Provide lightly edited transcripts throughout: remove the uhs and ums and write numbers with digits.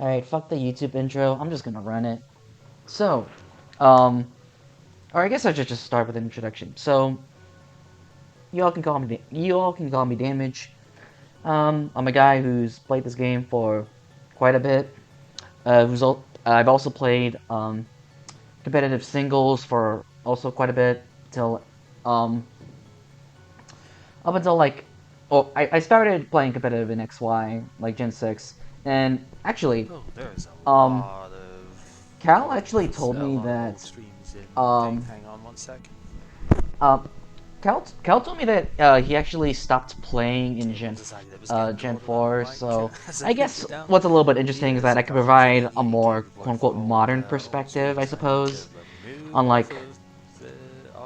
Alright, fuck the YouTube intro. I'm just gonna run it. So, or I guess I should just start with an introduction. So, you all can call me Damage. I'm a guy who's played this game for quite a bit. I've also played competitive singles for also quite a bit till um up until like I started playing competitive in XY like Gen 6, and actually Oh, there's a um lot of Cal actually told a me lot of old that streams in thing. um Hang on one sec. uh Cal told me that he actually stopped playing in Table decided it was getting Gen cold around the 4, mic, so so I I moved guess it down. what's a little bit interesting is Here's that a I could garbage provide a immediately more gave away for quote-unquote old modern old perspective, I streams. I need to suppose, remove on off like of the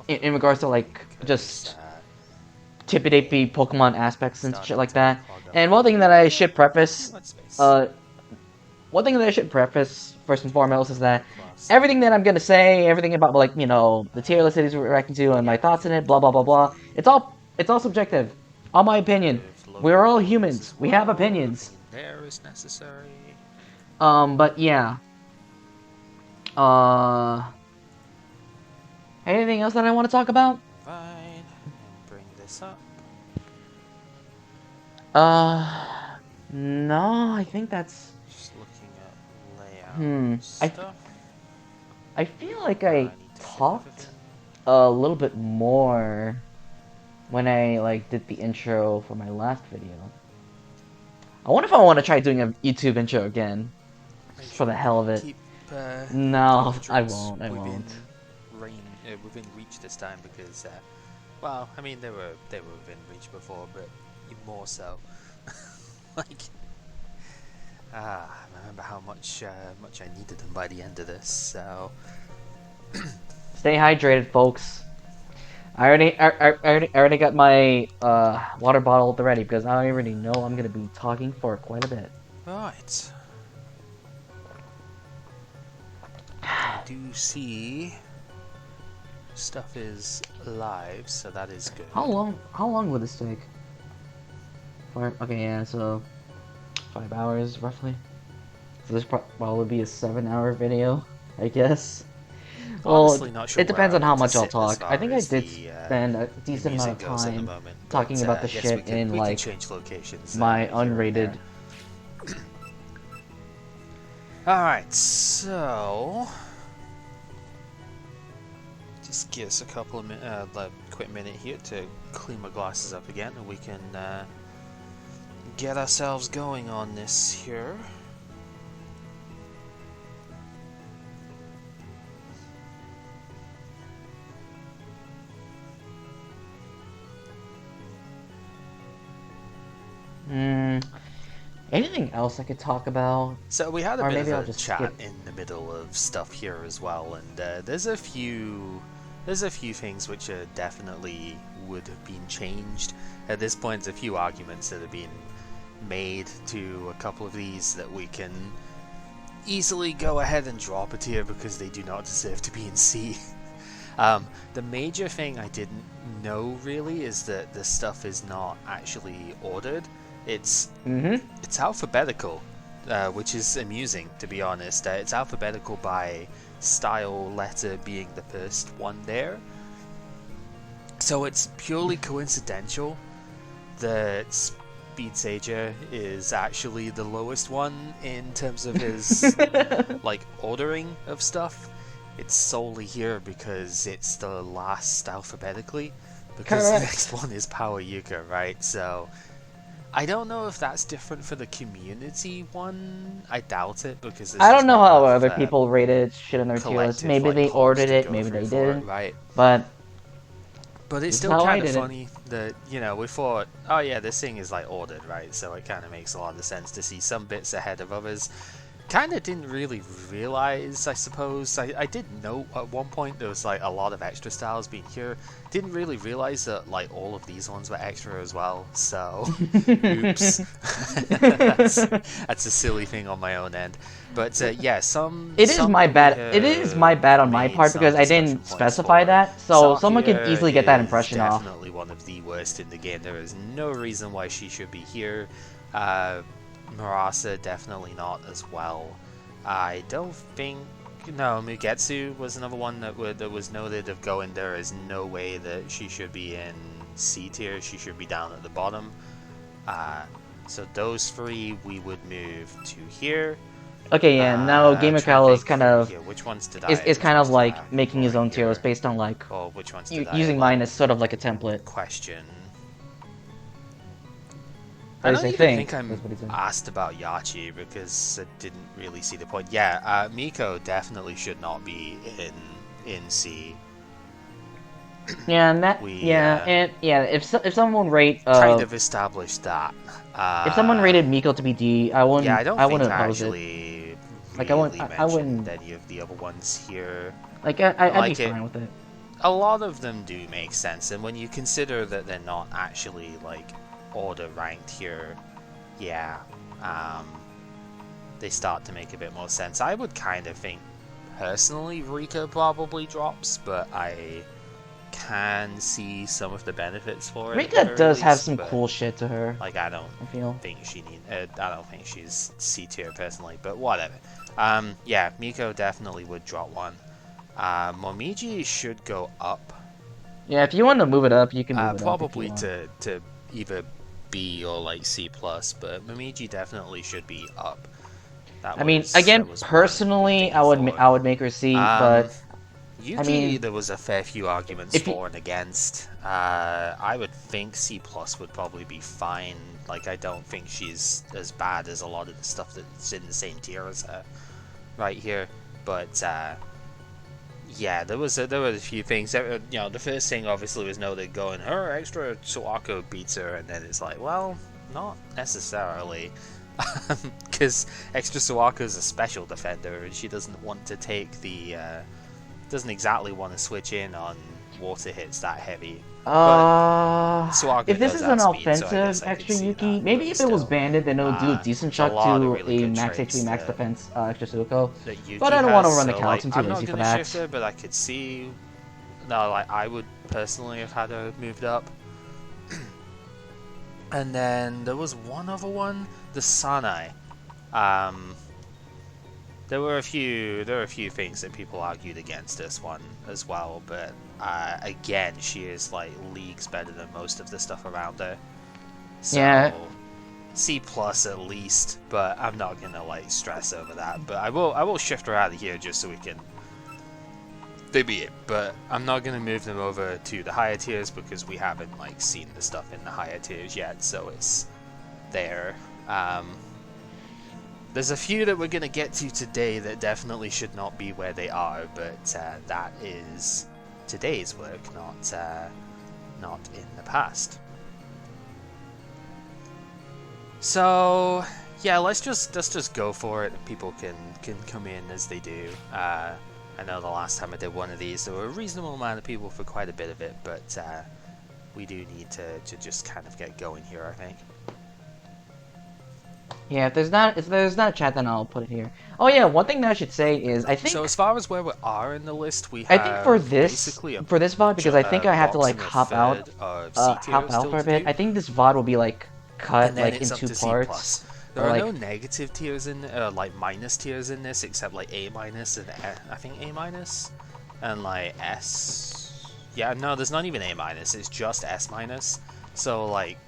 in regards to like because just TPDP Pokemon aspects and shit starting like to that. clog up And a little bit. Too much space. uh, one thing that I should preface first and foremost is that Plus, everything that I'm gonna say, everything about like the tier list cities we're reacting to and my yeah, thoughts in it, blah blah blah blah, it's all subjective. All my opinion. with We're local all volumes humans. as We have well, opinions. depending there is necessary. But yeah. Uh, anything else that I want to talk about? Fine, and bring this up. Uh, no, I think that's. Just looking at layout Hmm. stuff. I feel like I I need to fit talked everything. a little bit more when I like did the intro for my last video. I wonder if I want to try doing a YouTube intro again, Make just for sure the you hell of it. keep No, your I drinks won't. I won't. within reach this time because, well, I mean they were within reach before, but more so. Like, I remember how much I needed them by the end of this. So Stay hydrated, folks. I already got my water bottle ready because I already know I'm gonna be talking for quite a bit. right, I do see stuff is live, so that is good. How long will this take? Okay, yeah, so 5 hours roughly. So this probably be a 7-hour video, I guess. Well, Honestly, not sure it where depends I on how want to much I'll sit as talk. I far think I as did spend a the decent amount music of goes at the time moment, talking but about the I guess shit in we can like change locations. my Here and unrated. there. All right, so just give us a couple of quick minute here to clean my glasses up again, and we can get ourselves going on this here. Anything else I could talk about? So we had a Or bit of maybe I'll a just chat skip. in the middle of stuff here as well, and there's a few things which are definitely would have been changed. At this point, there's a few arguments that have been made to a couple of these that we can easily go ahead and drop a tier because they do not deserve to be in C. The major thing I didn't know really is that the stuff is not actually ordered. It's alphabetical, which is amusing to be honest. It's alphabetical by style letter being the first one there. So it's purely coincidental that Speed Sager is actually the lowest one in terms of his like ordering of stuff. It's solely here because it's the last alphabetically, because Correct. the next one is Power Yuka, right? So I don't know if that's different for the community one. I doubt it because there's I just don't know not how enough other people rated shit on their tier list. collective Maybe like they polls ordered to it, go maybe through they for it, didn't. right? But But it's this is still how I kind of did it. funny that, we thought, oh yeah, this thing is like ordered, right? So it kind of makes a lot of sense to see some bits ahead of others. Kind of didn't really realize, I suppose. I did know at one point there was like a lot of extra styles being here. Didn't really realize that like all of these ones were extra as well. So, oops. That's a silly thing on my own end. But yeah, some It is my that we bad. It is my have bad on my made part some because I discussion didn't points specify for. that, so someone can Sakia easily get that is impression off. definitely one of the worst in the game. There is no reason why she should be here. Marasa, definitely not as well. I don't think... No, Mugetsu was another one that was noted of going, there is no way that she should be in C tier, she should be down at the bottom. So those three we would move to here. Okay, yeah. Now gamercal is kind of here, which ones did is which kind of ones did I like making his own tier list based on like or which ones did using mine as sort of like a template. Question. I don't even think I'm asked about Yachi because I didn't really see the point. Yeah, Miko definitely should not be in C. Yeah, and that if someone rate kind of established that. If someone rated Miko to be D, I wouldn't. Yeah, I don't I think wouldn't I oppose actually it. Like I wouldn't any of the other ones here. Like I'd be fine with it. A lot of them do make sense, and when you consider that they're not actually like order ranked here, yeah, they start to make a bit more sense. I would kind of think personally Rika probably drops, but I can see some of the benefits for it. Rika does have some cool shit to her. Like I don't think she's C tier personally, but whatever. Yeah, Miko definitely would drop one. Momiji should go up. Yeah, if you want to move it up, you can move it probably up. Probably to either B or like C+, but Momiji definitely should be up. I mean, again, personally, I would make her C, but Yuki, I mean, there was a fair few arguments for and against. I would think C+ would probably be fine. Like, I don't think she's as bad as a lot of the stuff that's in the same tier as her right here. But yeah, there were a few things. You know, the first thing obviously was noted going, her extra Suwako beats her, and then it's like, well, not necessarily. Because extra Suwako is a special defender, and she doesn't want to take the doesn't exactly want to switch in on water hits that heavy. If this is an offensive so extra Yuki, maybe if it was banded, then it would do a decent shot to really a max HP, max defense extra Suwako. But I don't want to run the counts, I'm too lazy for that. Shift her, but I could see... No, like, I would personally have had her moved up. And then there was one other one, the Sanai. There were a few things that people argued against this one as well, but again, she is like leagues better than most of the stuff around her. So, yeah. C+ at least, but I'm not gonna like stress over that. But I will shift her out of here just so we can be it. But I'm not gonna move them over to the higher tiers because we haven't like seen the stuff in the higher tiers yet, so it's there. There's a few that we're going to get to today that definitely should not be where they are, but that is today's work, not in the past. So, yeah, let's just go for it. People can come in as they do. I know the last time I did one of these, there were a reasonable amount of people for quite a bit of it, but we do need to just kind of get going here, I think. Yeah, if there's not a chat, then I'll put it here. Oh yeah, one thing that I should say is I think. So as far as where we are in the list, we have. I think for this VOD, because I think I have to like hop out for a bit. I think this VOD will be like cut like into parts. There are no negative tiers in like minus tiers in this, except like A minus and I think A minus and like S. Yeah, no, there's not even A minus. It's just S minus. So like,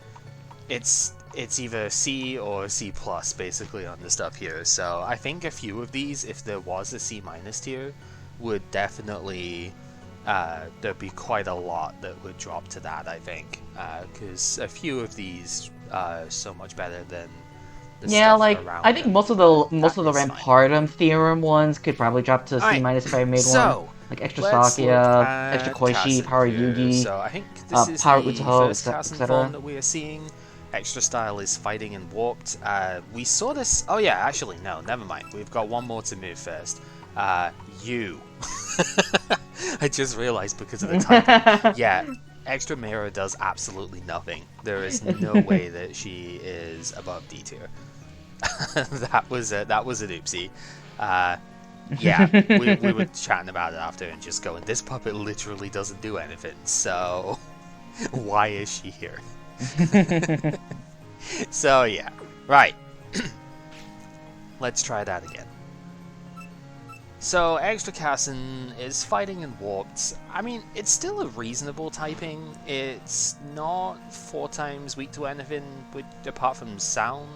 it's either C or C+ basically on the stuff here. So I think a few of these, if there was a C- tier, would definitely there'd be quite a lot that would drop to that, I think, because a few of these are so much better than the stuff like around I think them. most of the Rampartum theorem ones could probably drop to C- if I made one. Like extra Sakia, extra Koishi, Power Yugi, so I think this is Power the Utoho, first Kassen form that we are seeing. Extra style is fighting and warped. We saw this. Oh yeah, actually no, never mind. We've got one more to move first. You. I just realized because of the title. Yeah, extra mirror does absolutely nothing. There is no way that she is above D tier. that was an oopsie. Yeah, we were chatting about it after and just going, this puppet literally doesn't do anything. So why is she here? So yeah, right. let's try that again. So, Extra Cassin is fighting in warped. I mean, it's still a reasonable typing. It's not 4 times weak to anything apart from sound,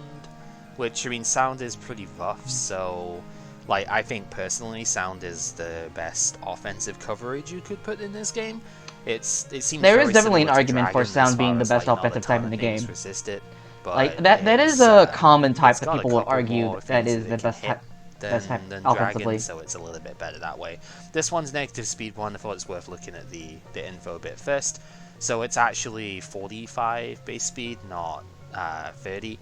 which, I mean, sound is pretty rough, so, like, I think personally sound is the best offensive coverage you could put in this game. It seems There very is definitely an similar to argument for Dragon as sound being far the as, best like, not a offensive type ton in of the things game. resist it, Like but that is a common type it's that got a people will couple argue more that things is that the it can best hit type than offensively. Dragon, so it's a little bit better that way. This one's negative speed 1. I thought it's worth looking at the info a bit first. So it's actually 45 base speed, not 30,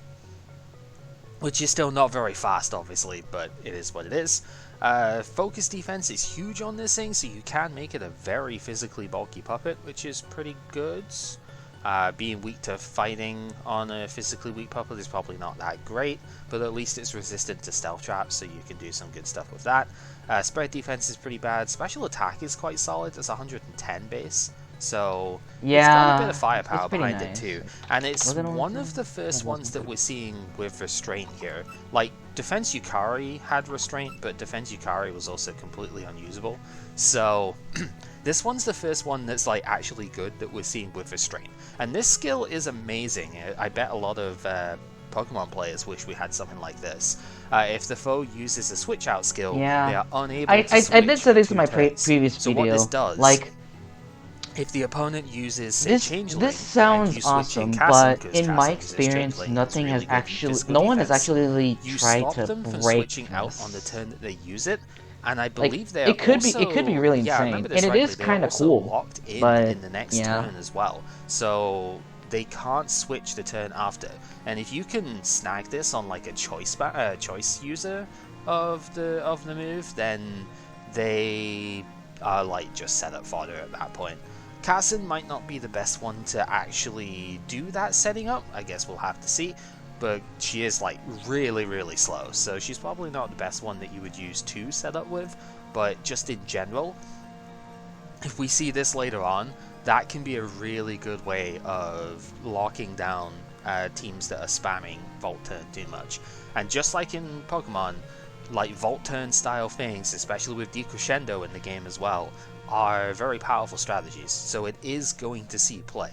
which is still not very fast, obviously, but it is what it is. Focus defense is huge on this thing, so you can make it a very physically bulky puppet, which is pretty good. Being weak to fighting on a physically weak puppet is probably not that great, but at least it's resistant to stealth traps, so you can do some good stuff with that. Spread defense is pretty bad. Special attack is quite solid. It's 110 base, so it's got a bit of Yeah, it's firepower pretty behind it nice. too. And it's Was it only one 10? of the Yeah, first it ones was that we're seeing with restraint here. Like, Defense Yukari had restraint, but Defense Yukari was also completely unusable. So this one's the first one that's like actually good that we're seeing with restraint. And this skill is amazing. I bet a lot of Pokemon players wish we had something like this. If the foe uses a switch out skill, Yeah. they are unable to switch I did say this in two my turns. previous So video. what this does, Like, if the opponent uses, say, this Changeling, and sounds you switch in awesome, Cassim, but because in my Cassim uses experience, Changeling, it's nothing has really good actually, physical no one has defense, actually you tried stop to them from break switching out on the this. turn that they use it, and I Like, believe they're it could be really yeah, I insane, remember this and it rightly, is they are kind of also cool. locked But in the next yeah, turn as well, so they can't switch the turn after. And if you can snag this on like a choice user of the move, then they are like just set up fodder at that point. Cassin might not be the best one to actually do that setting up, I guess we'll have to see, but she is like really slow, so she's probably not the best one that you would use to set up with, but just in general, if we see this later on, that can be a really good way of locking down teams that are spamming Volt Turn too much. And just like in Pokemon, like Volt Turn style things, especially with Decrescendo in the game as well, are very powerful strategies, so it is going to see play.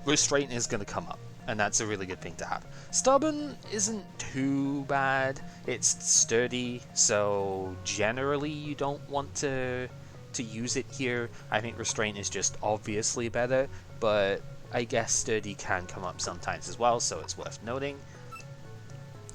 Restraint is going to come up, and that's a really good thing to have. Stubborn isn't too bad. It's sturdy, so generally you don't want to use it here. I think Restraint is just obviously better, but I guess sturdy can come up sometimes as well, so it's worth noting.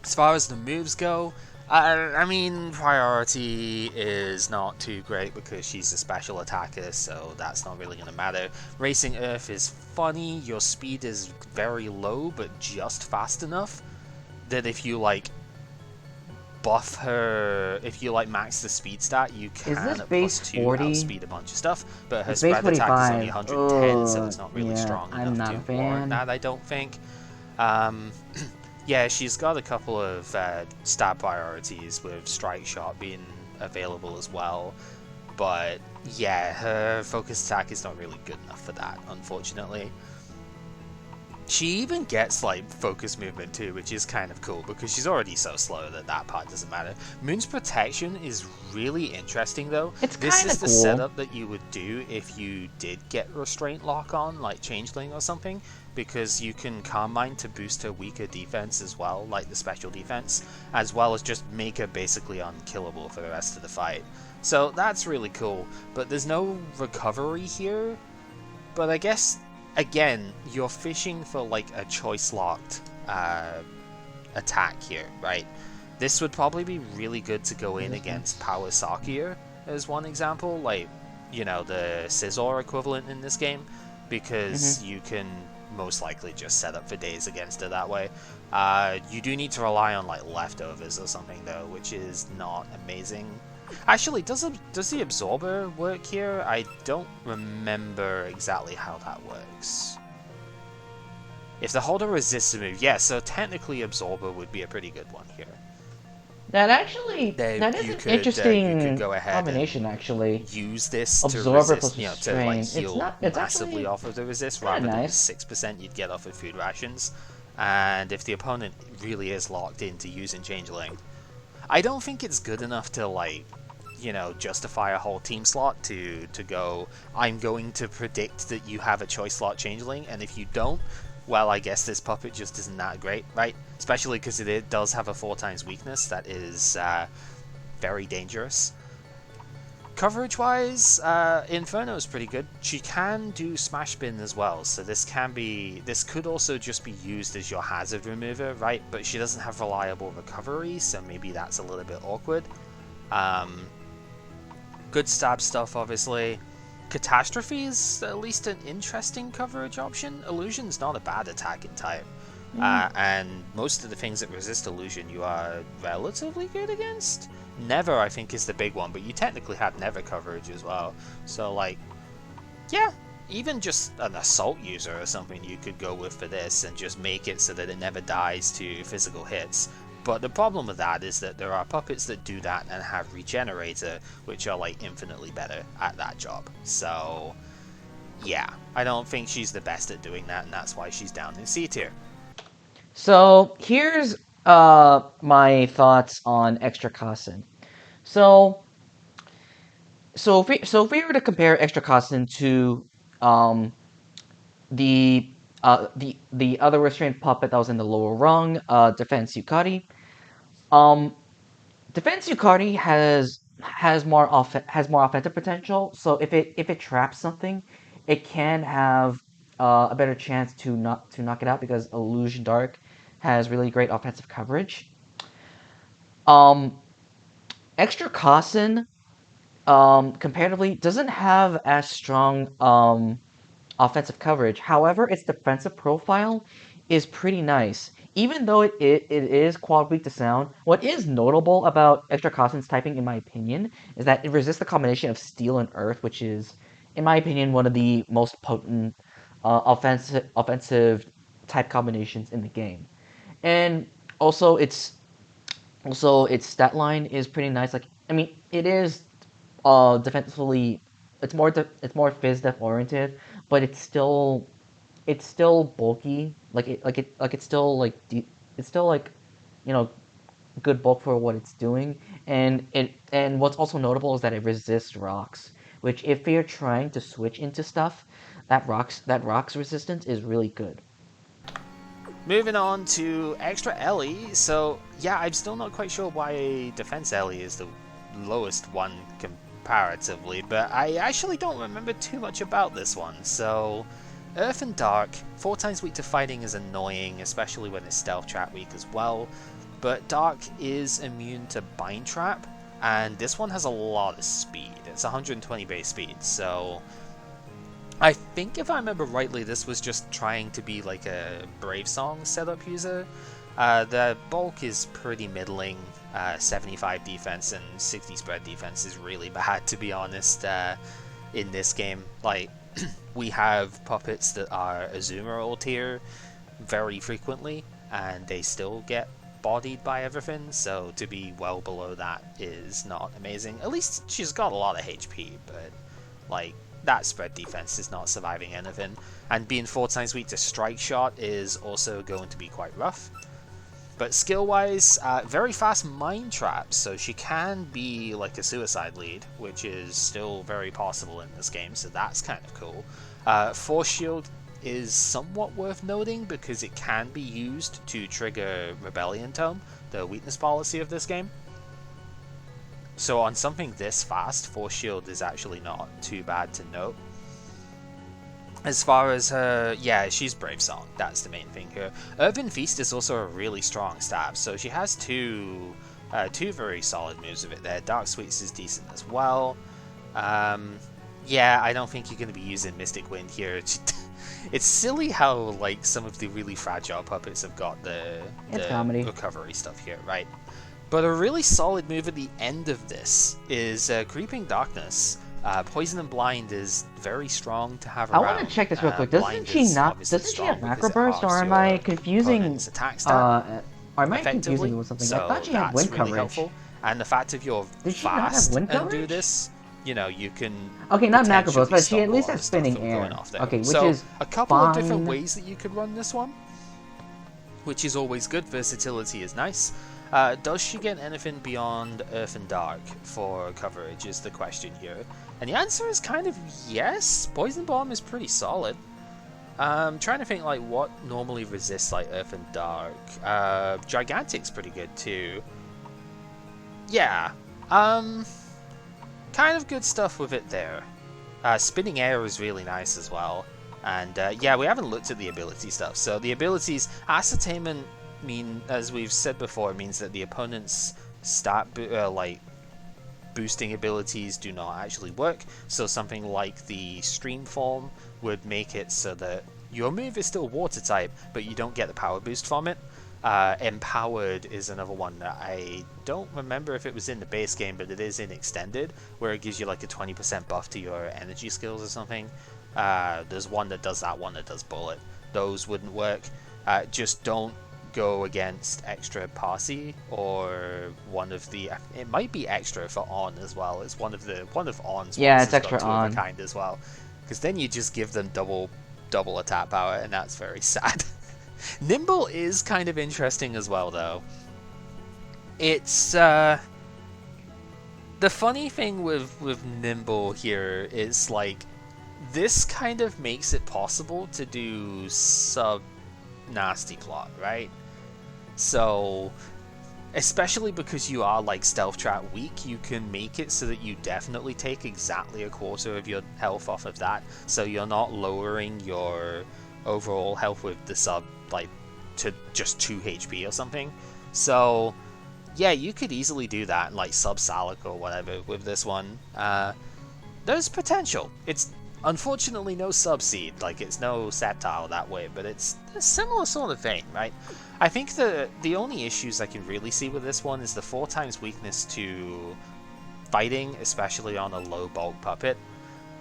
As far as the moves go, I mean, Priority is not too great because she's a special attacker, so that's not really going to matter. Racing Earth is funny. Your speed is very low, but just fast enough that if you, like, buff her, if you, like, max the speed stat, you can is this at base +2 40? outspeed a bunch of stuff, but her It's base spread attack is only 45. 110, so it's not really Yeah, strong I'm enough not to a fan. warrant that, I don't think. Yeah, she's got a couple of stat priorities, with Strike Shot being available as well. But yeah, her focus attack is not really good enough for that, unfortunately. She even gets like focus movement too, which is kind of cool because she's already so slow that that part doesn't matter. Moon's protection is really interesting though. It's This kind is of the cool. setup that you would do if you did get restraint lock on, like Changeling or something, because you can Carmine to boost her weaker defense as well, like the special defense, as well as just make her basically unkillable for the rest of the fight. So that's really cool, but there's no recovery here. But I guess, again, you're fishing for like a choice locked attack here, right? This would probably be really good to go in against Power Sakier as one example, like, you know, the Scizor equivalent in this game, because you can most likely just set up for days against it that way. You do need to rely on like leftovers or something though, which is not amazing. Actually, does the absorber work here? I don't remember exactly how that works. If the holder resists a move, yeah, so technically absorber would be a pretty good one here. That actually, Then that is you an could interesting go ahead combination, and actually. use this Absorber to plus resist, you know, to like restraint. heal It's massively actually off of the resist kinda rather than the nice. 6% you'd get off of food rations. and if the opponent really is locked into using Changeling, I don't think it's good enough to, like, you know, justify a whole team slot to go, I'm going to predict that you have a choice slot Changeling, and if you don't, well, I guess this puppet just isn't that great, right? Especially because it does have a 4x weakness that is very dangerous. Coverage-wise, Inferno is pretty good. She can do Smash Bin as well, so this could also just be used as your hazard remover, right? But she doesn't have reliable recovery, so maybe that's a little bit awkward. Good stab stuff, obviously. Catastrophe is at least an interesting coverage option. Illusion's not a bad attacking type. And most of the things that resist illusion you are relatively good against. Never, I think, is the big one, but you technically have never coverage as well. So, like, yeah, even just an assault user or something you could go with for this and just make it so that it never dies to physical hits. But the problem with that is that there are puppets that do that and have Regenerator, which are, like, infinitely better at that job. So, yeah, I don't think she's the best at doing that, and that's why she's down in C tier. So here's my thoughts on Extra Cossin. So if we were to compare Extra Cossin to um, the other restrained puppet that was in the lower rung, Defense Yukari, um, Defense Yukari has more offensive potential. So if it traps something, it can have a better chance to knock it out because Illusion Dark has really great offensive coverage. Um, Extra Cossin, comparatively, doesn't have as strong offensive coverage. However, its defensive profile is pretty nice. Even though it is quad weak to sound, what is notable about Extra Cossin's typing, in my opinion, is that it resists the combination of Steel and Earth, which is, in my opinion, one of the most potent offensive type combinations in the game. And also, its stat line is pretty nice. Like, I mean, it is defensively, it's more phys def oriented, but it's still bulky. It's still it's still like, you know, good bulk for what it's doing. And what's also notable is that it resists rocks, which if you're trying to switch into stuff, that rocks resistance is really good. Moving on to Extra Ellie, so yeah, I'm still not quite sure why Defense Ellie is the lowest one comparatively, but I actually don't remember too much about this one. So, Earth and Dark, 4x weak to fighting is annoying, especially when it's Stealth Trap weak as well, but Dark is immune to Bind Trap, and this one has a lot of speed. It's 120 base speed, so I think if I remember rightly, this was just trying to be like a Brave Song setup user. The bulk is pretty middling, 75 defense and 60 spread defense is really bad, to be honest, in this game. Like, we have puppets that are Azuma ult tier very frequently, and they still get bodied by everything, so to be well below that is not amazing. At least she's got a lot of HP, but, like, that spread defense is not surviving anything, and being 4x weak to strike shot is also going to be quite rough. But skill wise, very fast mind traps, so she can be like a suicide lead, which is still very possible in this game, so that's kind of cool. Force shield is somewhat worth noting because it can be used to trigger Rebellion Tome, the weakness policy of this game. So on something this fast, Force Shield is actually not too bad to note. As far as her, yeah, she's Brave Song, that's the main thing here. Urban Feast is also a really strong stab, so she has two very solid moves of it there. Dark Sweets is decent as well. Yeah, I don't think you're going to be using Mystic Wind here. It's silly how, like, some of the really fragile puppets have got the recovery stuff here, right? But a really solid move at the end of this is Creeping Darkness. Poison and Blind is very strong to have around. I want to check this real quick. Doesn't she have Macro Burst, or am I confusing? Or am I confusing with something? So I thought she had wind really coverage. Helpful. And the fact if you're fast and do this, you know, you can. Okay, not Macro Burst, but she at least has spinning air. Okay, which so is a couple fine. of different ways that you could run this one. which is always good. Versatility is nice. Does she get anything beyond Earth and Dark for coverage is the question here. And the answer is kind of yes. Poison Bomb is pretty solid. I'm trying to think like what normally resists like Earth and Dark. Gigantic's pretty good too. Yeah. Um Kind of good stuff with it there. Spinning Air is really nice as well. And yeah, we haven't looked at the ability stuff. So the abilities, Ascertainment mean, as we've said before, it means that the opponent's like boosting abilities do not actually work. So something like the Stream Form would make it so that your move is still water type, but you don't get the power boost from it. Empowered is another one that I don't remember if it was in the base game, but it is in Extended, where it gives you like a 20% buff to your energy skills or something. There's one that does that, one that does Bullet. Those wouldn't work. Just don't go against Extra Posse or one of the. It might be Extra for On as well. It's one of On's Yeah, it's monsters got extra two of a on. kind as well, because then you just give them double attack power, and that's very sad. Nimble is kind of interesting as well, though. It's the funny thing with Nimble here is like this kind of makes it possible to do sub nasty plot, right? So especially because you are like stealth trap weak, you can make it so that you definitely take exactly a quarter of your health off of that, so you're not lowering your overall health with the sub like to just 2 HP or something. So yeah, you could easily do that, like sub Salic or whatever with this one. There's potential. It's unfortunately no sub seed, like it's no Septile that way, but it's a similar sort of thing, right? I think the only issues I can really see with this one is the 4 times weakness to fighting, especially on a low bulk puppet,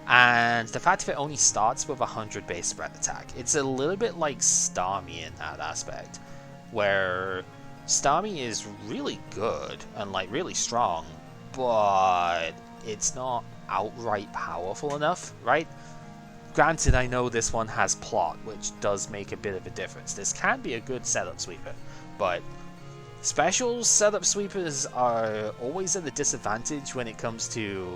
and the fact that it only starts with 100 base spread attack. It's a little bit like Starmie in that aspect, where Starmie is really good and like really strong, but it's not outright powerful enough, right? Granted, I know this one has plot, which does make a bit of a difference. This can be a good setup sweeper, but special setup sweepers are always at a disadvantage when it comes to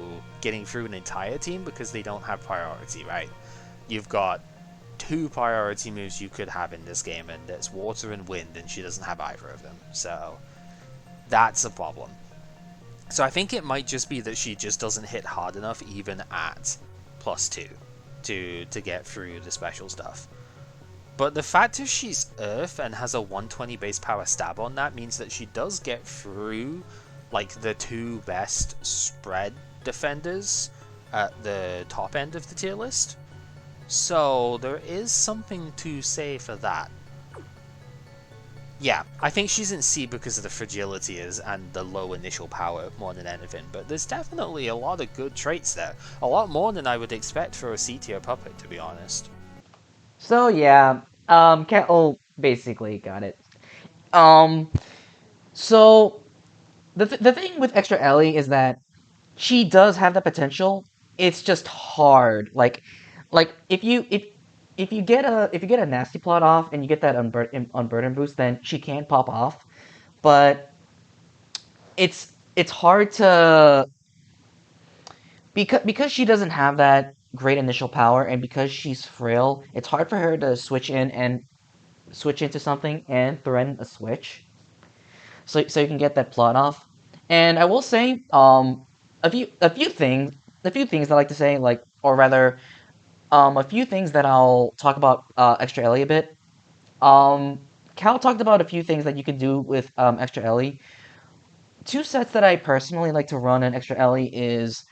getting through an entire team because they don't have priority, right? You've got 2 priority moves you could have in this game, and it's water and wind, and she doesn't have either of them. So that's a problem. So I think it might just be that she just doesn't hit hard enough even at +2 to get through the special stuff. But the fact that she's Earth and has a 120 base power stab on that means that she does get through like the 2 best spread defenders at the top end of the tier list. So there is something to say for that. Yeah, I think she's in C because of the fragility is and the low initial power more than anything, but there's definitely a lot of good traits there. A lot more than I would expect for a C tier puppet, to be honest. So yeah, Cat basically got it. Um, so the thing with Extra Ellie is that she does have the potential. It's just hard. Like if you get a nasty plot off and you get that unburden boost, then she can pop off. But it's hard to because she doesn't have that great initial power and because she's frail. It's hard for her to switch into something and threaten a switch. So you can get that plot off. And I will say, a few things I like to say, like, or rather, a few things that I'll talk about Extra Ellie a bit. Cal talked about a few things that you could do with Extra Ellie. 2 sets that I personally like to run in Extra Ellie is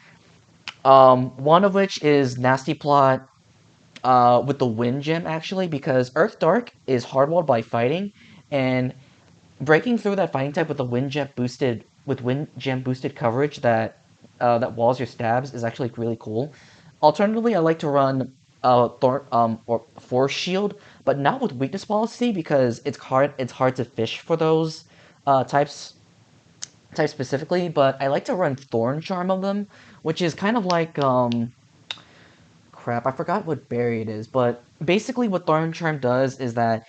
one of which is Nasty Plot with the Wind Gem actually, because Earth Dark is hardwalled by fighting, and breaking through that fighting type with the wind gem boosted coverage that walls your stabs is actually really cool. Alternatively, I like to run or Force Shield, but not with weakness policy because it's hard to fish for those uh, types types specifically. But I like to run Thorn Charm of them, which is kind of like crap. I forgot what berry it is, but basically what Thorn Charm does is that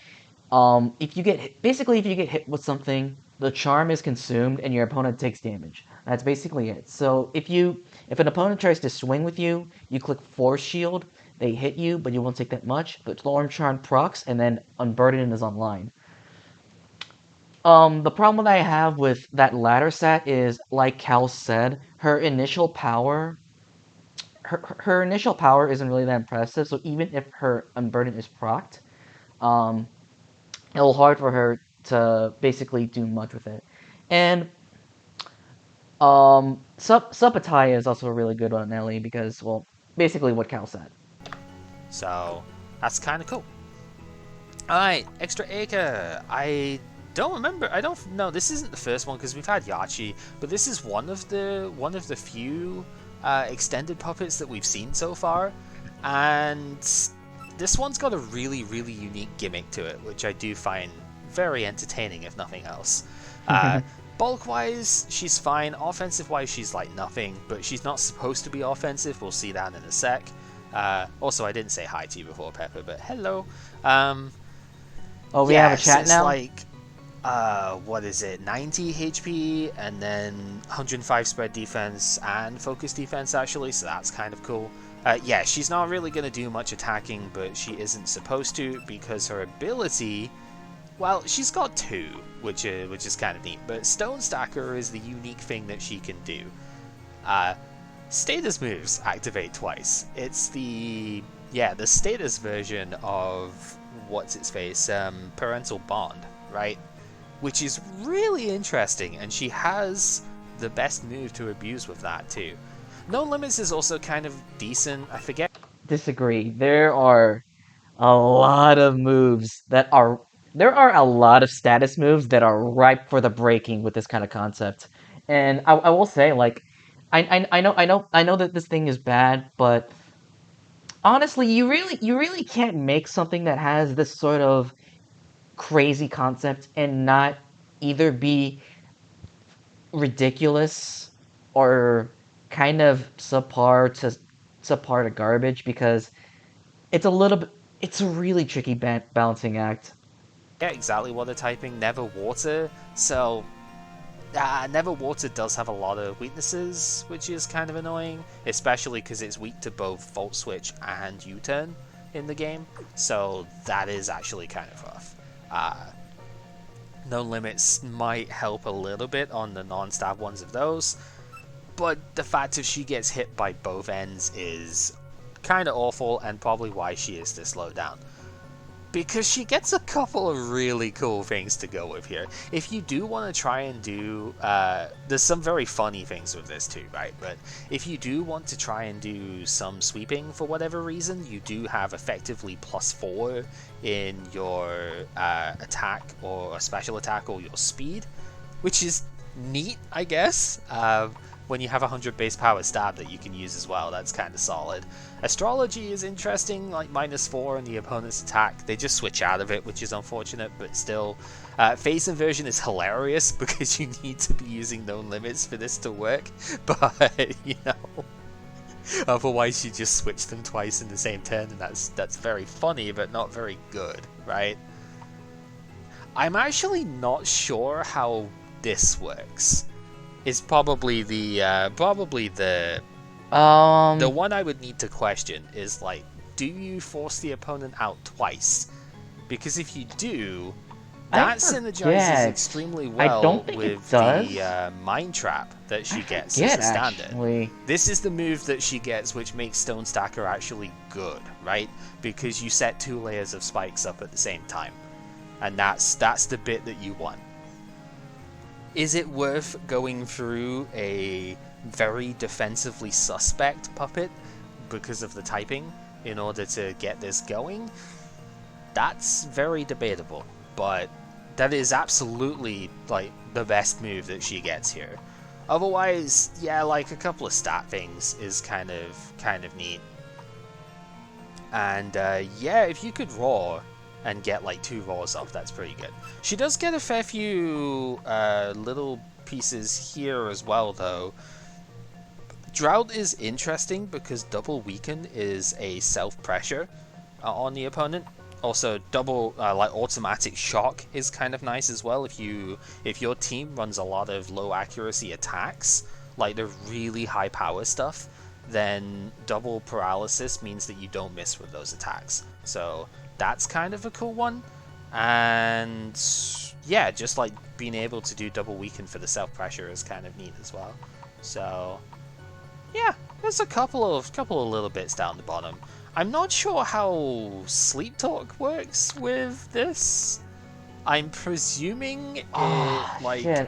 If you get basically if you get hit with something, the charm is consumed and your opponent takes damage. That's basically it. So if an opponent tries to swing with you, you click Force Shield. They hit you, but you won't take that much. The Storm Charm procs, and then Unburden is online. The problem that I have with that latter set is, like Cal said, her initial power isn't really that impressive. So even if her Unburden is procced, um, it'll hard for her to basically do much with it. And Subatai is also a really good on Ellie because, well, basically what Cal said. So that's kind of cool. Alright, Extra Acre. I don't remember. I don't know. This isn't the first one because we've had Yachi, but this is one of the few extended puppets that we've seen so far, and this one's got a really unique gimmick to it, which I do find very entertaining, if nothing else. Bulk-wise, she's fine. Offensive-wise, she's like nothing, but she's not supposed to be offensive. We'll see that in a sec. Also, I didn't say hi to you before, Pepper, but hello. Oh, we have a Yes, chat it's now? like, what is it, 90 HP, and then 105 spread defense and focus defense, actually, so that's kind of cool. Yeah, she's not really going to do much attacking, but she isn't supposed to, because her ability, well, she's got two, which is kind of neat, but Stone Stacker is the unique thing that she can do. Status moves activate twice. It's the status version of what's its face, Parental Bond, right? Which is really interesting, and she has the best move to abuse with that too. No Limits is also kind of decent. I forget. Disagree. There are a lot of moves that are there are a lot of status moves that are ripe for the breaking with this kind of concept. And I will say, like, I know that this thing is bad, but honestly, you really can't make something that has this sort of crazy concept and not either be ridiculous or kind of subpar to garbage because it's a little bit it's a really tricky balancing act. Exactly what they're typing. Never Water. So Never Water does have a lot of weaknesses, which is kind of annoying, especially because it's weak to both Volt Switch and U-Turn in the game, so that is actually kind of rough. No Limits might help a little bit on the non-stab ones of those, but the fact that she gets hit by both ends is kind of awful, and probably why she is this low down. Because she gets a couple of really cool things to go with here. If you do want to try and do... there's some very funny things with this too, right? But if you do want to try and do some sweeping for whatever reason, you do have effectively +4 in your attack or special attack or your speed, which is neat, I guess. When you have 100 base power stab that you can use as well, that's kind of solid. Astrology is interesting, like -4 in the opponent's attack. They just switch out of it, which is unfortunate, but still. Phase Inversion is hilarious because you need to be using known limits for this to work, but, you know, otherwise you just switch them twice in the same turn, and that's very funny, but not very good, right? I'm actually not sure how this works. Is probably the one I would need to question is, like, do you force the opponent out twice? Because if you do, I that synergizes forget. extremely I well don't think it with does. the Mind Trap that she I gets as forget a standard. actually. This is the move that she gets, which makes Stone Stacker actually good, right? Because you set 2 layers of spikes up at the same time, and that's the bit that you want. Is it worth going through a very defensively suspect puppet because of the typing in order to get this going? That's very debatable, but that is absolutely, like, the best move that she gets here. Otherwise, yeah, like, a couple of stat things is kind of neat. And yeah, if you could roar and get like 2 roars off, that's pretty good. She does get a fair few little pieces here as well, though. Drought is interesting because double weaken is a self pressure on the opponent, Also, double like automatic shock is kind of nice as well. If your team runs a lot of low accuracy attacks, like the really high power stuff, then double paralysis means that you don't miss with those attacks. So that's kind of a cool one. And yeah, just like being able to do double weaken for the self pressure is kind of neat as well. So yeah, there's a couple of little bits down the bottom. I'm not sure how sleep talk works with this. I'm presuming it Ah, like shit.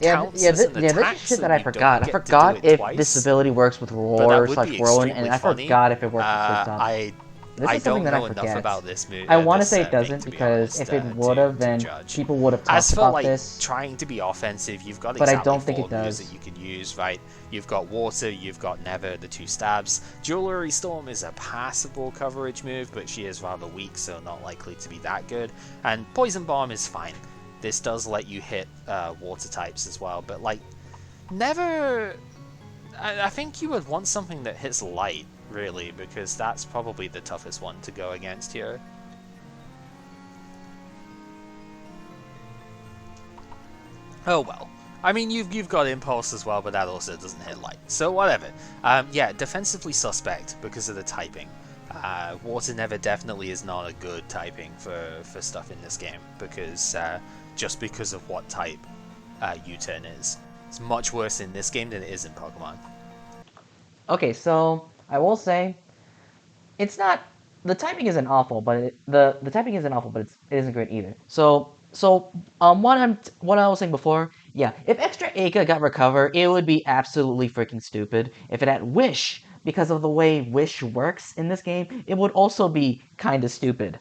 counts as an Yeah. This is attack, shit so that I you don't forgot. I get to do forgot it if this twice. ability works with But that roar would be slash rowan, and extremely I funny. forgot if it works with sleep talk. This I is something don't that I know enough forget. about I want to this say it thing, doesn't, to be because honest, if it would have, to then judge. people would have As talked for about like this, trying to be offensive, you've got but I exactly don't think 4 it moves that does. you can use, right? You've got water, you've got never, the 2 stabs. Jewelry Storm is a passable coverage move, but she is rather weak, so not likely to be that good. And Poison Bomb is fine. This does let you hit water types as well, but like never. I think you would want something that hits light, really, because that's probably the toughest one to go against here. Oh well. I mean, you've got Impulse as well, but that also doesn't hit light. So whatever. Yeah, defensively suspect because of the typing. Water Never definitely is not a good typing for stuff in this game, because just because of what type U-turn is. It's much worse in this game than it is in Pokemon. Okay, so I will say it's not, the typing isn't awful, but the typing isn't awful, but it isn't great either. What I was saying before, yeah, if extra Aka got recover, it would be absolutely freaking stupid. If it had Wish, because of the way Wish works in this game, it would also be kind of stupid.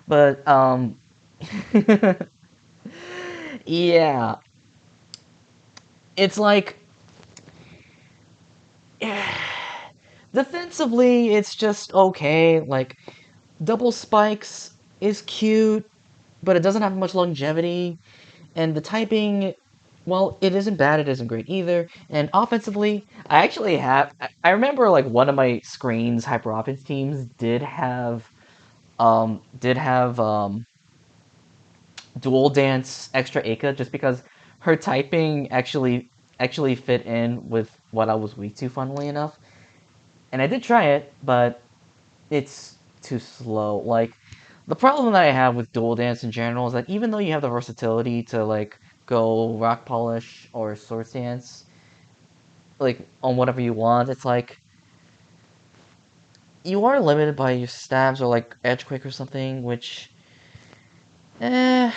But yeah, it's like defensively, it's just okay. Like double spikes is cute, but it doesn't have much longevity. And the typing, well, it isn't bad, it isn't great either. And offensively, I actually have. I remember like one of my screens, hyper offense teams did have dual dance extra Aka, just because her typing actually fit in with what I was weak to, funnily enough. And I did try it, but it's too slow. Like, the problem that I have with dual dance in general is that even though you have the versatility to like go rock polish or sword dance, like on whatever you want, it's like you are limited by your stabs or like edge quick or something, which, eh.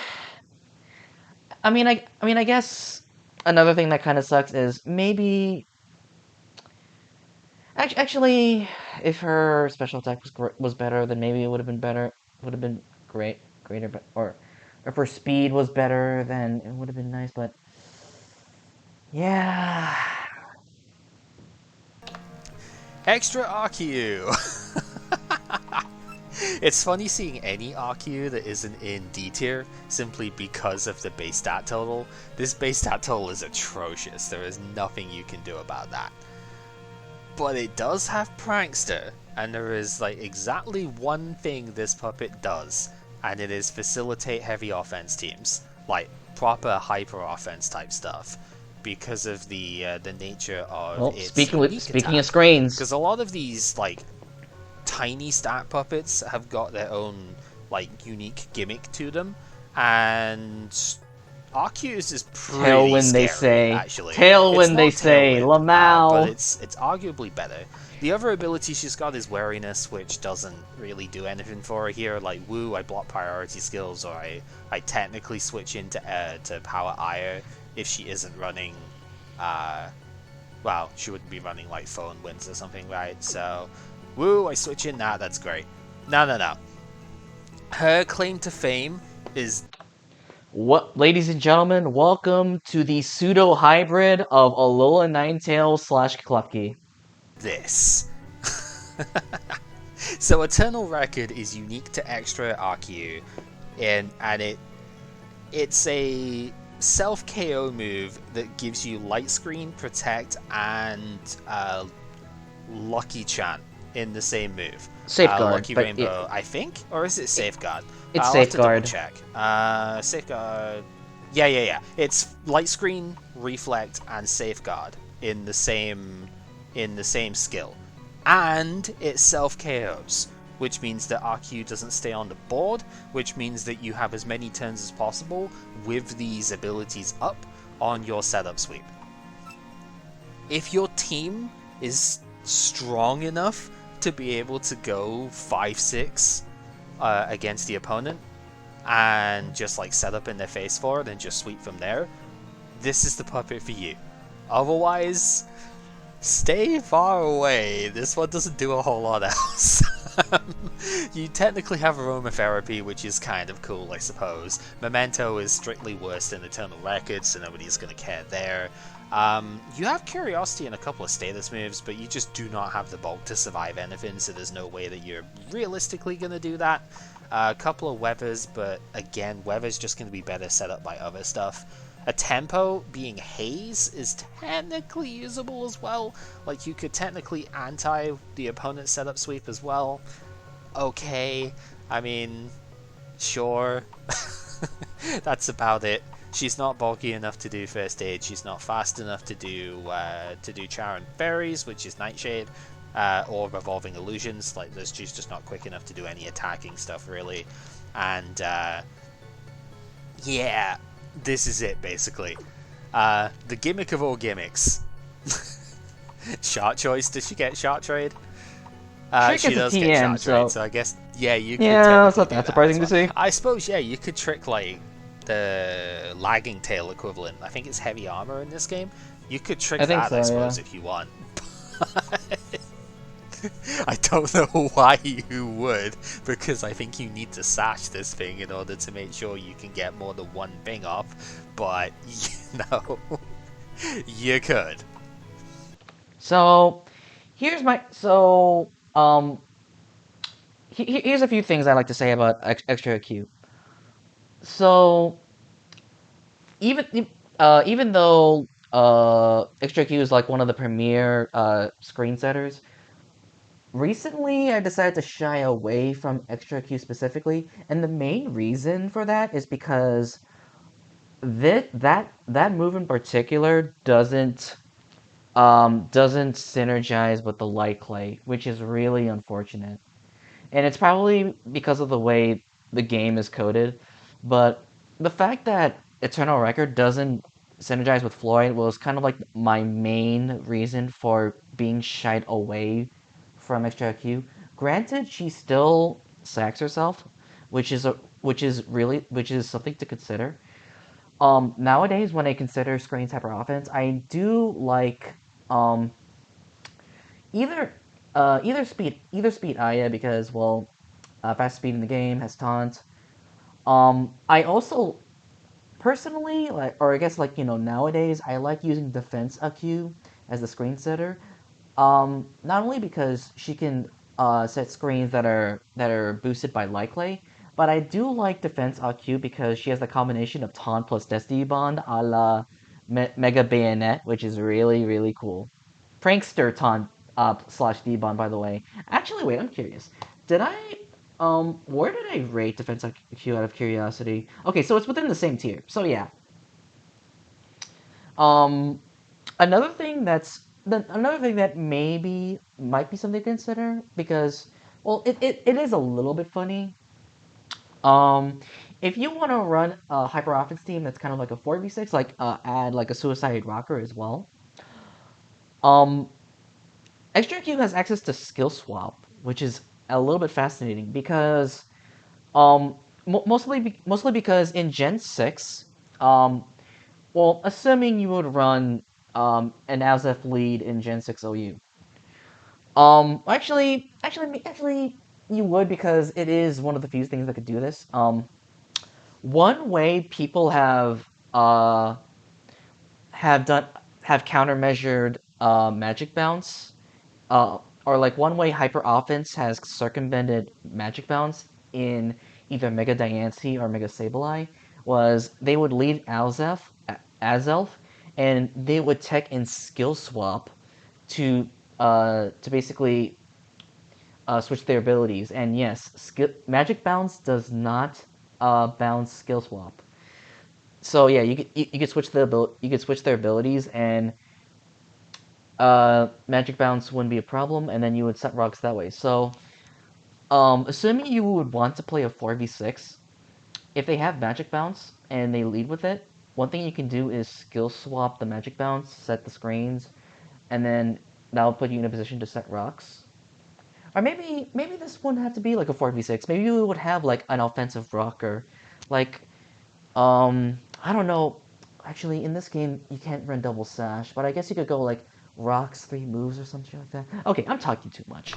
I guess another thing that kind of sucks is maybe actually, if her special attack was better, then maybe it would have been better. Would have been greater, but or if her speed was better, then it would have been nice. But yeah, Extra Arceus! It's funny seeing any Arceus that isn't in D tier simply because of the base stat total. This base stat total is atrocious. There is nothing you can do about that. But it does have Prankster, and there is like exactly one thing this puppet does, and it is facilitate heavy offense teams, like proper hyper offense type stuff, because of the nature of well, its unique speaking of attack. screens, Because a lot of these like tiny stat puppets have got their own like unique gimmick to them, and Arceus is pretty scary, actually. It's Tailwind they not say, Tailwind, but Lamau. it's arguably better. The other ability she's got is Wariness, which doesn't really do anything for her here. Like, woo, I block priority skills, or I technically switch into to Power Ire if she isn't running, well, she wouldn't be running like Phone Winds or something, right? So, woo, I switch in that, that's great. No. Her claim to fame is What, ladies and gentlemen, welcome to the pseudo hybrid of Alola Ninetales slash Klefki. this. So Eternal Record is unique to Extra Arceus, and it's a self KO move that gives you Light Screen, Protect, and Lucky Chant. in the same move. Safeguard, Lucky but Rainbow, I think, or is it it Safeguard? it's I'll have to double safeguard. check. Safeguard. Yeah, yeah, yeah. It's Light Screen, Reflect, and Safeguard in the same skill, and it self KOs, which means that RQ doesn't stay on the board, which means that you have as many turns as possible with these abilities up on your setup sweep. If your team is strong enough to be able to go 5-6 against the opponent and just like set up in their face for it and just sweep from there, this is the puppet for you. Otherwise, stay far away. This one doesn't do a whole lot else. You technically have aromatherapy, which is kind of cool, I suppose. Memento is strictly worse than Eternal Records, so nobody's going to care there. You have Curiosity and a couple of status moves, but you just do not have the bulk to survive anything, so there's no way that you're realistically going to do that. A couple of Weathers, but again, Weather's just going to be better set up by other stuff. A Tempo being Haze is technically usable as well. Like, you could technically anti the opponent's setup sweep as well. Okay, I mean, sure. That's about it. She's not bulky enough to do first aid. She's not fast enough to do Charon Fairies, which is Nightshade, or Revolving Illusions. Like, she's just not quick enough to do any attacking stuff, really. And yeah, this is it basically. The gimmick of all gimmicks. Shot choice. Does she get shot trade? Trick She is a does get TM, shot trade, so so I guess yeah, you could yeah, it's technically not do that that as surprising to well. see. I suppose yeah, you could trick like the lagging tail equivalent. I think it's heavy armor in this game. You could trick I think that, I so, yeah. suppose, if you want. I don't know why you would, because I think you need to sash this thing in order to make sure you can get more than one ping off. But you know, you could. So here's my so here's a few things I like to say about extra acute. So even though extra acute is like one of the premier screen setters, recently I decided to shy away from extra acute specifically, and the main reason for that is because that move in particular doesn't synergize with the light clay, which is really unfortunate. And it's probably because of the way the game is coded, but the fact that Eternal Record doesn't synergize with Floyd was kind of like my main reason for being shied away from Extra Q. Granted, she still sacks herself, which is something to consider. Nowadays, when I consider screen typer offense, I do like um either either speed Aya because well, fast speed in the game has taunt. I also personally like, or I guess like nowadays I like using defense AQ as the screen setter. Not only because she can set screens that are boosted by Likely, but I do like defense AQ because she has the combination of taunt plus Destiny Bond a la Mega Bayonet, which is really cool. Prankster taunt slash D-Bond, by the way. Actually, wait, I'm curious. Did I where did I rate defense IQ out of curiosity? Okay, so it's within the same tier. So yeah. Um, another thing that maybe might be something to consider because well, it is a little bit funny. Um, if you want to run a hyper offense team that's kind of like a 4v6, like add like a suicide rocker as well. Um, Extra Q has access to skill swap, which is a little bit fascinating because mostly because in Gen 6, um well, assuming you would run an Azef lead in Gen 6 OU. Actually, you would because it is one of the few things that could do this. One way people uh have done have countermeasured magic bounce, uh, or like one way hyper offense has circumvented magic bounce in either Mega Diancie or Mega Sableye was they would lead Azelf, and they would tech and skill swap to basically switch their abilities. And yes, magic bounce does not bounce skill swap. So yeah, you could switch you could switch their abilities, and magic bounce wouldn't be a problem, and then you would set rocks that way. So assuming you would want to play a 4v6, if they have magic bounce and they lead with it, one thing you can do is skill swap the magic bounce, set the screens, and then that'll put you in a position to set rocks. Or maybe this wouldn't have to be like a 4v6. Maybe you would have like an offensive rocker. Like I don't know. Actually, in this game you can't run double sash, but I guess you could go like rocks 3 moves or something like that. Okay, I'm talking too much.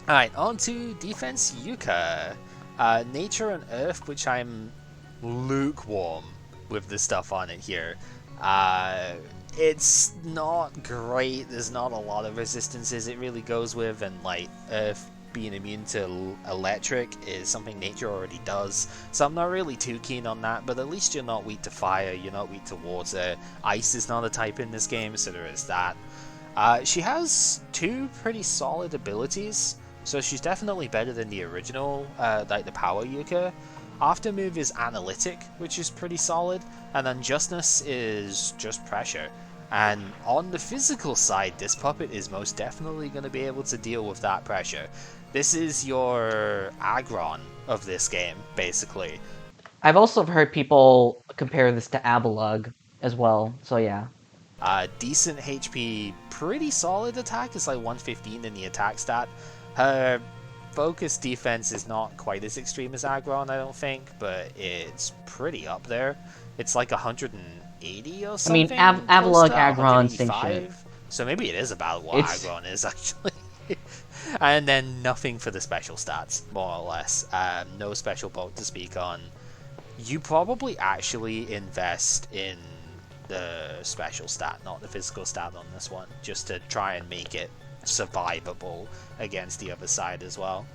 Alright, on to defense Yuka. Nature and Earth, which I'm lukewarm with the stuff on it here. It's not great, there's not a lot of resistances it really goes with, and like Earth being immune to electric is something nature already does, so I'm not really too keen on that, but at least you're not weak to fire, you're not weak to water. Ice is not a type in this game, so there is that. She has two pretty solid abilities, so she's definitely better than the original, like the Power Yuka. After move is Analytic, which is pretty solid, and then Justness is just pressure. And on the physical side, this puppet is most definitely going to be able to deal with that pressure. This is your Aggron of this game, basically. I've also heard people compare this to Abalug as well. So yeah. Decent HP, pretty solid attack. It's like 115 in the attack stat. Her focus defense is not quite as extreme as Aggron, I don't think, but it's pretty up there. It's like 180 or I mean, something, close Avalugg to Aggron same shit. 185. So maybe it is about what It's Aggron is actually. And then nothing for the special stats, more or less. No special bulk to speak on. You probably actually invest in the special stat, not the physical stat on this one, just to try and make it survivable against the other side as well.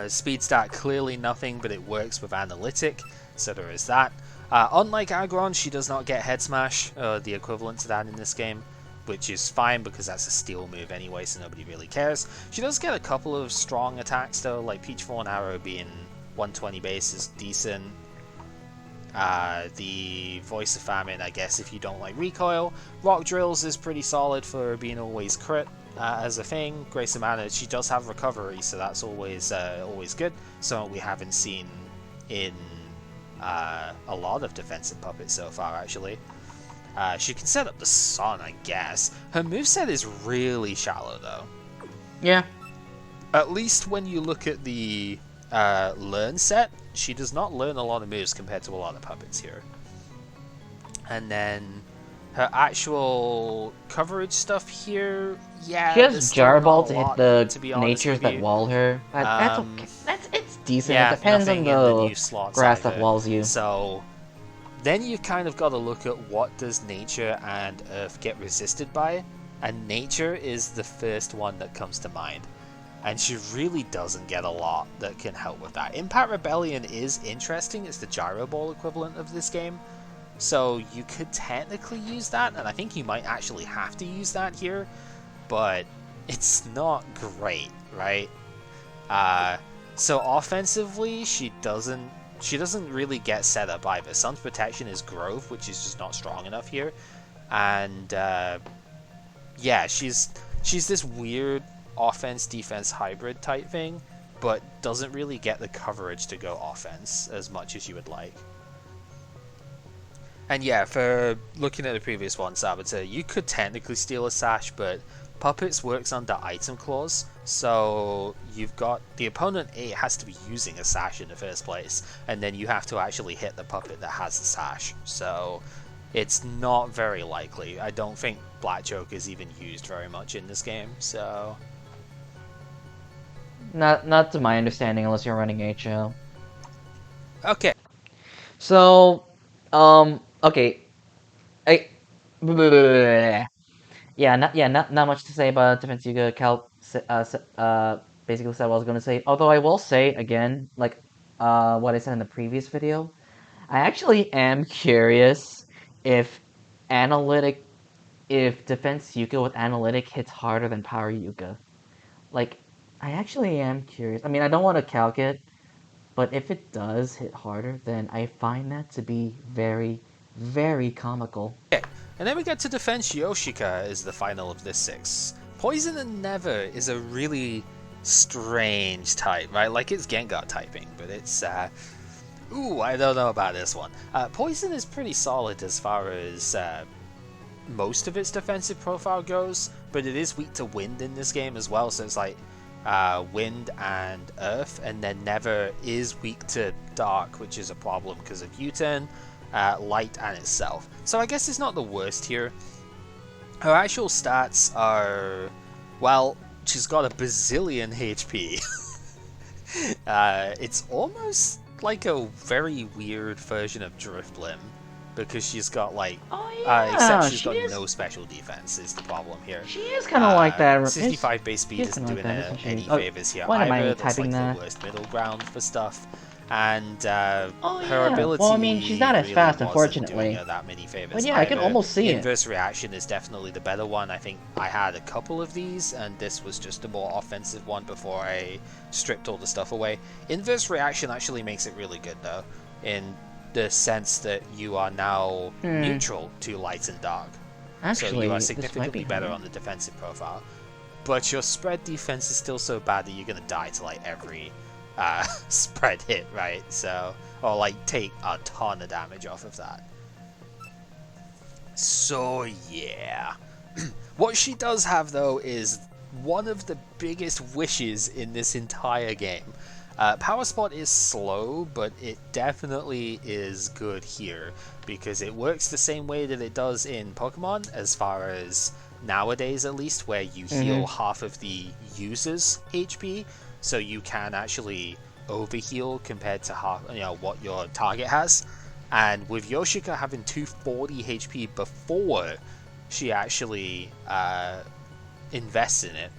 Speed stat, clearly nothing, but it works with Analytic, so there is that. Unlike Aggron, she does not get Head Smash, the equivalent to that in this game, which is fine because that's a steal move anyway, so nobody really cares. She does get a couple of strong attacks though, like Peachful and Arrow being 120 base is decent. The Voice of Famine, I guess, if you don't like recoil. Rock Drills is pretty solid for being always crit as a thing. Grace of Mana, she does have recovery, so that's always always good. Something we haven't seen in a lot of defensive puppets so far, actually. She can set up the sun, I guess. Her moveset is really shallow, though. yeah. At least when you look at the learn set, she does not learn a lot of moves compared to a lot of puppets here. And then her actual coverage stuff here, yeah, She has there's still not Jarball a to hit lot, the to be honest natures with that you. wall her. That's okay. It's decent. It Yeah, depends on nothing in the the new slots grass that either. walls you. So then you've kind of got to look at what does nature and earth get resisted by, and nature is the first one that comes to mind. And she really doesn't get a lot that can help with that. Impact Rebellion is interesting, it's the Gyro Ball equivalent of this game, so you could technically use that, and I think you might actually have to use that here, but it's not great, right? So offensively, she doesn't really get set up either. Sun's Protection is Growth, which is just not strong enough here, and yeah, she's this weird offense defense hybrid type thing, but doesn't really get the coverage to go offense as much as you would like. And yeah, for looking at the previous one, Saboteur, you could technically steal a sash, but Puppets works under item clause, so you've got the opponent has to be using a sash in the first place, and then you have to actually hit the puppet that has the sash. So it's not very likely. I don't think Black Joke is even used very much in this game, so Not to my understanding, unless you're running HO. okay. So, okay, I, not much to say about Defense Yuga. Basically said what I was gonna say. Although I will say again, like, what I said in the previous video, I actually am curious if analytic, if Defense Yuga with analytic hits harder than Power Yuga. Like, I actually am curious. I mean, I don't want to calc it, but if it does hit harder, then I find that to be very, very comical. Okay, and then we get to Defense Yoshika as the final of this 6. Poison and Never is a really strange type, right? Like, it's Gengar typing, but it's, ooh, I don't know about this one. Poison is pretty solid as far as most of its defensive profile goes, but it is weak to wind in this game as well, so it's like wind and earth, and then Never is weak to dark, which is a problem because of U-turn, light, and itself. So I guess it's not the worst here. Her actual stats are, well, she's got a bazillion HP. It's almost like a very weird version of Drifblim, because she's got like, except she's got no special defense is the problem here. She is kind of like that. 65 base speed isn't doing her any favors here why am I either. That's like typing the worst middle ground for stuff. And her yeah. ability, Well, I mean, she's not as really fast, wasn't unfortunately. doing her that many favors But yeah, I can either. almost see it. Inverse reaction is definitely the better one. I think I had a couple of these, and this was just a more offensive one before I stripped all the stuff away. Inverse reaction actually makes it really good though, in the sense that you are now neutral to light and dark. Actually, so you are this might significantly be better hard. on the defensive profile. But your spread defense is still so bad that you're gonna die to like every spread hit, right? So, or like take a ton of damage off of that. So yeah. What she does have though is one of the biggest wishes in this entire game. Power Spot is slow, but it definitely is good here because it works the same way that it does in Pokemon, as far as nowadays at least, where you heal half of the user's HP, so you can actually overheal compared to half, what your target has. And with Yoshika having 240 HP before she actually invests in it,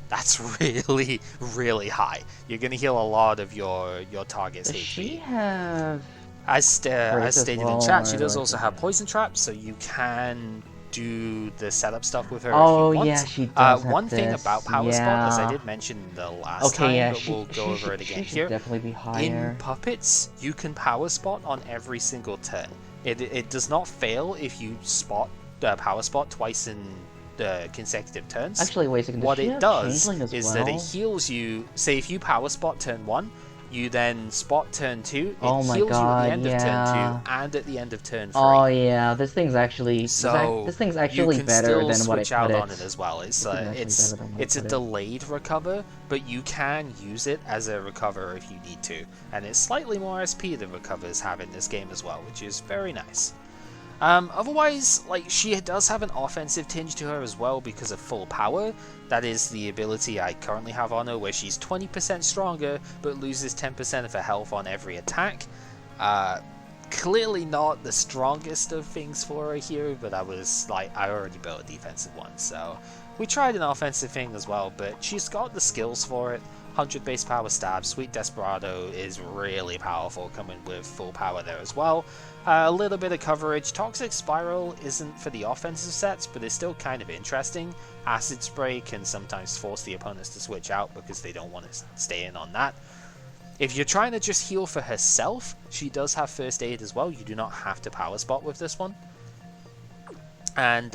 that's really, really high. You're going to heal a lot of your target's Does HP. she have... As stated in chat, she does also have it? Poison Trap, so you can do the setup stuff with her if Oh, you want. yeah, she does have One thing this, about Power Spot, as I yeah. did mention the last Okay, time, yeah, but we'll go over it again she should here. definitely be higher. In Puppets, you can Power Spot on every single turn. It does not fail if you spot Power Spot twice in consecutive turns. Actually, wait a second. What it does is that it well? heals you. Say if you Power Spot turn 1, you then spot turn 2, it Oh my heals you at the God, end of yeah. turn 2 and at the end of turn 3. Oh yeah, this thing's actually So this thing's actually you can better still than what I switch out put on it as well. It's This is actually it's better than what I it's a put it. delayed recover, but you can use it as a recover if you need to, and it's slightly more SP than recovers have in this game as well, which is very nice. Otherwise, like, she does have an offensive tinge to her as well because of full power. That is the ability I currently have on her, where she's 20% stronger but loses 10% of her health on every attack. Clearly not the strongest of things for her here, but I already built a defensive one, so we tried an offensive thing as well, but she's got the skills for it. 100 base power stab, Sweet Desperado is really powerful, coming with full power there as well. A little bit of coverage. Toxic Spiral isn't for the offensive sets, but it's still kind of interesting. Acid Spray can sometimes force the opponents to switch out because they don't want to stay in on that. If you're trying to just heal for herself, she does have First Aid as well. You do not have to Power Spot with this one. And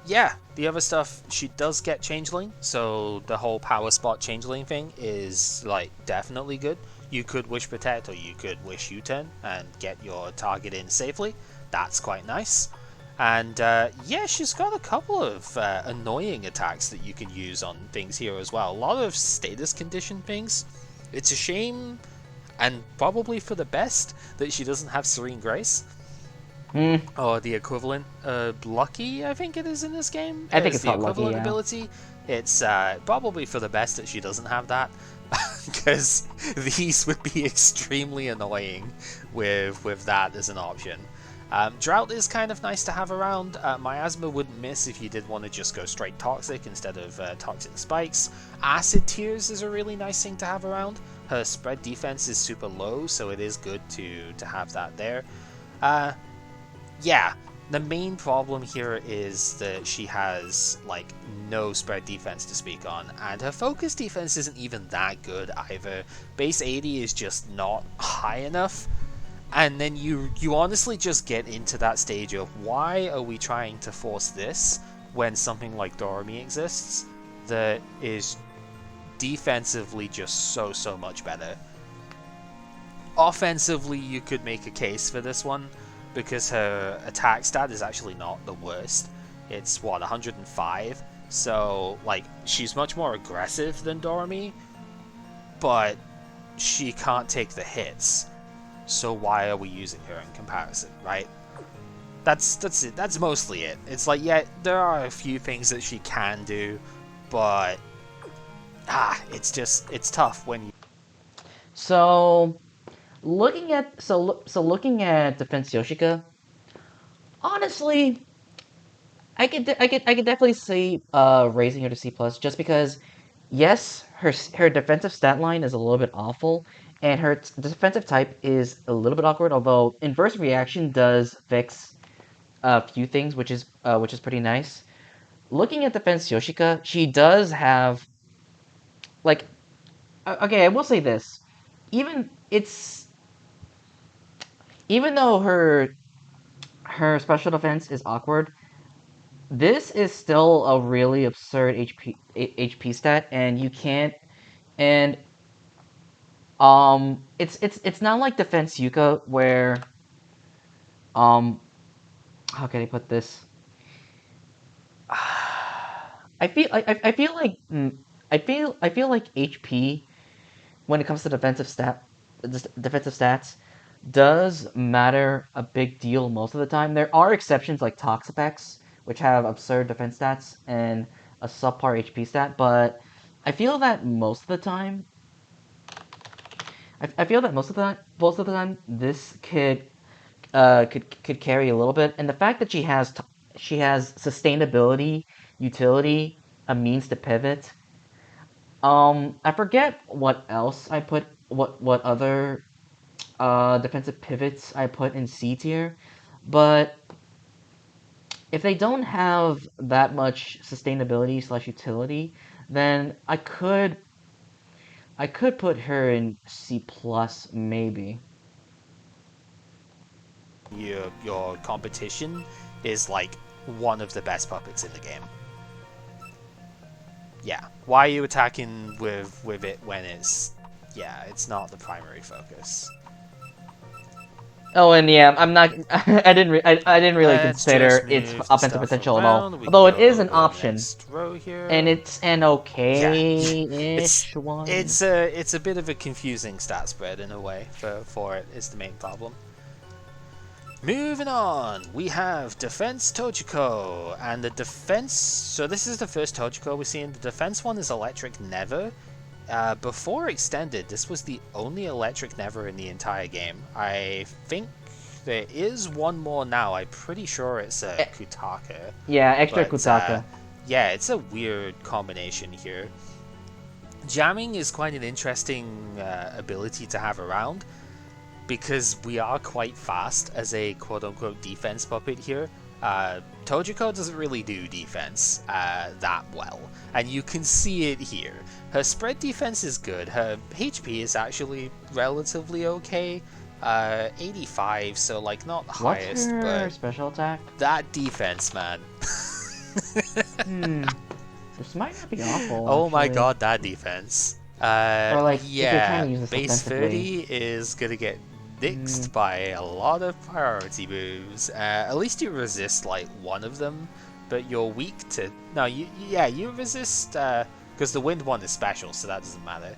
yeah, the other stuff, she does get Changeling, so the whole Power Spot Changeling thing is like definitely good. You could Wish Protect, or you could Wish U-turn and get your target in safely. That's quite nice. And yeah, she's got a couple of annoying attacks that you can use on things here as well. A lot of status condition things. It's a shame, and probably for the best, that she doesn't have Serene Grace. Or the equivalent, Lucky, I think it is in this game. I think it's the called Lucky, equivalent yeah. ability. It's probably for the best that she doesn't have that, because these would be extremely annoying with that as an option. Drought is kind of nice to have around. Miasma wouldn't miss if you did want to just go straight Toxic instead of Toxic Spikes. Acid Tears is a really nice thing to have around. Her spread defense is super low, so it is good to have that there. Yeah, The main problem here is that she has like no spread defense to speak on, and her focus defense isn't even that good either. Base 80 is just not high enough, and then you honestly just get into that stage of why are we trying to force this when something like Doremi exists that is defensively just so much better. Offensively, you could make a case for this one because her attack stat is actually not the worst. It's what, 105? So like she's much more aggressive than Doremi, but she can't take the hits. So why are we using her in comparison, right? That's it. That's mostly it. It's like, yeah, there are a few things that she can do, but it's tough when you. So looking at Defense Yoshika, honestly, I could definitely see raising her to C plus just because yes, her defensive stat line is a little bit awful, and her defensive type is a little bit awkward. Although inverse reaction does fix a few things, which is pretty nice. Looking at Defense Yoshika, she does have like okay, I will say this. Even it's even though her special defense is awkward, this is still a really absurd HP stat, and you can't. And it's not like Defense Yuka where um, how can I put this? I feel like I feel like HP when it comes to defensive stats does matter a big deal most of the time. There are exceptions like Toxapex, which have absurd defense stats and a subpar HP stat, but I feel that most of the time, I feel that most of the time, this could carry a little bit, and the fact that she has sustainability, utility, a means to pivot. I forget what else I put. What other defensive pivots I put in C tier, but if they don't have that much sustainability slash utility, then I could put her in C plus maybe. Your competition is like one of the best puppets in the game. Yeah, why are you attacking with it when it's not the primary focus. Oh, and yeah, I'm not. I didn't really Let's just consider its move the offensive stuff potential at all. around. We can Although it go is an over option, next row and here. it's an Yeah, okay-ish one. it's a bit of a confusing stat spread in a way for it is the main problem. Moving on, we have Defense Tojiko, and the defense. So this is the first Tojiko we're seeing. The defense one is Electric Never. Before Extended, this was the only Electric Never in the entire game. I think there is one more now. I'm pretty sure it's a Kutaka. Yeah, extra But Kutaka. yeah, it's a weird combination here. Jamming is quite an interesting ability to have around because we are quite fast as a quote-unquote defense puppet here. Tojiko doesn't really do defense that well, and you can see it here. Her spread defense is good, her HP is actually relatively okay, 85, so like not the What's highest, her but special attack? that defense, man. This might not be awful. Oh my actually. god, that defense. Or like if you're trying Yeah, to use this base offensively. 30 is gonna get nixed by a lot of priority moves. At least you resist like one of them, but you're weak to. No, you resist because the wind one is special, so that doesn't matter.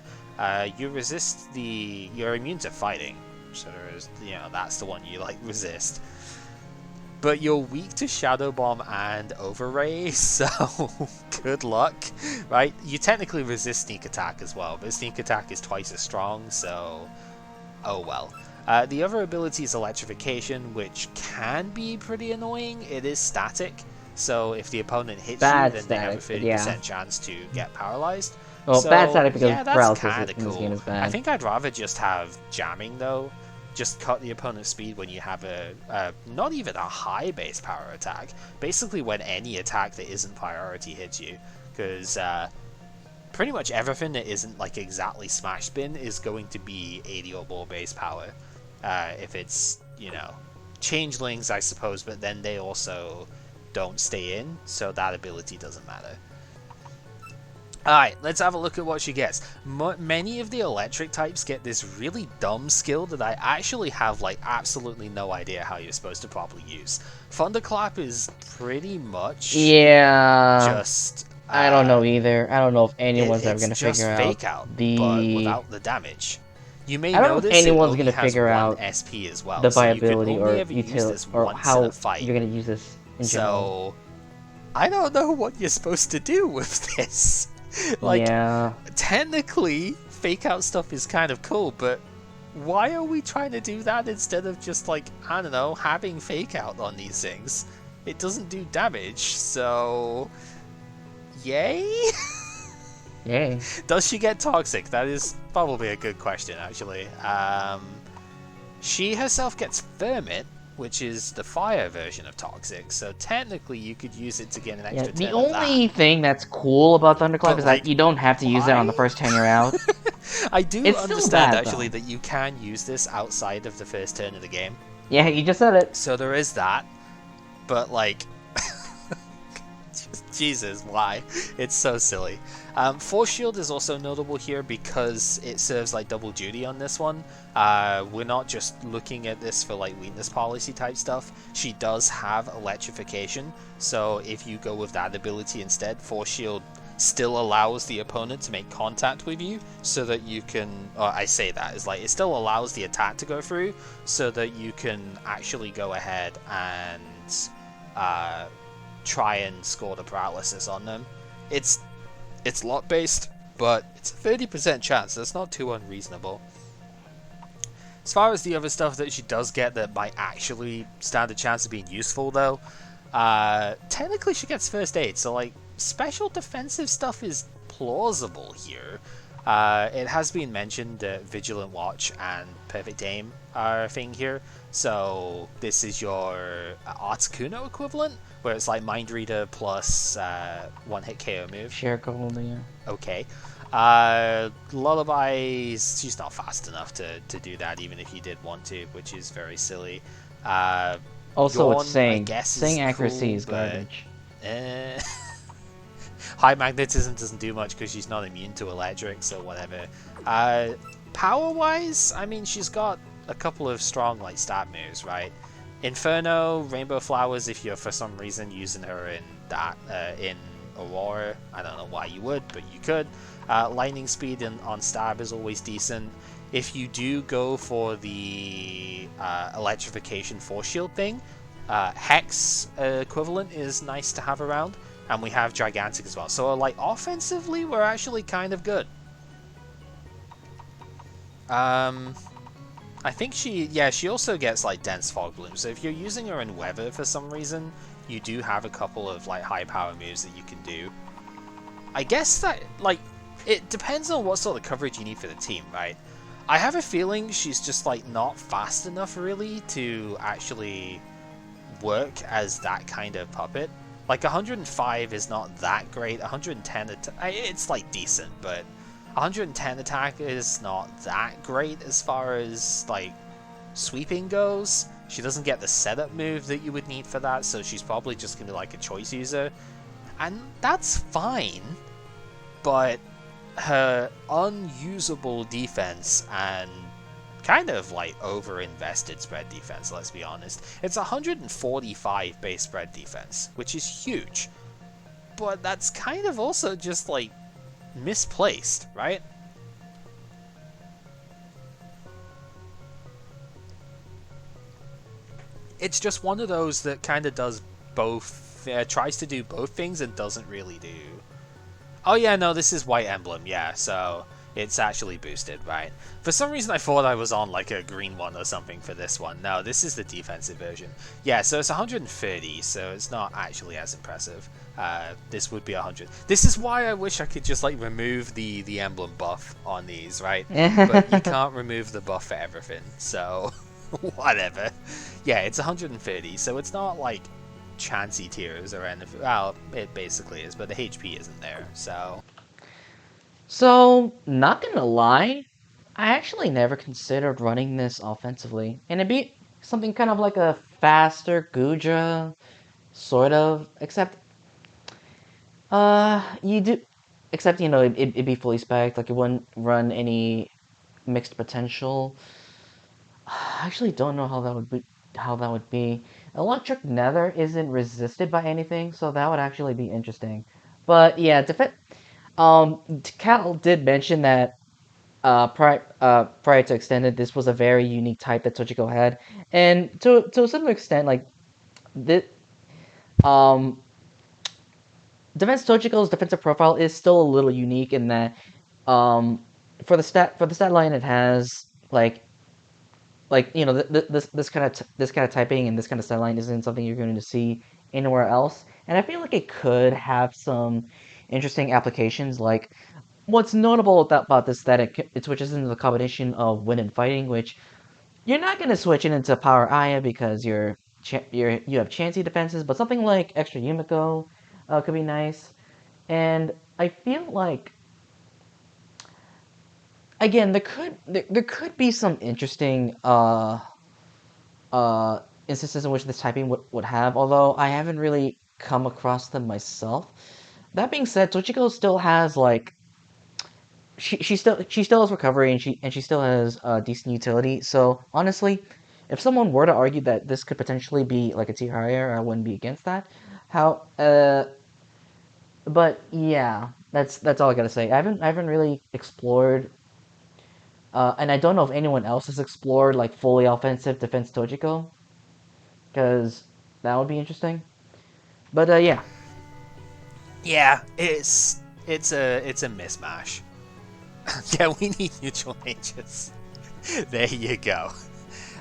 You resist the. You're immune to fighting, so there's that's the one you like resist. But you're weak to Shadow Bomb and Overray, so good luck, right? You technically resist Sneak Attack as well, but Sneak Attack is twice as strong, so oh well. The other ability is Electrification, which can be pretty annoying. It is static, so if the opponent hits you, Bad then they have a static, but yeah. 30% chance to get paralyzed. Well, bad So static because yeah, that's paralysis kind of in this game cool. is I bad. think I'd rather just have jamming though, just cut the opponent's speed when you have a not even a high base power attack. Basically, when any attack that isn't priority hits you, because pretty much everything that isn't like exactly smash spin is going to be 80 or more base power. If it's, you know, changelings, I suppose, but then they also don't stay in, so that ability doesn't matter. Alright, let's have a look at what she gets. Many of the electric types get this really dumb skill that I actually have like absolutely no idea how you're supposed to properly use. Thunderclap is pretty much just... I don't know either. I don't know if anyone's ever going to figure out fake out, but without the damage. You may I don't know if notice anyone's going to figure out SP as well, the so viability you or ever use this or once how in a fight. you're going to use this in general. So, I don't know what you're supposed to do with this. Like, technically, fake out stuff is kind of cool, but why are we trying to do that instead of just, like, I don't know, having fake out on these things? It doesn't do damage, so... Yay? Yay. Does she get toxic? That is probably a good question, actually. She herself gets Ferment, which is the fire version of toxic, so technically you could use it to get an extra 10 The of that. only thing that's cool about Thunderclap is like, that you don't have to use it on the first 10 you're out. I do it's understand, bad, actually, though. that you can use this outside of the first turn of the game. Yeah, you just said it. So there is that, but, like... Jesus, why? It's so silly. Force Shield is also notable here because it serves like double duty on this one. We're not just looking at this for like weakness policy type stuff. She does have Electrification, so if you go with that ability instead, Force Shield still allows the opponent to make contact with you so that you can... I say that, it's like it still allows the attack to go through so that you can actually go ahead and... try and score the paralysis on them. It's lot based, but it's a 30% chance. That's not too unreasonable. As far as the other stuff that she does get that might actually stand a chance of being useful, though, technically she gets first aid. So like special defensive stuff is plausible here. It has been mentioned that Vigilant Watch and Perfect Aim are a thing here. So this is your Articuno equivalent, where it's like Mind Reader plus one-hit KO move. Share gold, yeah. Okay. Lullabies, she's not fast enough to do that, even if you did want to, which is very silly. Also, Yawn, it's saying. I guess, Saying is accuracy cool, is garbage. High magnetism doesn't do much because she's not immune to electric, so whatever. Power-wise, I mean, she's got a couple of strong like stat moves, right? Inferno, Rainbow Flowers, if you're for some reason using her in that in Aurora, I don't know why you would, but you could. Lightning Speed on Stab is always decent. If you do go for the Electrification Force Shield thing, Hex equivalent is nice to have around, and we have Gigantic as well. So like offensively, we're actually kind of good. I think she also gets like Dense Fog Bloom, so if you're using her in Weather for some reason, you do have a couple of like high power moves that you can do. I guess that, like, it depends on what sort of coverage you need for the team, right? I have a feeling she's just like not fast enough really to actually work as that kind of puppet. Like 105 is not that great, 110 it's like decent, but 110 attack is not that great as far as like sweeping goes. She doesn't get the setup move that you would need for that, so she's probably just gonna be like a choice user, and that's fine. But her unusable defense and kind of like over-invested spread defense, let's be honest. It's 145 base spread defense, which is huge, but that's kind of also just like misplaced, right? It's just one of those that kind of does both, tries to do both things and doesn't really do. Oh yeah, no, this is White Emblem, yeah, so it's actually boosted, right? For some reason I thought I was on like a green one or something for this one. No, this is the defensive version. Yeah, so it's 130, so it's not actually as impressive. This would be 100. This is why I wish I could just like remove the emblem buff on these, right? But you can't remove the buff for everything, so Whatever. Yeah, it's 130, so it's not like chancy tiers or anything. Well, it basically is, but the HP isn't there, so. So, not gonna lie, I actually never considered running this offensively. And it'd be something kind of like a faster Gudra, sort of, except, you do, except, it'd be fully spec'd, like it wouldn't run any mixed potential. I actually don't know how that would be. Electric Nether isn't resisted by anything, so that would actually be interesting. But yeah, Cal did mention that prior to extended, this was a very unique type that Tochiko had, and to a certain extent, like the um Tochiko's defensive profile is still a little unique in that um for the stat line it has this kind of typing and this kind of stat line isn't something you're going to see anywhere else, and I feel like it could have some interesting applications. Like what's notable about this that it switches into the combination of wind and fighting, which you're not going to switch it into Power Aya because you have chancy defenses, but something like Extra Yumiko could be nice. And I feel like again there could be some interesting uh, instances in which this typing would have, although I haven't really come across them myself. That being said, Tochiko still has like she still has recovery and she still has decent utility. So honestly, if someone were to argue that this could potentially be like a tier higher, I wouldn't be against that. How but yeah, that's all I gotta say. I haven't really explored, and I don't know if anyone else has explored like fully offensive defense Tojiko, because that would be interesting. But yeah, Yeah, it's a mismatch. Yeah, we need neutral mages. There you go.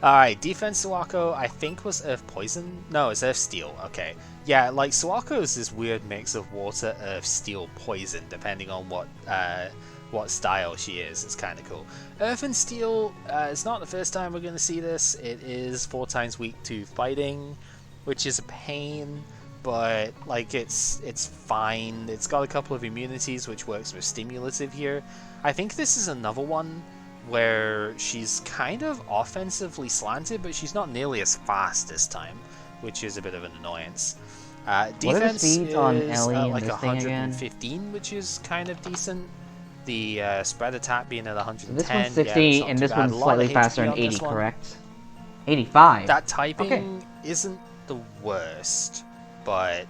Alright, defense Suwako, I think was Earth Poison? No, it's Earth Steel, okay. Yeah, like Suwako is this weird mix of water, earth, steel, poison, depending on what style she is. It's kind of cool. Earth and Steel, it's not the first time we're going to see this. It is 4 times weak to fighting, which is a pain, but like it's fine. It's got a couple of immunities, which works with stimulative here. I think this is another one where she's kind of offensively slanted, but she's not nearly as fast this time, which is a bit of an annoyance. what are the Defense speeds on is Ellie and like this thing again? 115, which is kind of decent. The spread attack being at So this one's 110, yeah, that's 60 not and too this bad. A one's lot of slightly faster HP and on 80, this one. correct? 85. That Okay. typing isn't the worst, but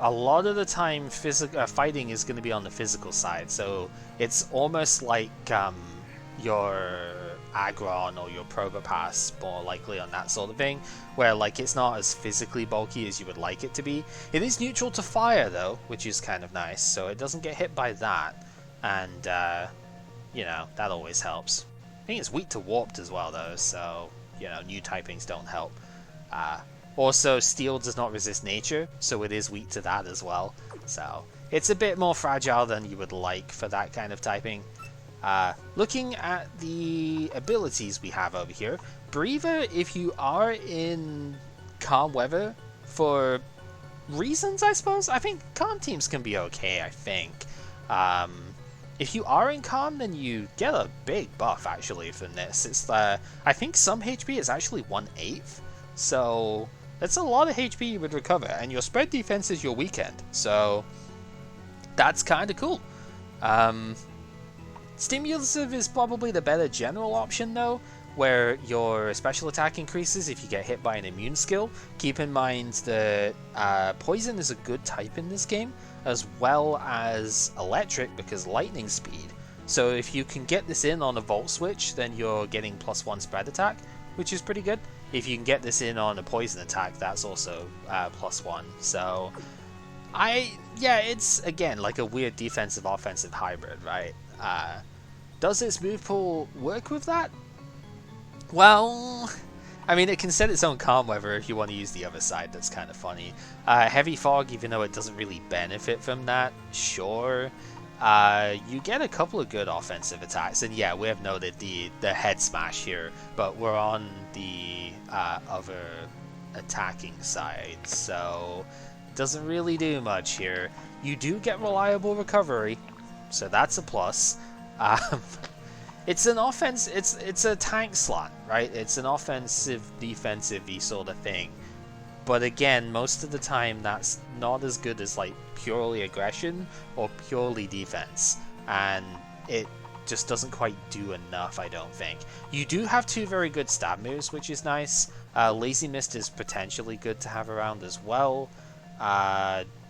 a lot of the time fighting is going to be on the physical side, so it's almost like your Agron or your Probopass more likely on that sort of thing, where like it's not as physically bulky as you would like it to be. It is neutral to fire though, which is kind of nice, so it doesn't get hit by that, and that always helps. I think it's weak to warped as well though, so new typings don't help. Uh, Also, steel does not resist nature, so it is weak to that as well. So it's a bit more fragile than you would like for that kind of typing. Looking at the abilities we have over here, Breather, if you are in calm weather, for reasons I suppose, I think calm teams can be okay, I think. If you are in calm, then you get a big buff actually from this. It's I think some HP is actually 1/8, so that's a lot of HP you would recover, and your spread defense is your weekend, so that's kind of cool. Stimulative is probably the better general option though, where your special attack increases if you get hit by an immune skill. Keep in mind that poison is a good type in this game, as well as electric because lightning speed. So if you can get this in on a volt switch, then you're getting +1 spread attack, which is pretty good. If you can get this in on a poison attack, that's also +1. So it's again like a weird defensive offensive hybrid, right? Does its move pool work with that? Well, I mean, it can set its own calm weather if you want to use the other side. That's kind of funny. Heavy fog, even though it doesn't really benefit from that, sure. you get a couple of good offensive attacks, and yeah, we have noted the head smash here, but we're on the other attacking side, so it doesn't really do much here. You do get reliable recovery, so that's a plus. Um, it's an offense. It's a tank slot, right? It's an offensive, defensive-y sort of thing. But again, most of the time that's not as good as like purely aggression or purely defense, and it just doesn't quite do enough, I don't think. You do have two very good stab moves, which is nice. Lazy Mist is potentially good to have around as well.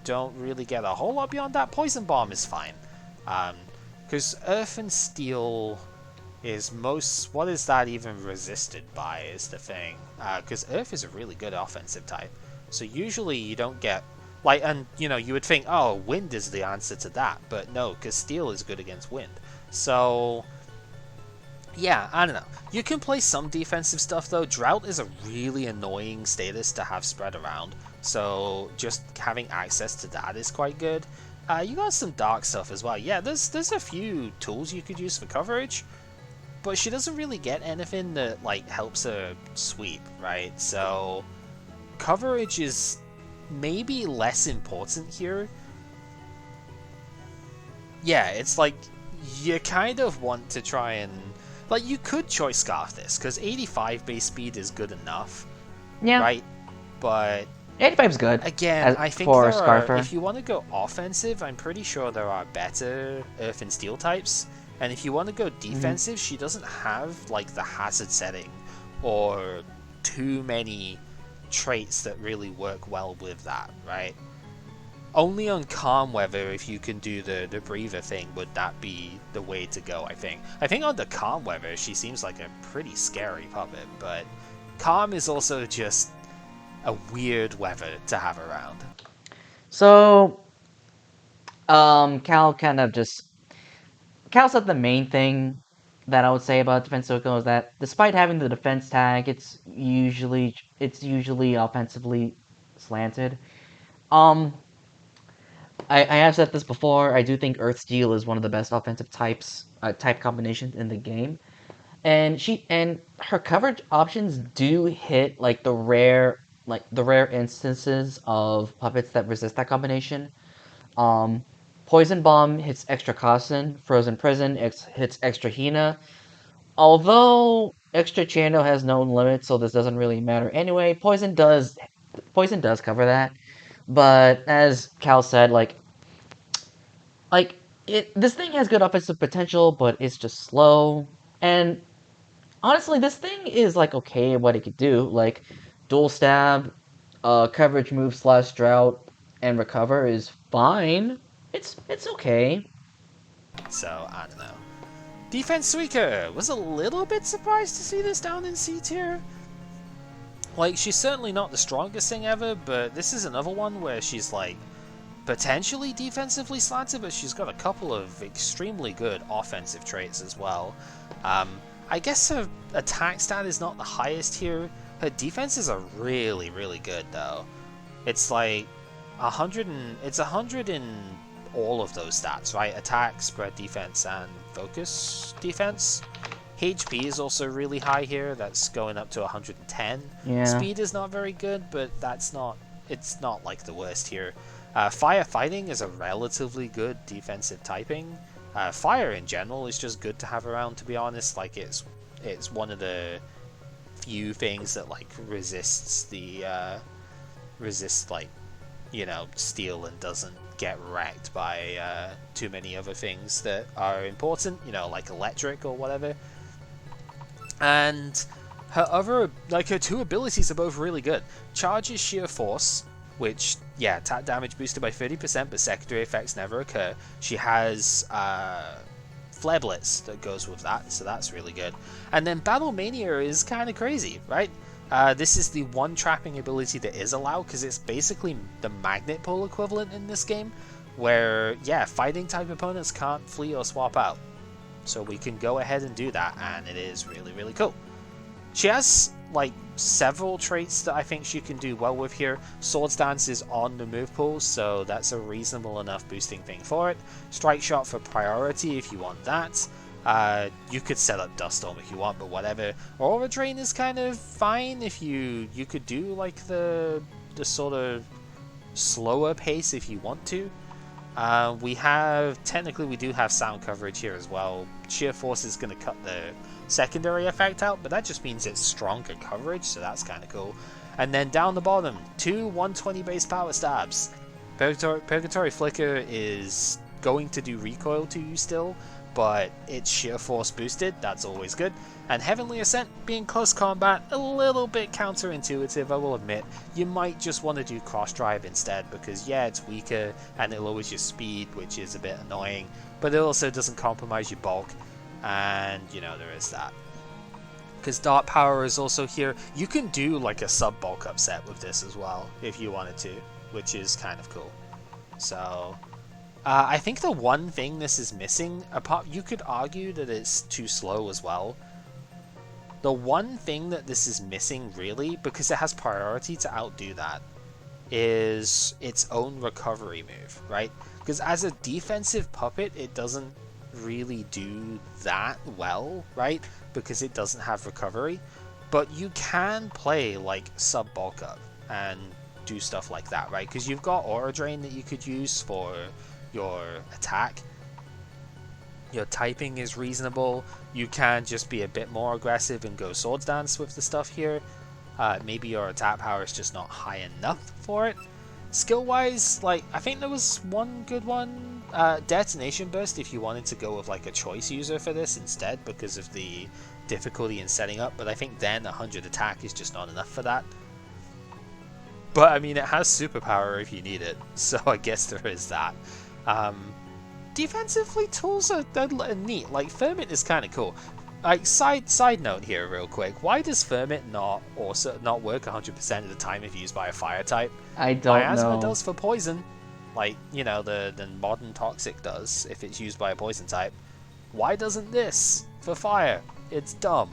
Don't really get a whole lot beyond that. Poison Bomb is fine. Because Earth and Steel is most... What is that even resisted by is the thing. Because Earth is a really good offensive type. So usually you don't get... Like, and, you know, you would think, oh, Wind is the answer to that. But no, because Steel is good against Wind. So... Yeah, I don't know. You can play some defensive stuff though. Drought is a really annoying status to have spread around. So just having access to that is quite good. You got some dark stuff as well. Yeah, there's a few tools you could use for coverage. But she doesn't really get anything that like helps her sweep, right? So coverage is maybe less important here. Yeah, it's like you kind of want to try and... Like, you could choice Scarf this, because 85 base speed is good enough, Yeah, right? But 85 is good again, I think for there are... Scarfer. If you want to go offensive, I'm pretty sure there are better Earth and Steel types. And if you want to go defensive, she doesn't have, like, the hazard setting or too many traits that really work well with that, right? Only on calm weather, if you can do the breather thing, would that be the way to go, I think. I think on the calm weather, she seems like a pretty scary puppet, but calm is also just a weird weather to have around. So, Cal kind of just... Cal said the main thing that I would say about Defense Circle is that despite having the defense tag, it's usually offensively slanted. Um, I have said this before. I do think Earth Steel is one of the best offensive type combinations in the game, and her coverage options do hit like the rare instances of puppets that resist that combination. Um, Poison Bomb hits extra Cossin, Frozen Prison hits extra Hina. Although extra Chando has no limit, so this doesn't really matter anyway. Poison does cover that, but as Cal said, like this thing has good offensive potential, but it's just slow. And honestly, this thing is like okay at what it could do. Like dual stab, coverage move slash drought, and recover is fine. It's okay. So, I don't know. Defense Suika! Was a little bit surprised to see this down in C tier. Like, she's certainly not the strongest thing ever, but this is another one where she's like potentially defensively slanted, but she's got a couple of extremely good offensive traits as well. I guess her attack stat is not the highest here. Her defenses are really, really good though. It's like 100 in all of those stats, right? Attack, spread defense, and focus defense. HP is also really high here. That's going up to 110. Yeah. Speed is not very good, but it's not like the worst here. Firefighting is a relatively good defensive typing. Fire in general is just good to have around, to be honest. Like it's one of the few things that like resists like, you know, steel and doesn't get wrecked by too many other things that are important, you know, like electric or whatever. And her two abilities are both really good. Charge is sheer force, which, yeah, attack damage boosted by 30%, but secondary effects never occur. She has Flare Blitz that goes with that, so that's really good. And then Battle Mania is kind of crazy, right? This is the one trapping ability that is allowed, because it's basically the magnet pull equivalent in this game, where, yeah, fighting type opponents can't flee or swap out. So we can go ahead and do that, and it is really, really cool. She has, like, several traits that I think she can do well with here. Swords Dance is on the move pool, so that's a reasonable enough boosting thing for it. Strike Shot for priority if you want that. You could set up Dust Storm if you want, but whatever. Aura Drain is kind of fine if you could do like the sort of slower pace if you want to. We do have sound coverage here as well. Sheer Force is going to cut the secondary effect out, but that just means it's stronger coverage, so that's kind of cool. And then down the bottom, two 120 base power stabs. Purgatory Flicker is going to do recoil to you still, but it's sheer force boosted, that's always good. And Heavenly Ascent being close combat, a little bit counterintuitive, I will admit. You might just want to do cross drive instead, because yeah, it's weaker and it lowers your speed, which is a bit annoying, but it also doesn't compromise your bulk, and you know, there is that. Because Dart Power is also here. You can do like a sub bulk upset with this as well, if you wanted to, which is kind of cool. So I think the one thing this is missing, apart, you could argue that it's too slow as well. The one thing that this is missing, really, because it has priority to outdo that, is its own recovery move, right? Because as a defensive puppet, it doesn't really do that well, right? Because it doesn't have recovery. But you can play like sub bulk up and do stuff like that, right? Because you've got Aura Drain that you could use for your attack. Your typing is reasonable. You can just be a bit more aggressive and go Swords Dance with the stuff here. Maybe your attack power is just not high enough for it. Skill wise, like, I think there was one good one. Detonation Burst if you wanted to go with like a choice user for this instead because of the difficulty in setting up, but I think then 100 attack is just not enough for that. But I mean, it has superpower if you need it, so I guess there is that. Defensively, tools are neat. Like, Ferment is kind of cool. Like, side note here, real quick. Why does Ferment not work 100% of the time if used by a fire type? I don't Miasma know. does for poison, like, you know, the modern Toxic does if it's used by a poison type. Why doesn't this for fire? It's dumb.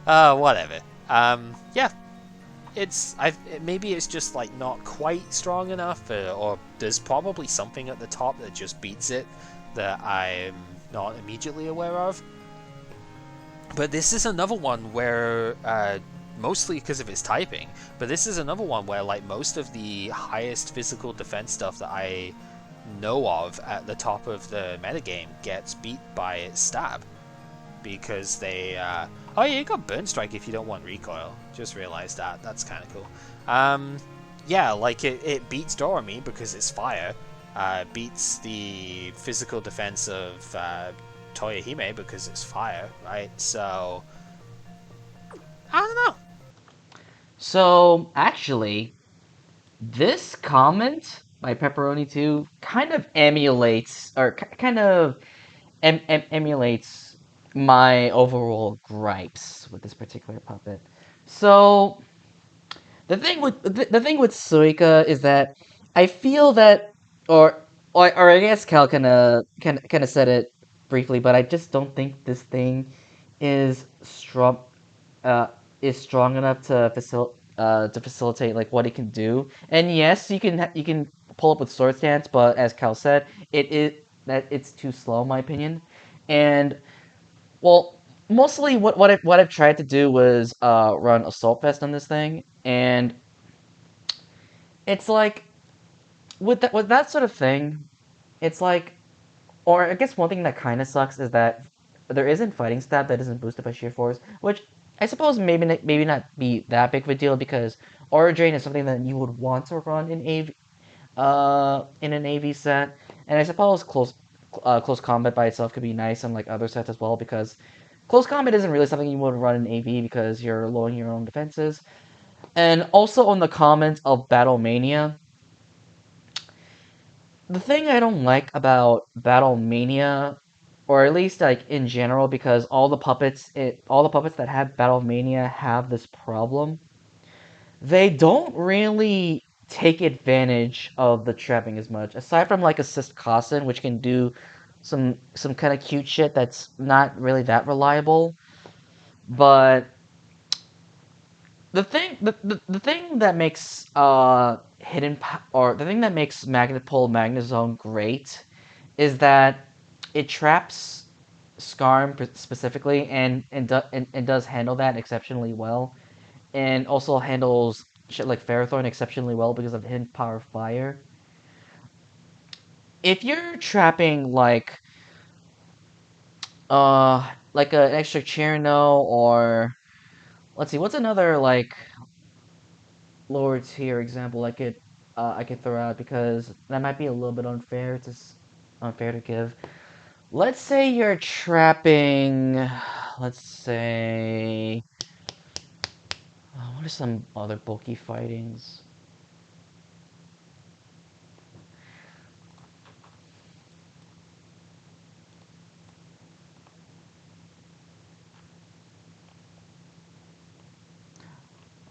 Whatever. Yeah, maybe it's just like not quite strong enough, or there's probably something at the top that just beats it that I'm not immediately aware of. But this is another one where, mostly because of its typing, but this is another one where like most of the highest physical defense stuff that I know of at the top of the metagame gets beat by its stab. Because they oh yeah, you got Burn Strike if you don't want recoil. Just realized that. That's kind of cool. Yeah, like it beats Dorami because it's fire. Beats the physical defense of Toyohime because it's fire, right? So I don't know. So, actually, this comment by Pepperoni2 kind of emulates, or kind of emulates my overall gripes with this particular puppet. So, the thing with Suika is that I feel that, or I guess Cal kind of said it briefly, but I just don't think this thing is strong uh is strong enough to facilitate like what it can do. And yes, you can pull up with Sword Stance, but as Cal said, it's too slow in my opinion. And well, mostly what I've tried to do was run Assault Vest on this thing, and it's like with that sort of thing, it's like, or I guess one thing that kind of sucks is that there isn't Fighting Stab that isn't boosted by Sheer Force, which I suppose maybe not be that big of a deal because Aura Drain is something that you would want to run in an AV set, and I suppose close combat by itself could be nice on like other sets as well because close combat isn't really something you would run in AV because you're lowering your own defenses. And also on the comment of Battle Mania, the thing I don't like about Battle Mania, or at least like in general, because all the puppets that have Battle Mania have this problem. They don't really take advantage of the trapping as much, aside from like Assist Kasen, which can do some kind of cute shit that's not really that reliable. But the thing that makes or the thing that makes magnet pull magnezone great is that it traps Skarm specifically and does handle that exceptionally well, and also handles shit like Ferrothorn exceptionally well because of hidden power fire. If you're trapping like an extra Cherno, or let's see, what's another like lower tier example I could throw out, because that might be a little bit unfair to give. Let's say you're trapping, let's say, what are some other bulky fightings?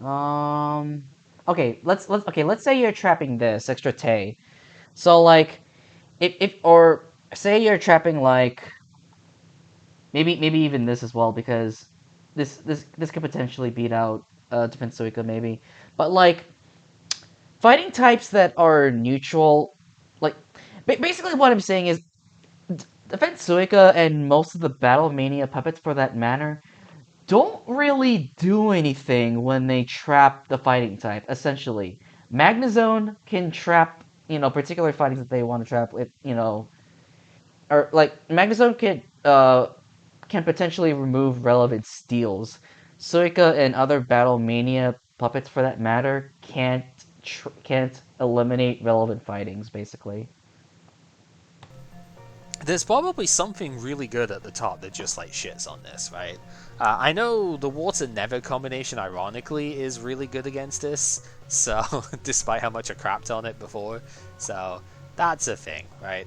Um, let's say you're trapping this extra Tay. So like, if or say you're trapping like maybe even this as well, because this could potentially beat out Defense Suika maybe, but like fighting types that are neutral, like basically what I'm saying is Defense Suika and most of the Battle Mania puppets for that matter don't really do anything when they trap the fighting type. Essentially, Magnezone can trap particular fightings that they want to trap with or like Magnezone can potentially remove relevant steals. Suika and other Battle Mania puppets, for that matter, can't eliminate relevant fightings. Basically, There's probably something really good at the top that just like shits on this, right? I know the water never combination, ironically, is really good against this. So, despite how much I crapped on it before, so that's a thing, right?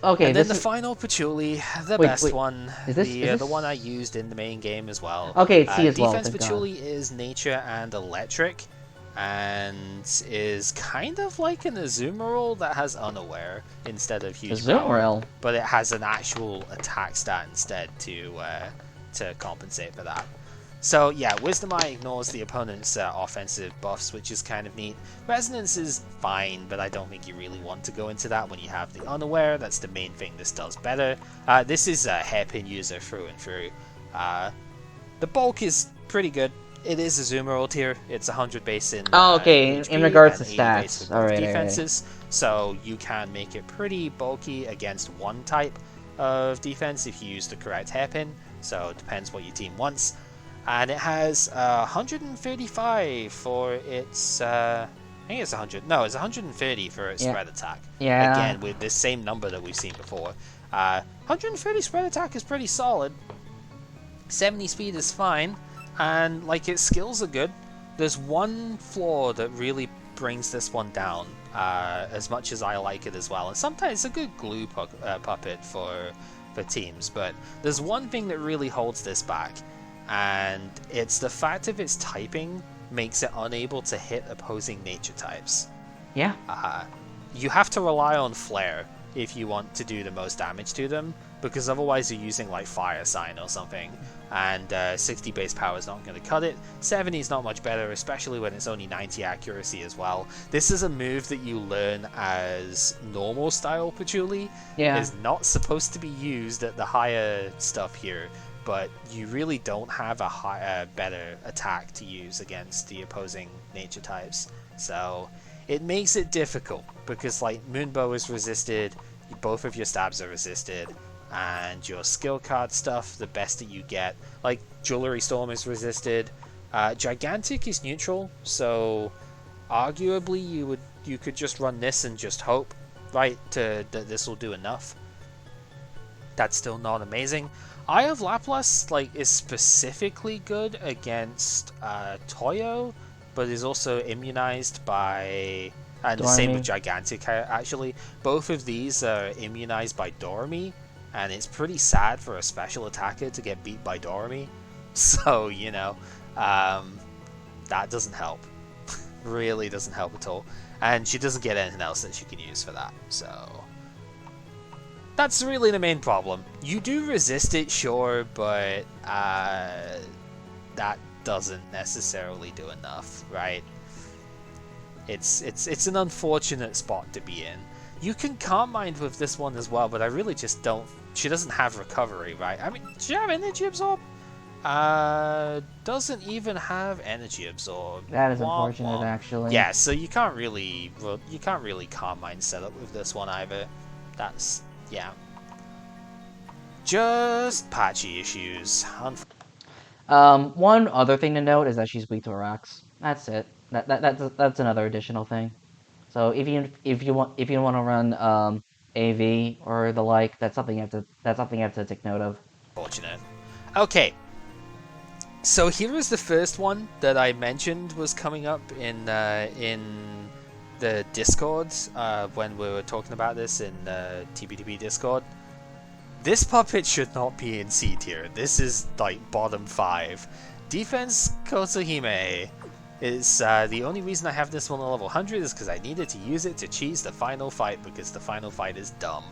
okay. And then This the is final patchouli, the wait best wait. one, Is the one I this used in the main game as well. okay? It's C as well. Defense Thank God. patchouli is nature and electric, and is kind of like an Azumarill that has unaware instead of huge power, Azumarill. but it has an actual attack stat instead to compensate for that. So yeah, Wisdom Eye ignores the opponent's offensive buffs, which is kind of neat. Resonance is fine, but I don't think you really want to go into that when you have the Unaware. That's the main thing this does better. This is a hairpin user through and through. The bulk is pretty good. It is a Zoomer tier. It's 100 base in Oh, okay. In HP regards and to 80 base for stats, all both right, all right. defenses, so you can make it pretty bulky against one type of defense if you use the correct hairpin. So it depends what your team wants. And it has 135 for its. I think it's 100. No, it's 130 for its Yeah, spread attack. yeah. Again, with this same number that we've seen before. 130 spread attack is pretty solid. 70 speed is fine, and like its skills are good. There's one flaw that really brings this one down, as much as I like it as well. And sometimes it's a good glue puppet for teams, but there's one thing that really holds this back, and it's the fact of its typing makes it unable to hit opposing nature types. Yeah. You have to rely on Flare if you want to do the most damage to them, because otherwise you're using like Fire Sign or something, and 60 base power is not going to cut it. 70 is not much better, especially when it's only 90 accuracy as well. This is a move that you learn as normal style Patchouli. Yeah. Is not supposed to be used at the higher stuff here, but you really don't have a better attack to use against the opposing nature types. So it makes it difficult, because like Moonbow is resisted, both of your stabs are resisted, and your skill card stuff, the best that you get, like Jewelry Storm is resisted. Gigantic is neutral, so arguably you could just run this and just hope, right, that this will do enough. That's still not amazing. Eye of Laplas is specifically good against Toyo, but is also immunized by, and the same with Gigantic actually. Both of these are immunized by Dormy, and it's pretty sad for a special attacker to get beat by Dormy. So that doesn't help. Really doesn't help at all. And she doesn't get anything else that she can use for that. So that's really the main problem. You do resist it, sure, but that doesn't necessarily do enough, right? It's an unfortunate spot to be in. You can calm mind with this one as well, but I really just don't. She doesn't have recovery, right? I mean, does she have energy absorb? Doesn't even have energy absorb. That is Womp unfortunate, womp. actually. Yeah, so you can't really calm mind set up with this one either. That's yeah. Just patchy issues. One other thing to note is that she's weak to rocks. That's it. That's another additional thing. So if you want to run AV or the like, that's something you have to take note of. Fortunate. Okay. So here is the first one that I mentioned was coming up in the Discord when we were talking about this in TPDP Discord. This puppet should not be in C tier. This is like bottom 5. Defense Kotohime is the only reason I have this one on level 100 is because I needed to use it to cheese the final fight because the final fight is dumb.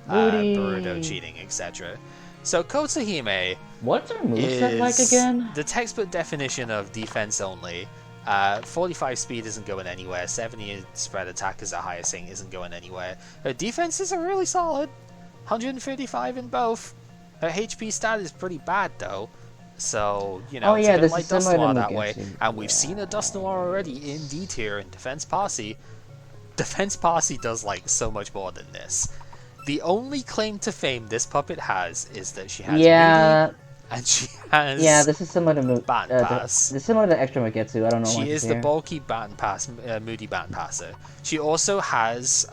Boruto cheating, etc. So Kotohime What's her moveset like again? The textbook definition of defense only. 45 speed isn't going anywhere. 70 spread attack is the highest thing, isn't going anywhere. Her defenses are really solid. 135 in both. Her HP stat is pretty bad though. So, you know, it's a bit like Dust Noir that way. And we've seen a Dust Noir already in D tier in Defense Posse. Defense Posse does like so much more than this. The only claim to fame this puppet has is that she has Moody, and she has this is similar to Baton Pass. This is similar to Extra Magetsu. I don't know why she is the bulky Baton Pass, Moody Baton Passer. She also has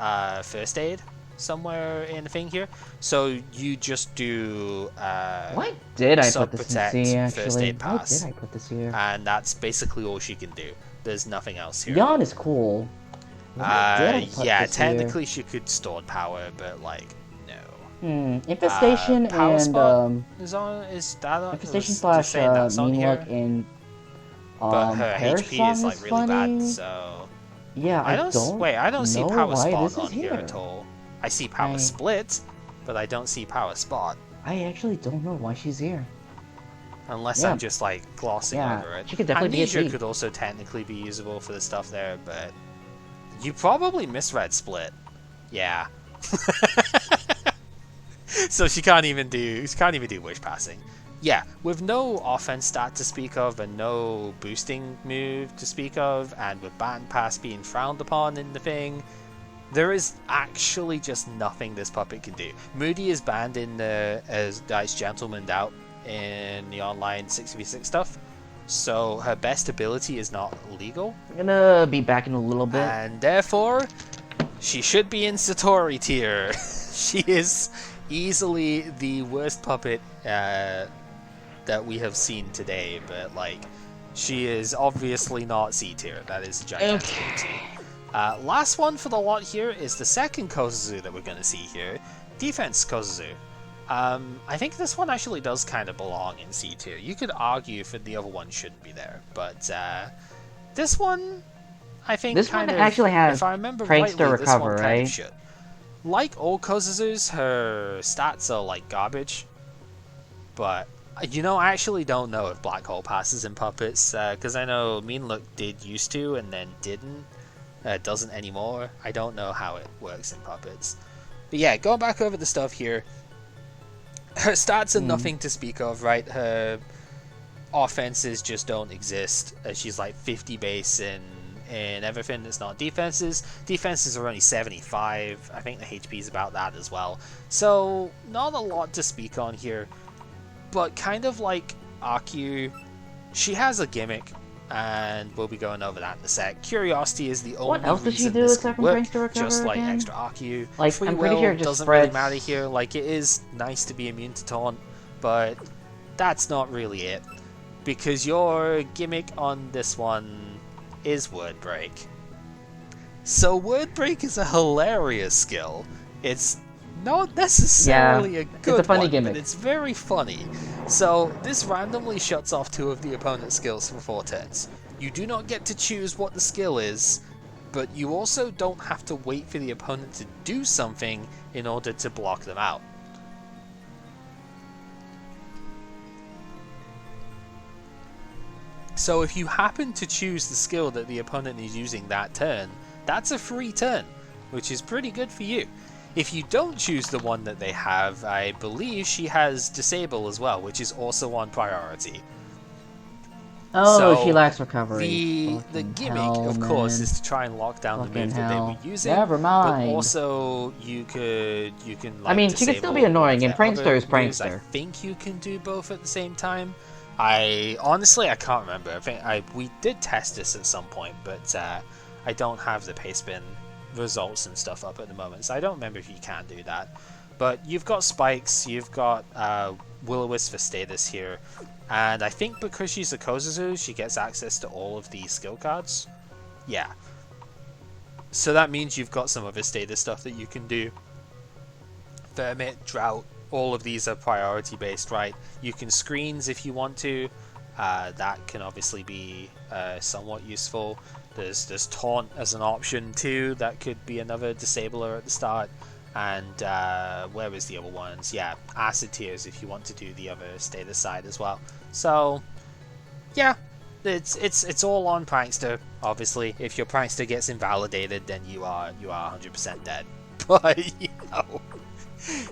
First Aid somewhere in the thing here, so you just do why did I put this in C, actually? First Aid Pass, why did I put this here? And that's basically all she can do. There's nothing else here. Yawn is cool. Yeah, technically she could stored power, but like no. Infestation power and spot is that Infestation slash Mean Look in but her HP is like really funny. bad, so yeah, I don't see power spot on here at all. I see power split, but I don't see power spot. I actually don't know why she's here. Unless I'm just like glossing over it. She could definitely Amnesia could also technically be usable for the stuff there, but you probably misread split. Yeah. So she can't even do wish passing. Yeah, with no offense stat to speak of and no boosting move to speak of, and with Baton Pass being frowned upon in the thing, there is actually just nothing this puppet can do. Moody is banned in as Dice Gentlemaned out in the online 6v6 stuff, so her best ability is not legal. I'm gonna be back in a little bit. And therefore, she should be in Satori tier. She is easily the worst puppet that we have seen today, but like, she is obviously not C tier. That is a gigantic last one for the lot here is the second Kozuzu that we're going to see here, Defense Kozuzu. I think this one actually does kind of belong in C tier. You could argue if the other one shouldn't be there, but this one, I think this one actually has, if I remember traits rightly, to recover, this one right? kind of should. Like all Kozuzus, her stats are like garbage, but you know, I actually don't know if Black Hole passes in puppets, because I know Mean Look did used to and then didn't. Doesn't anymore. I don't know how it works in puppets. But yeah, going back over the stuff here, her stats are nothing to speak of, right? Her offenses just don't exist. She's like 50 base in everything that's not defenses. Defenses are only 75. I think the HP is about that as well. So not a lot to speak on here. But kind of like Aku, she has a gimmick, and we'll be going over that in a sec. Curiosity is the only what else does she do this except can work, from to recover just like again? extra Aku. Like, Free I'm pretty will sure it just doesn't spreads... really matter here. Like, it is nice to be immune to taunt, but that's not really it. Because your gimmick on this one is Word Break. So Word Break is a hilarious skill. It's not necessarily a good it's a funny one, gimmick. but it's very funny. So this randomly shuts off 2 of the opponent's skills for 4 turns. You do not get to choose what the skill is, but you also don't have to wait for the opponent to do something in order to block them out. So if you happen to choose the skill that the opponent is using that turn, that's a free turn, which is pretty good for you. If you don't choose the one that they have, I believe she has disable as well, which is also on priority. Oh, she So lacks recovery. the Fucking gimmick, hell, of course, man. is to try and lock down the Fucking move that they were hell. using, Never but mind. also you can I like mean, she could still be disable one of annoying, and their other Prankster is moves. I Prankster. think you can do both at the same time. I honestly I can't remember. I think we did test this at some point, but I don't have the pace spin results and stuff up at the moment, so I don't remember if you can do that. But you've got spikes, you've got Will-O-Wisp for status here, and I think because she's a Kozuzu, she gets access to all of the skill cards. Yeah. So that means you've got some other status stuff that you can do. Vermit, Drought, all of these are priority based, right? You can screens if you want to. That can obviously be somewhat useful. There's Taunt as an option too. That could be another disabler at the start. And where was the other ones? Yeah, Acid Tears if you want to do the other status side as well. So yeah, it's all on Prankster. Obviously, if your Prankster gets invalidated, then you are 100% dead. But you know,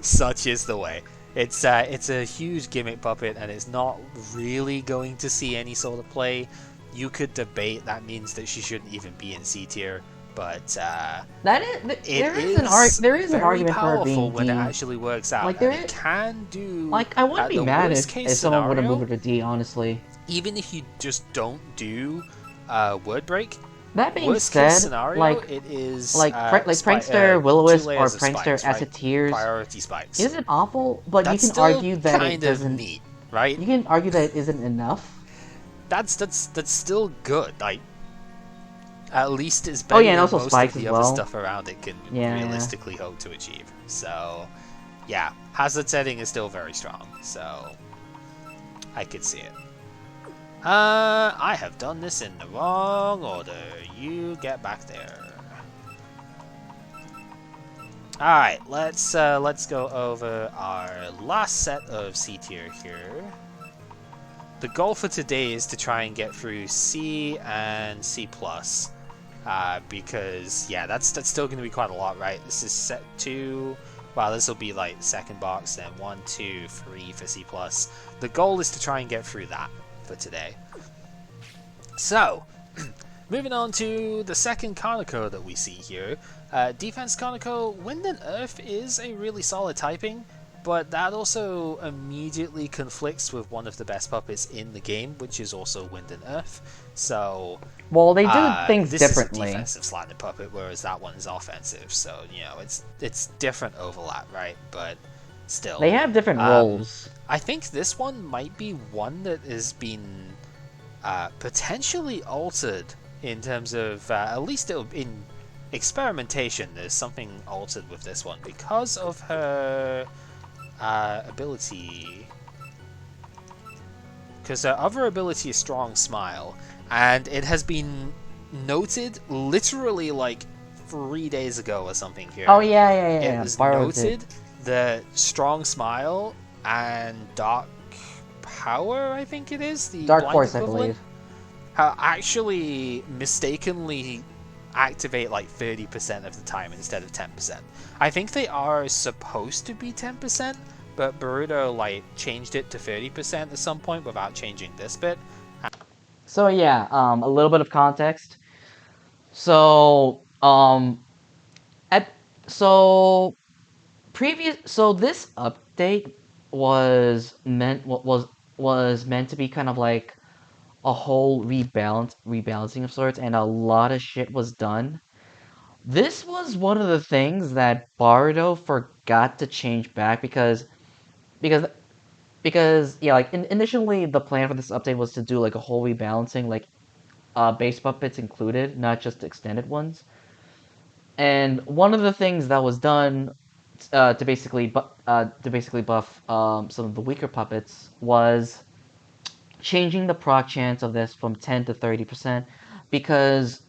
such is the way. It's a huge gimmick puppet, and it's not really going to see any sort of play. You could debate that means that she shouldn't even be in C tier, but That is, it there is an very argument for her powerful being when it D. actually works out, Like and there it is, can do like I wouldn't at be the mad worst case if someone would have moved scenario. her to D. Honestly. Even if you just don't do word break, That being worst case said, scenario, it is like Prankster, two Will-O-Wisp, or layers of Prankster spikes, right? Acid Tears Priority spikes. isn't awful, but you That's can still argue that it kind of doesn't. neat, right? You can argue that it isn't enough. That's still good. Like at least it's Oh better yeah, and than also most of spikes as the other well. stuff around it can Yeah. realistically hope to achieve. So yeah, hazard setting is still very strong. So I could see it. I have done this in the wrong order. You get back there. Alright, let's go over our last set of C tier here. The goal for today is to try and get through C and C+. Because yeah, that's still gonna be quite a lot, right? This is set 2. Wow, this will be like second box, then 1, 2, 3 for C+. The goal is to try and get through that for today. So, moving on to the second Kaneko that we see here. Defense Kaneko, Wind and Earth is a really solid typing, but that also immediately conflicts with one of the best puppets in the game, which is also Wind and Earth. So, Well, they do things this is a differently. defensive Slatin puppet, whereas that one is offensive. So, you know, it's different overlap, right? But still. They have different roles. I think this one might be one that has been potentially altered in terms of at least in experimentation. There's something altered with this one because of her ability. Because her other ability is Strong Smile, and it has been noted literally like 3 days ago or something here. Oh yeah. It was Borrowed it. noted that Strong Smile and Dark Power, I think it is, the Dark blind Force, I equivalent, believe. actually mistakenly activate like 30% of the time instead of 10%. I think they are supposed to be 10%, but Boruto like changed it to 30% at some point without changing this bit. So yeah, a little bit of context. So at so this update was meant to be kind of like a whole rebalancing of sorts, and a lot of shit was done. This was one of the things that Bardo forgot to change back because yeah, like initially the plan for this update was to do like a whole rebalancing, like base puppets included, not just extended ones. And one of the things that was done to basically buff some of the weaker puppets was changing the proc chance of this from 10 to 30%, because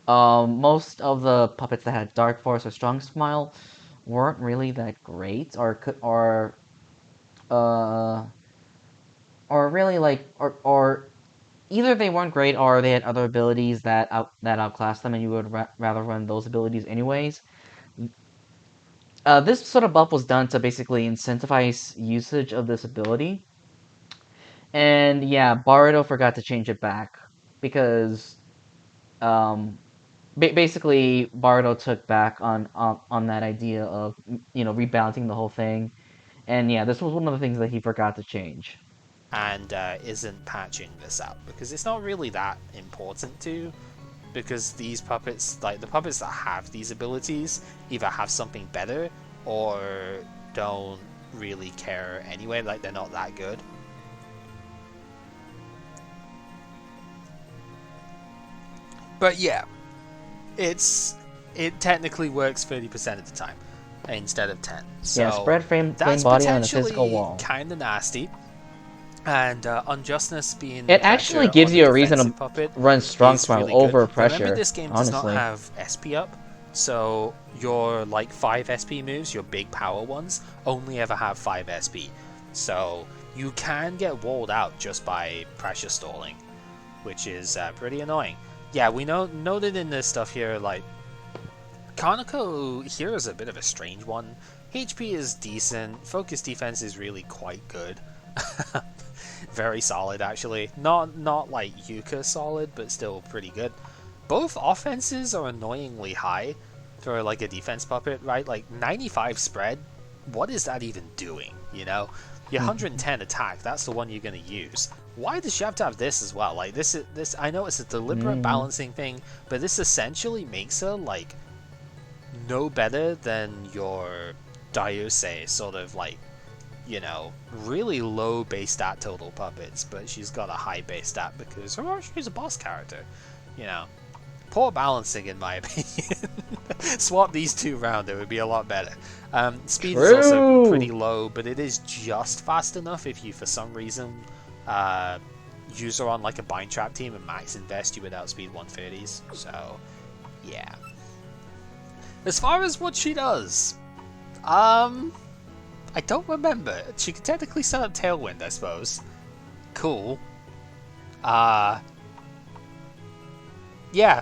most of the puppets that had Dark Force or Strong Smile weren't really that great, uh, or really like or either they weren't great or they had other abilities that outclassed them, and you would rather run those abilities anyways. This sort of buff was done to basically incentivize usage of this ability. And yeah, Baruto forgot to change it back because um, basically Baruto took back on that idea of rebalancing the whole thing. And yeah, this was one of the things that he forgot to change. and isn't patching this up because it's not really that important to. Because these puppets, like the puppets that have these abilities, either have something better or don't really care anyway. Like they're not that good. But yeah, it technically works 30% of the time instead of 10. Yeah, So spread flame that's body on a physical potentially wall. kind of nasty. And Unjustness being the It actually pressure gives on a you a reason defensive to puppet run strong is smile really good. over But remember, pressure, this game does not honestly. have SP up, so your like 5 SP moves, your big power ones, only ever have 5 SP. So you can get walled out just by pressure stalling, which is pretty annoying. Yeah, we noted in this stuff here, like Kaneko here is a bit of a strange one. HP is decent, focus defense is really quite good. Very solid actually. Not like Yuka solid, but still pretty good. Both offenses are annoyingly high for like a defense puppet, right? Like 95 spread, what is that even doing, you know? Your 110 attack, that's the one you're going to use. Why does she have to have this as well? Like this I know it's a deliberate Mm. balancing thing, but this essentially makes her like no better than your Daiusei sort of like, really low base stat total puppets, but she's got a high base stat because she's a boss character. You know, poor balancing in my opinion. Swap these two around, it would be a lot better. Speed is also True. pretty low, but it is just fast enough if you, for some reason, uh, use her on like a bind trap team and max invest, you would outspeed 130s. So, yeah. As far as what she does, I don't remember. She could technically set up Tailwind, I suppose. Cool. Uh yeah.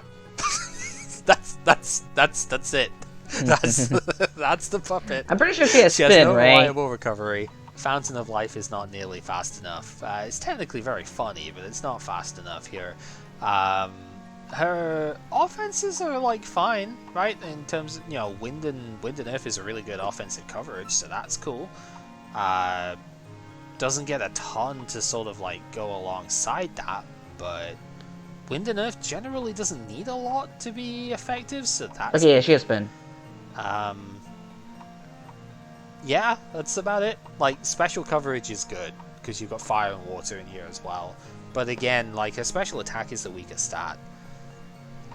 that's it. That's that's the puppet. I'm pretty sure she has She has spin, no right? reliable recovery. Fountain of Life is not nearly fast enough. It's technically very funny, but it's not fast enough here. Um, her offenses are like fine, right? In terms of Wind and Earth is a really good offensive coverage, so that's cool. Uh, doesn't get a ton to sort of like go alongside that, but Wind and Earth generally doesn't need a lot to be effective, so that's Okay, yeah, she good. has spin. Um, yeah, that's about it. Like, special coverage is good, because you've got fire and water in here as well. But again, like, her special attack is the weakest stat.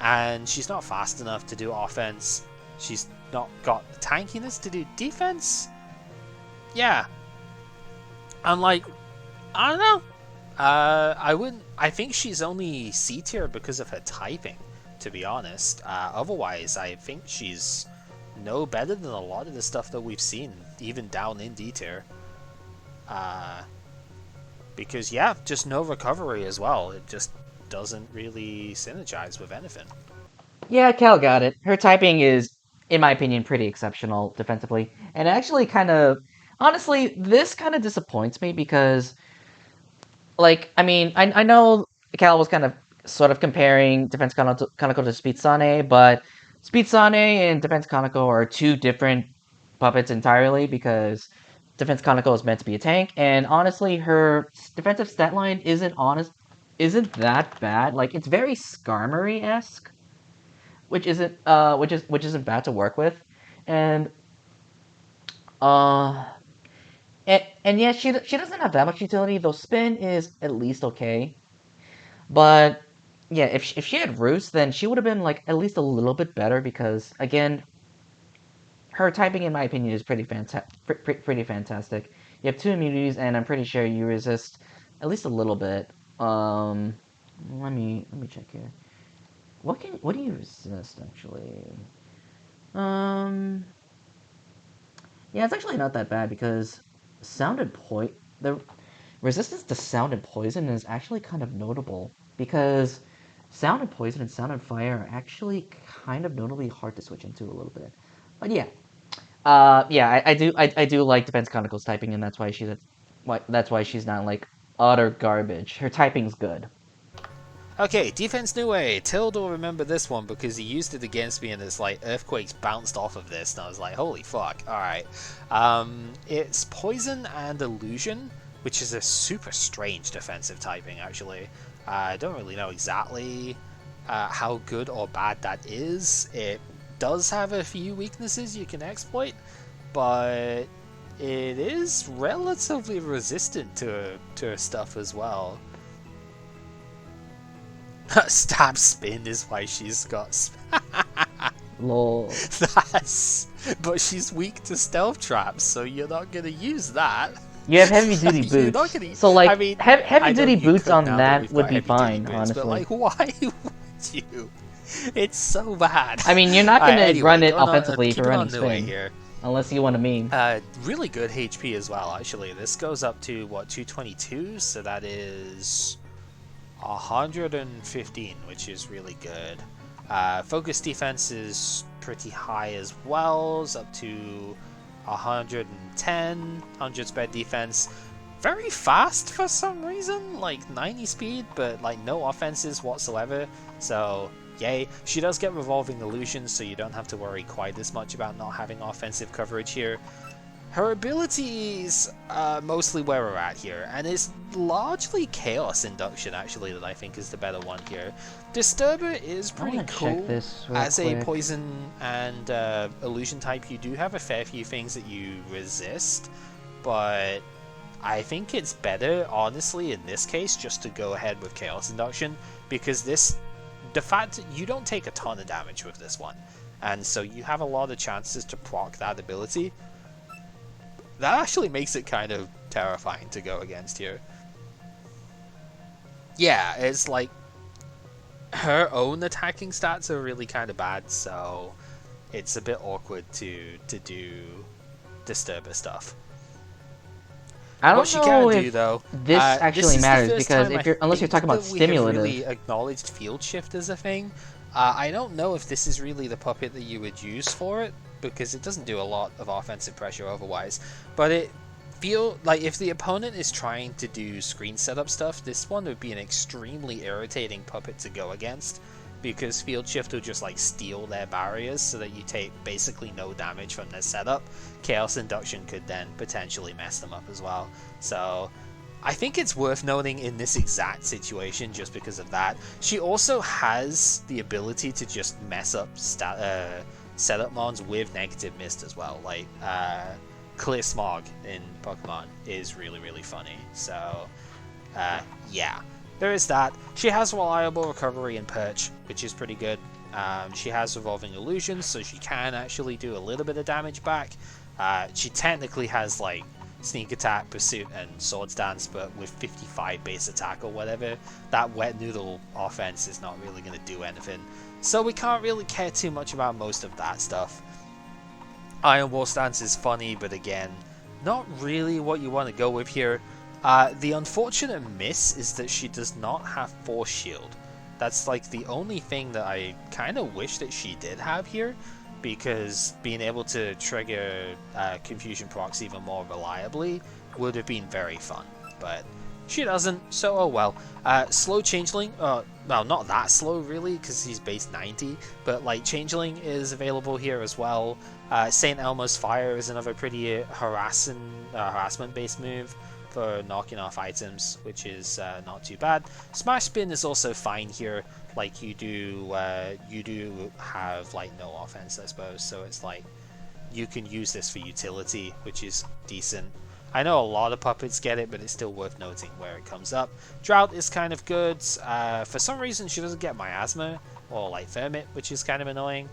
And she's not fast enough to do offense. She's not got the tankiness to do defense. Yeah. I'm like, I don't know. I wouldn't. I think she's only C tier because of her typing, to be honest. Otherwise, I think she's no better than a lot of the stuff that we've seen, even down in D tier. Uh, because yeah, just no recovery as well. It just doesn't really synergize with anything. Yeah, Cal got it. Her typing is, in my opinion, pretty exceptional defensively. And actually kind of honestly, this kind of disappoints me because like, I mean, I know Cal was kind of sort of comparing Defense Kaneko to Speed Sane, but Speed Sane and Defense Kaneko are two different puppets entirely because Defense Kaneko is meant to be a tank, and honestly, her defensive stat line isn't that bad. Like, it's very Skarmory-esque, which isn't bad to work with, and uh. And yeah, she doesn't have that much utility, though spin is at least okay. But yeah, if she had Roost, then she would have been like at least a little bit better because again, her typing, in my opinion, is pretty fantastic. You have two immunities, and I'm pretty sure you resist at least a little bit. Um, let me check here. What do you resist actually? Um, yeah, it's actually not that bad because sound and the resistance to sound and poison is actually kind of notable. because sound and poison and sound and fire are actually kind of notably hard to switch into a little bit. But yeah, yeah, I do like Defense Chronicles typing, and that's why she's not like utter garbage. Her typing's good. Okay, defense new way. Tilde will remember this one because he used it against me and it's like earthquakes bounced off of this and I was like, holy fuck, alright. It's poison and illusion, which is a super strange defensive typing actually. I don't really know exactly how good or bad that is. It does have a few weaknesses you can exploit, but it is relatively resistant to stuff as well. Stab spin is why she's got. Lol. But she's weak to stealth traps, so you're not gonna use that. You have heavy duty You're not boots, gonna. so like I mean, heavy duty boots on now that we've would got be heavy-duty fine, boots, honestly. but like, why would you? It's so bad. I mean, you're not gonna Anyway, run it going on, offensively if keep you're it running on Midway spin, here. unless you want to meme. Really good HP as well. Actually, this goes up to what 222, so that is 115, which is really good. Focus defense is pretty high as well, it's up to 110, 100 speed defense. Very fast for some reason, like 90 speed, but like no offenses whatsoever, so yay. She does get revolving illusions, so you don't have to worry quite as much about not having offensive coverage here. Her abilities are mostly where we're at here, and it's largely Chaos Induction actually that I think is the better one here. Disturber is pretty cool. As a poison and illusion type, you do have a fair few things that you resist, but I think it's better, honestly, in this case, just to go ahead with Chaos Induction, because the fact that you don't take a ton of damage with this one, and so you have a lot of chances to proc that ability. That actually makes it kind of terrifying to go against here. Yeah, it's like her own attacking stats are really kind of bad, so it's a bit awkward to do Disturber stuff. I don't what she know can if do, though, this actually matters, because unless you're talking about stimulative. We really acknowledged field shift as a thing. I don't know if this is really the puppet that you would use for it, because it doesn't do a lot of offensive pressure otherwise. But it feel like if the opponent is trying to do screen setup stuff, this one would be an extremely irritating puppet to go against, because field shift will just like steal their barriers so that you take basically no damage from their setup. Chaos Induction could then potentially mess them up as well. So I think it's worth noting in this exact situation just because of that. She also has the ability to just mess up setup mons with negative mist as well. Like Clear Smog in Pokemon is really, really funny. So yeah. There is that. She has reliable recovery and perch, which is pretty good. She has revolving illusions, so she can actually do a little bit of damage back. She technically has like sneak attack, pursuit, and swords dance, but with 55 base attack or whatever, that wet noodle offense is not really going to do anything. So we can't really care too much about most of that stuff. Iron Wall stance is funny, but again, not really what you want to go with here. The unfortunate miss is that she does not have Force Shield. That's like the only thing that I kind of wish that she did have here, because being able to trigger Confusion procs even more reliably would have been very fun. But she doesn't, so oh well. Slow Changeling, well, not that slow really, because he's base 90, but like Changeling is available here as well. St. Elmo's Fire is another pretty harassment-based move for knocking off items, which is not too bad. Smash Spin is also fine here. Like you do have like no offense, I suppose. So it's like you can use this for utility, which is decent. I know a lot of puppets get it, but it's still worth noting where it comes up. Drought is kind of good. For some reason, she doesn't get Miasma or like Thermit, which is kind of annoying.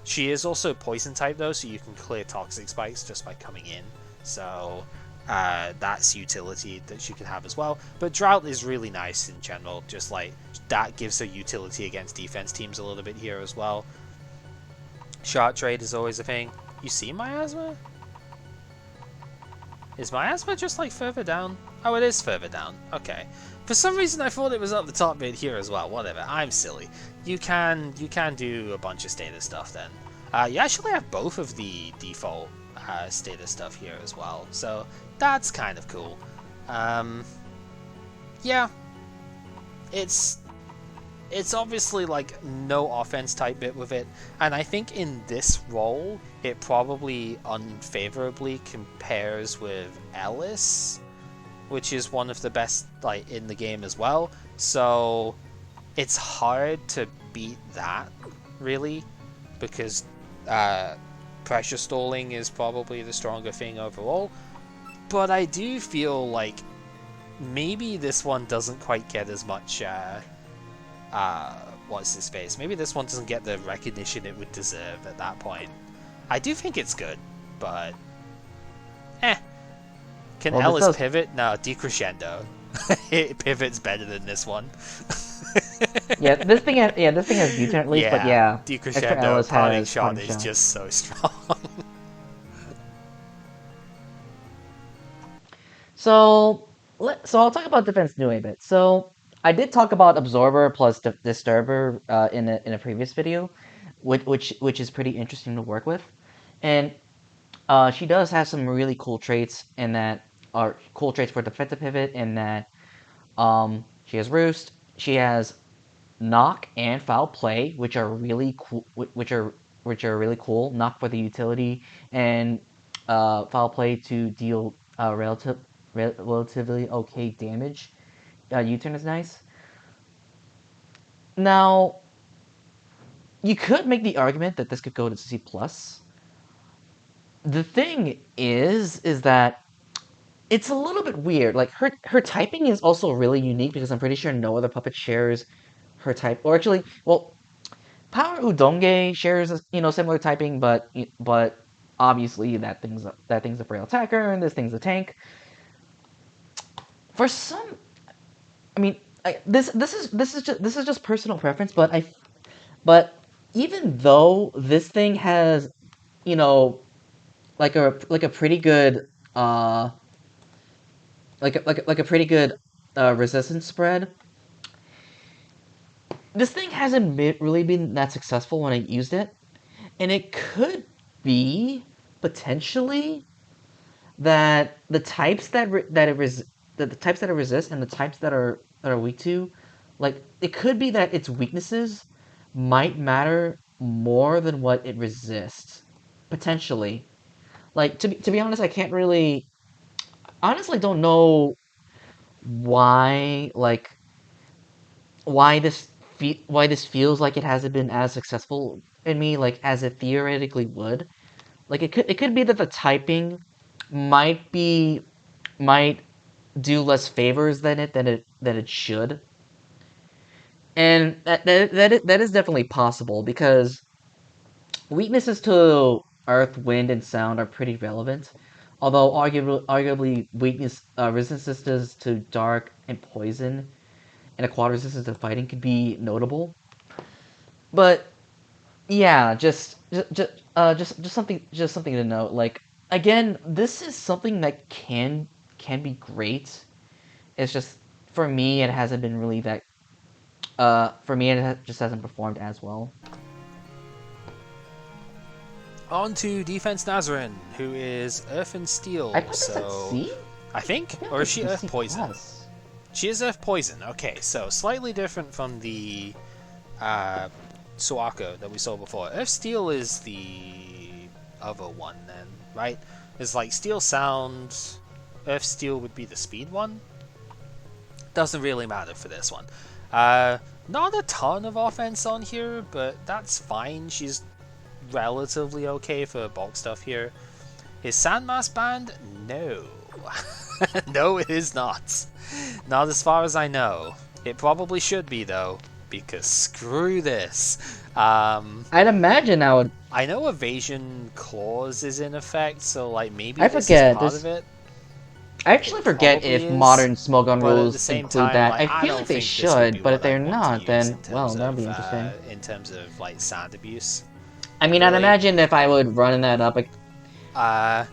She is also poison type though, so you can clear toxic spikes just by coming in. So that's utility that she can have as well. But Drought is really nice in general, just like that gives her utility against defense teams a little bit here as well. Shot trade is always a thing. You see Miasma? Is Miasma just like further down? Oh, it is further down. Okay. For some reason, I thought it was up the top bit here as well. Whatever. I'm silly. You can do a bunch of status stuff then. You actually have both of the default status stuff here as well, so that's kind of cool. Yeah, it's obviously like no offense type bit with it, and I think in this role it probably unfavorably compares with Ellis, which is one of the best like in the game as well. So it's hard to beat that really, because pressure stalling is probably the stronger thing overall. But I do feel like maybe this one doesn't quite get as much what's his face? Maybe this one doesn't get the recognition it would deserve at that point. I do think it's good, but Can Ellis pivot? No, decrescendo. It pivots better than this one. Yeah, this thing has U-turn at least, but yeah, decrescendo parting shot is just so strong. So I'll talk about defense new a bit. So I did talk about absorber plus disturber in a previous video, which is pretty interesting to work with, and she does have some really cool traits in that are cool traits for defensive pivot in that she has roost, she has knock and foul play, which are really cool, really cool. Knock for the utility, and foul play to deal relatively okay damage. U-turn is nice. Now, you could make the argument that this could go to C+. The thing is that it's a little bit weird. Like her typing is also really unique because I'm pretty sure no other puppet shares her type. Or actually, well, Power Udonge shares similar typing, but obviously that thing's a frail attacker and this thing's a tank. For some, I mean, this is just personal preference, but even though this thing has, you know, like a pretty good like a pretty good resistance spread, this thing hasn't really been that successful when I used it, and it could be potentially that the types that the types that it resists and the types that are weak to, like it could be that its weaknesses might matter more than what it resists, potentially. Like to be honest, I can't really honestly don't know why why this feels like it hasn't been as successful in me like as it theoretically would. Like it could be that the typing might be might do less favors than it should, and that is definitely possible because weaknesses to earth, wind, and sound are pretty relevant. Although arguably resistances to dark and poison and acquired resistance to fighting could be notable. But yeah, just something to note. Like again, this is something that can be great. It's just for me, it hasn't been really that. For me, just hasn't performed as well. On to Defense Nazarin, who is Earth and Steel. I put this at C. I think, or is she Earth Poison? She is Earth Poison. Okay, so slightly different from the Suako that we saw before. Earth Steel is the other one then, right? It's like Steel Sound. Earth Steel would be the speed one. Doesn't really matter for this one. Not a ton of offense on here, but that's fine. She's relatively okay for bulk stuff here. Is Sandmass banned? No. No, it is not. Not as far as I know. It probably should be, though, because screw this. I'd imagine I would. I know evasion clause is in effect, so like maybe I this forget is part of it. I actually forget if modern smoke gun rules include that. Like, I feel like they should, but if they're not, then well, that'll be interesting. In terms of like sound abuse. I mean, I'd imagine if I would run that up, I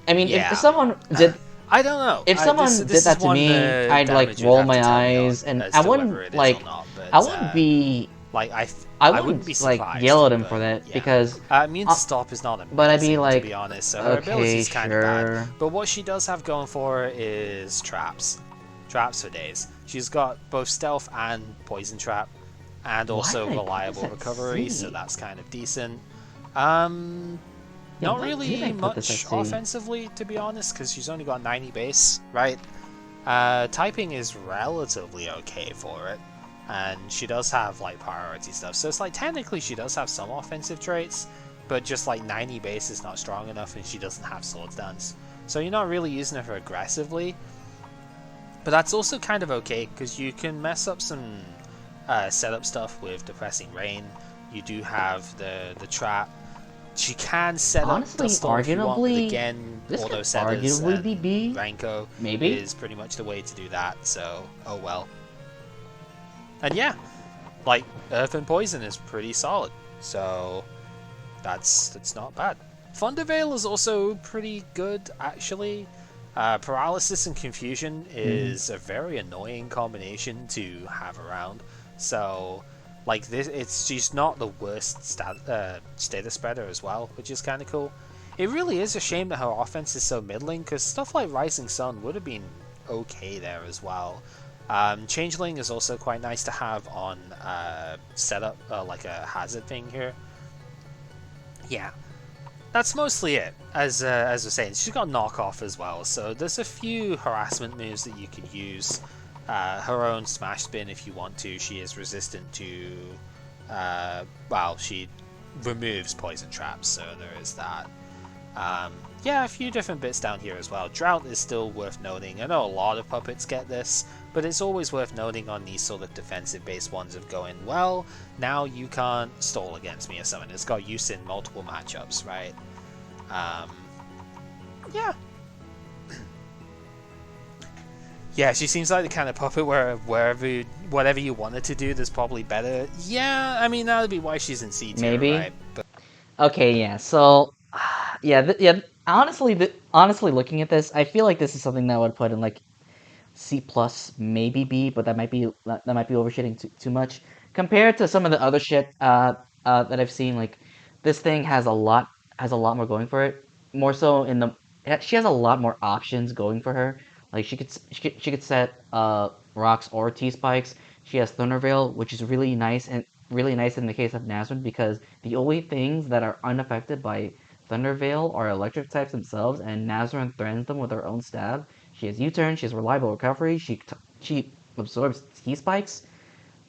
mean, yeah. if someone did, I don't know. If This someone did is that to one me, I'd like damage you'd roll have to my tell me on eyes, and as to whether it is or not. I But wouldn't be like I I wouldn't be wouldn't like surprised. yell at him for But that yeah, because, immune to uh, stop is not but I'd be amazing to be like, honest. So her ability okay, is kind of bad. sure. But what she does have going for her is traps, traps for days. She's got both stealth and poison trap, and Why also did I put this reliable at recovery. So C? that's kind of decent. Um, Yeah, Not why did I really put this at much C? offensively, to be honest, because she's only got 90 base, right? Typing is relatively okay for it, and she does have like priority stuff. So it's like technically she does have some offensive traits, but just like 90 base is not strong enough, and she doesn't have sword stance. So you're not really using her aggressively, but that's also kind of okay because you can mess up some setup stuff with depressing rain. You do have the trap. She can set up Honestly, Dust Storm if you want, but arguably, again, this could auto setters arguably and be B, Ranko maybe. is pretty much the way to do that, so oh well. And yeah, like Earth and Poison is pretty solid, so that's not bad. Thunderveil is also pretty good actually. Paralysis and Confusion Hmm. is a very annoying combination to have around, so like this, she's not the worst status spreader as well, which is kind of cool. It really is a shame that her offense is so middling, because stuff like Rising Sun would have been okay there as well. Changeling is also quite nice to have on setup, like a hazard thing here. Yeah, that's mostly it. As we're saying, she's got knockoff as well, so there's a few harassment moves that you could use. Her own smash spin, if you want to. She is resistant to, well, she removes poison traps, so there is that. Yeah, a few different bits down here as well. Drought is still worth noting. I know a lot of puppets get this, but it's always worth noting on these sort of defensive-based ones of going, well, now you can't stall against me or something. It's got use in multiple matchups, right? Um, yeah. Yeah, she seems like the kind of puppet where whatever you wanted to do, there's probably better. Yeah, I mean, that would be why she's in C tier, Maybe. right? But Okay, yeah. So, yeah, yeah. Honestly, looking at this, I feel like this is something that I would put in like C plus, maybe B, but that might be overshooting too much compared to some of the other shit that I've seen. Like, this thing has a lot more going for it. More so in the she has a lot more options going for her. Like she could set rocks or T spikes. She has Thunderveil, which is really nice in the case of Nazareth because the only things that are unaffected by Thunderveil are electric types themselves, and Nazareth threatens them with her own stab. She has U-turn, she has reliable recovery, she absorbs T spikes.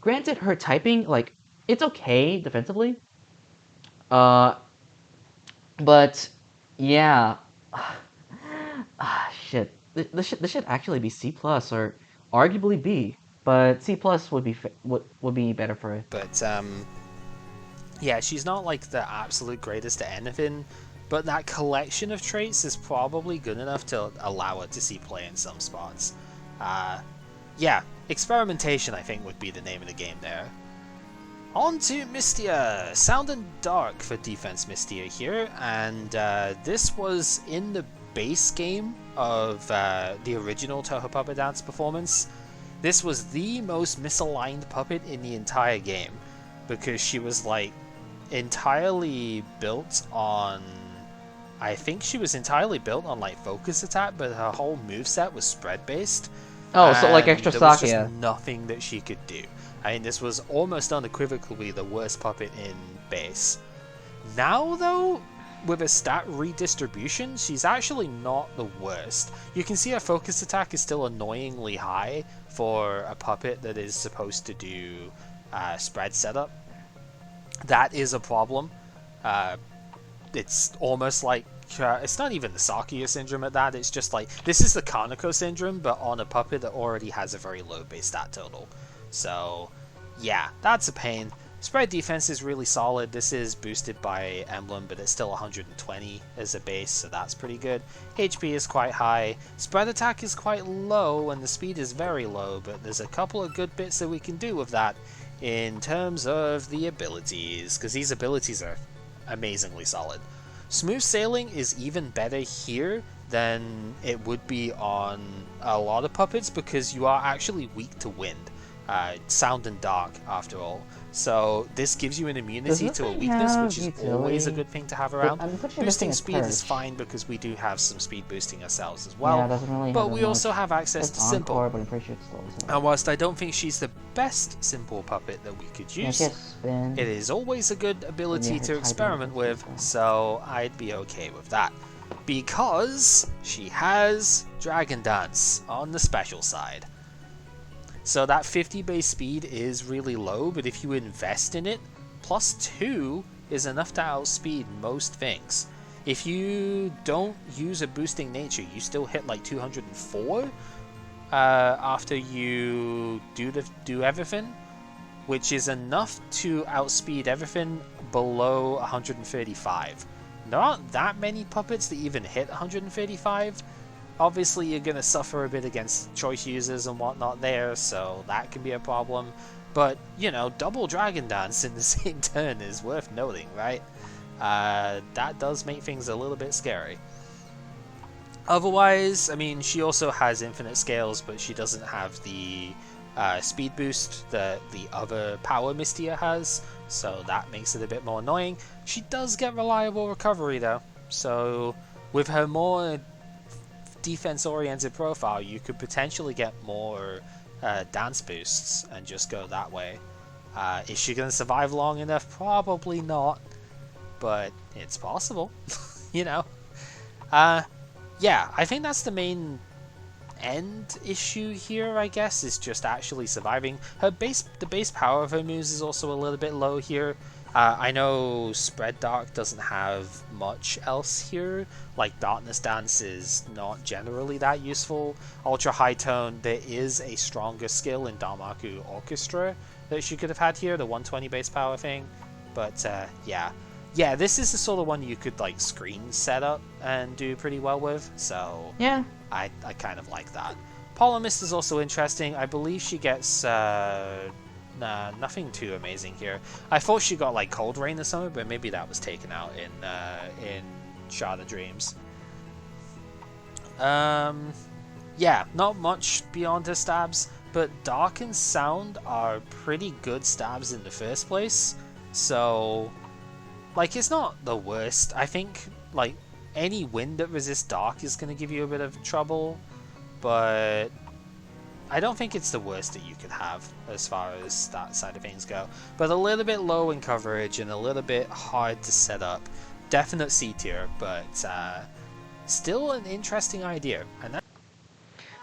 Granted, her typing, like, it's okay defensively, uh, but yeah, shit, this should actually be C plus or arguably B, but C plus would be better for it. but yeah, she's not like the absolute greatest at anything, but that collection of traits is probably good enough to allow her to see play in some spots. Uh, yeah, experimentation I think would be the name of the game there. On to Mystia! Sound and Dark for Defense Mystia here, and this was in the base game of the original Toho Puppet Dance performance. This was the most misaligned puppet in the entire game, because she was like entirely built on, I think she was entirely built on like focus attack, but her whole moveset was spread based, Oh, so like and extra there was stock, just yeah. nothing that she could do. I mean, this was almost unequivocally the worst puppet in base. Now, though, with a stat redistribution, she's actually not the worst. You can see her focus attack is still annoyingly high for a puppet that is supposed to do spread setup. That is a problem. Uh, it's almost like it's not even the Sakuya syndrome at that. It's just like this is the Kaneko syndrome, but on a puppet that already has a very low base stat total. So yeah, that's a pain. Spread defense is really solid. This is boosted by Emblem, but it's still 120 as a base, so that's pretty good. HP is quite high. Spread attack is quite low, and the speed is very low, but there's a couple of good bits that we can do with that in terms of the abilities, because these abilities are amazingly solid. Smooth Sailing is even better here than it would be on a lot of puppets because you are actually weak to wind, sound and dark after all. So this gives you an Does immunity this to a thing weakness, have which is always a utility? good thing to have around. I'm pretty sure this thing Boosting is speed is purge. fine because we do have some speed boosting ourselves as Yeah, well, it doesn't really have but that we also much. have access It's to simple. encore, but I'm pretty sure it's still as And well. whilst I don't think she's the best simple puppet that we could Yeah, she use, has spin. it is always a good And yeah, ability her to typing experiment difference with, as well. so I'd be okay with that. Because she has Dragon Dance on the special side. So that 50 base speed is really low, but if you invest in it, plus 2 is enough to outspeed most things. If you don't use a boosting nature, you still hit like 204 after you do everything, which is enough to outspeed everything below 135. There aren't that many puppets that even hit 135. Obviously, you're going to suffer a bit against choice users and whatnot there, so that can be a problem. But, you know, double Dragon Dance in the same turn is worth noting, right? That does make things a little bit scary. Otherwise, I mean, she also has infinite scales, but she doesn't have the speed boost that the other power Mistia has, so that makes it a bit more annoying. She does get reliable recovery though, so with her more defense-oriented profile, you could potentially get more dance boosts and just go that way. Is she going to survive long enough? Probably not, but it's possible, you know. Uh, yeah, I think that's the main end issue here, I guess, is just actually surviving. The base power of her moves is also a little bit low here. I know Spread Dark doesn't have much else here, like Darkness Dance is not generally that useful. Ultra High Tone, there is a stronger skill in Damaku Orchestra that she could have had here, the 120 base power thing, but yeah. Yeah, this is the sort of one you could like screen set up and do pretty well with, so Yeah. I kind of like that. Polemist is also interesting. I believe she gets nah, nothing too amazing here. I thought she got like Cold Rain or something, but maybe that was taken out in Shard of Dreams. Yeah, not much beyond her stabs, but Dark and Sound are pretty good stabs in the first place. So, like, it's not the worst. I think like any wind that resists Dark is going to give you a bit of trouble, but I don't think it's the worst that you could have as far as that side of things go. But a little bit low in coverage and a little bit hard to set up. Definite C tier, but still an interesting idea. And that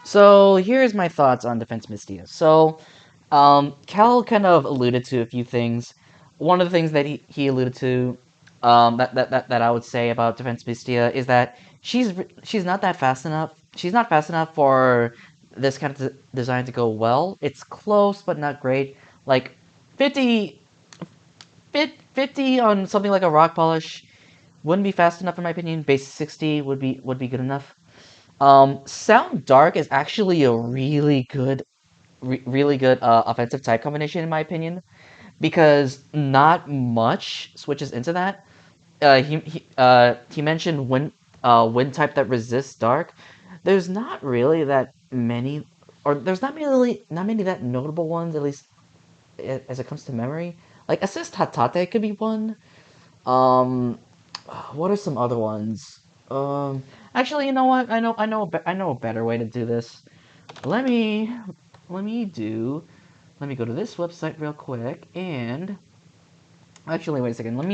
So here's my thoughts on Defense Mystia. So, Cal kind of alluded to a few things. One of the things that he alluded to, that I would say about Defense Mystia is that she's not that fast enough. She's not fast enough for this kind of design to go well. It's close, but not great. Like 50, 50 on something like a rock polish wouldn't be fast enough in my opinion. Base 60 would be good enough. Sound Dark is actually a really good offensive type combination in my opinion because not much switches into that. He mentioned wind type that resists dark. There's not really that many, or there's not many that notable ones, at least as it comes to memory. Like assist Hatate could be one. Um, what are some other ones? Um, Actually, you know what? I know a better way to do this. Let me let me do let me go to this website real quick and actually wait a second. Let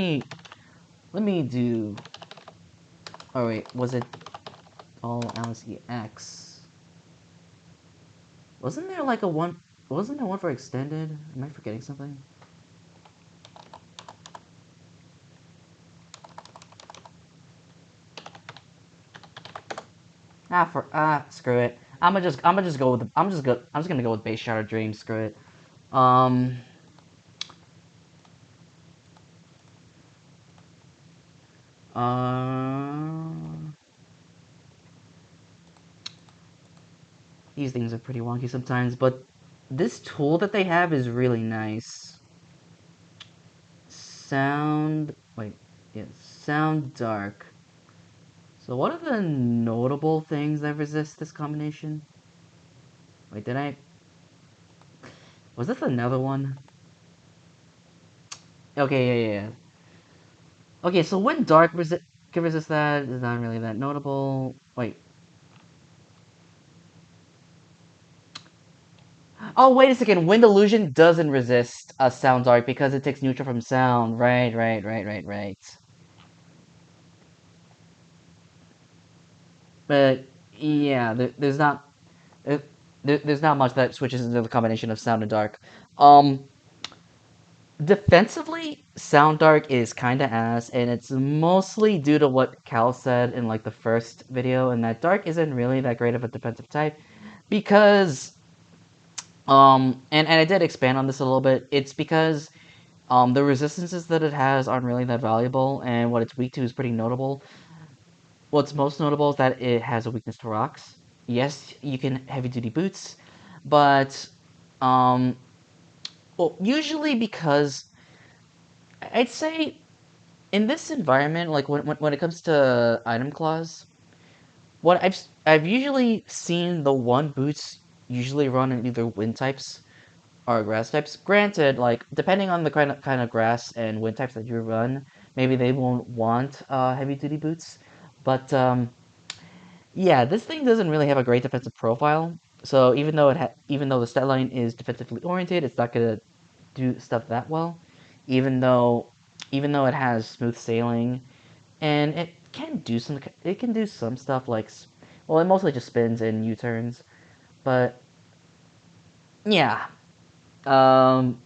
me do. Oh wait, was it all Alice EX? Wasn't there like a one? Wasn't there one for extended? Am I forgetting something? Screw it. I'm gonna just go with I'm just gonna go with base Shattered Dream. Screw it. Um. Uh. These things are pretty wonky sometimes, but this tool that they have is really nice. Sound. Wait. Yeah. Sound Dark. So what are the notable things that resist this combination? Wait, did I... Was this another one? Okay, yeah. Okay, so when can resist that is not really that notable. Wait. Oh, wait a second. Wind illusion doesn't resist a sound dark because it takes neutral from sound. Right. But yeah, there's not much that switches into the combination of sound and dark. Um, Defensively, sound dark is kind of ass, and it's mostly due to what Cal said in like the first video, and that dark isn't really that great of a defensive type because and I did expand on this a little bit. It's because the resistances that it has aren't really that valuable, and what it's weak to is pretty notable. What's most notable is that it has a weakness to rocks. Yes, you can heavy duty boots, but um, well, usually because I'd say in this environment, like when it comes to item clause, what I've usually seen the one boots usually run in either wind types or grass types. Granted, like depending on the kind of grass and wind types that you run, maybe they won't want heavy duty boots, but yeah, this thing doesn't really have a great defensive profile. So even though the stat line is defensively oriented, it's not gonna do stuff that well. Even though even though it has smooth sailing and it can do some stuff like well, it mostly just spins and U-turns, but yeah. Um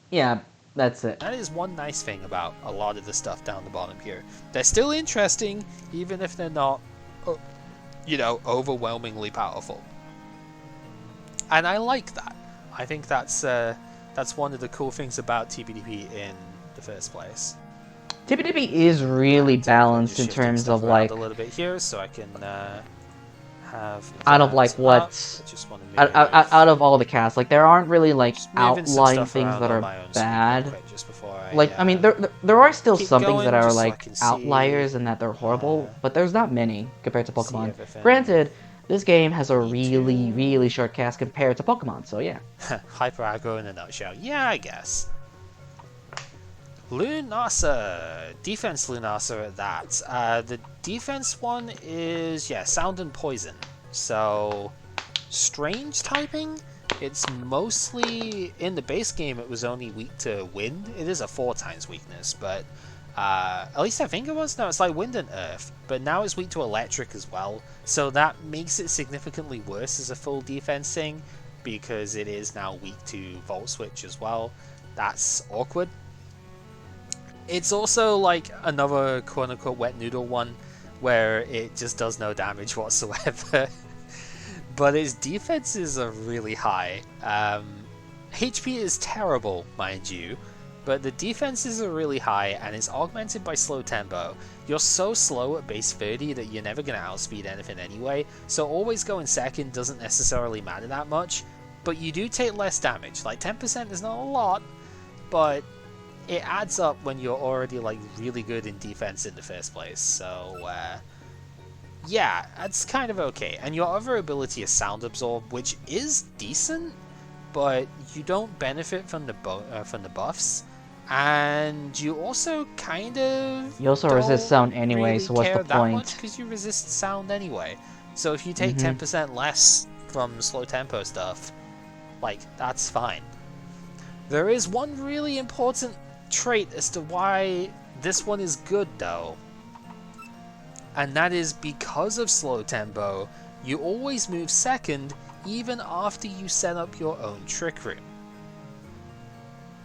yeah, that's it. That is one nice thing about a lot of the stuff down the bottom here. They're still interesting, even if they're not, overwhelmingly powerful. And I like that. I think that's one of the cool things about TPDP in the first place. TPDP is really And I'm balanced just in shifting terms stuff of around like a little bit here so I can have out of like that up. what I just want to move. out of all the casts, like there aren't really like Just moving some outlying stuff things around that on are my own screen real bad. quick just before Like I mean, I there are still keep some things that going, are just so I like can outliers and that they're horrible, but there's not many compared to see Pokemon. everything Granted, this game has a I need to. really short cast compared to Pokemon, so yeah. Hyper aggro in a nutshell. Yeah, I guess. Lunasa! Defense Lunasa at that. The defense one is, sound and poison. So, strange typing? It's mostly, in the base game it was only weak to wind. It is a 4 times weakness, but at least I think it was. No, it's like wind and earth. But now it's weak to electric as well. So that makes it significantly worse as a full defense thing, because it is now weak to Volt Switch as well. That's awkward. It's also like another quote-unquote wet noodle one, where it just does no damage whatsoever. But its defenses are really high. HP is terrible, mind you, but the defenses are really high, and it's augmented by slow tempo. You're so slow at base 30 that you're never going to outspeed anything anyway, so always going second doesn't necessarily matter that much, but you do take less damage. Like 10% is not a lot, but it adds up when you're already like really good in defense in the first place. So yeah, that's kind of okay. And your other ability is Sound Absorb, which is decent, but you don't benefit from the buffs, and you also kind of You also resist don't sound anyway, really so what's the care that much point? because you resist sound anyway. So if you take Mm-hmm. 10% less from slow tempo stuff, like that's fine. There is one really important trait as to why this one is good though, and that is because of slow tempo, you always move second even after you set up your own trick room.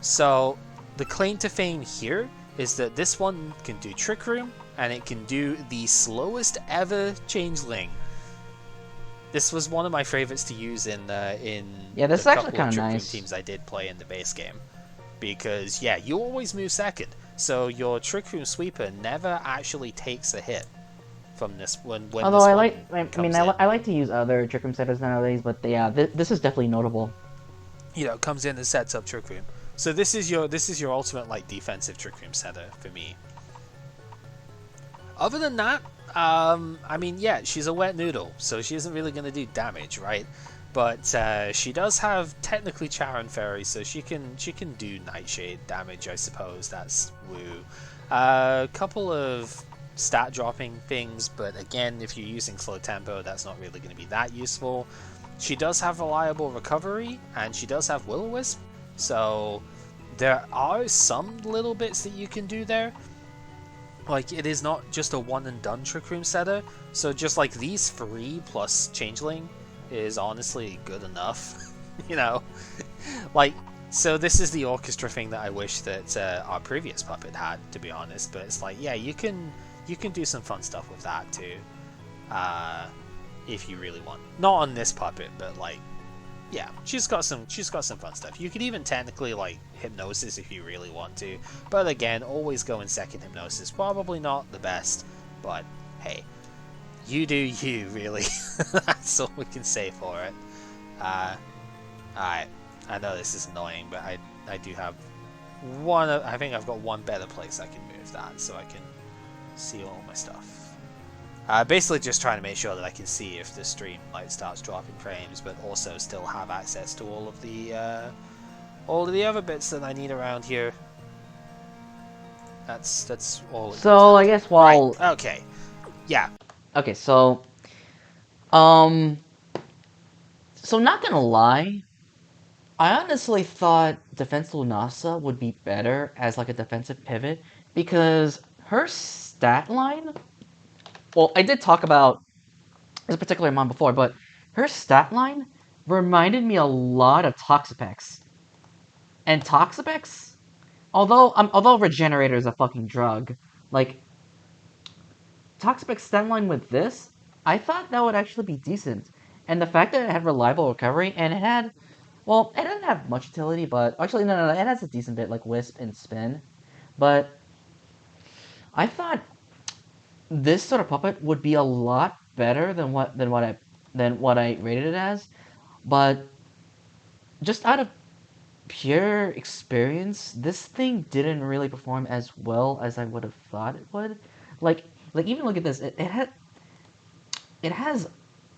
So the claim to fame here is that this one can do trick room, and it can do the slowest ever changeling. This was one of my favorites to use in Yeah, this the is actually couple of kind of trick room nice. teams I did play in the base game. Because, yeah, you always move second, so your Trick Room Sweeper never actually takes a hit from this when Although this I one like, I comes mean, in. I like to use other Trick Room setters nowadays, but yeah, this is definitely notable. Comes in and sets up Trick Room. So this is your ultimate like defensive Trick Room setter for me. Other than that, I mean, yeah, she's a wet noodle, so she isn't really going to do damage, right? But she does have technically Charon Fairy, so she can do Nightshade damage, I suppose. That's woo. A couple of stat dropping things, but again, if you're using slow tempo, that's not really going to be that useful. She does have reliable recovery, and she does have Will-O-Wisp, so there are some little bits that you can do there. Like, it is not just a one and done Trick Room setter, so just like these three plus Changeling is honestly good enough, you know? Like, so this is the orchestra thing that I wish that our previous puppet had, to be honest, but it's like, yeah, you can do some fun stuff with that too, if you really want. Not on this puppet, but like, yeah, she's got some fun stuff. You could even technically like hypnosis if you really want to, but again, always go in second hypnosis. Probably not the best, but hey, you do you, really. That's all we can say for it. Alright, I know this is annoying, but I do have one. I think I've got one better place I can move that, so I can see all my stuff. Basically just trying to make sure that I can see if the stream like starts dropping frames, but also still have access to all of the other bits that I need around here. That's all. So I guess Right. while Okay. Yeah. okay, um, so not gonna lie, I honestly thought Defense Lunasa would be better as like a defensive pivot because her stat line. Well, I did talk about this particular mon before, but her stat line reminded me a lot of Toxapex. And Toxapex, although Regenerator is a fucking drug, like Toxapex stat line with this, I thought that would actually be decent. And the fact that it had reliable recovery and it had, well, it didn't have much utility, but actually no, it has a decent bit like Wisp and Spin. But I thought this sort of puppet would be a lot better than what I rated it as. But just out of pure experience, this thing didn't really perform as well as I would have thought it would. Like like even look at this. It has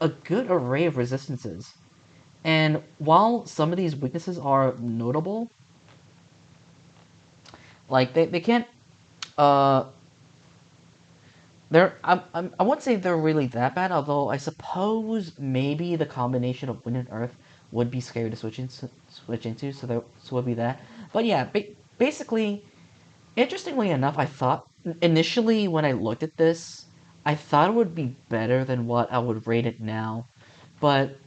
a good array of resistances. And while some of these weaknesses are notable, like they can't uh they're I wouldn't say they're really that bad, although I suppose maybe the combination of wind and earth would be scary to switch into, so would be that. But yeah, basically, interestingly enough, I thought initially when I looked at this, I thought it would be better than what I would rate it now, but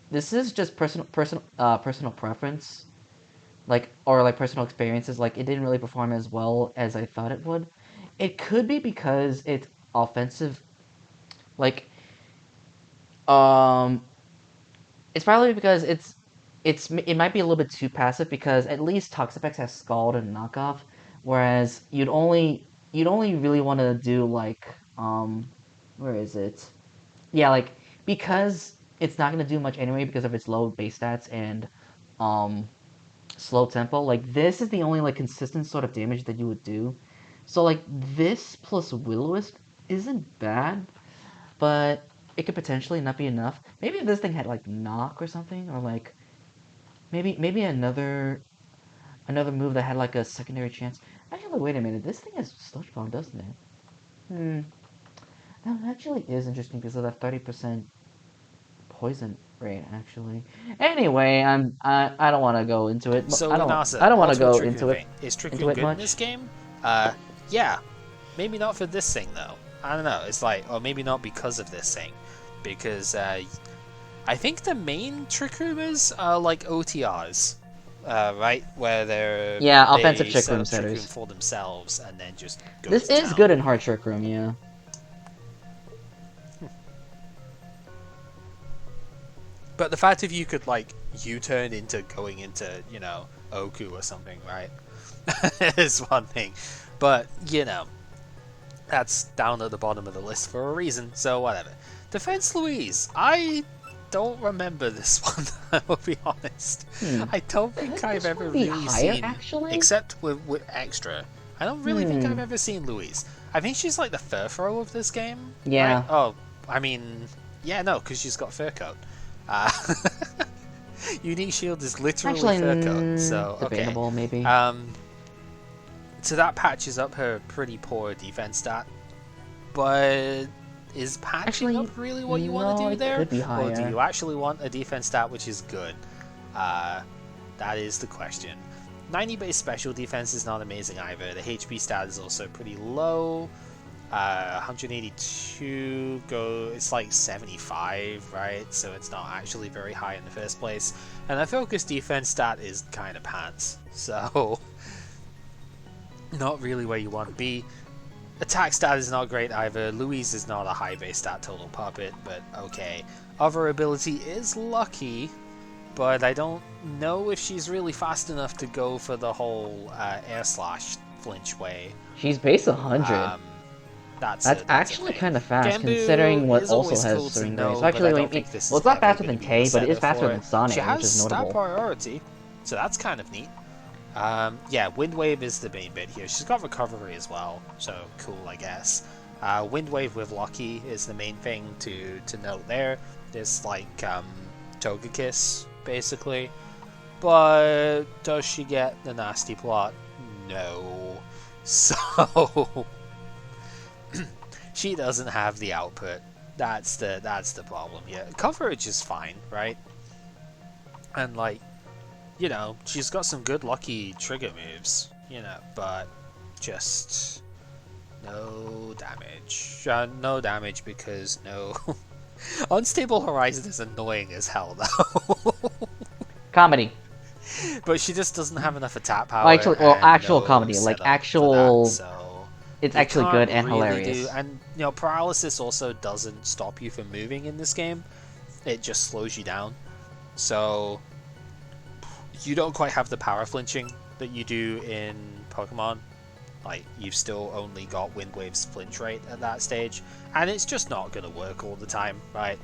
this is just personal preference, like or like personal experiences. Like it didn't really perform as well as I thought it would. It could be because it's offensive, like um, it's probably because it might be a little bit too passive because at least Toxapex has Scald and Knockoff, whereas you'd only really want to do like where is it? Yeah, like because it's not gonna do much anyway because of its low base stats and um slow tempo. Like this is the only like consistent sort of damage that you would do. So like this plus Will-O-Wisp isn't bad, but it could potentially not be enough. Maybe if this thing had like knock or something, or like maybe another move that had like a secondary chance. Actually, wait a minute. This thing has sludge bomb, doesn't it? Hmm. That actually is interesting because of that 30% poison rate. Actually. Anyway, I don't want to go into it. So I don't Lunasa, I don't want to ultimate go Trick Room into it thing. Is Trick into Room it good in this much. game? Yeah. Maybe not for this thing though. I don't know. It's like, or maybe not because of this thing, because I think the main Trick Roomers are like OTRs, right? Where Yeah, offensive they trick set room up Trick Room setters. for themselves and then just go This to is town. good in hard trick room, yeah. But the fact if you could like U-turn into going into Oku or something, right? is one thing, but that's down at the bottom of the list for a reason. So whatever. Defense Louise, I don't remember this one. I will be honest. Hmm. I don't think Could I've this ever one be really higher, seen, actually? except with extra. I don't really think I've Hmm. ever seen Louise. I think she's like the fur throw of this game, right? Yeah. Oh, I mean, yeah, no, because she's got fur coat. Uh, Unique shield is literally Actually, fur coat, so okay. debatable maybe. Um, so that patches up her pretty poor defense stat, but is patching up Actually, really what you want to no, do it there, could be or do higher. you actually want a defense stat which is good? Uh, that is the question. 90 base special defense is not amazing either. The HP stat is also pretty low. 182 it's like 75, right? So it's not actually very high in the first place. And the focus defense stat is kind of pants. So not really where you want to be. Attack stat is not great either. Louise is not a high base stat total puppet, but okay. Other ability is Lucky, but I don't know if she's really fast enough to go for the whole air slash flinch way. She's base 100. Um, that's That's a actually thing. kind of fast, Gambu considering what is also always has cool to Serene Grace. know, So but I actually, don't think this well, is it's not ever faster going to than be the K, but it is setup faster for than it. She Sane, which has is stat notable. priority, so that's kind of neat. Yeah, Wind Wave is the main bit here. She's got recovery as well, so cool, I guess. Wind Wave with Lucky is the main thing to note there. It's like Togekiss, basically. But does she get the nasty plot? No. So she doesn't have the output. That's the problem here. Coverage is fine, right? And like, she's got some good lucky trigger moves, but just no damage. No damage because no. Unstable Horizon is annoying as hell though. Comedy. But she just doesn't have enough attack Oh, power actually, well, and actual no comedy, like setup for that, actual. so It's you actually can't good and really do. hilarious. And paralysis also doesn't stop you from moving in this game; it just slows you down. So you don't quite have the power flinching that you do in Pokemon. Like, you've still only got Wind Wave's flinch rate at that stage, and it's just not going to work all the time, right?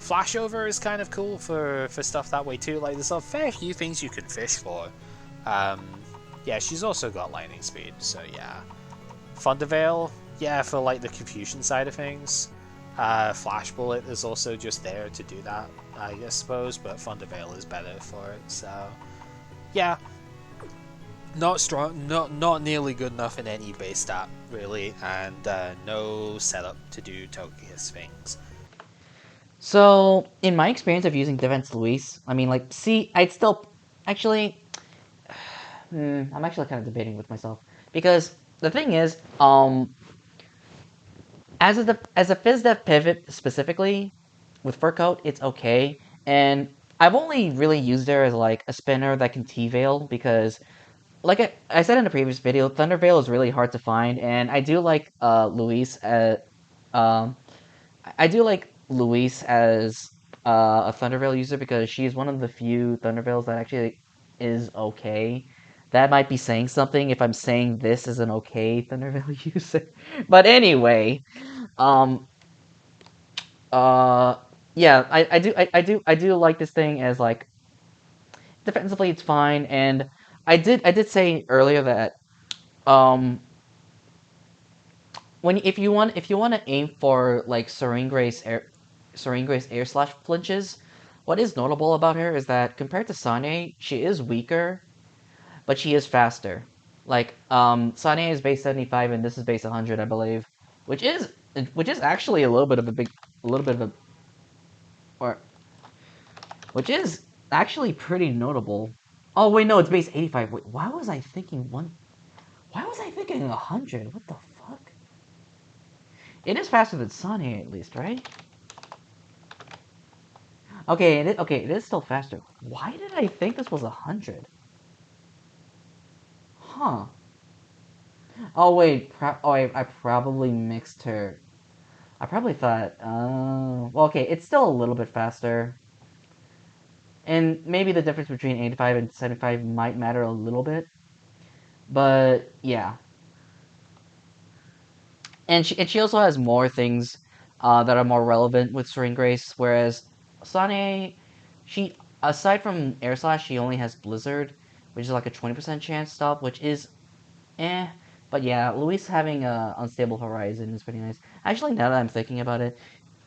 Flashover is kind of cool for stuff that way too. Like, there's a fair few things you can fish for. Yeah, she's also got lightning speed, so yeah. Thunderveil, yeah, for like the confusion side of things. Flash Bullet is also just there to do that, I suppose, but Thunderveil is better for it, so yeah. Not strong, not nearly good enough in any base stat, really, and no setup to do Togekiss things. So, in my experience of using Defense Luis, I mean, like, see, I'd still actually. I'm actually kind of debating with myself because the thing is, as a FizzDev pivot specifically with Fur Coat, it's okay, and I've only really used her as like a spinner that can T-Veil because, like I said in a previous video, Thunderveil is really hard to find, and I do like Luis um I do like Luis as a Thunderveil user because she's one of the few Thunderveils that actually is okay. That might be saying something if I'm saying this is an okay Thunderveil user. But anyway, um, uh, yeah, I do like this thing as like defensively it's fine, and I did say earlier that um when if you want to aim for like Serene Grace air slash flinches, what is notable about her is that compared to Sane, she is weaker, but she is faster. Like Sane is base 75 and this is base 100, I believe, which is which is actually a little bit of a or which is actually pretty notable. Oh wait, no, it's base 85. Wait, why was I thinking one? Why was I thinking 100? What the fuck? It is faster than Sane at least, right? Okay, it is still faster. Why did I think this was 100? Huh. Oh wait, I probably mixed her. I probably thought, well, okay, it's still a little bit faster. And maybe the difference between 85 and 75 might matter a little bit. But yeah. And she also has more things that are more relevant with Serene Grace, whereas Sane, she aside from Air Slash, she only has Blizzard, which is like a 20% chance stop, which is eh. But yeah, Luis having a unstable horizon is pretty nice. Actually, now that I'm thinking about it,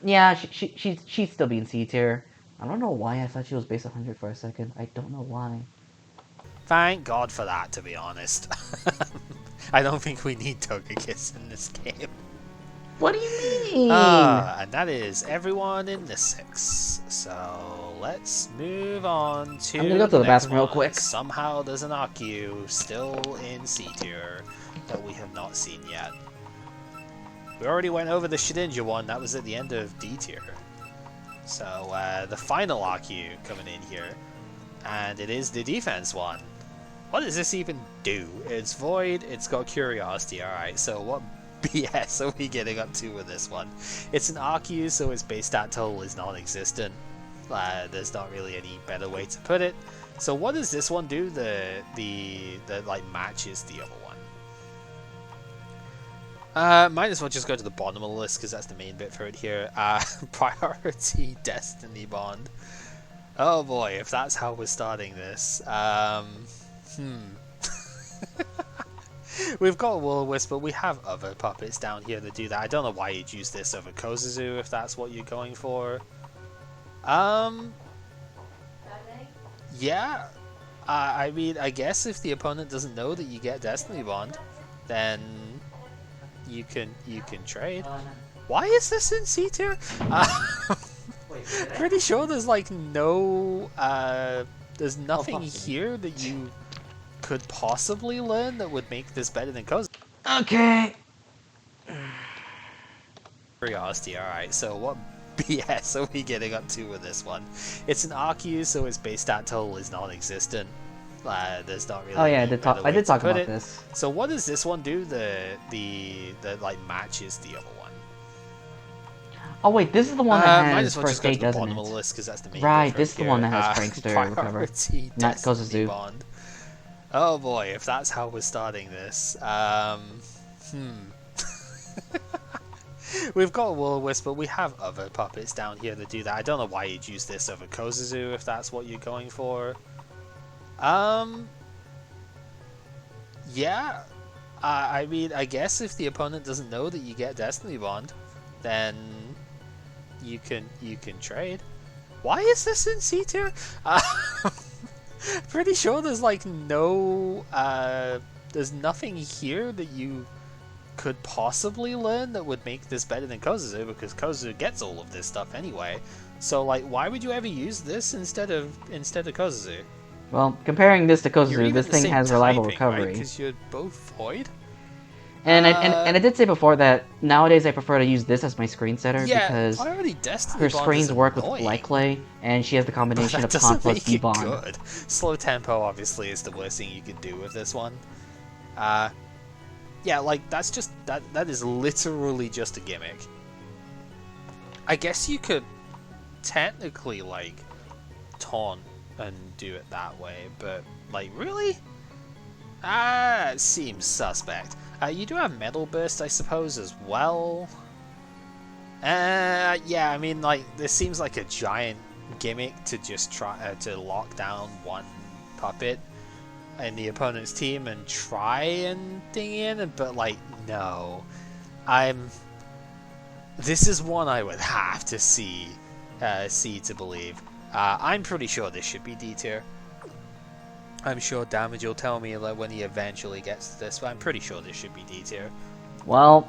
yeah, she'd still be in C tier. I don't know why I thought she was base 100 for a second. I don't know why. Thank God for that, to be honest. I don't think we need Togekiss in this game. What do you mean? And that is everyone in the 6. So let's move on to I'm gonna go to the next bathroom real one. quick. Somehow there's an Arceus still in C tier that we have not seen yet. We already went over the Shedinja one, that was at the end of D tier. So the final Arceus coming in here, and it is the defense one. What does this even do? It's Void, it's got Curiosity, alright, so what BS are we getting up to with this one? It's an Arceus, so its base stat total is non-existent. There's not really any better way to put it. So what does this one do that like matches the other one? Might as well just go to the bottom of the list because that's the main bit for it here. Priority Destiny Bond. Oh boy, if that's how we're starting this. We've got Will-O-Wisp, but we have other puppets down here that do that. I don't know why you'd use this over Kozuzu if that's what you're going for. Yeah. I mean, I guess if the opponent doesn't know that you get Destiny Bond, then you can trade. Why is this in C tier? Pretty sure there's like no there's nothing here that you could possibly learn that would make this better than Kozuzu. Okay. Curiosity, alright, so what BS are we getting up to with this one? It's an Arceus, so its base stat total is non-existent. There's not really. Oh yeah, I did talk about this. So what does this one do that like matches the other one? Oh wait, this is the one that might has as well first just go to aid, the doesn't bottom of the it? list because that's the main. Right, this is the one that has Prankster recover. Not Kozuzu. Bond. Oh boy, if that's how we're starting this. We've got Will-O-Wisp, but we have other puppets down here that do that. I don't know why you'd use this over Kozuzu if that's what you're going for. Yeah. I mean, I guess if the opponent doesn't know that you get Destiny Bond, then you can trade. Why is this in C tier? Pretty sure there's like no there's nothing here that you could possibly learn that would make this better than Kozuzu, because Kozuzu gets all of this stuff anyway. So like, why would you ever use this instead of Kozuzu? Well, comparing this to Kozuzu, this thing has reliable recovery. Because you're both Void. And I did say before that nowadays I prefer to use this as my screen setter because her screens work with Light Clay, and she has the combination of Taunt plus D-Bond. Good. Slow tempo obviously is the worst thing you could do with this one. Yeah, like that's just that is literally just a gimmick. I guess you could technically like taunt and do it that way, but like really? It seems suspect. You do have Metal Burst, I suppose, as well. Yeah, I mean, like, this seems like a giant gimmick to just try to lock down one puppet in the opponent's team and try and ding in, but, like, no. This is one I would have to see to believe. I'm pretty sure this should be D tier. I'm sure Damage will tell me like when he eventually gets to this, but I'm pretty sure this should be D tier. Well,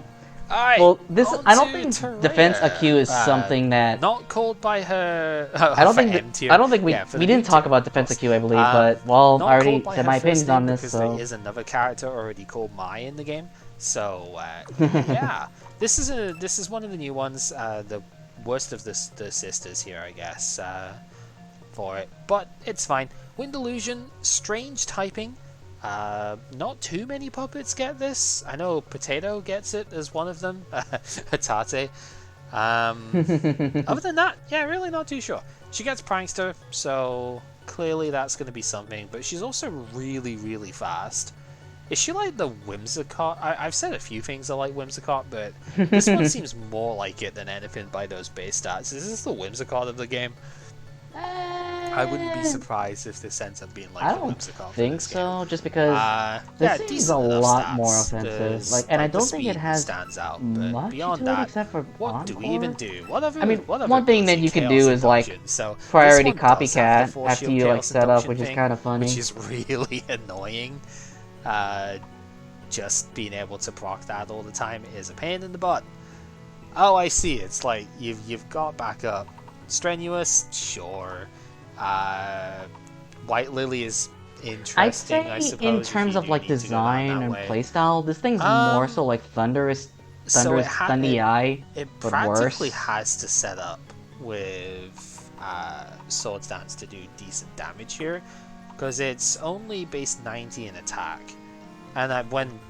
Alright, this I don't think Defense AQ is something that not called by her. I don't think we didn't talk about Defense AQ, I believe, but well, I already said my opinions on this, because so there is another character already called Mai in the game. So yeah, this is one of the new ones, the worst of the sisters here, I guess, for it, but it's fine. Wind Illusion, strange typing. Not too many puppets get this. I know Potato gets it as one of them. Hatate. Other than that, yeah, really not too sure. She gets Prankster, so clearly that's going to be something. But she's also really, really fast. Is she like the Whimsicott? I've said a few things I like Whimsicott, but this one seems more like it than anything by those base stats. Is this the Whimsicott of the game? I wouldn't be surprised if this ends up being like I a don't whimsical for think this game. so, just because this Yeah, seems a decent enough lot more stats. offensive. Like, There's and I like the don't think it speed has stands out, but much beyond to it that, except for what do we even Encore. do? I mean, What other one thing goes that in you can do Chaos is like Induction? So this priority one does have the copycat Force after Shield you like Chaos set up, Induction which is thing, kind of which funny. is really annoying. Just being able to proc that all the time is a pain in the butt. Oh, I see. It's like you've got backup. Strenuous, sure. White Lily is I'd interesting, I say in suppose, if terms you of do like need to go down design that and way. playstyle, this thing's more so Um, like so Thundy Eye, it but practically worse. has to set up with Swords Dance to do decent damage here, because it's only base 90 in attack. And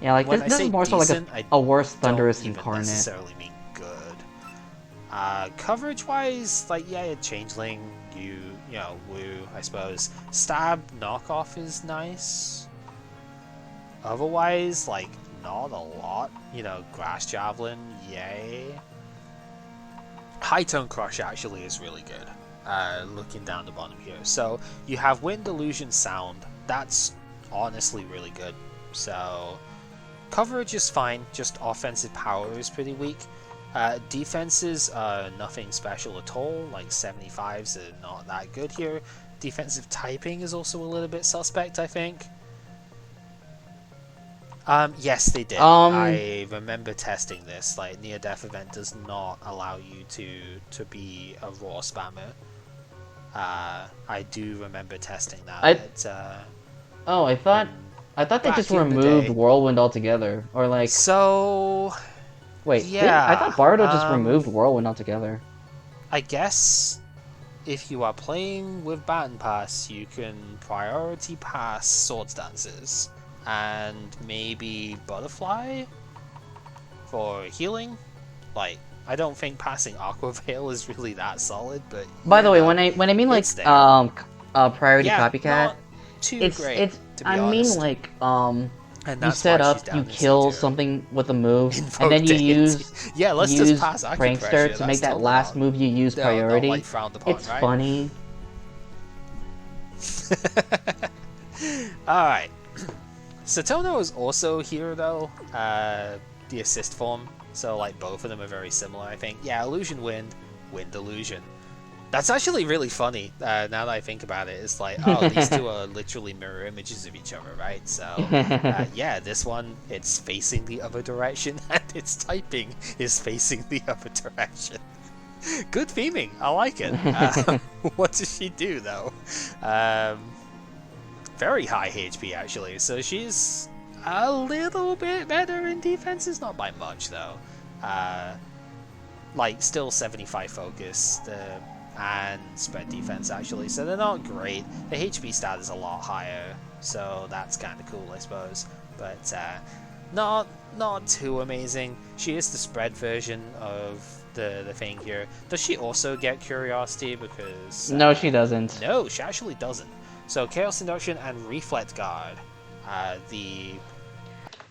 Yeah, like when I this is say more so like decent, I a worse don't Thunderous even incarnate. necessarily mean good. Coverage wise, like yeah, Changeling, you know, Woo, I suppose. Stab knockoff is nice. Otherwise, like not a lot. You know, Grass Javelin, yay. High Tone Crush actually is really good. Looking down the bottom here, so you have Wind Illusion Sound. That's honestly really good. So coverage is fine, just offensive power is pretty weak. Defenses are nothing special at all, like 75s are not that good here. Defensive typing is also a little bit suspect, I think. Yes, they did. Um, I remember testing this. Like, Near Death Event does not allow you to be a raw spammer. I do remember testing that. I oh, In I thought they just back in the removed day. Whirlwind altogether, or like So wait, did I yeah, thought Bardo just removed Whirlwind altogether? I guess if you are playing with Baton Pass, you can priority pass Swords Dances and maybe Butterfly for healing. Like, I don't think passing Aqua Veil is really that solid, but By you the way, know, when I mean like it's there. priority Yeah, copycat, not too great, it's to be I mean honest. like And you that's set why she's up, you down in kill C2. something with a move, and Invoke then deity. Yeah, let's you just use pass Prankster acupressure. to That's make that totally last not move you use not like priority. frowned upon, It's right? funny. Alright. Satono is also here though, the assist form. So like both of them are very similar, I think. Yeah, Illusion Wind, Wind Illusion. That's actually really funny, now that I think about it. It's like, oh, these two are literally mirror images of each other, right? So, yeah, this one, it's facing the other direction, and its typing is facing the other direction. Good theming, I like it. What does she do, though? Very high HP, actually, so she's a little bit better in defenses, not by much, though. Like, still 75 focus, and spread defense actually, so they're not great. The HP stat is a lot higher, so that's kind of cool, I suppose. But not too amazing. She is the spread version of the thing here. Does she also get curiosity? Because No, she doesn't. no, she actually doesn't. So Chaos Induction and Reflect Guard. The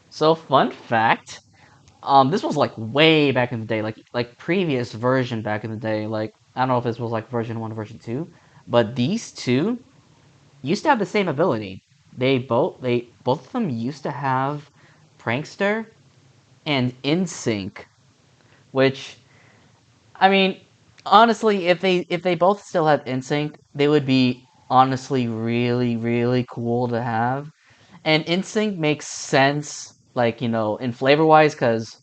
So fun fact, this was like way back in the day, like previous version back in the day. Like I don't know if this was like version 1, version 2, but these two used to have the same ability. They both of them used to have Prankster and InSync, which I mean, honestly, if they both still have InSync, they would be honestly really cool to have. And InSync makes sense, like in flavor wise, because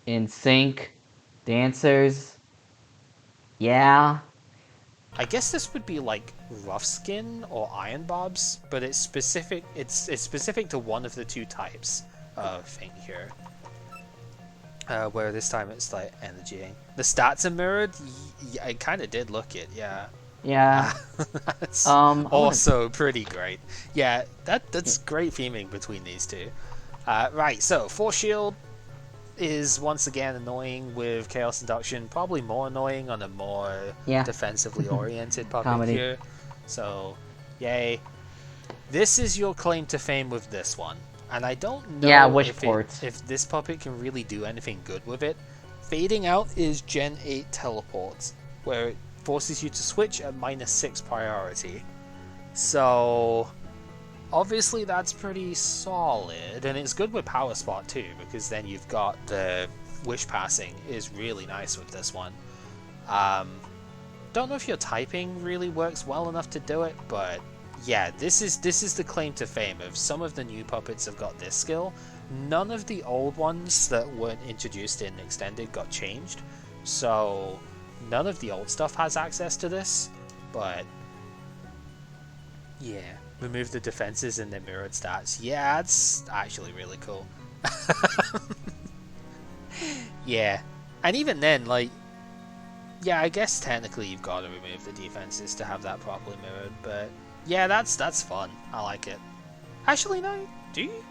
InSync dancers, yeah. I guess this would be like Rough Skin or Iron Bobs, but it's specific. It's specific to one of the two types of thing here. Where this time it's like energy. The stats are mirrored. I kind of did look it, yeah. Yeah. That's I wanna, also pretty great. Yeah, that's great theming between these two. Right, so Force Shield is once again annoying with Chaos Induction, probably more annoying on a more yeah. defensively oriented puppet Comedy. here. So, yay. This is your claim to fame with this one. And I don't Yeah, know wish ports. if this puppet can really do anything good with it. Fading Out is Gen 8 teleports, where it forces you to switch at -6 priority. So obviously that's pretty solid, and it's good with power spot too, because then you've got the wish passing is really nice with this one. Don't know if your typing really works well enough to do it, but yeah, this is the claim to fame of some of the new puppets have got this skill. None of the old ones that weren't introduced in Extended got changed, so none of the old stuff has access to this, but yeah, remove the defenses and their mirrored stats. Yeah, it's actually really cool. Yeah, and even then, like, yeah, I guess technically you've got to remove the defenses to have that properly mirrored, but yeah, that's fun. I like it. Actually, no, do you?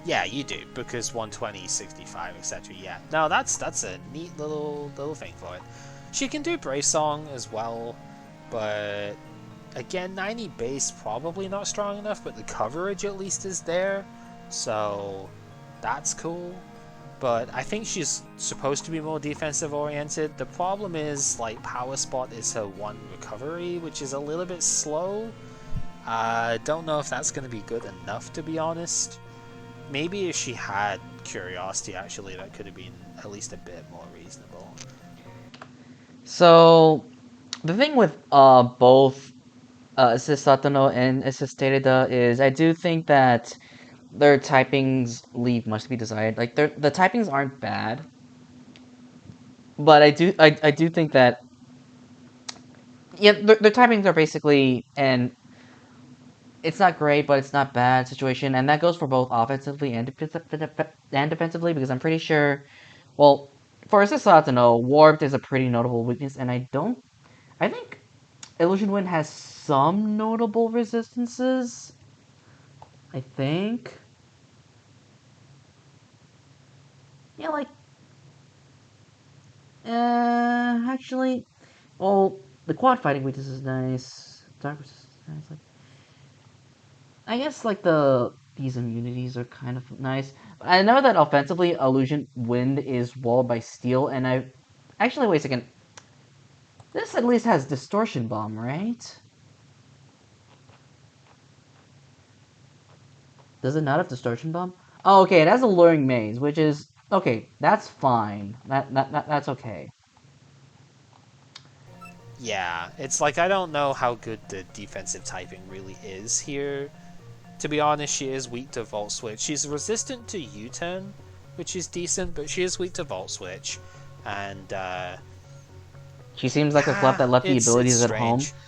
Yeah, you do, because 120, 65, etc. Yeah, no, that's a neat little thing for it. She can do Brave Song as well, but again, 90 base probably not strong enough, but the coverage at least is there, so that's cool. But I think she's supposed to be more defensive oriented. The problem is, like, power spot is her one recovery, which is a little bit slow. I don't know if that's going to be good enough, to be honest. Maybe if she had curiosity, actually, that could have been at least a bit more reasonable. So the thing with both Assist Satono and Assist Tereda is I do think that their typings leave much to be desired. Like the typings aren't bad, but I do think that yeah, their typings are basically and it's not great, but it's not bad situation, and that goes for both offensively and defensively because I'm pretty sure. Well, for Assist Satono, Warped is a pretty notable weakness, and I think Illusion Wind has some notable resistances. I think. Yeah, like actually, well, the quad fighting weakness is nice. Dark resistance is nice. Like, I guess like these immunities are kind of nice. I know that offensively, Illusion Wind is walled by steel, and I actually wait a second. This at least has distortion bomb, right? Does it not have distortion bomb? Oh, okay, it has alluring maze, which is okay. That's fine. That's okay. Yeah, it's like I don't know how good the defensive typing really is here. To be honest, she is weak to Volt Switch. She's resistant to U-turn, which is decent, but she is weak to Volt Switch. And, She seems like a clef that left the it's abilities at home. strange.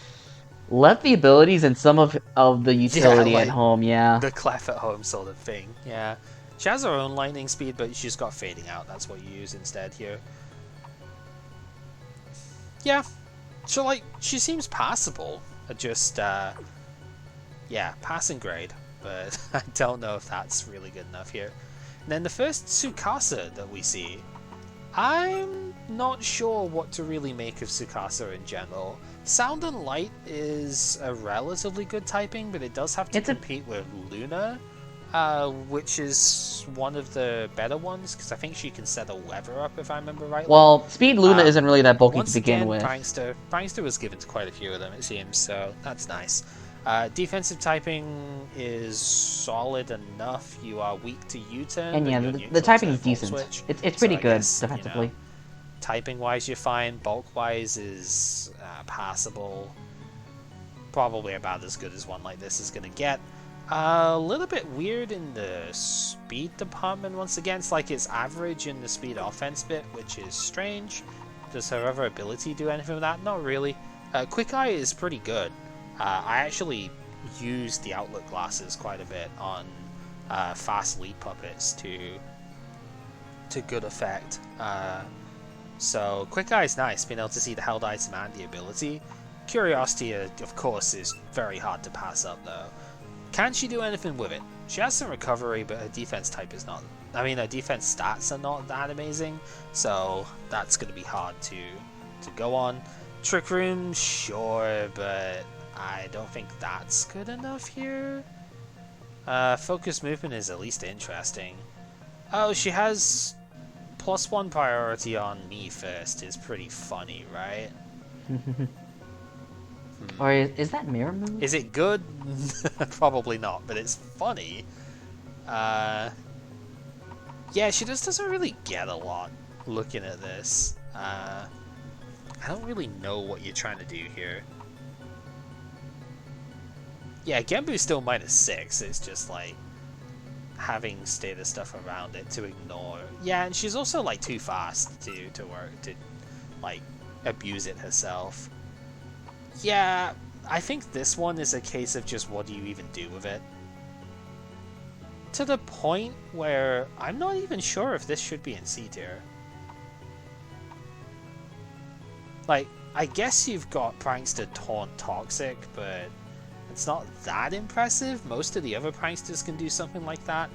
Left the abilities and some of the Yeah, utility at like home, yeah. the clef at home sort of thing. Yeah. She has her own lightning speed, but she's got fading out. That's what you use instead here. Yeah. So, like, she seems passable. Just, yeah, passing grade. But I don't know if that's really good enough here. And then the first Tsukasa that we see, I'm not sure what to really make of Tsukasa in general. Sound and Light is a relatively good typing, but it does have to compete with Luna, which is one of the better ones, because I think she can set a weather up, if I remember rightly. Well, Speed Luna isn't really that bulky to begin again, with. Prankster was given to quite a few of them, it seems, so that's nice. Defensive typing is solid enough. You are weak to U-turn, and yeah, the typing is decent. It's pretty good defensively. You know, typing wise, you're fine. Bulk wise is passable. Probably about as good as one like this is gonna get. A little bit weird in the speed department once again. It's like it's average in the speed offense bit, which is strange. Does her other ability do anything with that? Not really. Quick Eye is pretty good. I actually use the outlook glasses quite a bit on fast lead puppets to good effect. So Quick Eye is nice, being able to see the held item and the ability. Curiosity, of course, is very hard to pass up though. Can she do anything with it? She has some recovery, but her defense type is not. I mean, her defense stats are not that amazing, so that's going to be hard to go on. Trick Room, sure, but I don't think that's good enough here. Focus movement is at least interesting. Oh, she has +1 priority on me first is pretty funny, right? Hmm. Or is that mirror move? Is it good? Probably not, but it's funny. Uh, yeah, she just doesn't really get a lot looking at this. I don't really know what you're trying to do here. Yeah, Genbu's still -6. It's just like having status stuff around it to ignore. Yeah, and she's also like too fast to work to like abuse it herself. Yeah, I think this one is a case of just what do you even do with it? To the point where I'm not even sure if this should be in C tier. Like, I guess you've got Prankster Taunt Toxic, but it's not that impressive. Most of the other pranksters can do something like that,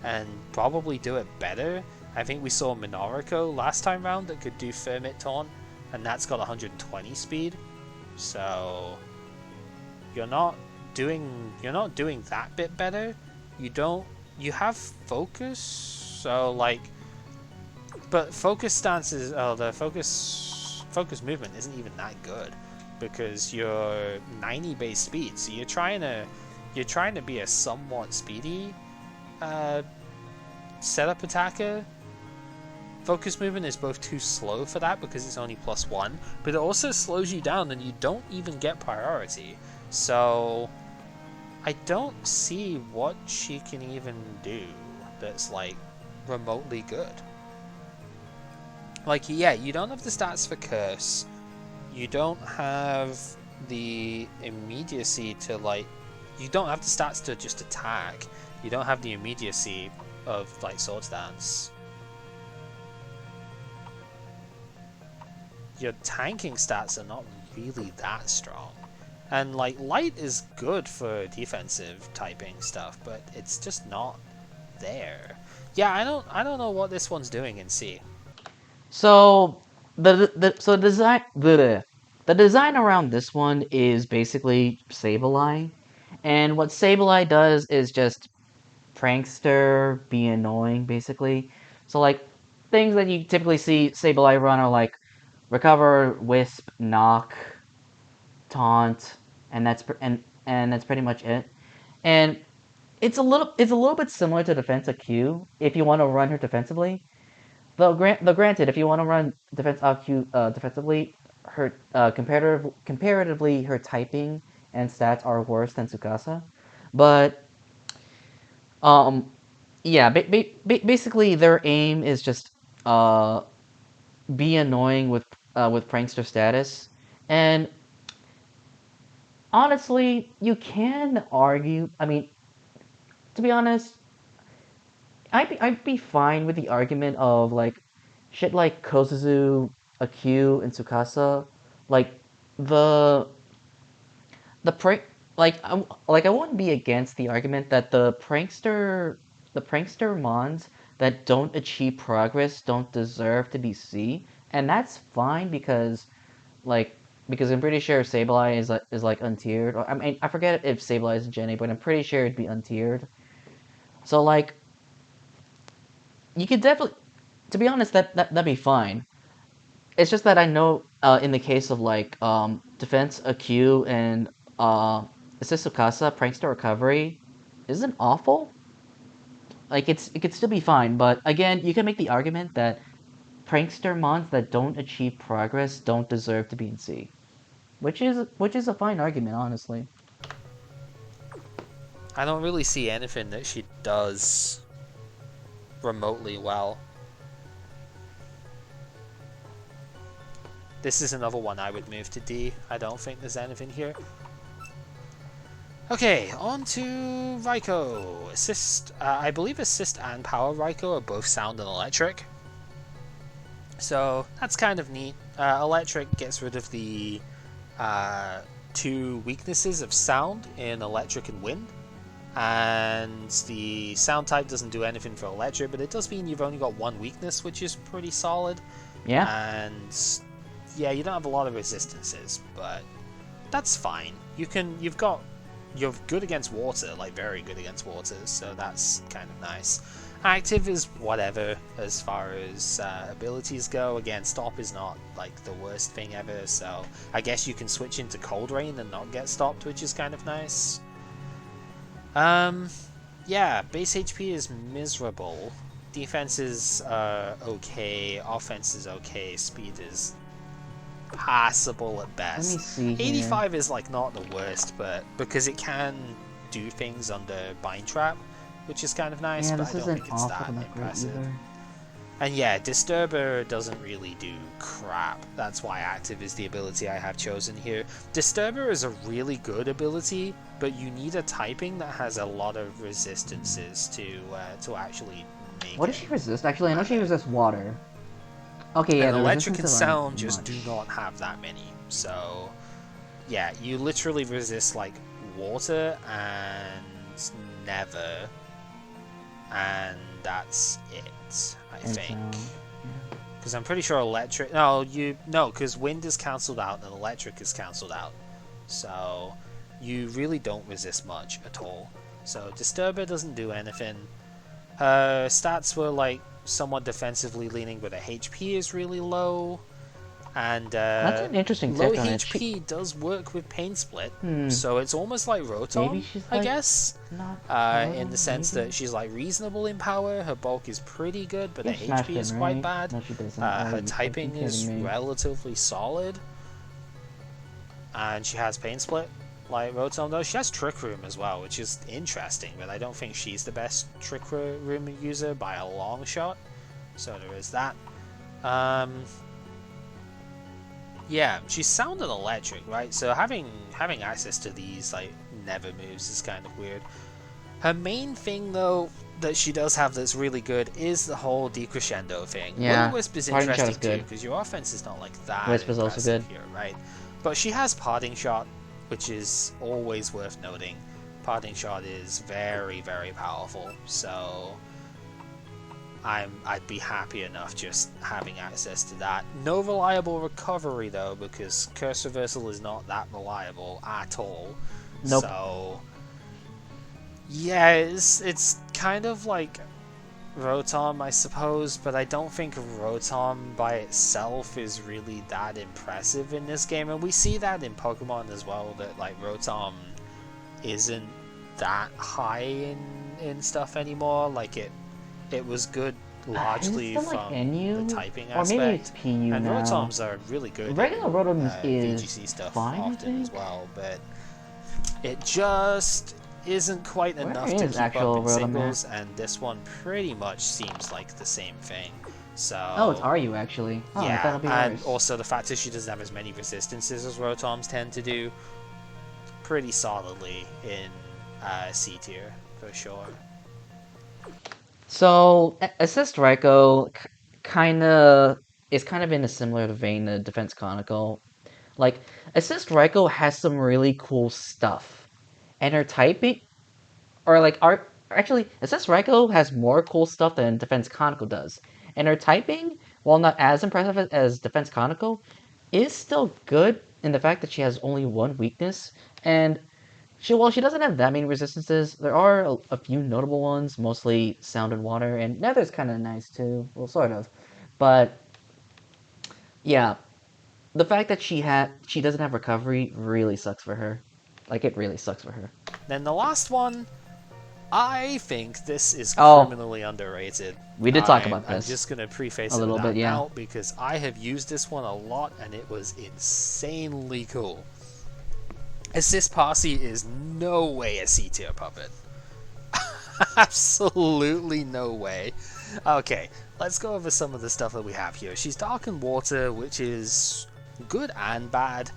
and probably do it better. I think we saw Minoriko last time round that could do Fermit Taunt, and that's got 120 speed. So you're not doing that bit better. You have focus, so like, but focus stance is the focus movement isn't even that good because you're 90 base speed, so you're trying to be a somewhat speedy setup attacker. Focus movement is both too slow for that because it's only +1, but it also slows you down and you don't even get priority. So I don't see what she can even do that's like remotely good. Like, yeah, you don't have the stats for Curse. You don't have the immediacy to like. You don't have the stats to just attack. You don't have the immediacy of like Swords Dance. Your tanking stats are not really that strong. And like light is good for defensive typing stuff, but it's just not there. Yeah, I don't know what this one's doing in C. So the design around this one is basically Sableye, and what Sableye does is just prankster, be annoying, basically. So like things that you typically see Sableye run are like recover, wisp, knock, taunt, and that's pretty much it. And it's a little bit similar to defensive Q if you want to run her defensively. Though granted, if you want to run Q defensively, her comparatively her typing and stats are worse than Tsukasa. But um yeah, basically their aim is just uh be annoying with prankster status. And honestly, you can argue. I mean, to be honest, I'd be fine with the argument of like shit like Kozuzu, Akyu, and Tsukasa, like the the prank like I wouldn't be against the argument that the prankster mons that don't achieve progress don't deserve to be C, and that's fine like because I'm pretty sure Sableye is like untiered. Or, I mean, I forget if Sableye is Gen A, but I'm pretty sure it'd be untiered. So like you could definitely, to be honest, that'd be fine. It's just that I know in the case of like defense AQ and assist Sukasa, prankster recovery isn't awful. Like it could still be fine, but again, you can make the argument that prankster mons that don't achieve progress don't deserve to be in C, which is a fine argument, honestly. I don't really see anything that she does remotely well. This is another one I would move to D. I don't think there's anything here. Okay, on to Raikou. Assist, I believe Assist and Power Raikou are both sound and electric. So that's kind of neat. Electric gets rid of the two weaknesses of sound in electric and wind. And the sound type doesn't do anything for electric, but it does mean you've only got one weakness, which is pretty solid. Yeah. And yeah, you don't have a lot of resistances, but that's fine. You're good against water, like very good against water, so that's kind of nice. Active is whatever as far as abilities go. Again, stop is not like the worst thing ever, so I guess you can switch into cold rain and not get stopped, which is kind of nice. Yeah, base HP is miserable. Defense is okay, offense is okay, speed is passable at best. Let me see here. 85 is like not the worst, but because it can do things under bind trap, which is kind of nice, Yeah, but this I don't isn't think it's that impressive. either. And yeah, Disturber doesn't really do crap. That's why Active is the ability I have chosen here. Disturber is a really good ability, but you need a typing that has a lot of resistances to actually make What does she resist? Actually, I know she resists water. Okay, yeah, and the electric and resistances aren't sound just do much. not have that many. So yeah, you literally resist like water and never, and that's it, I And think. sound. Because I'm pretty sure electric. No, because wind is cancelled out and electric is cancelled out. So you really don't resist much at all. So Disturber doesn't do anything. Her stats were like somewhat defensively leaning, but her HP is really low. And That's an interesting low take on it. HP does work with Pain Split, Hmm. so it's almost like Maybe Rotom, she's I like guess. not In the sense maybe? that she's like reasonable in power, her bulk is pretty good, but her She smashed HP is him, quite right? bad. No, she doesn't. Her you typing fucking is kidding me. relatively solid, and she has Pain Split like Rotom though. She has Trick Room as well, which is interesting, but I don't think she's the best Trick Room user by a long shot. So there is that. Yeah, she's sound and electric, right? So having access to these like never moves is kind of weird. Her main thing though that she does have that's really good is the whole decrescendo thing. Yeah, Will-O-Wisp is Parting Shot interesting is good. too because your offense is not like that Wisp is also impressive good. here, right? But she has Parting Shot, which is always worth noting. Parting Shot is very, very powerful, so I'd be happy enough just having access to that. No reliable recovery though, because Curse Reversal is not that reliable at all. Nope. So yeah, it's kind of like Rotom, I suppose, but I don't think Rotom by itself is really that impressive in this game, and we see that in Pokemon as well, that like Rotom isn't that high in stuff anymore. Like it was good largely Is it from like NU? the typing Or aspect. maybe it's PU and now. Rotoms are really good Regular in, Rotoms is VGC stuff fine, I often as think. well, but it just isn't quite Where enough to is keep actual up in Rotom singles, and this one pretty much seems like the same thing. So Oh, it's RU actually. Oh, I thought yeah, it'd be and worse. also the fact that she doesn't have as many resistances as Rotoms tend to do, pretty solidly in C tier for sure. So, Assist Raikou is kind of in a similar vein to Defense Conical. Like, Assist Raikou has some really cool stuff. And her typing, or like, actually, Assist Raikou has more cool stuff than Defense Conical does. And her typing, while not as impressive as Defense Conical, is still good in the fact that she has only one weakness. And while she doesn't have that many resistances, there are a few notable ones, mostly sound and water, and nether's kind of nice too. Well, sort of. But yeah, the fact that she doesn't have recovery really sucks for her. Like, it really sucks for her. Then the last one, I think this is Oh, criminally underrated. we did talk about I'm this just gonna preface a it with little that bit, yeah. now because I have used this one a lot and it was insanely cool. Assist Posse is no way a C tier puppet. Absolutely no way. Okay, let's go over some of the stuff that we have here. She's Dark and Water, which is good and bad.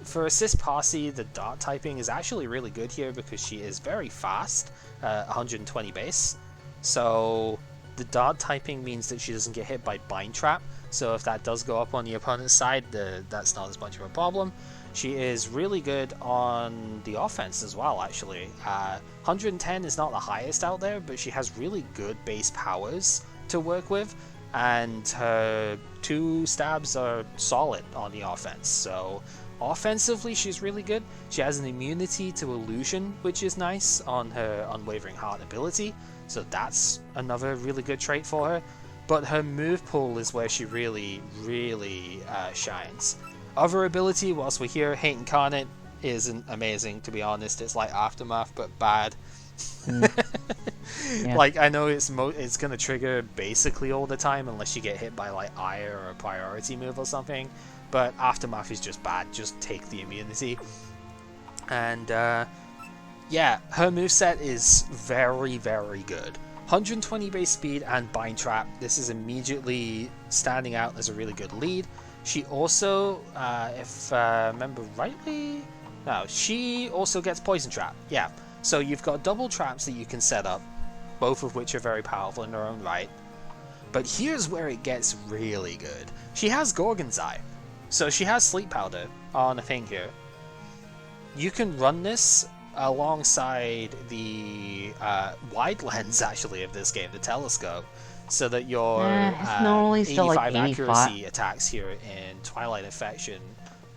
For Assist Posse, the Dart typing is actually really good here because she is very fast, 120 base. So the Dart typing means that she doesn't get hit by Bind Trap. So if that does go up on the opponent's side, that's not as much of a problem. She is really good on the offense as well, actually. 110 is not the highest out there, but she has really good base powers to work with, and her 2 stabs are solid on the offense. So Offensively, she's really good. She has an immunity to illusion, which is nice on her Unwavering Heart ability, so that's another really good trait for her. But her move pool is where she really shines. Other ability, whilst we're here, Hate Incarnate isn't amazing, to be honest. It's like Aftermath, but bad. Mm, yeah. Like, I know it's gonna trigger basically all the time unless you get hit by like Ire or a priority move or something. But Aftermath is just bad. Just take the immunity. And yeah, her moveset is very good. 120 base speed and Bind Trap. This is immediately standing out as a really good lead. She also, if I remember rightly, no, she also gets Poison Trap. Yeah, so you've got double traps that you can set up, both of which are very powerful in their own right. But here's where it gets really good. She has Gorgon's Eye, so she has Sleep Powder on a thing here. You can run this alongside the wide lens, actually, of this game, the telescope, so that your It's normally still like 85 85. accuracy attacks here in Twilight Infection.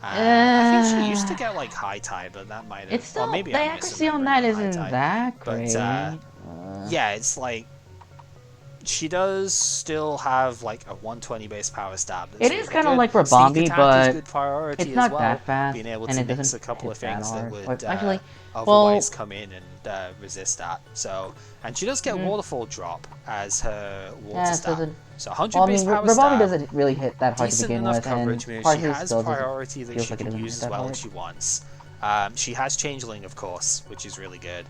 I think she used to Uh, get like High Tide, but that might have. it's Or still maybe the I'm accuracy on misremembering that on High isn't Tide. that But great. yeah, it's like she does still have like a 120 base power stab that's It is really kind of good. like for Sneak Bombi, attack is but good priority it's as not well, that fast, being able and to it mix doesn't a couple hit of that things that hard. would Or actually, otherwise well, come in and resist that. So, and she does get mm, waterfall drop as her water yeah, it stab. doesn't. So 100 Well, I base mean, power Bombi stab, doesn't really hit that hard to decent begin enough with, and coverage move. She Parses has still doesn't priority that feels she like it can doesn't use hit as that well if hard. she wants. She has Changeling, of course, which is really good.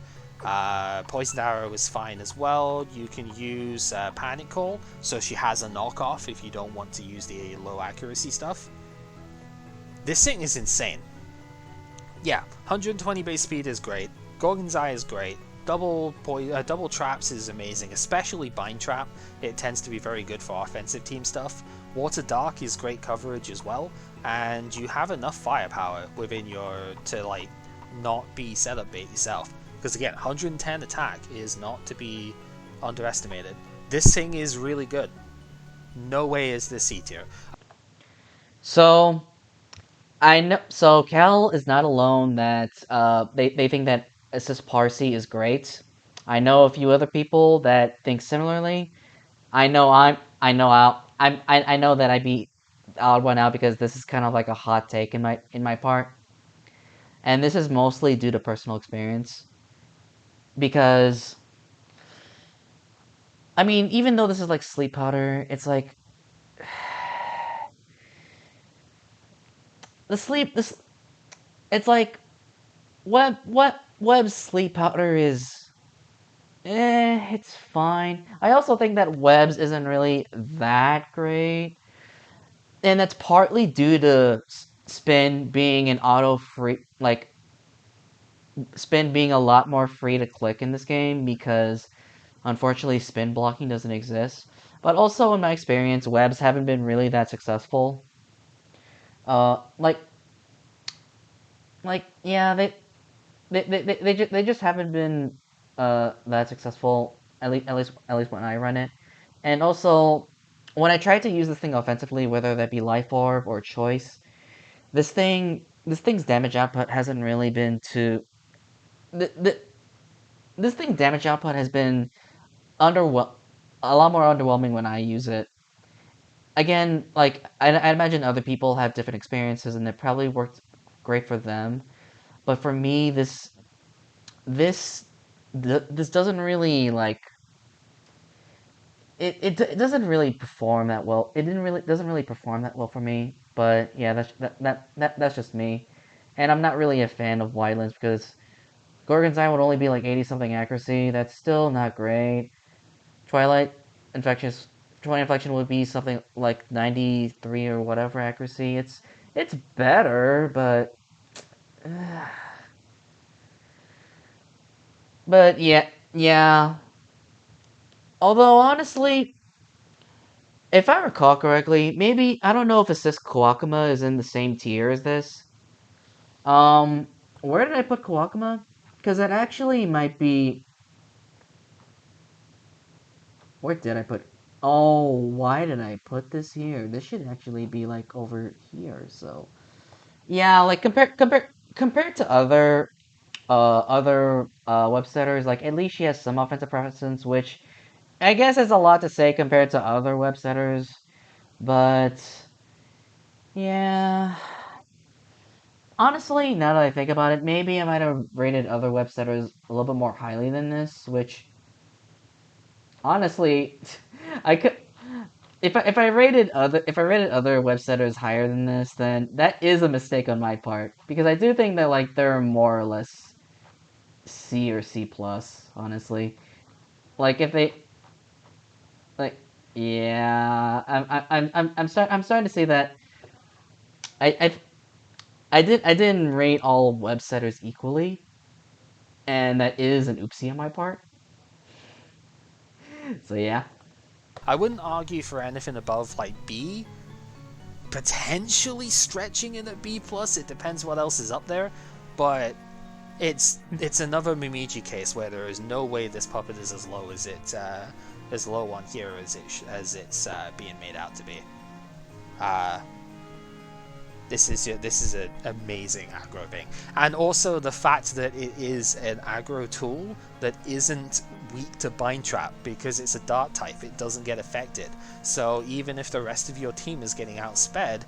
Poison Arrow is fine as well. You can use Panic Call, so she has a knockoff if you don't want to use the low accuracy stuff. This thing is insane. Yeah, 120 base speed is great. Gorgon's Eye is great. Double traps is amazing, especially Bind Trap. It tends to be very good for offensive team stuff. Water Dark is great coverage as well, and you have enough firepower within your to like not be setup bait yourself. Because again, 110 attack is not to be underestimated. This thing is really good. No way is this C tier. So I know. So Cal is not alone that they think that Assist Parsi is great. I know a few other people that think similarly. I know that I'd be the odd one out because this is kind of like a hot take in my part, and this is mostly due to personal experience. Because I mean, even though this is like sleep powder, it's like the sleep. This it's like web sleep powder is. It's fine. I also think that webs isn't really that great, and that's partly due to spin being an auto free like spin being a lot more free to click in this game because unfortunately spin blocking doesn't exist. But also in my experience, webs haven't been really that successful. Uh, like yeah, they just haven't been that successful at least when I run it. And also when I try to use this thing offensively, whether that be life orb or choice, this thing's damage output hasn't really been to the this thing damage output has been underwhel a lot more underwhelming when I use it. Again, like I imagine other people have different experiences and it probably worked great for them, but for me, this this doesn't really like it doesn't really perform that well. It didn't really doesn't really perform that well for me. But yeah, that's just me, and I'm not really a fan of Wildlands because Gorgon's Eye would only be like 80 something accuracy. That's still not great. Twilight Infections Twilight Inflection would be something like 93 or whatever accuracy. It's better, but yeah. Although honestly, if I recall correctly, maybe I don't know if Assist Kawakama is in the same tier as this. Um, where did I put Kawakama? Because that actually might be. Where did I put? Oh, why did I put this here? This should actually be like over here. So Yeah, like compared to other web setters, like at least she has some offensive presence, which I guess is a lot to say compared to other web setters. But yeah, honestly, now that I think about it, maybe I might have rated other web setters a little bit more highly than this, which honestly, I could if I rated other web setters higher than this, then that is a mistake on my part because I do think that like they're more or less C or C plus, honestly. Like if they like yeah, I'm starting to say that I I I didn't rate all web setters equally, and that is an oopsie on my part. So yeah. I wouldn't argue for anything above like B, potentially stretching in at B plus. It depends what else is up there, but it's another Mimiji case where there is no way this puppet is as low as low on here as it's being made out to be. Uh, this is an amazing aggro thing, and also the fact that it is an aggro tool that isn't weak to bind trap because it's a dart type. It doesn't get affected. So even if the rest of your team is getting outsped,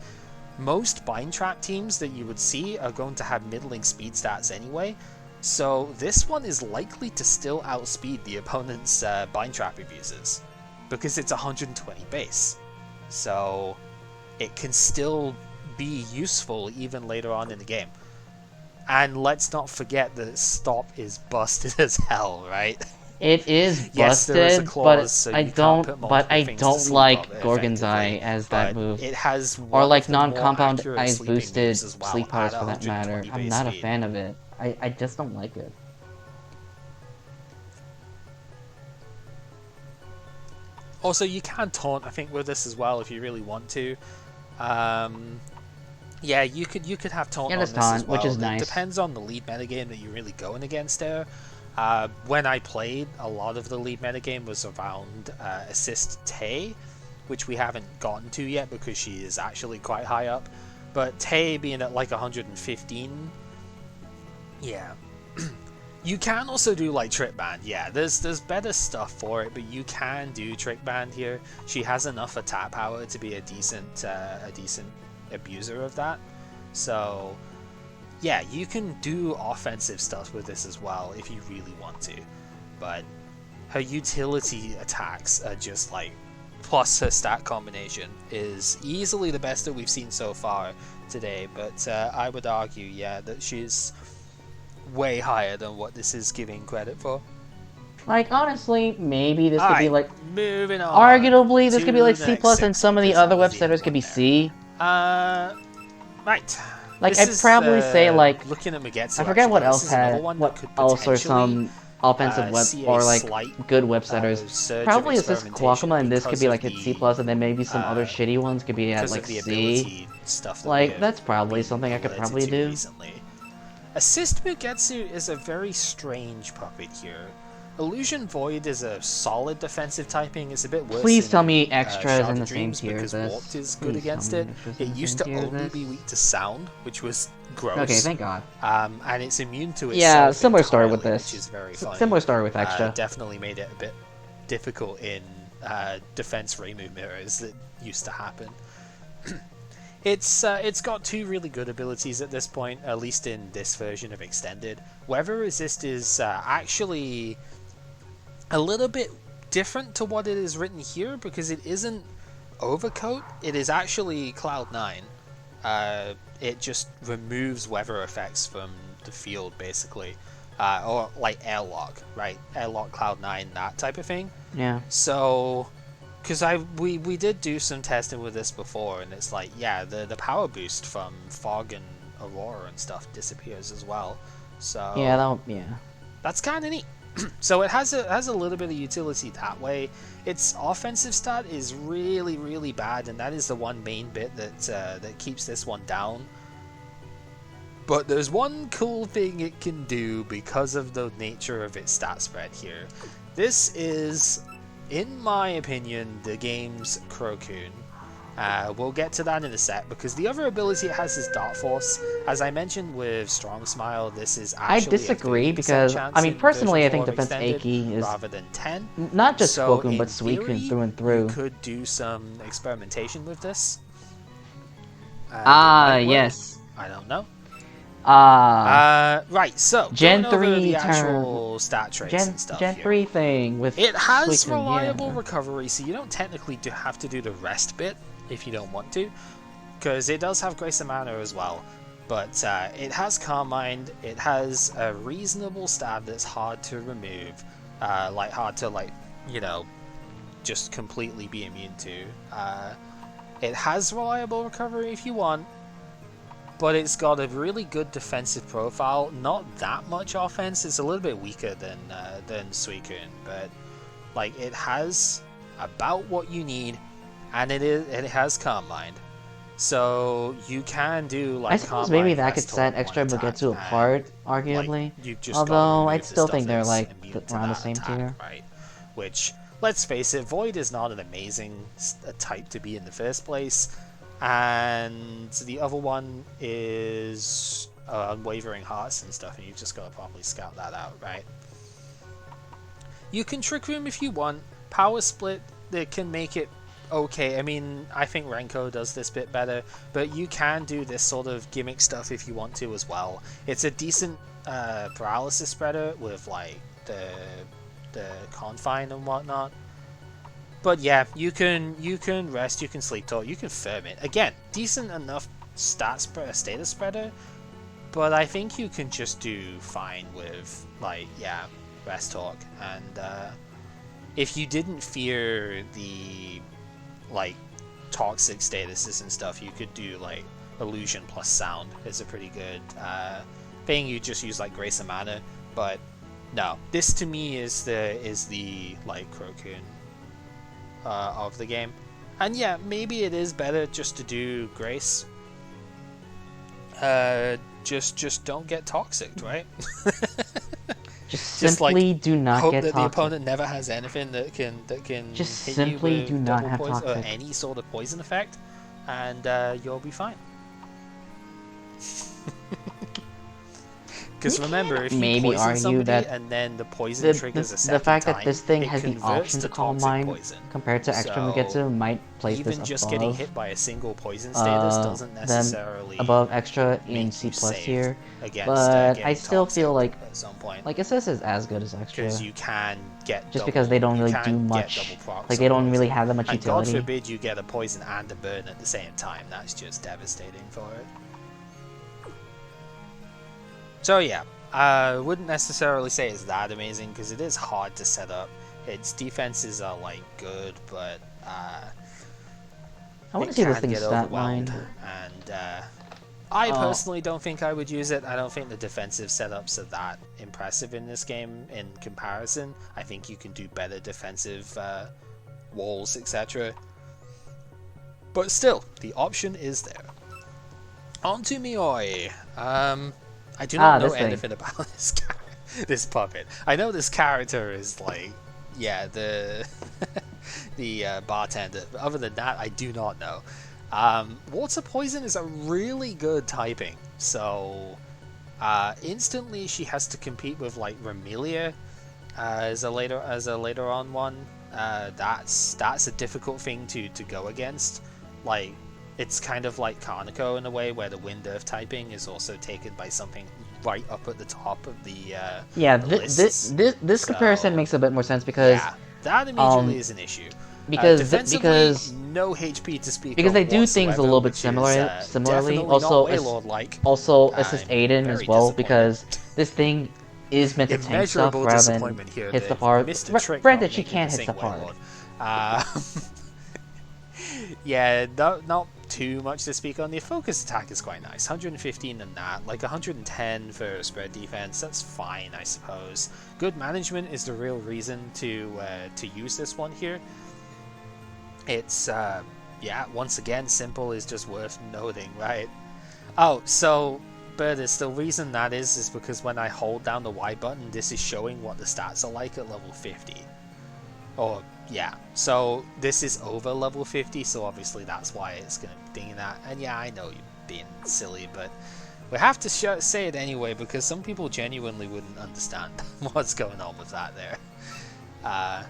most bind trap teams that you would see are going to have middling speed stats anyway. So this one is likely to still outspeed the opponent's bind trap abusers because it's 120 base. So it can still be useful even later on in the game. And let's not forget that stop is busted as hell, right? It is Yes, there is a busted, clause, so you can't put multiple I things to don't sleep up like Gorgon's Eye effectively, as that but move. it has Or one like of the more non-compound accurate eyes sleeping boosted moves as well sleep powers at for that matter. 120 I'm base not a speed. fan of it. I just don't like it. Also, you can taunt, I think, with this as well if you really want to. Um, yeah, you could have taunt Yeah, on this this as taunt, which well. is It nice. depends on the lead metagame that you're really going against there. When I played, a lot of the lead metagame was around assist Tay, which we haven't gotten to yet because she is actually quite high up. But Tay being at like 115, yeah. You can also do like trick band, yeah. There's better stuff for it, but you can do trick band here. She has enough attack power to be a decent abuser of that. So yeah, you can do offensive stuff with this as well if you really want to. But her utility attacks are just like, plus her stat combination is easily the best that we've seen so far today. But I would argue, yeah, that she's way higher than what this is giving credit for. Like honestly, maybe this could be Alright, like moving on arguably this could be to like the C next plus, and six, some of the because that other was web the only setters could one be there. C. Right. Like This I'd is probably say like looking at Magetsu. I forget Actually, what this else is another had one that what could else are potentially some offensive web see a or like slight good web setters. surge of Probably Assist experimentation Kalakuma and this could because be of like at C plus, and then maybe some other shitty ones could be at like the C. ability stuff that we Like have that's probably been something I could alerted probably to do. recently. Assist Mugetsu is a very strange puppet here. Illusion Void is a solid defensive typing. It's a bit worse Please in tell me Extra is in Shrouded the same Dreams tier as because this. Warped is good Please tell against me it. Extra is It in the used same to tier as only this. be weak to sound, which was Okay, gross. thank God. And it's immune to itself Yeah, similar story with entirely, which this. is very funny. Similar story with Extra. Definitely made it a bit difficult in defense Reimu mirrors that used to happen. It's got two really good abilities at this point, at least in this version of Extended. Weather Resist is actually a little bit different to what it is written here because it isn't Overcoat, it is actually Cloud 9. It just removes weather effects from the field, basically. Or like Airlock, right? Airlock, Cloud 9, that type of thing. Yeah. So, because we did do some testing with this before, and it's like, yeah, the power boost from Fog and Aurora and stuff disappears as well. So Yeah, yeah. that's kind of neat. So it has a little bit of utility that way. Its offensive stat is really, really bad, and that is the one main bit that keeps this one down. But there's one cool thing it can do because of the nature of its stat spread here. This is, in my opinion, the game's Crocune. We'll get to that in a sec, because the other ability it has is Dark Force. As I mentioned with Strong Smile, this is I actually disagree a 30% because, I chance mean, in version personally, I 4 think of Defense Extended Aki is rather than 10. not just So Suicune, but in Suicune theory, through and you through. could do some experimentation with this. And it Ah, might work. yes. I don't know. Ah, Right, so Gen going over 3 the turn, actual stat traits Gen and stuff Gen here. 3 thing with It has Suicune, reliable yeah. recovery, so you don't technically have to do the rest bit if you don't want to, because it does have Grace of Mana as well. But it has Calm Mind. It has a reasonable stab that's hard to remove, hard to just completely be immune to. It has reliable recovery if you want, but it's got a really good defensive profile. Not that much offense. It's a little bit weaker than Suicune, but like it has about what you need, and it has Calm Mind, so you can do like I suppose Calm maybe Mind, that could Rest set Talk, one extra attack, Mugetsu and apart, like arguably. you've just got to Although remove I'd the still stuff think they're that's like immune to around the that same attack, tier. right? Which, let's face it, Void is not an amazing type to be in the first place, and the other one is Unwavering Hearts and stuff, and you've just got to properly scout that out, right? You can Trick Room if you want. Power Split, that can make it okay. I mean, I think Renko does this bit better, but you can do this sort of gimmick stuff if you want to as well. It's a decent paralysis spreader with like the confine and whatnot. But yeah, you can rest, you can sleep talk, you can firm it. Again, decent enough status spreader, but I think you can just do fine with rest talk. And if you didn't fear the like toxic statuses and stuff, you could do like illusion plus sound is a pretty good thing. You just use like Grace of Mana, but no, this to me is the like Krokun of the game. And yeah, maybe it is better just to do Grace. Just don't get toxic, right? Just simply do not hope get that toxic. the opponent never has anything that can Just hit simply you with do not double have poison or toxic. any sort of poison effect, and you'll be fine. Because remember, if you maybe poison argue somebody that and then the poison triggers a second the fact time, that this thing it has the converts option to Calm toxic Mind poison. compared to extra So Mugetsu might place this even just getting above hit by a single poison status doesn't necessarily above extra in make C you plus safe tier. against But getting I still feel toxic like at some point. SS is as good as extra. Because you can get Just double, because they don't really you do can much. get double procs Like they on don't really poison. have that much and utility. God forbid you get a poison and a burn at the same time. That's just devastating for it. So yeah, I wouldn't necessarily say it's that amazing because it is hard to set up. Its defenses are like good, but I want to see this can thing's get stat overwhelmed. line. And I personally don't think I would use it. I don't think the defensive setups are that impressive in this game in comparison. I think you can do better defensive walls, etc. But still, the option is there. On to Mioi. I do not know anything about this puppet. I know this character is like, yeah, the bartender. But other than that, I do not know. Water Poison is a really good typing, so instantly she has to compete with like Remelia as a later on one. That's a difficult thing to go against. Like, it's kind of like Kaneko in a way, where the Wind Earth typing is also taken by something right up at the top of the this comparison makes a bit more sense because yeah, that immediately is an issue. Because no HP to speak because of they do things a little bit similarly. Also, assist Aiden as well, because this thing is meant to tank stuff rather than hit the part. Granted, she can't hit the part. Yeah, not too much to speak on. The focus attack is quite nice. 115 and that, like 110 for spread defense. That's fine, I suppose. Good management is the real reason to use this one here. It's yeah, once again, simple is just worth noting, right? Oh, so Bertus, the reason that is because when I hold down the Y button, this is showing what the stats are like at level 50. Or Yeah, so this is over level 50, so obviously that's why it's going to be dinging that. And yeah, I know you're being silly, but we have to say it anyway because some people genuinely wouldn't understand what's going on with that there. Uh,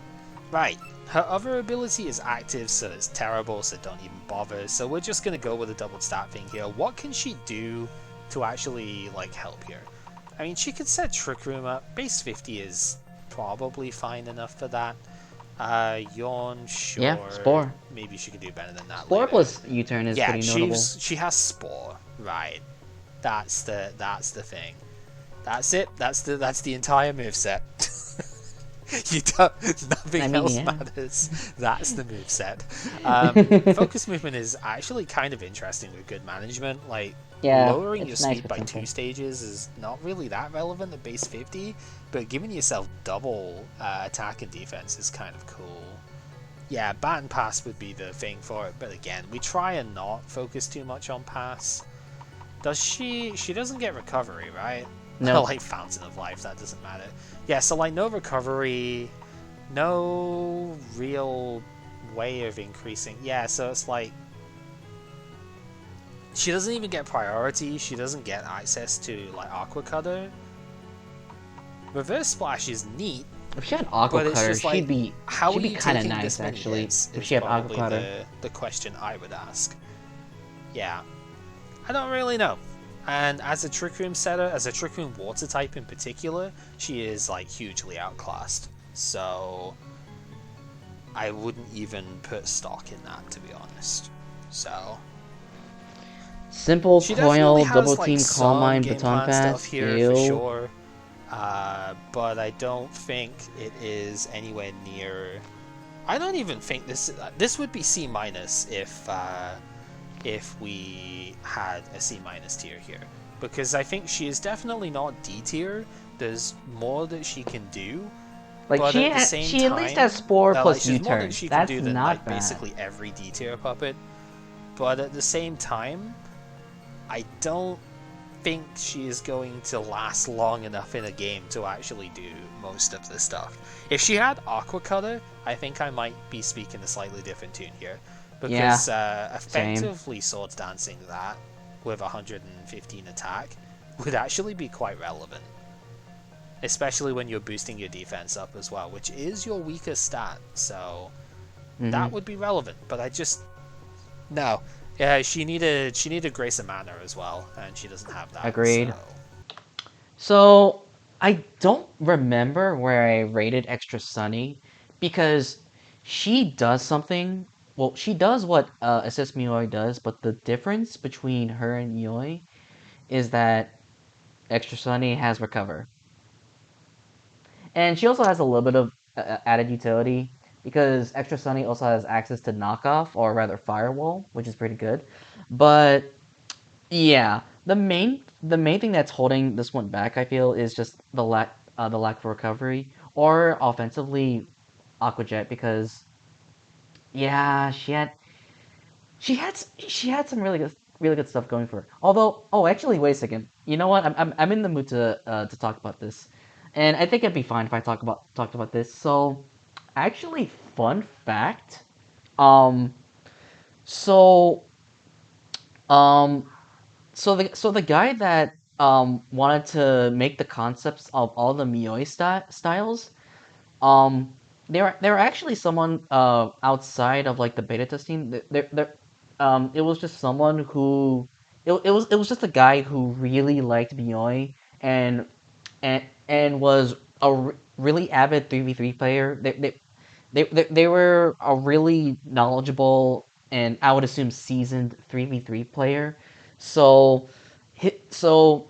right, her other ability is active, so it's terrible, so don't even bother. So we're just going to go with a double stat thing here. What can she do to actually like help here? I mean, she could set Trick Room up. Base 50 is probably fine enough for that. Yawn, Yeah, sure. Spore. Maybe she could do better than that Spore later. plus U-turn is Yeah, pretty notable. she has Spore. Right. That's the thing. That's it. That's the entire moveset. You don't. I Nothing mean, else yeah. matters. That's the moveset. Focus movement is actually kind of interesting with good management. Like Yeah, lowering your it's nice speed but by 2 stages is not really that relevant at base 50, but giving yourself double attack and defense is kind of cool. Yeah, bat and pass would be the thing for it, but again, we try and not focus too much on pass. Does she? She doesn't get recovery, right? Nope. Like Fountain of Life, that doesn't matter. Yeah, so like no recovery, no real way of increasing. Yeah, so it's like she doesn't even get priority. She doesn't get access to like Aqua Cutter. Reverse Splash is neat, If she had Aqua but it's Cutter, just like, how are she'd be you kind of taking this nice many actually. hits? If Is she had Aqua probably Cutter. the question I would ask. Yeah, I don't really know. And as a Trick Room setter, as a Trick Room water type in particular, she is like hugely outclassed. So I wouldn't even put stock in that, to be honest. So Simple she definitely coil, double has like team, calm some mind, game baton plan stuff pass. here for Ew. sure, but I don't think it is anywhere near. I don't even think this would be C minus if we had a C minus tier here, because I think she is definitely not D tier. There's more that she can do, Like but at the same she at least has time, Spore like plus she's more that U-turn. she can That's do than not like bad. basically every D tier puppet. But at the same time, I don't think she is going to last long enough in a game to actually do most of this stuff. If she had Aqua Cutter, I think I might be speaking a slightly different tune here. Yeah, Because same. effectively swords dancing that with 115 attack would actually be quite relevant. Especially when you're boosting your defense up as well, which is your weakest stat. So that Mm-hmm. would be relevant. But I just no. Yeah, she needed Grace of Mana as well, and she doesn't have that. So Agreed. So I don't remember where I rated Extra Sunny because she does something. Well, she does what Assist Mioi does, but the difference between her and Mioi is that Extra Sunny has Recover. And she also has a little bit of added utility because Extra Sunny also has access to knockoff, or rather firewall, which is pretty good. But yeah, the main thing that's holding this one back, I feel, is just the lack of recovery, or offensively, Aquajet, because yeah, she had some really good stuff going for her. Although, oh, actually, wait a second. You know what? I'm in the mood to talk about this, and I think it'd be fine if I talked about this. So, actually, fun fact. Um. So. Um. So the guy that wanted to make the concepts of all the Mioi styles, um they were actually someone outside of like the beta testing. It was just someone who it was just a guy who really liked Mioi, and was a really avid 3v3 player. They were a really knowledgeable, and I would assume seasoned 3v3 player. So so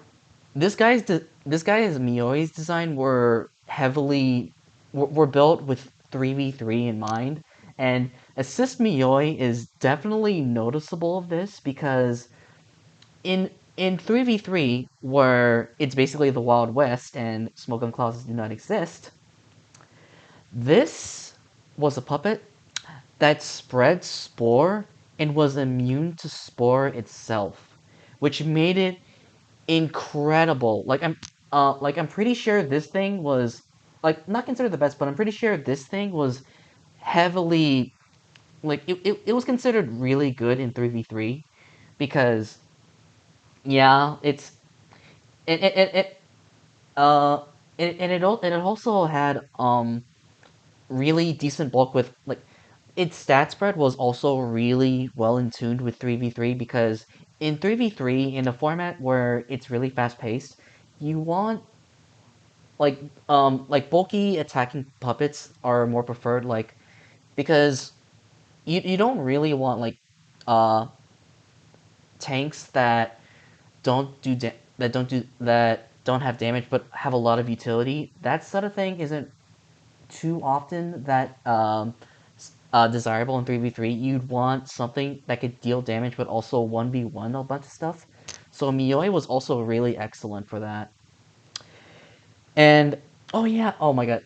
this guy's Mioi's design were built with 3v3 in mind, and Assist Mioi is definitely noticeable of this because in 3v3, where it's basically the Wild West and smoke and clauses do not exist, this was a puppet that spread spore and was immune to spore itself, which made it incredible. Like I'm pretty sure this thing was, like, not considered the best, but I'm pretty sure this thing was heavily like it was considered really good in 3v3 because yeah, it uh and it also had really decent bulk with like its stat spread was also really well in tuned with 3v3 because in 3v3 in a format where it's really fast paced, you want like bulky attacking puppets are more preferred because you don't really want uh tanks that don't have damage but have a lot of utility. That sort of thing isn't too often that desirable in 3v3. You'd want something that could deal damage but also 1v1 a bunch of stuff. So Mioi was also really excellent for that. And oh yeah, oh my god.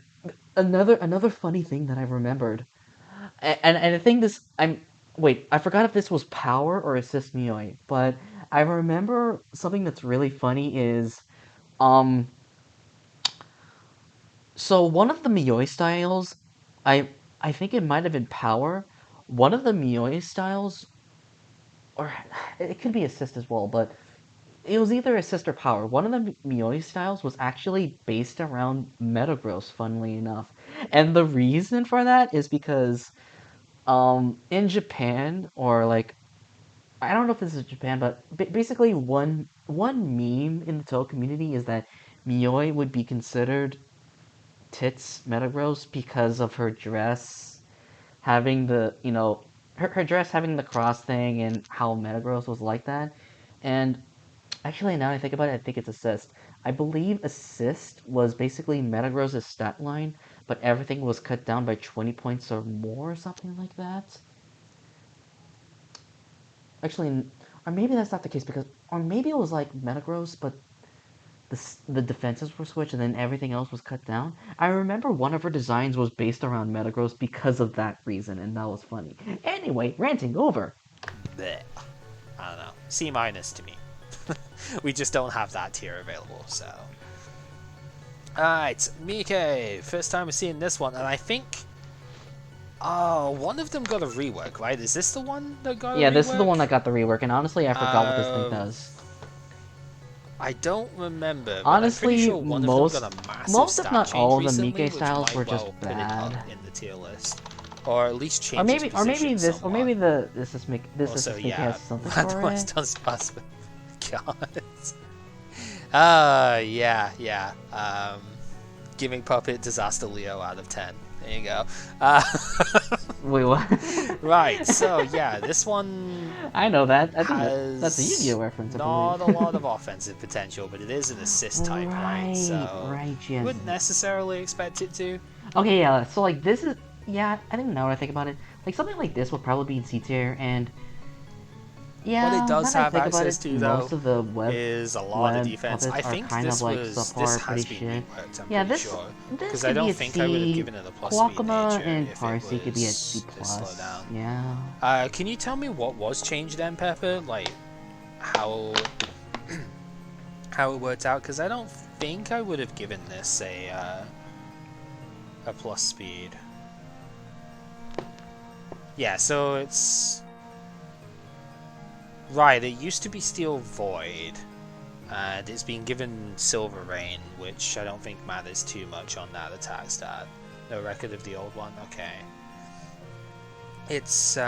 Another funny thing that I remembered. And I think this I'm wait, I forgot if this was power or assist Mioi, but I remember something that's really funny is um so one of the Mioi styles, I I think it might have been power. One of the Mioi styles, or it could be assist as well, but it was either assist or power. One of the Mioi styles was actually based around Metagross, funnily enough. And the reason for that is because in Japan, or like I don't know if this is Japan, but basically one meme in the Toho community is that Mioi would be considered tits Metagross because of her dress having her dress having the cross thing and how Metagross was like that. And actually, now I think about it, I think it's assist. I believe assist was basically Metagross's stat line, but everything was cut down by 20 points or more, or something like that. Actually, or maybe that's not the case because, or maybe it was like Metagross, but the defenses were switched and then everything else was cut down. I remember one of her designs was based around Metagross because of that reason, and that was funny. Anyway, ranting over. Blech. I don't know. C minus to me. We just don't have that tier available, so. Alright, Mike. First time we're seeing this one, and I think. Oh, one of them got a rework, right? Is this the one that got a Yeah, this is the rework? one that got the rework, and honestly, I forgot what this thing does. I don't remember, but I'm pretty Honestly, sure one of them got a massive most if stat not change all of the recently, Mike which styles were might just well put it up bad. in the tier list, or at least Or change its maybe, position somewhat. this Also, Mike yeah, has something for randomized it. unspecified. God. Yeah, yeah. Giving Puppet Disaster Leo out of 10. There you go. Wait, what? Right, so yeah, this one I know that. I think that's a Yu-Gi-Oh has reference, I believe. not a lot of offensive potential, but it is an assist type, right? Right, So right, you yes. wouldn't necessarily expect it to. Okay, yeah. So like this is yeah. I think now that I think about it, like something like this would probably be in C tier, and What it yeah, now does that I have think about it, access to, though, most of the is a lot of web defense. puppets I are think kind of like this subpar, pretty has been shit. reworked, I'm Yeah, pretty this sure. this Because I could be don't a think I would have C. given it a plus speed Quackma nature and if it Parsi could be a C was this slow plus. down. Yeah. Can you tell me what was changed then, Pepper? Like, how how it worked out? Because I don't think I would have given this a plus speed. Yeah, so it's right. It used to be Steel Void, and it's been given Silver Rain, which I don't think matters too much on that attack stat. No record of the old one. Okay. It's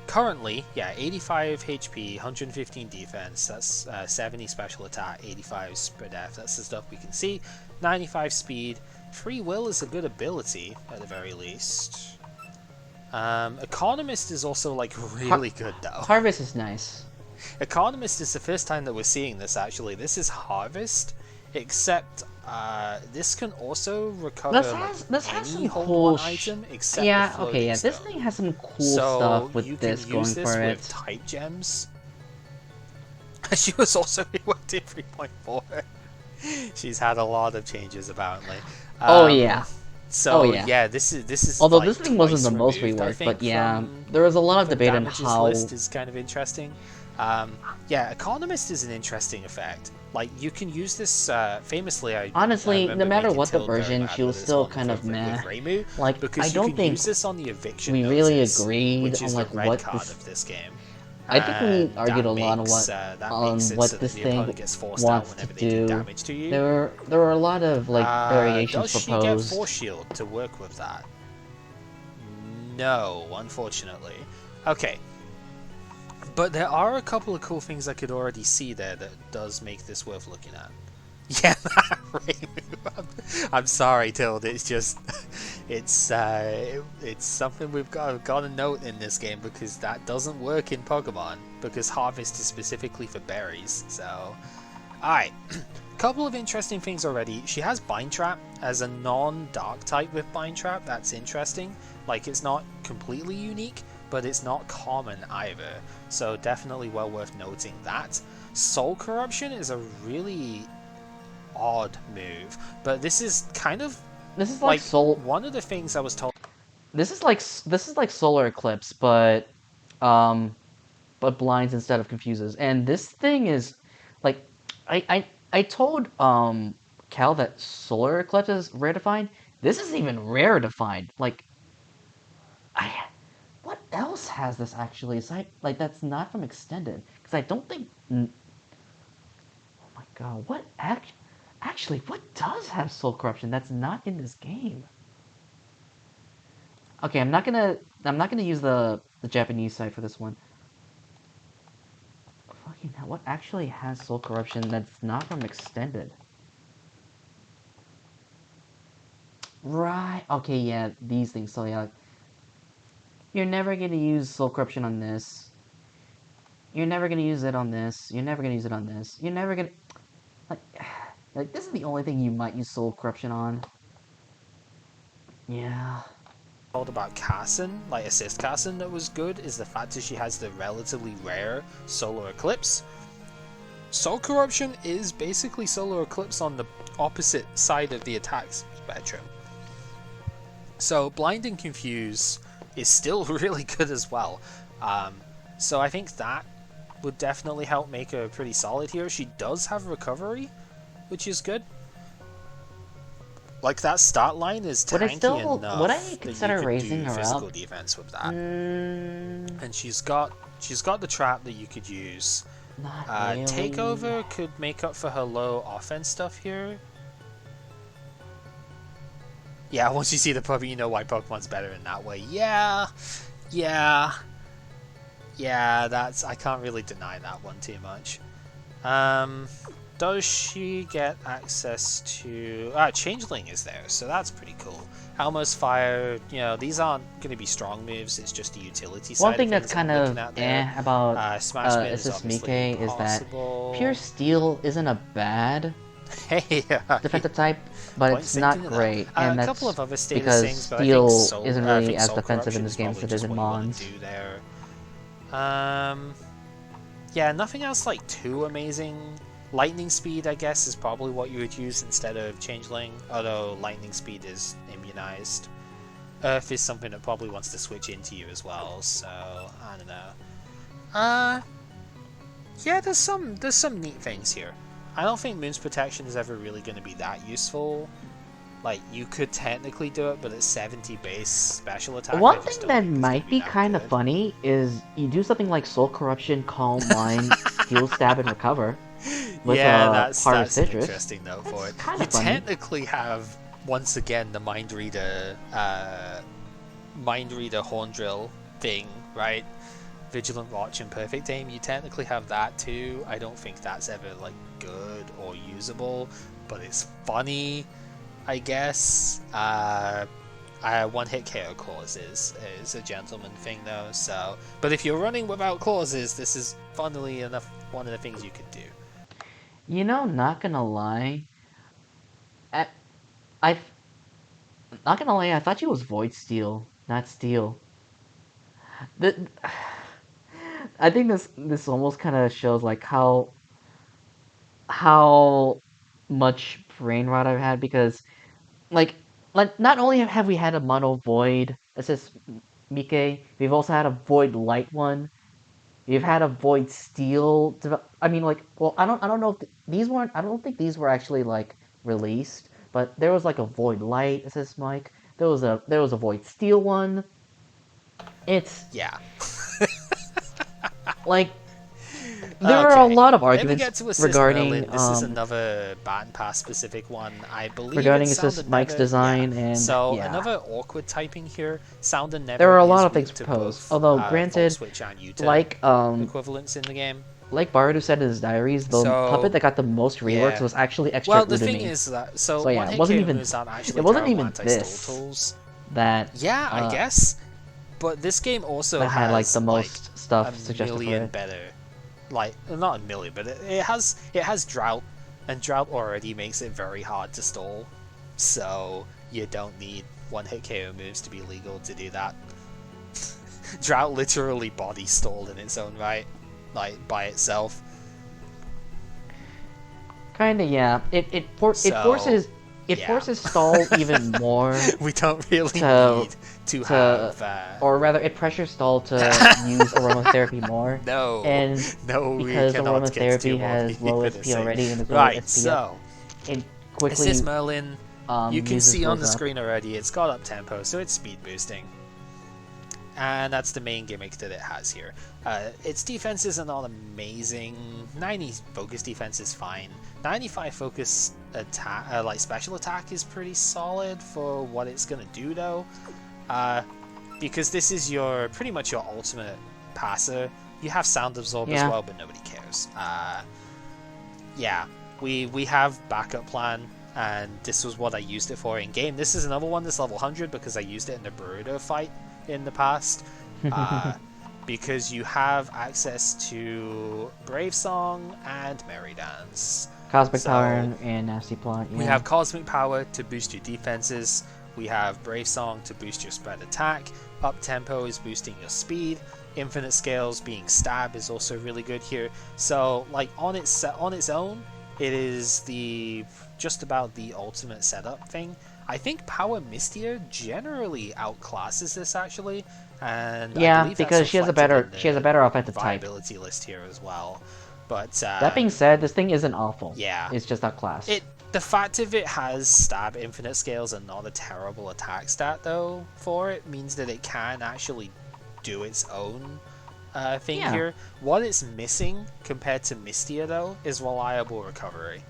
currently, yeah, 85 HP, 115 defense. That's 70 special attack, 85 spread def. That's the stuff we can see. 95 speed. Free will is a good ability at the very least. Economist is also like really good though. Harvest is nice. Economist is the first time that we're seeing this actually. This is Harvest, except this can also recover This has any some hold cool one item except the yeah, okay, floating yeah. This stone. thing has some cool So stuff with you this can going use this for with it. type gems. She was also reworked in 3.4. She's had a lot of changes apparently. Oh yeah. So Oh yeah. yeah, this is Although like this thing wasn't twice the most removed, I reworked, but think, yeah, there was a lot of from debate on Damage's how. list is kind of interesting. Yeah, Economist is an interesting effect. Like, you can use this, famously, I Honestly, no remember matter making what the Till very version, she mad with was this still one kind of with meh. Reimu, Like, I because you don't can use think this on the eviction we really notice, agreed which on is the like red what card this. of this game. I think we And argued a lot on that makes it so that this the thing opponent gets forced out wants to whenever they do do. damage to you. There were a lot of like variations Does she get proposed. Force Shield to work with that? No, unfortunately. Okay, but there are a couple of cool things I could already see there that does make this worth looking at. Yeah, I'm sorry, Tild. It's just, it's something we've got to note in this game because that doesn't work in Pokemon because Harvest is specifically for berries. So, all right, couple of interesting things already. She has Bind Trap as a non-Dark type with Bind Trap. That's interesting. Like, it's not completely unique, but it's not common either. So definitely well worth noting that. Soul Corruption is a really odd move, but this is kind of This is like like Soul. one of the things I was told. This is like Solar Eclipse, um, but blinds instead of confuses. And this thing is like I told Cal that Solar Eclipse is rare defined. This is even rare defined. Like I what else has this actually? Like that's not from extended because I don't think. Oh my god, actually what does have soul corruption that's not in this game? Okay, I'm not gonna use the Japanese site for this one. Fucking hell, what actually has soul corruption that's not from extended? Right. Okay, yeah, these things. So yeah, you're never gonna use soul corruption on this. You're never gonna use it on this. You're never gonna use it on this. You're never gonna like like this is the only thing you might use soul corruption on. Yeah. Told about Carson, like assist Carson, that was good is the fact that she has the relatively rare Solar Eclipse. Soul Corruption is basically Solar Eclipse on the opposite side of the attack spectrum. So Blind and Confuse is still really good as well. Um, so I think that would definitely help make her pretty solid here. She does have Recovery, which is good. Like, that start line is tanky Would I enough that you consider could raising do her physical up? defense with that. Mm, And she's got the trap that you could use. not really. Takeover could make up for her low offense stuff here. Yeah, once you see the puppy, you know why Pokemon's better in that way. Yeah, yeah, yeah. That's I can't really deny that one too much. Um, does she get access to... Changeling is there, so that's pretty cool. Almost Fire, these aren't going to be strong moves, it's just the utility One side of thing that's things that I'm kind looking of at there. about Smash Mid is Assist obviously Mike is that Pure possible. Steel isn't a bad Hey, defensive type, but point it's not syncing to that. great, A and couple that's of other status because things, but I think Steel isn't really as Soul defensive in Corruption this is game as probably it is just in what you want Mons. to do there. Um, yeah, nothing else like too amazing. Lightning Speed, I guess, is probably what you would use instead of Changeling, although Lightning Speed is immunized. Earth is something that probably wants to switch into you as well, so I don't know. Yeah, there's some neat things here. I don't think Moon's Protection is ever really going to be that useful. Like, you could technically do it, but at 70 base special attack, I One just thing don't that think it's going might to be be that kind of good. funny is you do something like Soul Corruption, Calm Mind, Steel Stab, and Recover with Yeah, Part of that's an Citrus. interesting note for That's it. kind You of funny. technically have once again the mind reader horn drill thing, right? Vigilant Watch and Perfect Aim. You technically have that too. I don't think that's ever like good or usable, but it's funny, I guess. One hit KO clauses is a gentleman thing though. So, but if you're running without clauses, this is funnily enough one of the things you could do. Not gonna lie, I, I, not gonna lie, I thought she was Void Steel, not Steel. The, I think this almost kind of shows like how much brain rot I've had because like not only have we had a mono void assist Mike, we've also had a void light one, You've had a void steel. I mean, like, well, I don't know if these weren't. I don't think these were actually like released, but there was like a void light. It says Mike. There was a void steel one. It's Yeah. like there are a Okay. lot of Then we arguments get to Assist Merlin. regarding This is another Baton Pass specific one. I believe regarding it's Sound Assist and Mike's Never. Yeah. design, and So yeah, another awkward typing here. Sound and there Never are a lot is of things weak to proposed. both Although, Volt granted, Switch and U-turn like equivalents in the game. like Baruto said in his diaries, the puppet So that got the most reworks yeah. was actually Extra Well, the thing Udemy. is that So yeah, it one-hit wasn't KO even moves aren't it actually wasn't terrible even anti-stall this tools. that Yeah, I guess. But this game also that had like the has like most a stuff suggested for million it. better, like not a million, but it has drought, and drought already makes it very hard to stall. So you don't need one-hit KO moves to be legal to do that. Drought literally body stalled in its own right, like by itself. Kinda, yeah. It Yeah. forces stall even more We don't really to need to to have. or rather it pressures stall to use aromatherapy more. No, And no, we because cannot get to tier aromatherapy 1 has low for SP this thing. already and is low Right, SPF, so it quickly Assist Merlin, you can uses see on those the up. screen already, it's got up tempo, so it's speed boosting. And that's the main gimmick that it has here. Its defenses are not amazing. 90 focus defense is fine. 95 focus attack, like special attack, is pretty solid for what it's gonna do though. Because this is your pretty much your ultimate passer. You have sound absorb as well, but nobody cares. Yeah, we have backup plan, and this was what I used it for in game. This is another one that's level 100 because I used it in the Boruto fight in the past. Because you have access to Brave Song and Merry Dance. Cosmic Power and Nasty Plot, yeah. We have Cosmic Power to boost your defenses. We have Brave Song to boost your spread attack. Up Tempo is boosting your speed. Infinite Scales being stab is also really good here. So like on its own, it is just about the ultimate setup thing. I think Power Mystia generally outclasses this actually, and yeah, I believe because she has a better offensive type. Viability list here as well. But that being said, this thing isn't awful. Yeah, it's just outclassed. The fact of it has stab infinite scales and not a terrible attack stat though for it means that it can actually do its own thing here. What it's missing compared to Mystia though is reliable recovery.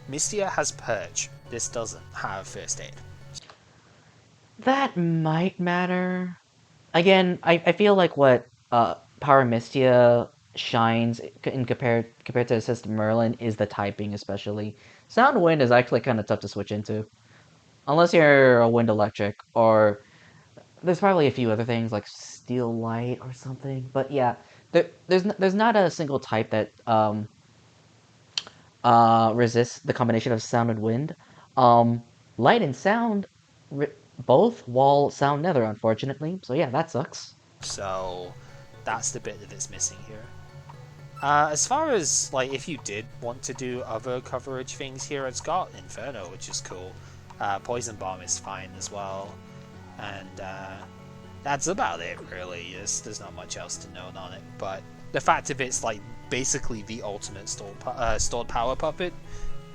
Mystia has Purge. This doesn't have First Aid. That might matter. Again, I feel like what Power Mystia shines in compared to Assist Merlin is the typing, especially. Sound Wind is actually kind of tough to switch into. Unless you're a Wind Electric, or there's probably a few other things like Steel Light or something. But yeah, there's not a single type that resists the combination of sound and wind. Light and sound, both wall sound nether, unfortunately. So yeah, that sucks. So that's the bit that it's missing here. As far as like if you did want to do other coverage things here, it's got Inferno, which is cool. Poison Bomb is fine as well, and that's about it really. There's not much else to note on it, but the fact of it's like basically the ultimate stored power puppet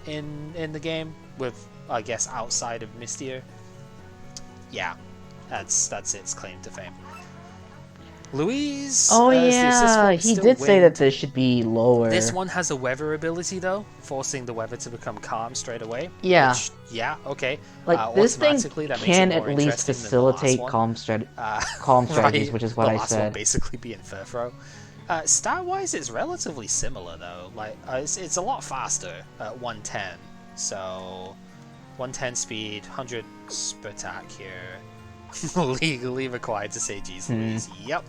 in the game, with I guess outside of Mystia. Yeah, that's its claim to fame. Louise. Oh yeah, he did say that this should be lower. This one has a weather ability though, forcing the weather to become calm straight away. Yeah. Which, yeah. Okay. Like this thing can at least facilitate calm strategies, which is what I said. One basically being Furthrow. Stat-wise, it's relatively similar though. Like it's a lot faster at 110. So 110 speed, 100 attack here. Legally required to say G's Louise. Yep.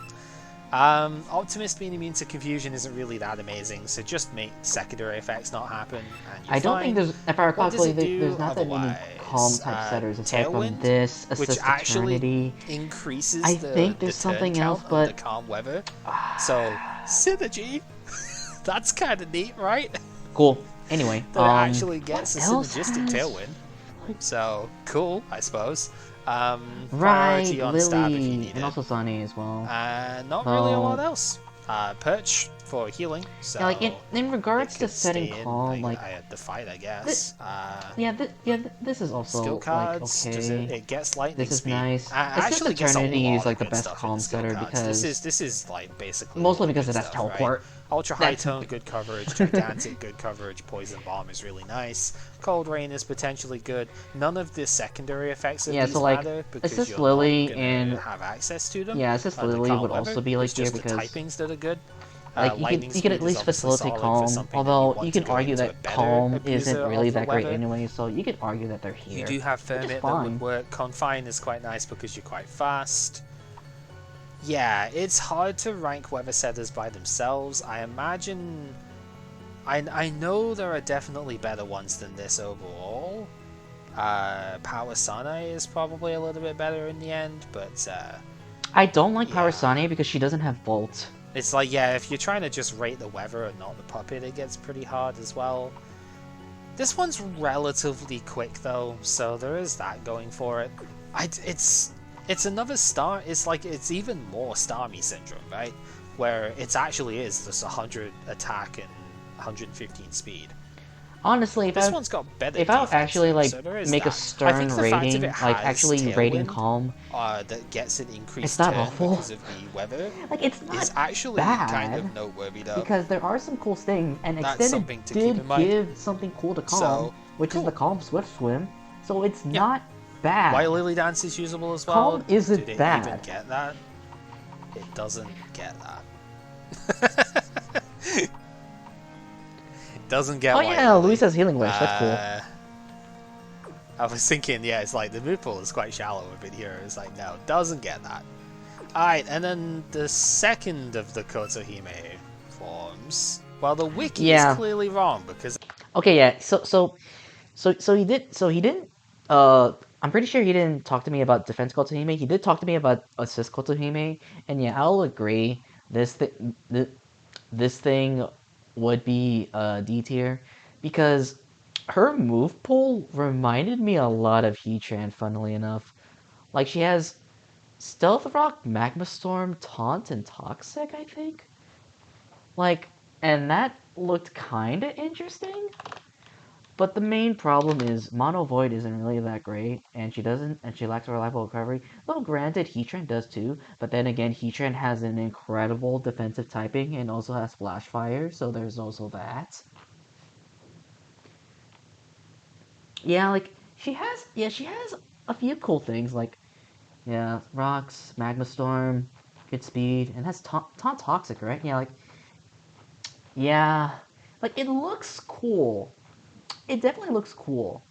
Optimist being immune to confusion isn't really that amazing, so just make secondary effects not happen. And you're I don't fine. think there's, if I recall correctly, there's not that many calm type setters aside from this, Assist Eternity. Increases I think there's something else, but the calm weather. So synergy, that's kind of neat, right? Cool. Anyway, that actually gets a synergistic Tailwind. So cool, I suppose. Right, on Stab if you Lily, need and also Sunny as well. Not really a lot else. Perch for healing, Yeah, like so in it regards to could setting stay in. calm, like The fight, I th- guess. this is Skill also like cards. Does it? okay. It gets This lightning is speed. nice. I Assist actually gets a Eternity is lot like of the good best stuff in the calm skill setter cards. because This is like basically all mostly the because good it has stuff, right? teleport. Ultra high That's tone, good coverage. Gigantic, good coverage. Poison bomb is really nice. Cold rain is potentially good. None of the secondary effects of yeah. So these like matter because assist you're not Lily gonna and have access to them yeah, assist under Lily calm would weather. also be like It's here just the because typings that are good. like Lightning you could at speed is least obviously facilitate solid for calm. something that you Although you want to can go argue into a that better calm isn't abuser really of the that great weather. anyway. So you could argue that they're You here, do have which is Fermit that would fine. work. Confine is quite nice because you're quite fast. Yeah, it's hard to rank weather setters by themselves. I imagine. I know there are definitely better ones than this overall. Power Sane is probably a little bit better in the end, but I don't like Power yeah. Sane because she doesn't have Volt. It's like, yeah, if you're trying to just rate the weather and not the puppet, it gets pretty hard as well. This one's relatively quick though, so there is that going for it. It's another star. It's like it's even more Starmie syndrome, right? Where it actually is just 100 attack and 115 speed. Honestly, This one's got better if I would defense actually though, like so there is make a that. I stern think the fact of it rating, like has actually rating tailwind, calm, that gets an it's increased not turn awful. because of the weather, Like it's not is actually kind bad of noteworthy though. because there are some cool things, and That's Extended something to keep did in mind. give something cool to calm, So, which is the cool. calm Swift Swim. So it's Yeah. not Why bad. Lily Dance is usable as well. Calm Did isn't it even bad. get that? It doesn't get that. It doesn't get Oh White yeah, Luis Lily. has Healing Wish. That's cool. Uh, I was thinking, yeah, it's like the movepool is quite shallow a bit here. It's like, no, doesn't get that. Alright, and then the second of the Kotohime forms. Well, the wiki is Yeah. clearly wrong because Okay. Yeah. So he did. So he didn't. I'm pretty sure he didn't talk to me about defense Kotohime. He did talk to me about assist Kotohime, and yeah, I'll agree. This thing would be D tier because her move pool reminded me a lot of Heatran. Funnily enough, like she has Stealth Rock, Magma Storm, Taunt, and Toxic. I think. Like, and that looked kind of interesting. But the main problem is Mono Void isn't really that great, and she lacks a reliable recovery. Though granted, Heatran does too, but then again, Heatran has an incredible defensive typing and also has Flash Fire, so there's also that. She has a few cool things like yeah, Rocks, Magma Storm, good speed, and has Taunt Toxic, right? Yeah, like it looks cool. It definitely looks cool.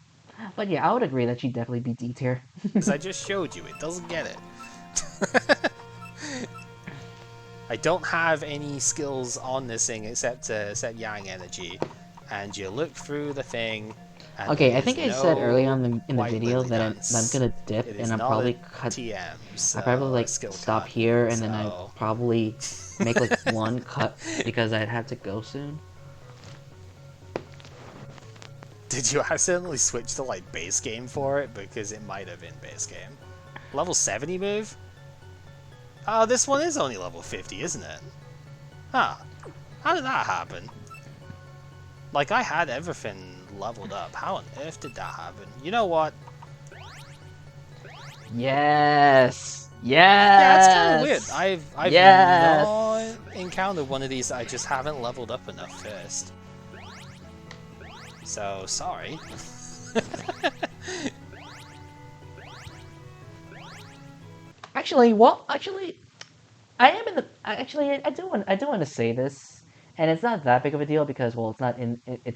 But yeah, I would agree that she'd definitely be D tier. I just showed you, it doesn't get it. I don't have any skills on this thing except Yang Energy, and you look through the thing, and there Okay, I is think I said early no on in the White video Lily that I'm Dance. gonna dip It and is I'm not a probably cut. TM, I probably so a like skill stop card. here and then I So, probably make like one cut because I'd have to go soon. did you accidentally switch to like base game for it? Because it might have been base game. Level 70 move? Oh, this one is only level 50, isn't it? Huh. How did that happen? Like, I had everything leveled up. How on earth did that happen? You know what? Yes, Yeah, it's kind of weird. yes, I've not yes. encountered one of these. I just haven't leveled up enough first. So sorry. Actually, well, actually, I am in the. Actually, I do want to say this, and it's not that big of a deal because well, it's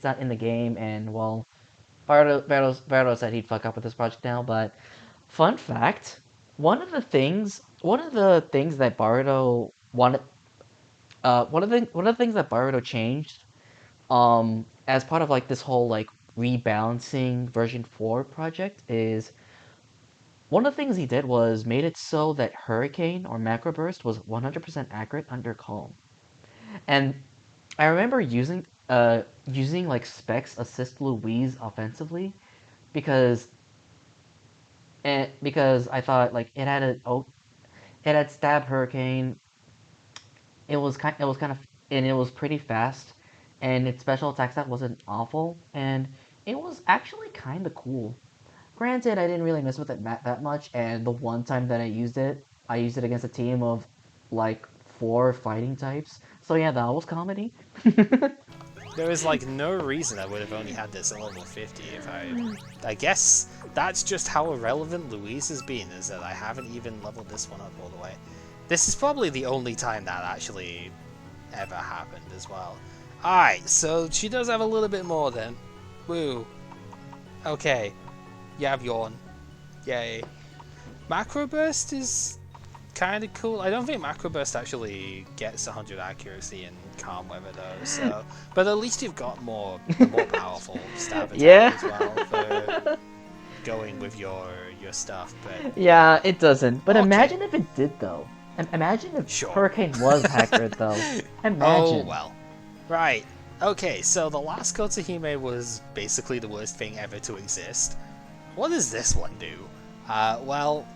not in the game, and well, Bardo said he'd fuck up with this project now, but fun fact, one of the things that Bardo wanted, one of the things that Bardo changed, as part of like this whole like rebalancing version 4 project is one of the things he did was made it so that Hurricane or Macro Burst was 100% accurate under Calm. And I remember using like Specs assist Louise offensively because because I thought like it had stab hurricane and it was pretty fast, and its special attack stat wasn't awful, and it was actually kind of cool. Granted, I didn't really mess with it that much, and the one time that I used it against a team of like four fighting types. So yeah, that was comedy. There was like no reason I would have only had this at level 50 if I guess that's just how irrelevant Louise has been, is that I haven't even leveled this one up all the way. This is probably the only time that actually ever happened as well. Alright, so she does have a little bit more then. Woo. Okay. You have Yawn. Yay. Macro Burst is kind of cool. I don't think Macro Burst actually gets 100 accuracy in calm weather though, so but at least you've got more powerful stab attack Yeah. as well for going with your stuff. But Yeah, it doesn't. But okay. imagine if it did though. Imagine if Sure. Hurricane was accurate though. Imagine. Oh well. Right. Okay, so the last Kotohime was basically the worst thing ever to exist. What does this one do? Well,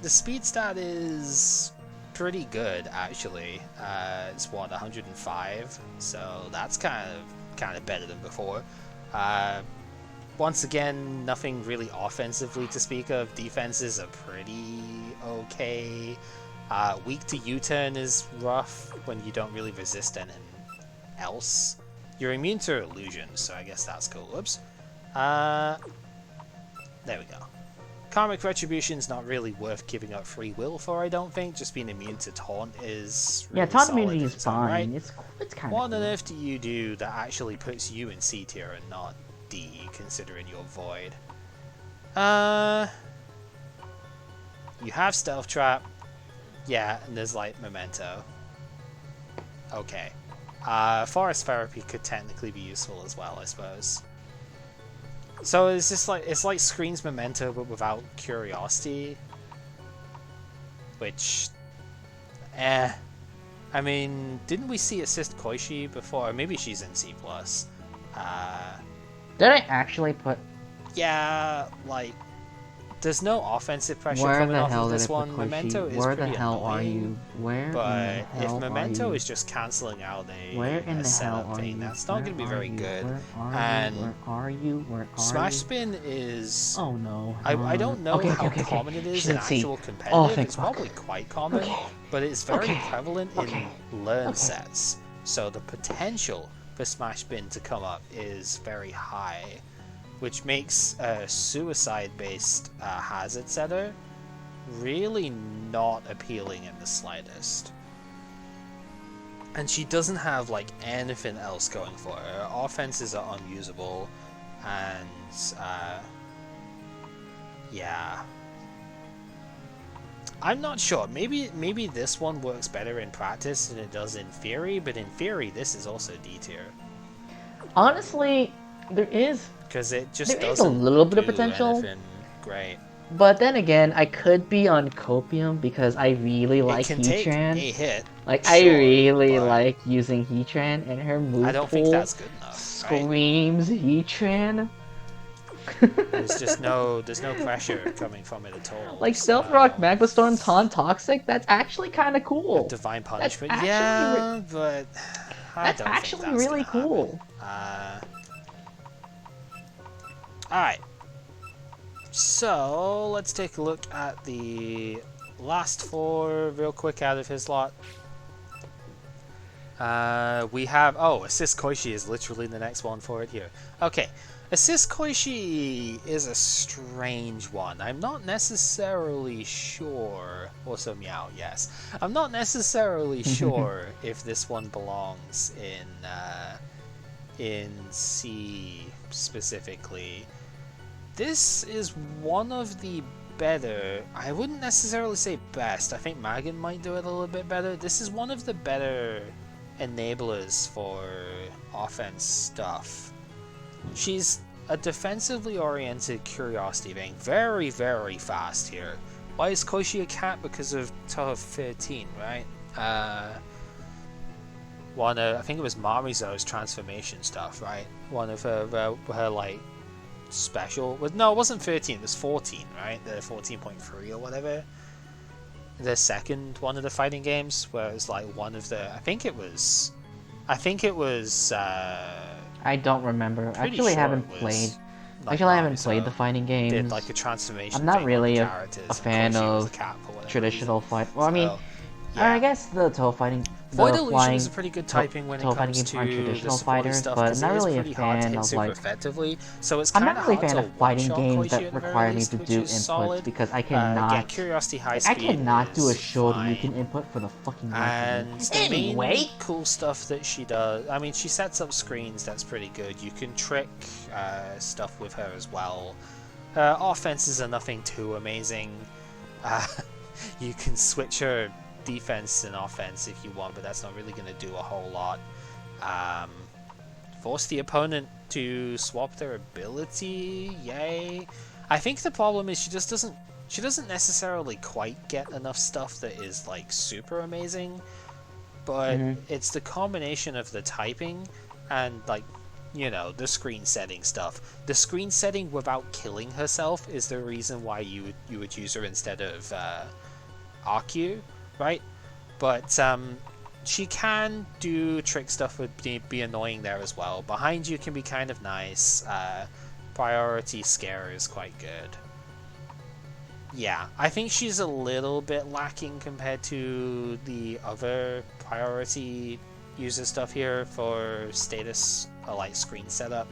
the speed stat is pretty good actually. It's what, 105, so that's kind of better than before. Once again, nothing really offensively to speak of. Defenses are pretty okay. Weak to U-turn is rough when you don't really resist anything else. You're immune to illusions, so I guess that's cool. Whoops. There we go. Karmic Retribution's not really worth giving up free will for, I don't think. Just being immune to Taunt is really Taunt solid immunity in is its own fine. right. It's kind of What cool. on earth do you do that actually puts you in C tier and not D, considering your Void? You have Stealth Trap. Yeah, and there's like Memento. Okay. Forest Therapy could technically be useful as well, I suppose. So it's just like, it's like Screen's Memento but without Curiosity, which, I mean, didn't we see Assist Koishi before? Maybe she's in C+. Did I actually put? Yeah, like, there's no offensive pressure Where coming the off hell of did I this put one. Koishi? Memento is Where the pretty hell are annoying, you? Where but in the hell if Memento are you? is just cancelling out Where in a the hell setup are thing, you? that's not going to be very good. Where are And you? Where are you? Where are Smash you? Spin is... Oh no. I don't know how common it is in actual competitive. It's probably quite common, but it's very prevalent in learn sets. So the potential for Smash Spin to come up is very high, which makes a suicide-based hazard setter really not appealing in the slightest. And she doesn't have like anything else going for her. Her offenses are unusable, and yeah, I'm not sure. Maybe this one works better in practice than it does in theory, but in theory this is also D tier. Honestly, there is Because it just a little bit of potential. Great. But then again, I could be on copium because I really like It can take a heatran. hit. Like sure, I really but like using heatran, and her move I don't think pool that's good enough. Right? screams heatran. There's no pressure coming from it at all. Like Stealth Rock, Magma Storm, Taunt Toxic. That's actually kind of cool. Divine Punishment. That's Yeah, but I that's don't actually think that's really gonna cool. Alright. So, let's take a look at the last four real quick out of his lot. We have... Oh, Assist Koishi is literally the next one for it here. Okay. Assist Koishi is a strange one. I'm not necessarily sure... Also Meow, yes. I'm not necessarily sure if this one belongs in C specifically. This is one of the better... I wouldn't necessarily say best. I think Magan might do it a little bit better. This is one of the better enablers for offense stuff. She's a defensively oriented curiosity thing. Very, very fast here. Why is Koishi a cat? Because of Toho 13, right? I think it was Marizo's transformation stuff, right? One of her like special... No, it wasn't 13, it was 14, right? The 14.3 or whatever. the second one of the fighting games, where it was like one of the. I think it was. I don't remember. Pretty Actually, I sure it haven't played. was like Actually, I haven't played the Naruto fighting did games. like a transformation I'm not thing on the really a characters, and fan Koichi was a of cat for whatever reason. traditional fight. Well, I mean, So, I yeah. guess the toe fighting, Void the Illusion is flying a pretty good typing when it toe fighting comes games aren't to the traditional supporty fighters, stuff, but I'm because it not is really a pretty hard to fan hit of super like. effectively, so it's I'm kind not of really a hard fan to of fighting one-shot games Koichi that at the very require me least, to which do is inputs solid. because I Again, cannot. Curiosity High I Speed cannot do a is Shoryuken fine. input for the fucking life of me. And the main Anyway, cool stuff that she does, I mean, she sets up screens, that's pretty good. You can trick stuff with her as well. Her offenses are nothing too amazing. Uh, you can switch her defense and offense if you want, but that's not really going to do a whole lot. Um, Force the opponent to swap their ability, yay. I think the problem is she doesn't necessarily quite get enough stuff that is like super amazing, but mm-hmm. it's the combination of the typing and like, you know, the screen setting stuff. The screen setting without killing herself is the reason why you would use her instead of RQ, right? But she can do trick stuff, would be annoying there as well. Behind you can be kind of nice. Priority scare is quite good. Yeah, I think she's a little bit lacking compared to the other priority user stuff here for status or like screen setup.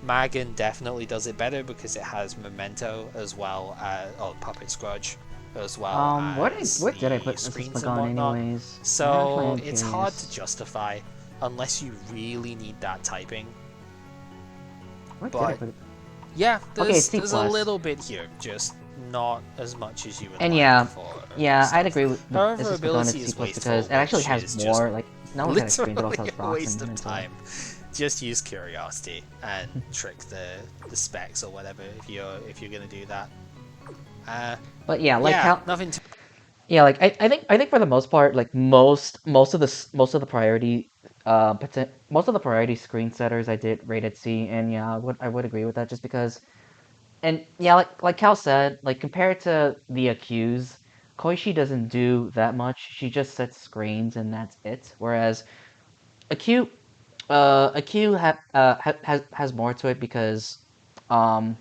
Magan definitely does it better because it has Memento as well as Puppet Scrudge as well as where did I the put Mrs. screens and Magon whatnot. anyways? I actually So am it's hard to curious. justify unless you really need that typing. Where did I But put it? yeah, Okay, it's C there's a plus. little bit here, just not as much as you would And like yeah, for yeah, I'd stuff. agree with Her Mrs. Magon is ability C is plus wasteful, because it actually which has is just more, like, not only has screens, but also literally has a rocks waste and of mental. time. Just use curiosity and trick the specs or whatever if you're gonna do that. But yeah, like Yeah, how nothing. yeah, like I think for the most part, like most of the priority most of the priority screen setters I did rated C, and yeah, I would agree with that just because. And yeah, like Cal said, like compared to the accused, Koichi doesn't do that much. She just sets screens and that's it. Whereas Acute, Acute has more to it because, um,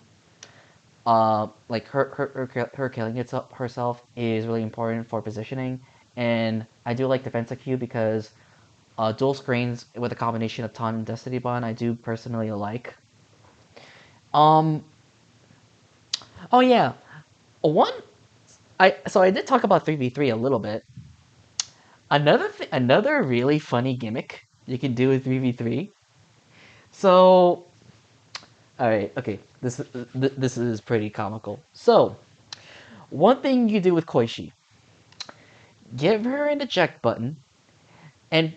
like her killing herself is really important for positioning, and I do like defense Acute because dual screens with a combination of Taunt and Destiny Bond I do personally like. Um, oh yeah, one I did talk about 3v3 a little bit. Another really funny gimmick you can do with 3v3. So, all right, okay, this is pretty comical. So, one thing you do with Koichi, give her an eject button and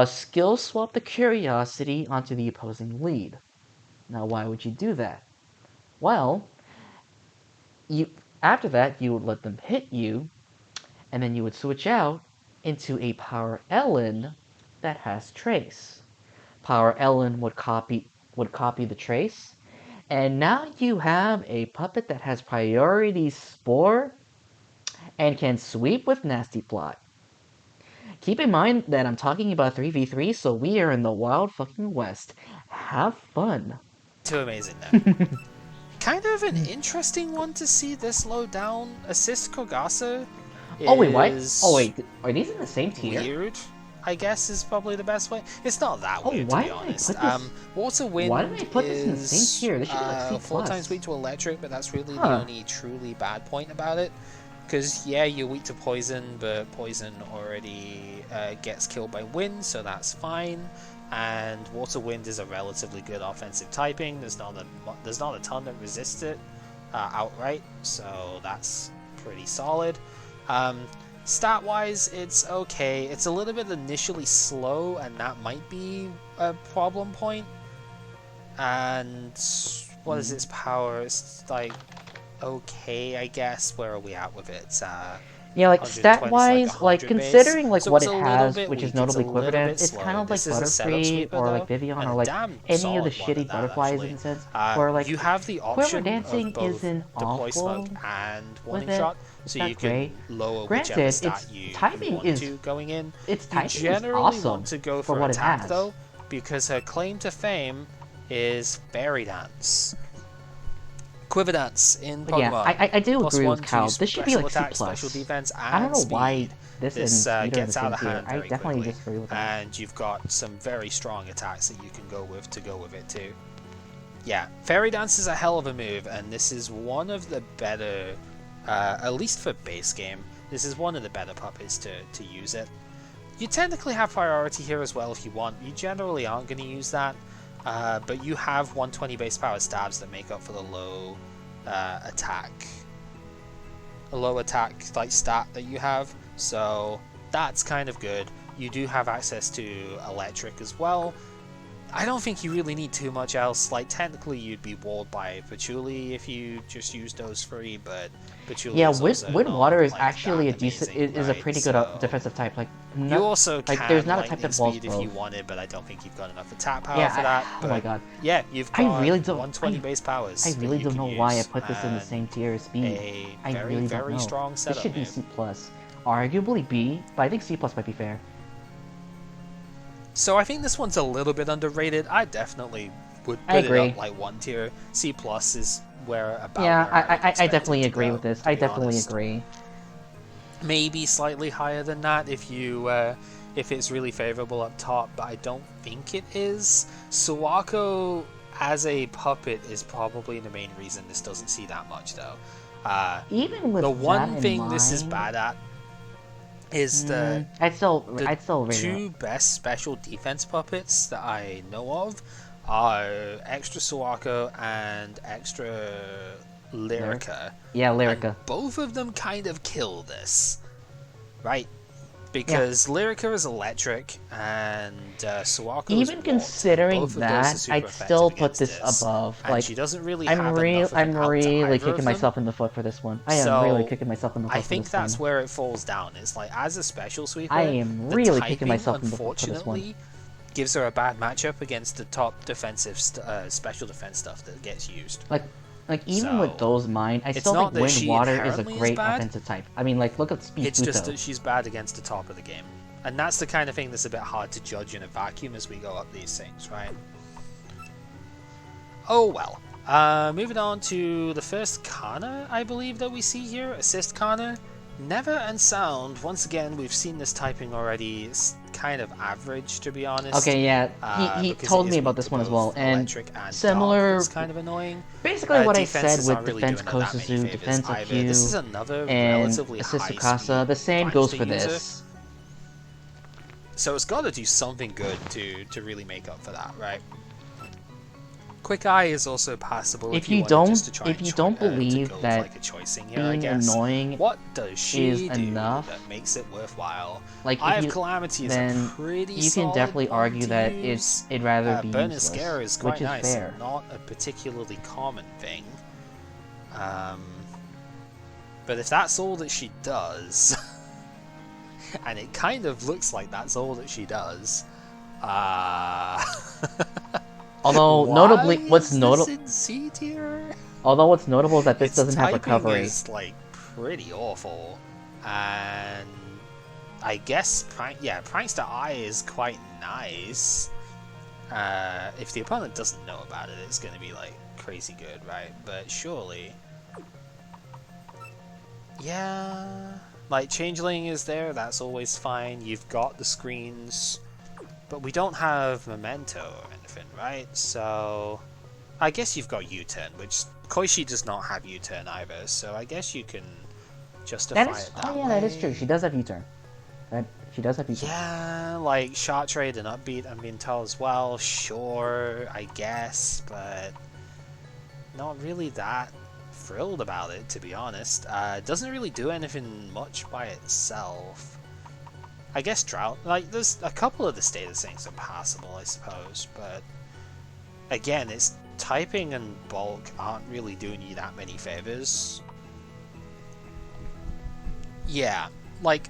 skill swap the curiosity onto the opposing lead. Now, why would you do that? Well, you after that you would let them hit you, and then you would switch out into a power Ellen that has trace. Power Ellen would copy the trace, and now you have a puppet that has priority spore and can sweep with nasty plot. Keep in mind that I'm talking about 3v3, so we are in the wild fucking west. Have fun. Too amazing there. Kind of an interesting one to see this low down. Assist Kogasa Oh wait, why? Oh is wait, are these in the same tier? weird, I guess is probably the best way. It's not that Oh, weird to why be did I honest. put this? Water Why did Wind I put this in the same is tier? This should be like C 4 times plus. weak to electric, but that's really the Huh? only truly bad point about it. Because yeah, you're weak to poison, but poison already gets killed by wind, so that's fine. And Water Wind is a relatively good offensive typing. There's not a ton that resists it outright, so that's pretty solid. Stat-wise, it's okay. It's a little bit initially slow, and that might be a problem point. And what is its power? It's like okay, I guess. Where are we at with it? Yeah, like 120 is like stat-wise, like 100 base. considering like So what it's it a little has, bit which is weak. It's a notably little Quiver bit it's kind slow. of like This is a setup Butterfree sweeper or though, like Vivian and or a like damn any of the solid one shitty at that butterflies in actually. a sense, where like You have the Quiver option of Dancing both isn't Deploy Smoke awful and with Warning it, Shot, It's so not you can great. lower whichever Granted, stat its you typing want is to going in. its You typing is generally want awesome to go for for what it attack has. though, because her claim to fame is Fairy Dance. Quiver Dance in But yeah, Pokemon. I do Plus agree with 1 to Cal. This should be special like C attack, special plus. defense, I don't and know why speed. this This and speed are in the gets out same of tier. hand I very definitely quickly. disagree with that. And you've got some very strong attacks that you can go with it too. Yeah, Fairy Dance is a hell of a move, and this is one of the better, at least for base game, this is one of the better puppets to use it. You technically have priority here as well if you want. You generally aren't going to use that, but you have 120 base power stabs that make up for the low attack. A low attack like stat that you have, so that's kind of good. You do have access to electric as well. I don't think you really need too much else. Like, technically you'd be walled by Patchouli if you just used those three, but Patchouli Yeah, is also wind not water is like actually a that decent amazing, is a right? pretty good So defensive type. Like you not also like there's can not a type lightning that walls speed if you both. wanted, but I don't think you've got enough attack power Yeah, for that. oh my But god, yeah, you've I got really don't 120 base powers I that really you don't can know why I use, put this in the and same tier as speed. a I very, really don't very know. strong This setup should be move. C plus, arguably B, but I think C plus might be fair. So I think this one's a little bit underrated. I definitely would I put it agree. up like 1 tier. C plus is where about Yeah, where I would expect I it definitely to agree go, with this. to I be definitely honest. agree. Maybe slightly higher than that if you if it's really favorable up top, but I don't think it is. Suwako as a puppet is probably the main reason this doesn't see that much though. Even The with that one in thing this is mind, bad at is the I'd still rate it. two best special defense puppets that I know of are Extra Suwako and Extra Lyrica. Yeah, Lyrica. And both of them kind of kill this, right? Because Yeah. Lyrica is electric and Suwako is Even water. considering Both of those are that, super I'd effective still put against this this. above. And Like, she doesn't really I'm have enough of an out to really either kicking of them. myself in the foot for this one. I am So, really kicking myself in the foot I for think this that's one. where it falls down. It's like, as a special sweeper, I am the really typing, kicking myself in the foot for this one. unfortunately, gives her a bad matchup against the top defensive special defense stuff that gets used. Like even So, with those mine, I it's still not think that wind she water is a inherently is great bad. offensive type. I mean, like look at Speed It's just Futo. that she's bad against the top of the game. And that's the kind of thing that's a bit hard to judge in a vacuum as we go up these things, right? Oh well. Moving on to the first Kana, I believe, that we see here. Assist Kana. Never and Sound. Once again, we've seen this typing already. It's kind of average, to be honest. Okay, yeah, he told me about this one as well, and similar. It's kind of annoying. Basically, what I said Defenses with aren't really Defense doing her that many Kosuzu, favors Defense either. IQ, This is another and relatively Assist high Tsukasa. speed The same punch goes to for user. this. So it's got to do something good to really make up for that, right? Quick Eye is also passable If if you wanted don't, just to try if and you don't to believe go with, that like a choicing here, I being guess. annoying What does she is do enough, that makes it worthwhile? like Eye if of you, Calamity is a then pretty you can solid definitely one argue to that use. it'd rather be Burn and useless, Scare is which quite is nice, fair. and not a particularly common thing. But if that's all that she does, and it kind of looks like that's all that she does, Although notably, what's notable, in C tier? although what's notable is that this Its doesn't have typing recovery. is like pretty awful, and I guess Prankster Eye is quite nice. If the opponent doesn't know about it, it's going to be like crazy good, right? But surely, yeah, like Changeling is there. That's always fine. You've got the screens. But we don't have Memento or anything, right? So I guess you've got U-turn, which Koishi does not have U-turn either, so I guess you can justify it that way. Oh yeah, that is true. She does have U-turn. She does have U-turn. Yeah, like Shot Trade and Upbeat, I'm being told as well. Sure, I guess, but not really that thrilled about it, to be honest. It doesn't really do anything much by itself. I guess Drought, like, there's a couple of the status things are passable, I suppose, but again, its typing and bulk aren't really doing you that many favors. Yeah, like,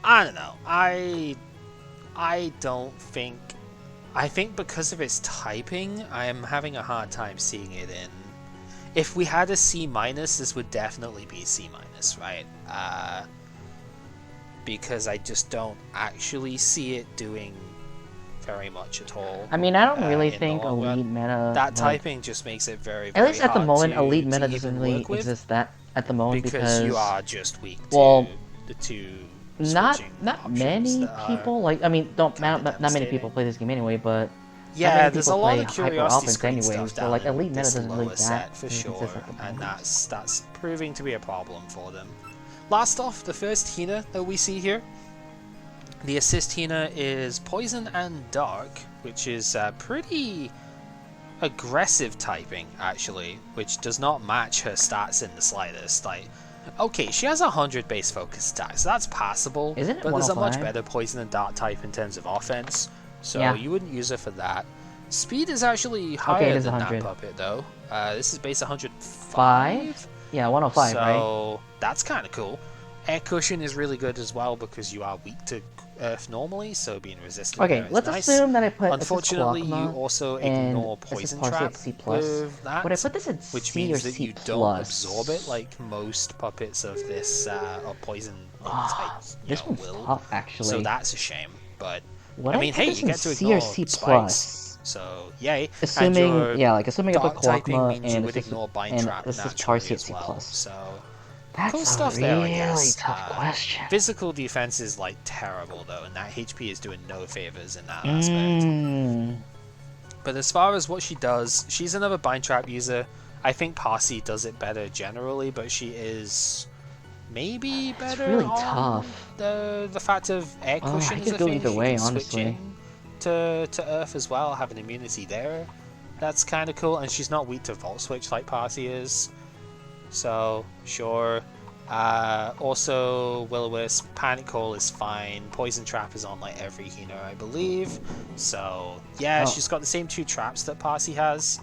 I don't know, I don't think, I think because of its typing, I'm having a hard time seeing it if we had a C minus, this would definitely be C minus, right? Because I just don't actually see it doing very much at all. I mean, I don't really in the think long run. elite meta, That like, typing just makes it very, at very least at the hard moment, to, elite meta to doesn't even really work with, exist that at the moment because you because, are just weak to well, the two not switching options many that are people, like, I mean, not many devastating. people play this game anyway, but not Yeah, many there's people a lot play of hyper curiosity offense screen anyway, stuff so down like in elite meta this doesn't really lower set for sure, exist at the and moment. that's proving to be a problem for them. Last off, the first Hina that we see here. The assist Hina is Poison and Dark, which is pretty aggressive typing, actually, which does not match her stats in the slightest. Like, okay, she has 100 base focus stats, so that's passable, Isn't it but there's a much 105? better Poison and Dark type in terms of offense, so Yeah. you wouldn't use her for that. Speed is actually Okay, higher it is than 100. that puppet, though. This is base 105. 5? Yeah, 105, right? So that's kind of cool. Air cushion is really good as well because you are weak to Earth normally, so being resistant Okay, there is let's nice. assume that I put Unfortunately, you Aquakma also and ignore this is Poison Parsley Trap at C+. with that, Would I put this at which C or means that C+? you don't absorb it like most puppets of this of Poison type This one's will. tough, actually. So that's a shame, but Would I mean, put hey, this you in get to C or ignore C+? spikes, so yay. Assuming, yeah, like assuming I put Dark typing Aquakma means you and would ignore Bind and Trap this is naturally Parsley at as C+. well. So That's cool a stuff really there, I guess. tough question. Physical defense is like terrible though, and that HP is doing no favors in that aspect. But as far as what she does, she's another Bind Trap user. I think Parsi does it better generally, but she is maybe better It's really on tough. the fact of Air Cushion I is a could go thing. either She way, can switch honestly. in to Earth as well, have an immunity there. That's kind of cool, and she's not weak to Volt Switch like Parsi is. So, sure. Also, Will-O-Wisp, Panic Call is fine. Poison Trap is on like every Hina, I believe. So, yeah, she's got the same two traps that Parsi has.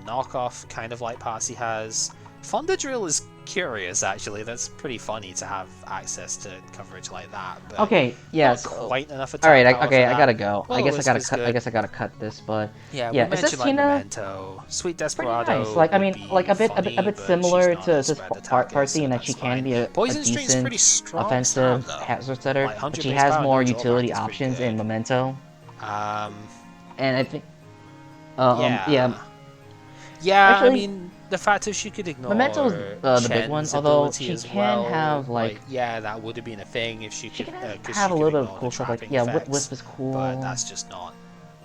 Knockoff, kind of like Parsi has. Thunder Drill is curious, actually. That's pretty funny to have access to coverage like that. But okay, yes. not quite enough attack All right, power okay, for I that. gotta go. I guess I Will-O-Wisp gotta is cut. good. I guess I gotta cut this, but Yeah, yeah, we mentioned like Tina, Memento, Sweet pretty Desperado. nice. Like I would mean, be like a bit funny, similar but to she's this not as spread attacker, Parsi so in that that's she can fine. be a Poison String's decent pretty strong offensive stab, though. hazard setter, Like, but 100 she base has power, more no drawback utility is pretty options good. in Memento, Um, and I think, yeah. yeah. Yeah, I Actually, mean, the fact that she could ignore Memento's the big one, Shen's although ability she as can well, have like yeah, that would have been a thing if she she could, can because have she a could little bit of ignore cool the stuff like trapping Wisp effects, is cool. but that's just not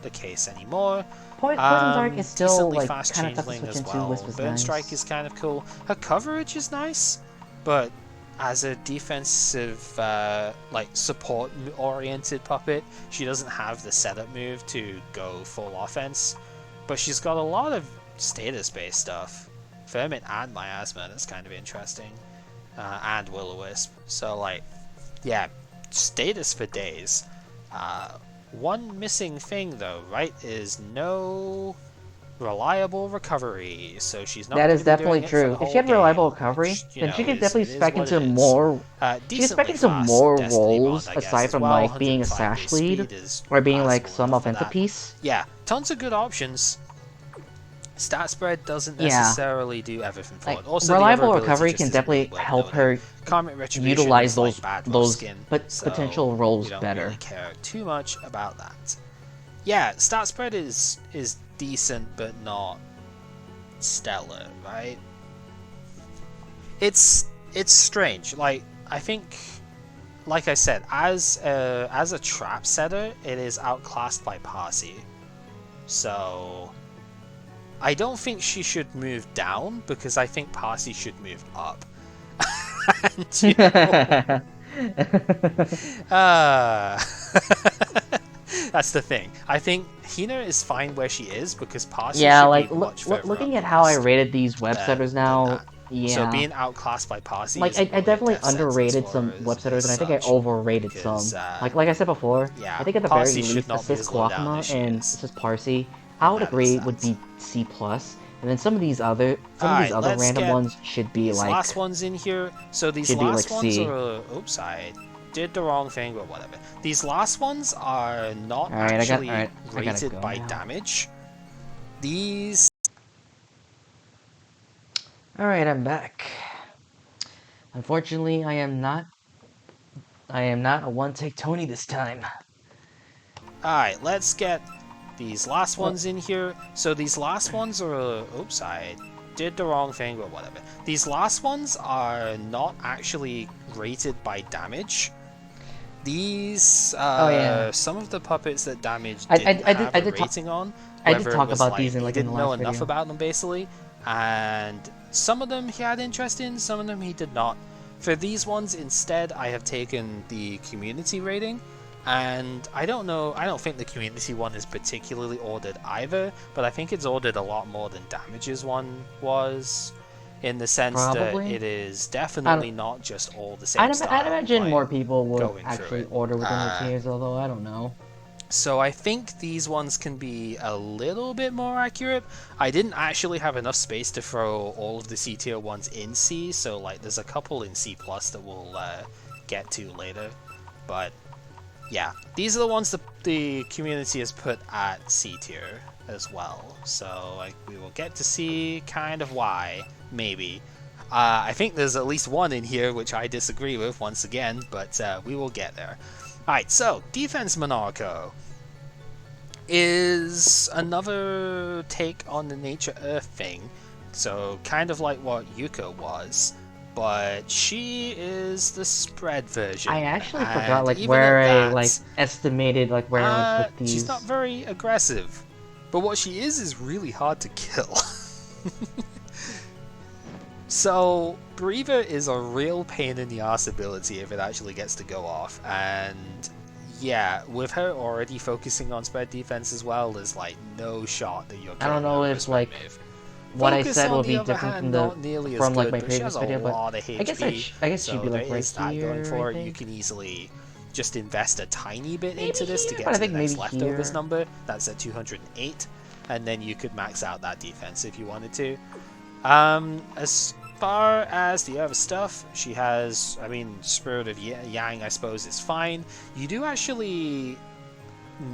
the case anymore. Poison Dark is still Decently like fast kind of tough to changeling switch as into. well. Wisp is Burn nice. Strike is kind of cool. Her coverage is nice, but as a defensive, like support-oriented puppet, she doesn't have the setup move to go full offense. But she's got a lot of status-based stuff. Ferment and Miasma, that's kind of interesting. And Will-O-Wisp. So, like, yeah, status for days. One missing thing, though, right, is no reliable recovery. So she's not. That is definitely doing it for true. the If she had whole reliable game, recovery, which, then she could is, definitely it is spec what into it is. more. She could spec Decently into fast more Destiny roles mod, I guess, aside as from well. like being a 105 sash base lead speed is or being like passable some enough for offensive that. piece. Yeah, tons of good options. Stat spread doesn't Yeah. necessarily do everything for Like, it. Also, reliable the other ability recovery just can isn't definitely really worth help noting. her Karmic Retribution utilize is those like bad those skin, so potential roles we don't better. really care too much about that. Yeah, stat spread is decent, but not stellar, right? It's strange. Like, I think, like I said, as a trap setter, it is outclassed by Parsi. So I don't think she should move down, because I think Parsi should move up. And, you know, that's the thing. I think Hina is fine where she is, because Parsi Yeah, should like be much further looking up at how I list rated these web than setters now, that. So yeah. being outclassed by Parsi Like is I really a definitely death sentence underrated for some her web setters, and I as think I such, overrated because, some. Like I said before, yeah, I think at the Parsi very should least, not be Assist as low down as Kwakma she and is. Assist Parsi, I would That agree makes would sense. be C+, and then some of these other Alright, random get ones should be these like last ones in here. So these should be last like ones C. are. Oops, I did the wrong thing, but whatever. These last ones are not Alright, actually I gotta rated go by now. damage. These All right, I'm back. Unfortunately, I am not a one-take Tony this time. Alright, let's get these last Well, ones in here. So these last ones are... Oops, I did the wrong thing, but whatever. These last ones are not actually rated by damage. These, oh yeah, some of the puppets that damage didn't have a rating on, I did whether it talk was about like these in he in the didn't know last enough video. about them basically, and some of them he had interest in, some of them he did not. For these ones, instead, I have taken the community rating, and I don't know, I don't think the community one is particularly ordered either, but I think it's ordered a lot more than damages one was, in the sense that Probably. it is I don't. definitely not just all the same I'd style imagine more while people would going through actually it. order within the tiers, although I don't know. So I think these ones can be a little bit more accurate. I didn't actually have enough space to throw all of the C tier ones in C, so like there's a couple in C plus that we'll get to later. But yeah, these are the ones that the community has put at C tier as well. So like we will get to see kind of why, maybe. I think there's at least one in here which I disagree with once again, but we will get there. Alright, so Defense Monarcho is another take on the Nature Earth thing. So, kind of like what Yuka was, but she is the spread version. I actually forgot And like even where at I that, estimated like where I would put she's not these. very aggressive. But what she is really hard to kill. So, Breather is a real pain in the ass ability if it actually gets to go off, and yeah, with her already focusing on spread defense as well, there's like no shot that you're I don't killing her know with a if spread like move. what I Focus, said on will the be other different hand, not nearly as like good, my but she previous has a video, but lot of HP, I guess she'd so be there like right is that going here. I for it. You think can easily just invest a tiny bit maybe into this to here, get but I to the think maybe next leftovers here. number. That's at 208, and then you could max out that defense if you wanted to. As far as the other stuff, she has, I mean, Spirit of Yang, I suppose, is fine. You do actually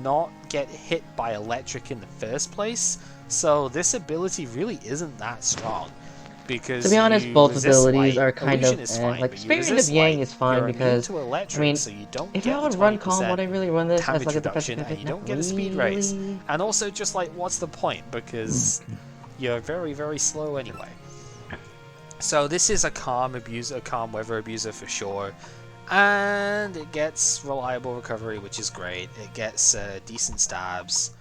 not get hit by electric in the first place, so this ability really isn't that strong. To be Because honest, you both resist abilities light, are kind illusion of is fine, like but you Spirit of resist Yang light, is fine you're immune because to I electric, mean, so you don't if I get the would run calm, 20% would I really run this as damage like a defensive reduction, and pivot? you Not don't get a speed raise. really. And also, just like, what's the point? Because you're very, very slow anyway. So this is a calm abuser, a calm weather abuser for sure, and it gets reliable recovery, which is great. It gets decent stabs.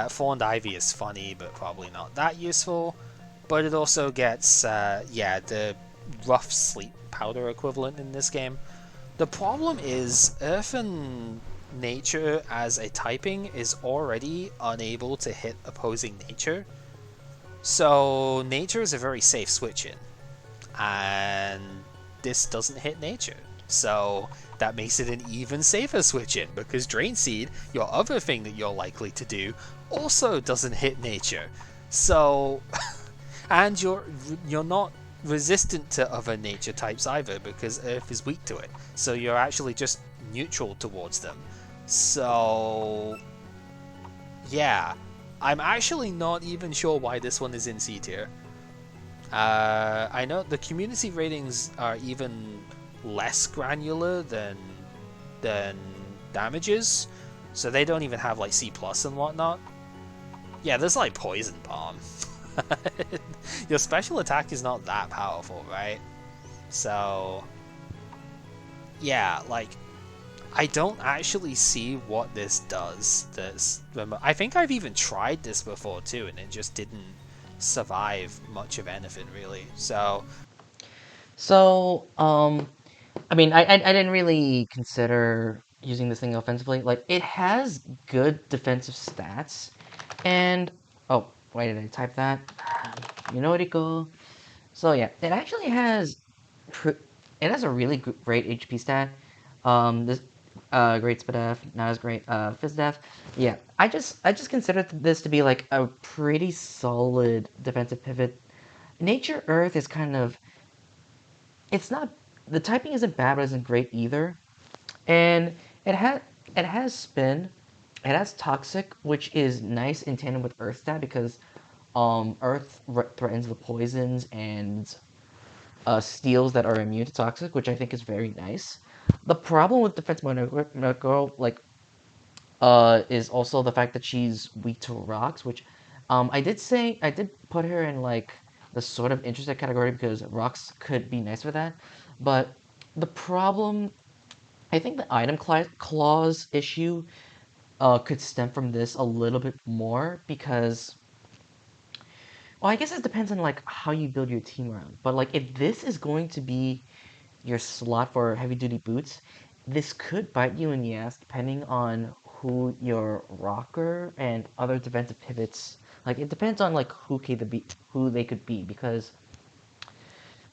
Fawned Ivy is funny, but probably not that useful. But it also gets, yeah, the rough sleep powder equivalent in this game. The problem is, Earth and Nature as a typing is already unable to hit opposing Nature. So Nature is a very safe switch in, and this doesn't hit Nature. So that makes it an even safer switch in, because Drain Seed, your other thing that you're likely to do, also doesn't hit Nature. So, and you're not resistant to other nature types either, because Earth is weak to it. So you're actually just neutral towards them. So, yeah, I'm actually not even sure why this one is in C tier. I know the community ratings are even less granular than damages, so they don't even have like C plus and whatnot. Yeah, there's like poison bomb. Your special attack is not that powerful, right? So yeah, like I don't actually see what this does. I think I've even tried this before too, and it just didn't survive much of anything really. So So, I mean, I didn't really consider using this thing offensively. Like, it has good defensive stats, and oh, why did I type that? You know what it go? So yeah, it actually has, it has a really great HP stat. This, great SPDF, not as great, FizzDef. Yeah, I just considered this to be like a pretty solid defensive pivot. Nature Earth is kind of, it's not, the typing isn't bad, but isn't great either. And it has spin, it has toxic, which is nice in tandem with Earth stat because Earth threatens with poisons and steels that are immune to toxic, which I think is very nice. The problem with defense girl, like, is also the fact that she's weak to rocks, which, I did put her in like the sort of interested category because rocks could be nice for that, but the problem, I think the item clause issue, could stem from this a little bit more because, well, I guess it depends on like how you build your team around. But like if this is going to be your slot for heavy duty boots, this could bite you in the ass depending on who your rocker and other defensive pivots. Like it depends on like who they could be because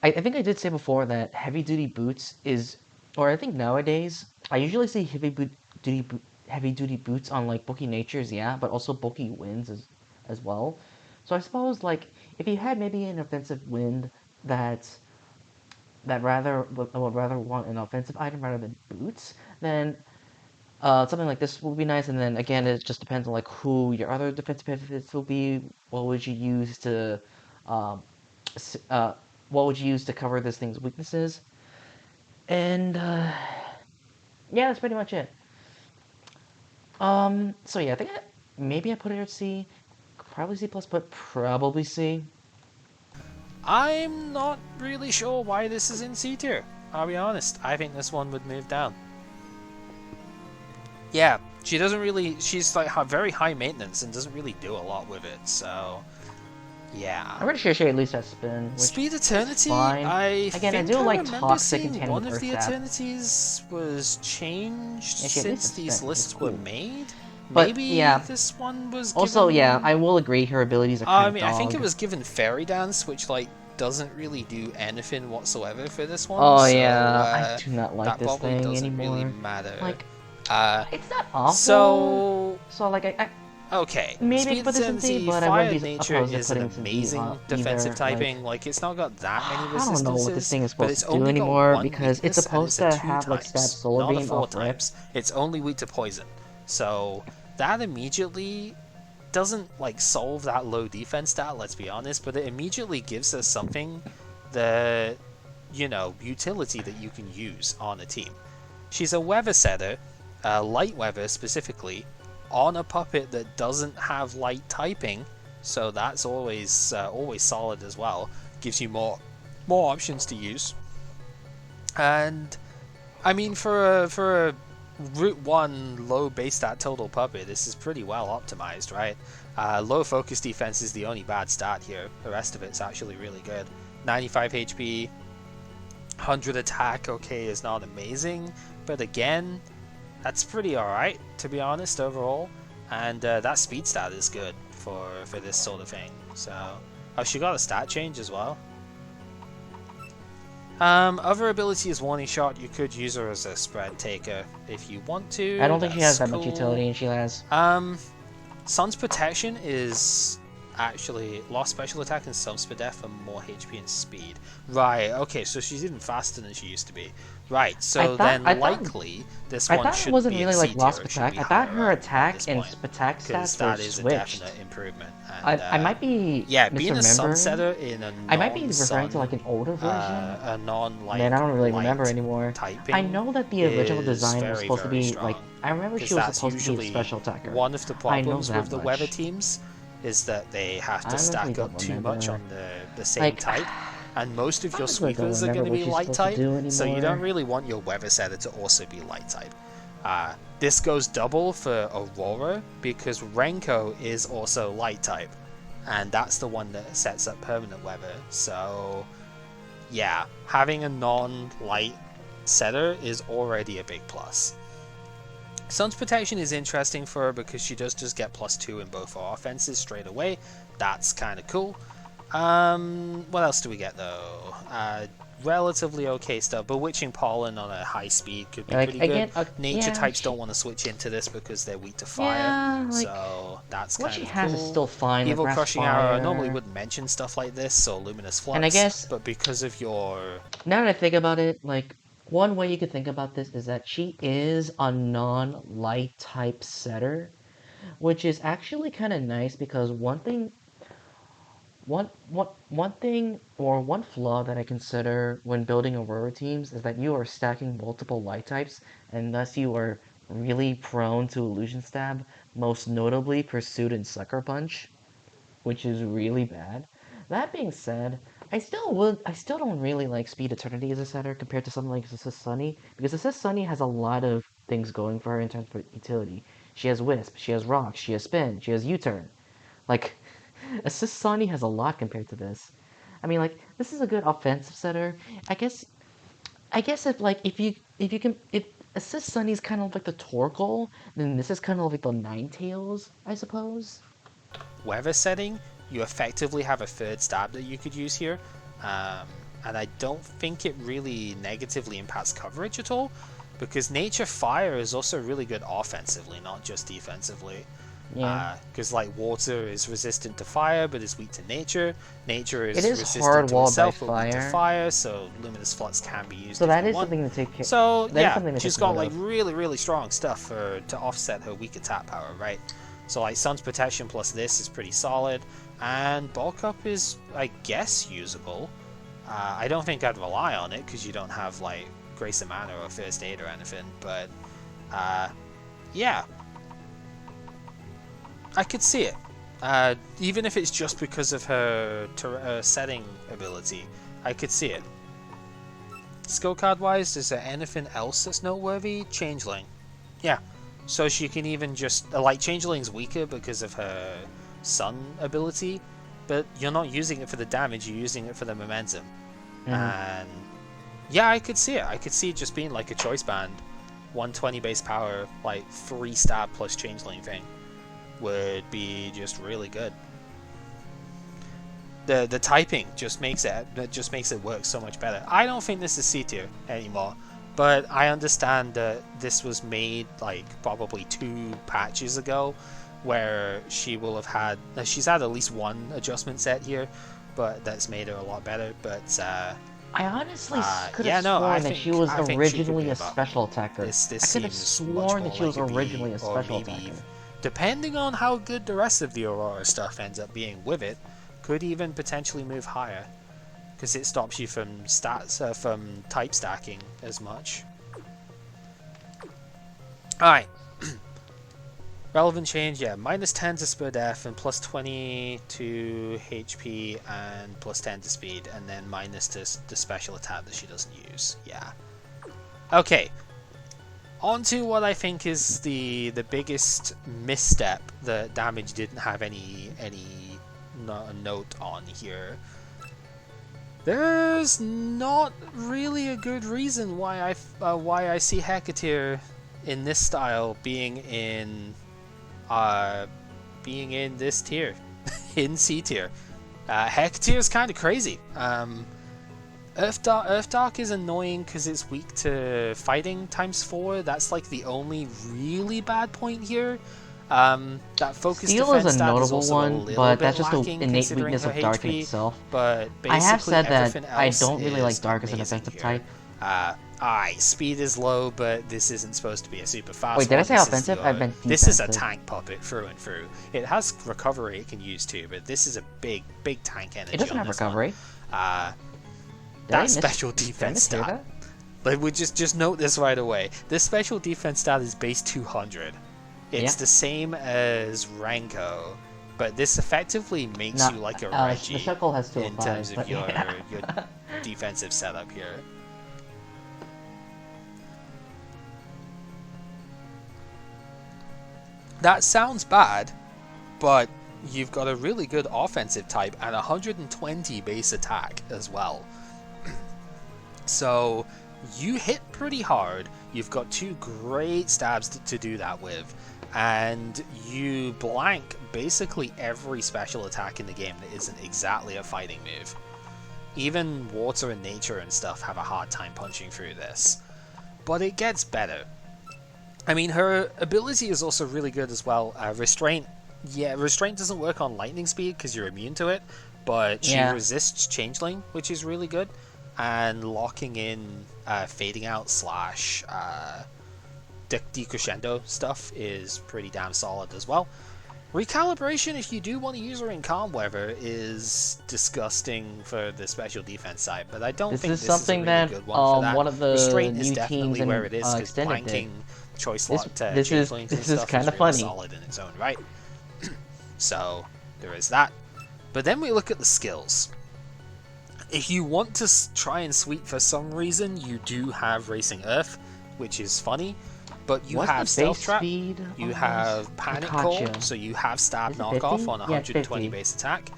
I think I did say before that heavy duty boots is, or I think nowadays I usually see heavy duty boots on like bulky natures, yeah, but also bulky winds as well. So I suppose like if you had maybe an offensive wind that would rather want an offensive item rather than boots, then something like this will be nice. And then again, it just depends on like who your other defensive pivots will be. What would you use to, um, what would you use to cover this thing's weaknesses? And yeah, that's pretty much it. So yeah, maybe I put it at C, probably C plus, but probably C. I'm not really sure why this is in C tier. I'll be honest. I think this one would move down. Yeah, she doesn't really. She's like very high maintenance and doesn't really do a lot with it. So yeah. I'm pretty sure she at least has spin, which Speed is Eternity, fine. I Again, I think do I like remember toxic and seeing tandem one with of Earth the Stab. Eternities was changed Yeah, she at least since has these spin, which is lists were cool. made. But Maybe yeah, this one was also yeah, given. I will agree her abilities are kind I of mean, I think it dog. was given Fairy Dance, which like doesn't really do anything whatsoever for this one. Oh So yeah, I do not like that this probably thing doesn't really anymore. matter. Like, Uh, it's not awful. so So like, Okay, maybe I could Speed put this in D, Eternity, but I wouldn't Fire be Nature opposed to is an putting some D amazing defensive either. Like, typing. Like, it's not got that many I don't know what this resistances, thing is but supposed it's to do only got anymore one because it's weakness, and supposed it's a to 2 have like stab times, solar not a beam 4 off rip. times. It's only weak to poison. So, that immediately doesn't, like, solve that low defense stat, let's be honest, but it immediately gives us something that, utility that you can use on a team. She's a weather setter, light weather specifically, on a puppet that doesn't have light typing, so that's always solid as well. Gives you more options to use, and I mean for a Route 1 low base stat total puppet, this is pretty well optimized, right? Low focus defense is the only bad stat here. The rest of it's actually really good. 95 HP, 100 attack, okay, is not amazing, but again, that's pretty alright, to be honest, overall. And that speed stat is good for this sort of thing. So, oh, she got a stat change as well. Other ability is warning shot. You could use her as a spread taker if you want to. I don't think she has that cool. much utility, and she has. Sun's protection is actually lost special attack and some speed for more HP and speed. Right. Okay. So she's even faster than she used to be. Right. So likely this one should wasn't be really like lost attack. I thought her attack and attack stats were that is switched. a definite improvement. And, I might be being a sunsetter in a I might be referring to like an older version. A non-like. Man, I don't really remember anymore. Typing I know that the original design was supposed to be strong, like. I remember she was supposed to be a special attacker. One of the problems with the much. weather teams is that they have to stack up too much on the same type. And most of your sweepers are going to be light type, so you don't really want your weather setter to also be light type. This goes double for Aurora because Renko is also light type, and that's the one that sets up permanent weather. So yeah, having a non-light setter is already a big plus. Sun's protection is interesting for her because she does just get +2 in both her offenses straight away. That's kind of cool. What else do we get though? Relatively okay stuff. Bewitching Pollen on a high speed could be pretty good. Nature types don't want to switch into this because they're weak to fire, so that's kind of cool. What she has is still fine. Evil Crushing Arrow, I normally wouldn't mention stuff like this, so Luminous Flux. And I guess, but because of your... Now that I think about it, like, one way you could think about this is that she is a non-light type setter, which is actually kind of nice because one thing One thing or one flaw that I consider when building Aurora teams is that you are stacking multiple light types, and thus you are really prone to illusion stab, most notably Pursuit and Sucker Punch, which is really bad. That being said, I still don't really like Speed Eternity as a setter compared to something like Assist Sunny, because Assist Sunny has a lot of things going for her in terms of utility. She has Wisp, she has Rock, she has Spin, she has U-turn. Like, Assist Sunny has a lot compared to this. I mean, like, this is a good offensive setter. I guess if you can if Assist Sunny's kind of like the Torkoal, then this is kind of like the Ninetales, I suppose. Weather setting, you effectively have a third stab that you could use here, um, and I don't think it really negatively impacts coverage at all, because Nature Fire is also really good offensively, not just defensively. Yeah. Because like water is resistant to fire but is weak to nature. Nature is It is resistant hard to walled by itself but weak to fire. fire, so Luminous Flux can be used So if that you is want. something to take care. So That is yeah, something to she's take got note like of. really strong stuff to offset her weak attack power, right? So like Sun's Protection plus this is pretty solid, and Bulk Up is, I guess, usable. I don't think I'd rely on it because you don't have like Grace of Mana or First Aid or anything, but yeah, I could see it. Even if it's just because of her setting ability, I could see it. Skill card wise, is there anything else that's noteworthy? Changeling. Yeah. So she can even just... like, Changeling's weaker because of her sun ability, but you're not using it for the damage, you're using it for the momentum. And yeah, I could see it. I could see it just being like a choice band. 120 base power, like 3 stab plus Changeling thing would be just really good. The typing just makes it work so much better. I don't think this is C tier anymore, but I understand that this was made like probably 2 patches ago, where she's had at least one adjustment set here, but that's made her a lot better. But I honestly could yeah, have no, sworn that she was I think she could originally be a a buff. special attacker. This I could have seems much sworn more that she was like a originally B, a or special maybe, attacker. depending on how good the rest of the Aurora stuff ends up being with it, could even potentially move higher, because it stops you from from type stacking as much. Alright. Relevant change, yeah, minus 10 to spur def and plus 20 to HP and plus 10 to speed, and then minus to the special attack that she doesn't use. Yeah. Okay. On to what I think is the biggest misstep that Damage didn't have any note on here. There's not really a good reason why I see Hecatear in this style being in this tier, in C tier. Hecatear is kind of crazy. Earth Dark is annoying because it's weak to fighting ×4. That's like the only really bad point here. That focus Steel defense is a stat is notable also a one, little but bit that's just the lacking innate considering weakness her of Dark in HP. itself. But I have basically said that everything I else don't really like is Dark as an amazing offensive here. type. Alright, speed is low, but this isn't supposed to be a super fast Wait, did I one. say This is offensive? I meant This is a defensive. tank puppet through and through. It has recovery it can use too, but this is a big tank energy. It doesn't on have this one. recovery. That special Did I defense mishear stat. that? Like, we just note this right away. This special defense stat is base 200. It's the same as Ranko, but this effectively makes you like a Reggie the Shuckle has in 205, terms of but your yeah. your defensive setup here. That sounds bad, but you've got a really good offensive type and 120 base attack as well. So you hit pretty hard, you've got 2 great stabs to do that with, and you blank basically every special attack in the game that isn't exactly a fighting move. Even water and nature and stuff have a hard time punching through this. But it gets better. I mean, her ability is also really good as well. Restraint, Restraint doesn't work on lightning speed because you're immune to it, but she resists Changeling, which is really good. And locking in fading out / decrescendo stuff is pretty damn solid as well. Recalibration, if you do want to use her in calm weather, is disgusting for the special defense side, but I don't This think is this is a something really that good one for that. one of the Restraint is new teams definitely where in it is, because Extended did. blanking choice This locked this is changelings and this is stuff kind is of really funny. solid in its own right. So there is that. But then we look at the skills. If you want to try and sweep for some reason, you do have Racing Earth, which is funny. But you What's the have base Stealth Trap, speed you on this? have I Panic caught Call, you. so you have Stab Is it Knockoff 50? on Yeah, 120 50. base attack.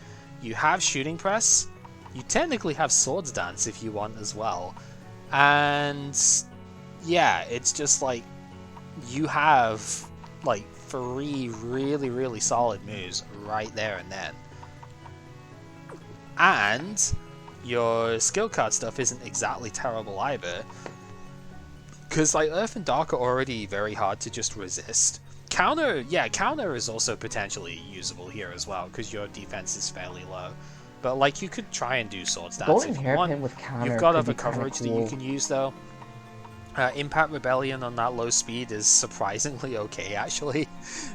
You have Shooting Press. You technically have Swords Dance if you want as well. And yeah, it's just like you have like 3 really, really solid moves right there and then. And your skill card stuff isn't exactly terrible either, because like Earth and Dark are already very hard to just resist. Counter is also potentially usable here as well, because your defense is fairly low. But like you could try and do Swords Dance Golden if you Hairpin want. with counter You've got could other be kind of coverage cool. that you can use though. Impact Rebellion on that low speed is surprisingly okay, actually.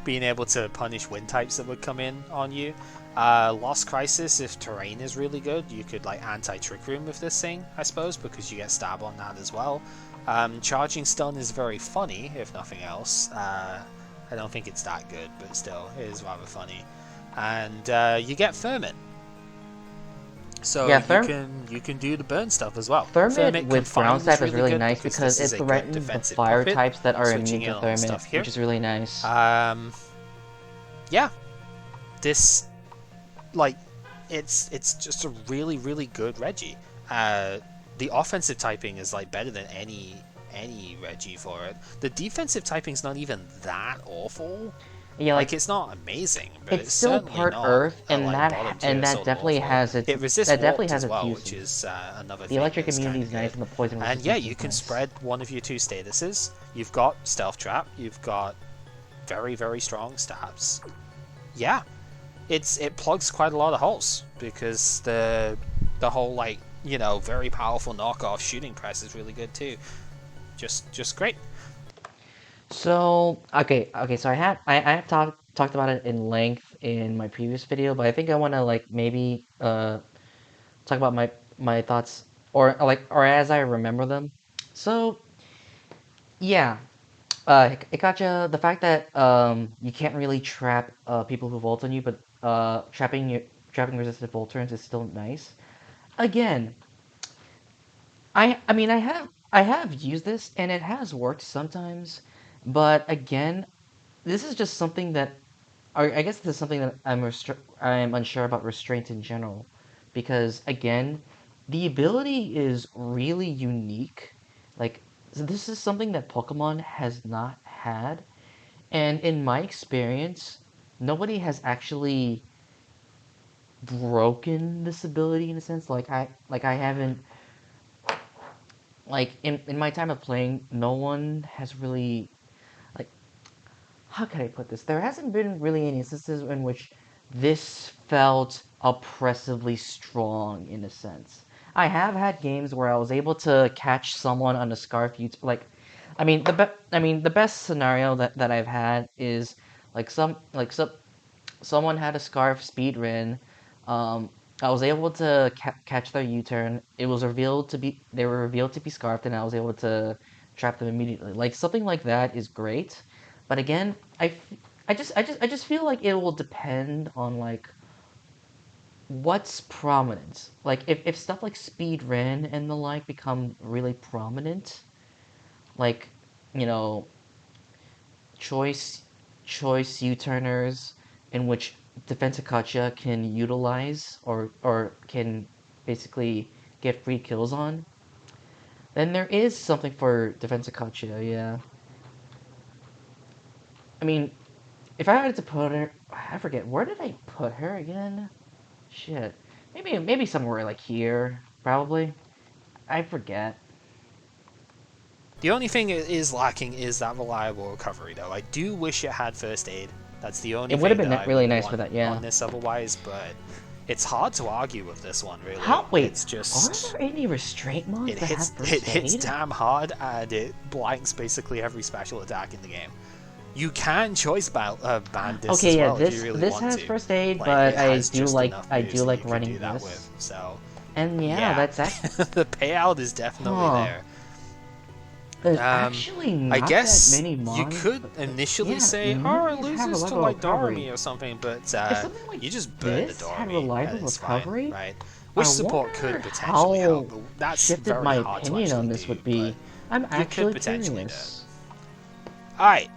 Being able to punish wind types that would come in on you. Lost Crisis, if terrain is really good, you could like anti-trick room with this thing, I suppose, because you get stab on that as well. Charging Stun is very funny, if nothing else. I don't think it's that good, but still, it is rather funny. And you get Ferment. So Yeah, you can do the burn stuff as well. Thermit with ground Confine type is really good nice because this it is a good threatens the defensive fire puppet, types that are immune switching in to on Thermit, stuff here. which is really nice. Yeah, this like it's just a really, really good Reggie. The offensive typing is like better than any Reggie for it. The defensive typing's not even that awful. Yeah, Like it's not amazing, but it's it's still certainly part not Earth, a, and like, that sort of definitely awful. has its It resists warped as well, uses. which is another The thing electric that's immunity kind is of nice, good. and the poison And resistance yeah, is you can nice. spread one of your 2 statuses. You've got Stealth Trap. You've got very, very strong stabs. Yeah, it plugs quite a lot of holes, because the whole like very powerful knockoff Shooting Press is really good too. Just great. So so I have talked about it in length in my previous video, but I think I want to like maybe talk about my thoughts or as I remember them. So yeah, the fact that you can't really trap people who volt on you, but trapping resistant volt turns is still nice. Again, I mean I have used this and it has worked sometimes, but again, this is just something that I guess this is something that I'm unsure about restraint in general, because again, the ability is really unique. Like, so this is something that Pokemon has not had, and in my experience, nobody has actually broken this ability in a sense. I haven't like in my time of playing, no one has really like how can I put this? There hasn't been really any instances in which this felt oppressively strong in a sense. I have had games where I was able to catch someone on a scarf. I mean the best scenario that I've had is like someone had a scarf speed run. I was able to catch their U-turn. It was revealed to be they were revealed to be scarfed, and I was able to trap them immediately. Like something like that is great, but again, I just feel like it will depend on like what's prominent. Like if stuff like speed run and the like become really prominent, like you know choice choice U-turners in which defensive Kacha can utilize or can basically get free kills on, then there is something for defensive Kacha, yeah. I mean, if I had to put her, I forget, where did I put her again? Shit. Maybe somewhere like here, probably. I forget. The only thing it is lacking is that reliable recovery, though. I do wish it had first aid. That's the only It would have thing that been I really would nice for want that, yeah. on this otherwise, but it's hard to argue with this one, really. Wait, It's are just there any restraint mods it that have hits first it hits aid? damn hard, and it blanks basically every special attack in the game. You can choice ban this Okay, as yeah, well if you really this want has to. first aid, Like, but it has just enough I moves do that like you can running do that this. with. So And yeah, yeah, that's actually, the payout is definitely huh. there. There's actually I not that guess many you mons, could but initially yeah, say, none of oh, it these have loses to reliable like recovery. Dorami or something, but If something like you just burn the this had Dorami and reliable it's fine, recovery, right? Which I support could wonder potentially help, how but that's shifted very my hard to opinion on actually this do, would but be. I'm you could actually potentially do it. curious. Alright,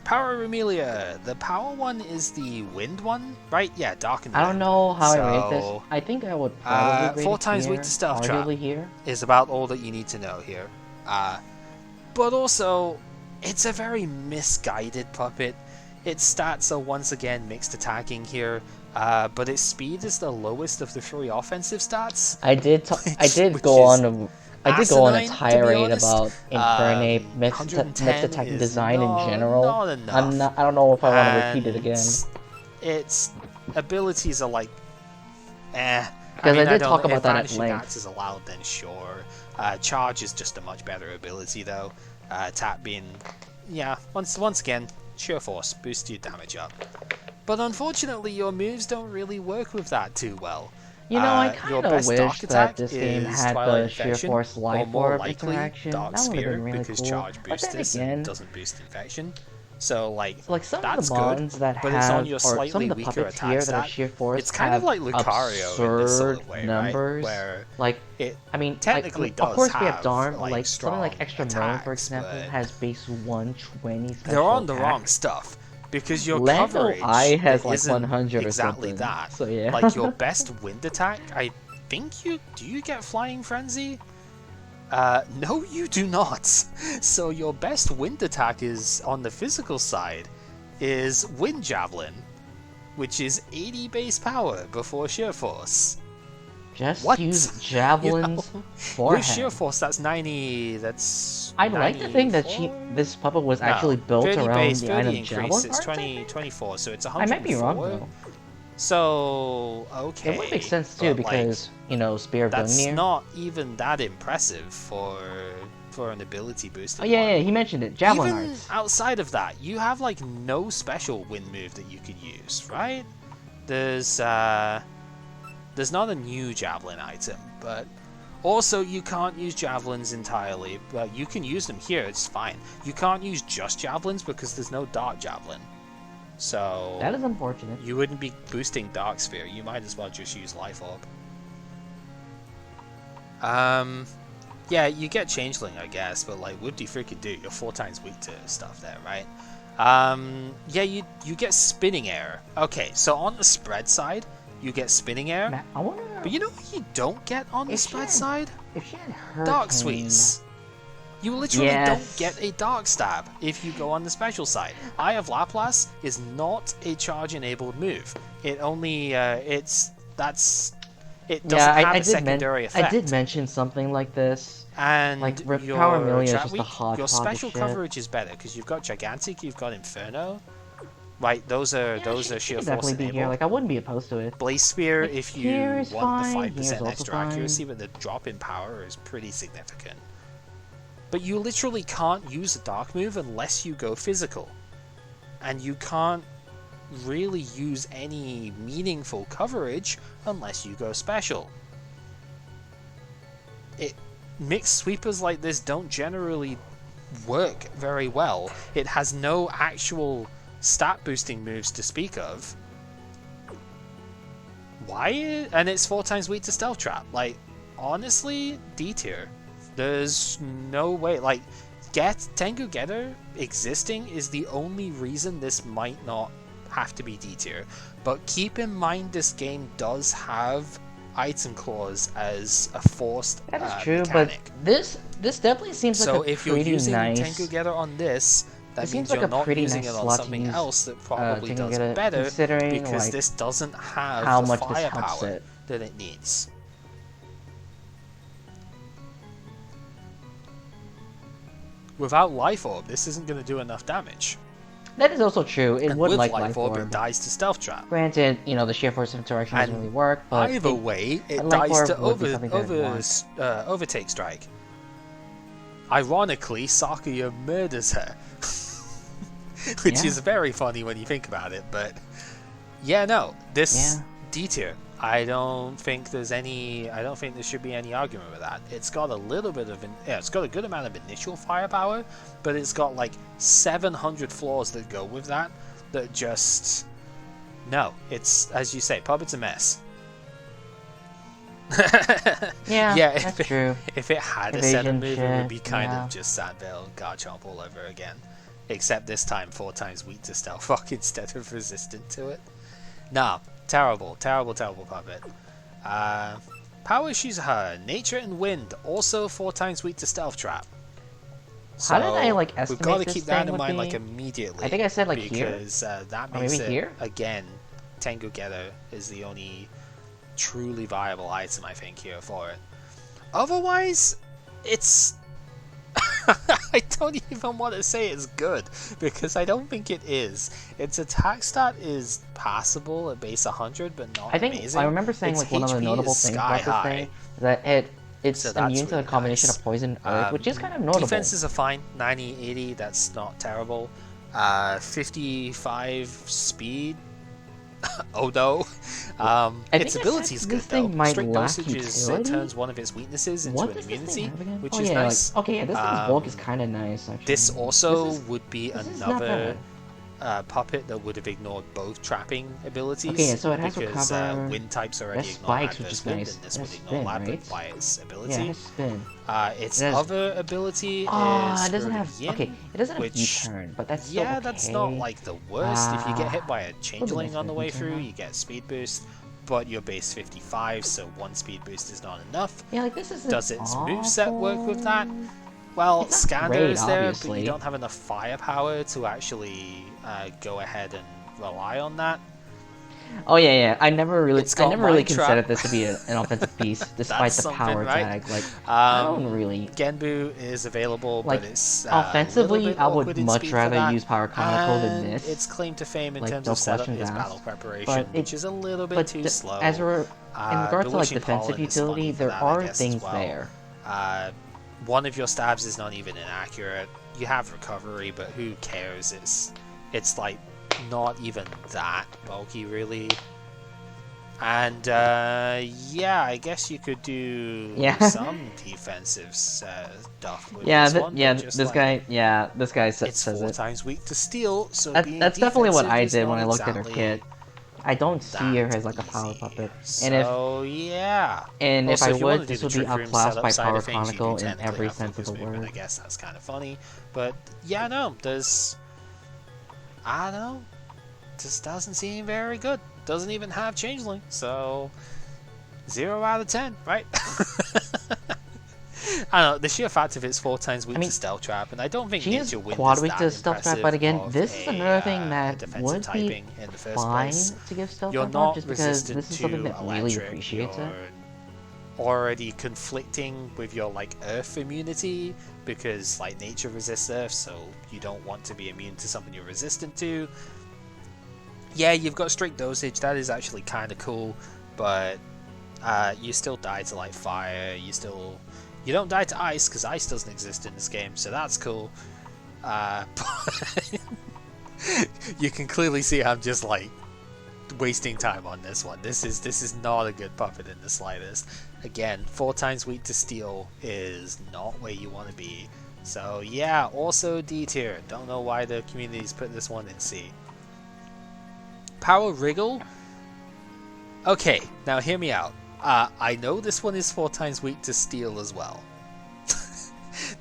Power Remelia. The power one is the wind one, right? Yeah, Dark and I don't Wind. know how I rate this. So, I think I would probably rate 4 it times weak here, to Stealth Trap arguably here. is about all that you need to know here. But also, it's a very misguided puppet. Its stats are once again mixed attacking here, but its speed is the lowest of the 3 offensive stats. I did Which is I did go on a asinine, to be tirade honest. about Infernape mixed 110 attacking is design in general. not enough. I don't know if I want to repeat it And again. its abilities are like, eh. Because I did don't talk know. about If that at Vanishing length. Axe is allowed, then sure. Charge is just a much better ability though. Tap being, yeah, once again, sheer force, boost your damage up. But unfortunately, your moves don't really work with that too well. You know, I Your kind of best wish dark that attack this game is had Twilight the sheer Infection, force or life more orb likely interaction. Dark That would have Sphere, been really because cool. charge But boosts then this again, and doesn't boost infection. So like some that's of the good, mons that but have, it's on your or some slightly of the weaker puppets attack here that are stat. sheer force It's kind of have like Lucario in this sort absurd of way, numbers. right? Where Like, it I mean, technically of does course we have have Darm, like, like something like strong Extra Moon, for attacks, example, but has base 120 special they're on the attack. wrong stuff. Because your Lando coverage I has like isn't 100 or exactly something. that. So yeah. Like your best wind attack, I think do you get Flying Frenzy? No, you do not. So your best wind attack is on the physical side is Wind Javelin, which is 80 base power before sheer force. Just What? use javelins for With sheer force, that's 90. That's. I'd like to think that 94? this puppet was No, actually built 30 around base, the 30 item increase, javelin it's parts, I 20, think? 24, so it's I 104. might be wrong though. So, okay. It would make sense too but, because, you know, Spear of that's Gungnir. not even that impressive for an ability boosted Oh yeah, one. yeah, he mentioned it. Javelin Even arts. outside of that, you have like no special wind move that you could use, right? There's not a new javelin item, but also you can't use javelins entirely, but you can use them here, it's fine. You can't use just javelins because there's no dark javelin. So That is unfortunate. you wouldn't be boosting Dark Sphere, you might as well just use Life Orb. Yeah, you get Changeling, I guess, but like, what do you freaking do? You're 4 times weak to stuff there, right? Yeah, you get Spinning Air. Okay, so on the spread side, you get Spinning Air, I wonder but you know what you don't get on the spread side? if she had Hurricane. Dark Squeeze. You literally Yes. don't get a Dark Stab if you go on the special side. Eye of Laplace is not a charge-enabled move. It only, it doesn't have a secondary effect. I did mention something like this. And Like, your Power Amelia is Trap just a Week, hodgepodge your of special shit. coverage is better because you've got Gigantic, you've got Inferno. Right, those are She sheer could force definitely be here. enabled. Like, I wouldn't be opposed to it. Blaze Spear, Like, if here you is want the fine, 5% here's also extra fine. accuracy, but the drop in power is pretty significant. But you literally can't use a dark move unless you go physical. And you can't really use any meaningful coverage unless you go special. Mixed sweepers like this don't generally work very well. It has no actual stat boosting moves to speak of. Why? And it's 4 times weak to Stealth Trap. Like, honestly, D tier. There's no way. Like, Tengu Getter existing is the only reason this might not have to be D tier. But keep in mind this game does have item clause as a forced That is true, mechanic. but this definitely seems So like a if you're pretty using nice. Tengu Getter on this, that It means seems like you're a not pretty using nice it on slot to something use, else that probably Tengu does Getter, better, considering, because like, this doesn't have how the much this helps firepower it. that it needs. Without Life Orb, this isn't going to do enough damage. That is also true. It And would with like Life Orb, it Orb. dies to Stealth Trap. Granted, you know, the sheer force interaction doesn't And really work, but either way, it Life dies to Orb would be something that I'd want. Overtake Strike. Ironically, Sakuya murders her. which Yeah. is very funny when you think about it. But yeah, no, this Yeah. D tier, I don't think there should be any argument with that. It's got a little bit of it's got a good amount of initial firepower, but it's got like 700 flaws that go with that just no. It's, as you say, Puppet's a mess. Yeah, Yeah, that's true. if it had a Evasion center move, it would be shift, kind yeah. of just sat there and Garchomp all over again. Except this time 4 times weak to Stealth Rock instead of resistant to it. Nah, terrible Puppet. Power issues her. Nature and Wind, also 4 times weak to Stealth Trap. So How did I like we've got estimate to this keep that thing in would mind be? like immediately. I think I said like here, because that or makes maybe it here. again. Tengu Getter is the only truly viable item I think here for it. Otherwise, it's I don't even want to say it's good because I don't think it is. Its attack stat is passable at base 100, but not I think amazing. I remember saying Its like one of the HP notable is things sky about this high, thing is that it's so that's immune to a really combination nice. of poison and earth, which is kind of notable. Defenses are fine, 90, 80, that's not terrible. 55 speed. Oh no. Its ability is good though. Strict dosages, it turns one of its weaknesses into an immunity, which is nice. Like, okay, yeah, this thing's bulk is kind of nice actually. This also would be this is not another bad. puppet that would have ignored both trapping abilities. Okay, so it has because recover. wind types already That's ignore spikes, which adverse is wind, nice. and this That's would ignore spin, labyrinth right? by its ability. Yeah, it has spin. Its It has- other ability is it doesn't have. Yin, Okay, it doesn't have which, heatran, but that's still okay. that's not like the worst. If you get hit by a changeling nice on the way heatran, through, though. you get speed boost, but you're base 55, so one speed boost is not enough. Yeah, like this isn't Does its awful. moveset work with that? Well, It's not Scander great, is there, but obviously. you don't have enough firepower to actually go ahead and rely on that. Oh yeah. I never really Mind Trap. considered this to be an offensive piece, despite the something, power right? tag. Like I don't really. Genbu is available, Like, but it's offensively, I would awkward in much speed for rather that. use Power Chronicle than And this. its claim to fame in Like, terms no of setup questions is asked. battle preparation, But which is a little bit But too slow. as in regards to like Bewitching defensive Pollen is utility, funny for there that, I are guess, as things well. there. One of your stabs is not even inaccurate. You have recovery, but who cares? It's like not even that bulky, really. And yeah, I guess you could do some defensive stuff with this one. This guy It's says 4 it. times weak to steel, so That's definitely what I did when I looked at her exactly kit. I don't see her as like a power easy. puppet, So yeah. and Also, if I if you wanna would, do this the would be trick room outclassed setup by side Power of things, you do Chronicle in technically every have sense of the focus movement. word. I guess that's kind of funny, but yeah, no, I don't know, just doesn't seem very good. Doesn't even have Changeling, so 0 out of 10, right? I don't know, the sheer fact of it's 4 times weak to Stealth Trap, and I don't think She is Nature Wind quad is weak that to Stealth Trap, but again, impressive this of is another thing a that defensive would be typing in the first fine place. to give Stealth You're Trap not off, just because resistant this is something to that really electric, appreciates it. you're already conflicting with your like earth immunity because like nature resists earth, so you don't want to be immune to something you're resistant to. Yeah, you've got strict dosage, that is actually kind of cool, but you still die to like fire, you don't die to ice because ice doesn't exist in this game, so that's cool. But you can clearly see I'm just like wasting time on this one. This is not a good puppet in the slightest. Again, 4 times weak to steel is not where you want to be. So yeah, also D tier. Don't know why the community's put this one in C. Power Wriggle. Okay, now hear me out. I know this one is 4 times weak to steel as well.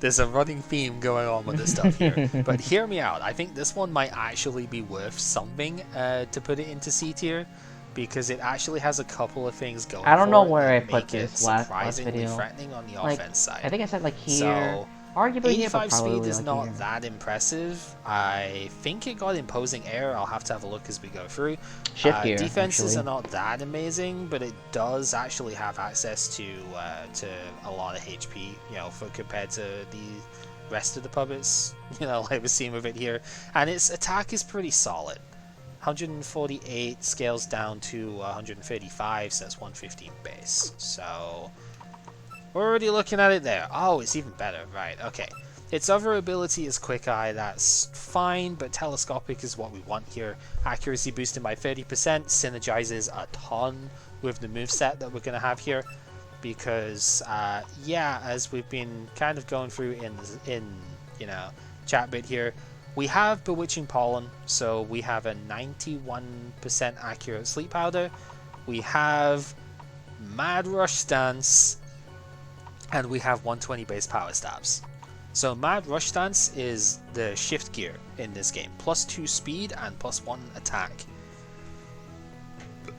There's a running theme going on with this stuff here. But hear me out. I think this one might actually be worth something to put it into C tier, because it actually has a couple of things going. I don't know for it where I that put make it this last surprisingly video. threatening on the Like, offense side. I think I said like here. So, Arguably here, 85 but probably speed is like not here. that impressive. I think it got imposing air. I'll have to have a look as we go through. Shift gear, Defenses actually. are not that amazing, but it does actually have access to a lot of HP, you know, for compared to the rest of the puppets, you know, like we're seeing with it here. And its attack is pretty solid. 148 scales down to 135, so that's 115 base. So we're already looking at it there. Oh, it's even better, right? Okay. Its other ability is Quick Eye, that's fine, but Telescopic is what we want here. Accuracy boosted by 30%, synergizes a ton with the moveset that we're going to have here. Because, yeah, as we've been kind of going through in you know, chat bit here, we have Bewitching Pollen, so we have a 91% accurate Sleep Powder. We have Mad Rush Stance, and we have 120 base Power Stabs. So Mad Rush Stance is the shift gear in this game, +2 speed and +1 attack.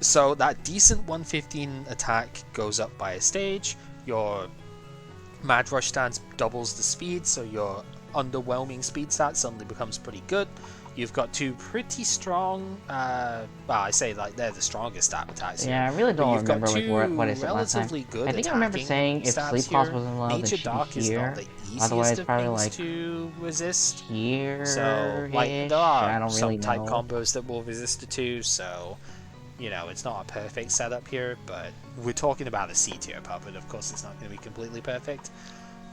So that decent 115 attack goes up by a stage. Your Mad Rush Stance doubles the speed, so your underwhelming speed stat suddenly becomes pretty good. You've got two pretty strong, well, I say like they're the strongest stat attacks here. Yeah, I really don't remember like what I said last time. Relatively good I think I remember saying if Sleep Pulse wasn't allowed, then Nature it should Dark be is here. not the Otherwise, easiest of probably things like to resist. here. So, like, there I are don't some really type know. combos that will resist it too, so, you know, it's not a perfect setup here, but we're talking about a C tier puppet, of course it's not going to be completely perfect.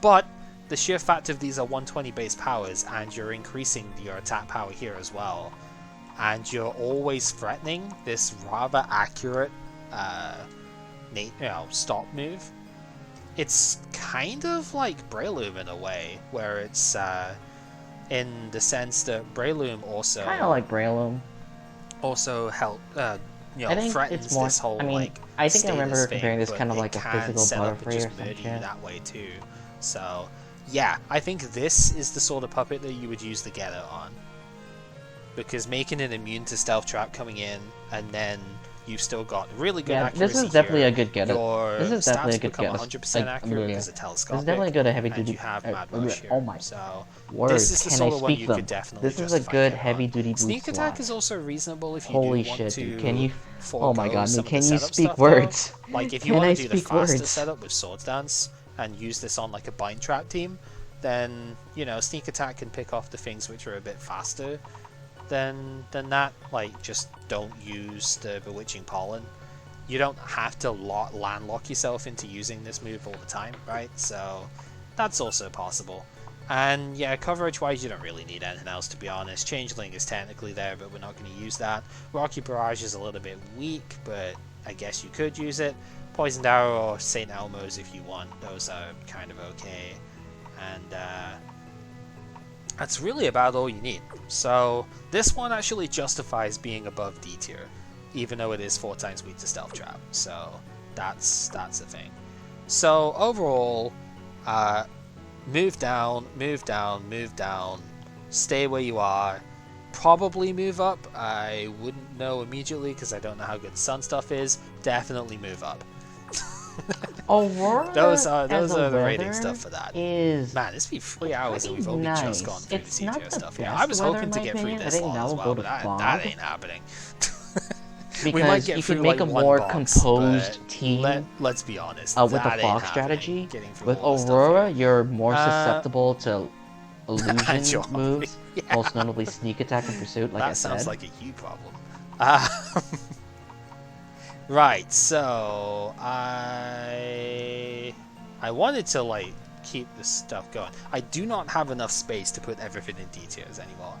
But the sheer fact of these are 120 base powers, and you're increasing your attack power here as well, and you're always threatening this rather accurate stop move. It's kind of like Breloom in a way, where it's in the sense that Breloom also Kind of like Breloom. also help I think threatens it's more. this whole I mean, like I think I remember status comparing thing, this kind of but like a it can physical set up and Butterfree or just some murder you shit. that way too. So yeah, I think this is the sort of puppet that you would use the Getter on, because making it immune to Stealth Trap coming in, and then you've still got really good accuracy. This is definitely here. a good Getter. This is definitely a good become Getter. 100% accurate because of Telescopic. This is definitely a good heavy duty. And you have Mad Rush here. Oh my so words! this is the Can sort I of one speak you them? could definitely This is a good heavy duty boost Sneak slot. Attack is also reasonable if you Holy do want shit, to dude! Can you? forego Oh my god, some can of the you setup speak stuff, words? though. Like if you Can want I to do the speak faster words? setup with Swords Dance and use this on like a Bind Trap team, then you know Sneak Attack can pick off the things which are a bit faster than that. Like just don't use the Bewitching Pollen. You don't have to landlock yourself into using this move all the time, right? So that's also possible. And yeah, coverage wise, you don't really need anything else, to be honest. Changeling is technically there, but we're not going to use that. Rocky Barrage is a little bit weak, but I guess you could use it. Poisoned Arrow or St. Elmo's if you want. Those are kind of okay. And that's really about all you need. So this one actually justifies being above D tier, even though it is 4 times weak to Stealth Trap. So that's a thing. So overall, move down, move down, move down, stay where you are, probably move up. I wouldn't know immediately because I don't know how good Sun stuff is. Definitely move up. Aurora those are the weather rating stuff for that. Is Man, it's been 3 hours and we've only nice. just gone through It's the not CTO the stuff. Yeah, best I was weather, hoping to in my get through opinion. I this think lot that as will well, go but to that fog. ain't happening. Because we might get you through could make like a one more box, composed but team let's be honest, with the that ain't fog happening, strategy. getting through With all the stuff Aurora, here. you're more susceptible to illusion Sure. moves, Yeah. most notably Sneak Attack and Pursuit, like I That said. sounds like a you problem. Right, so I wanted to like keep this stuff going. I do not have enough space to put everything in D tiers anymore.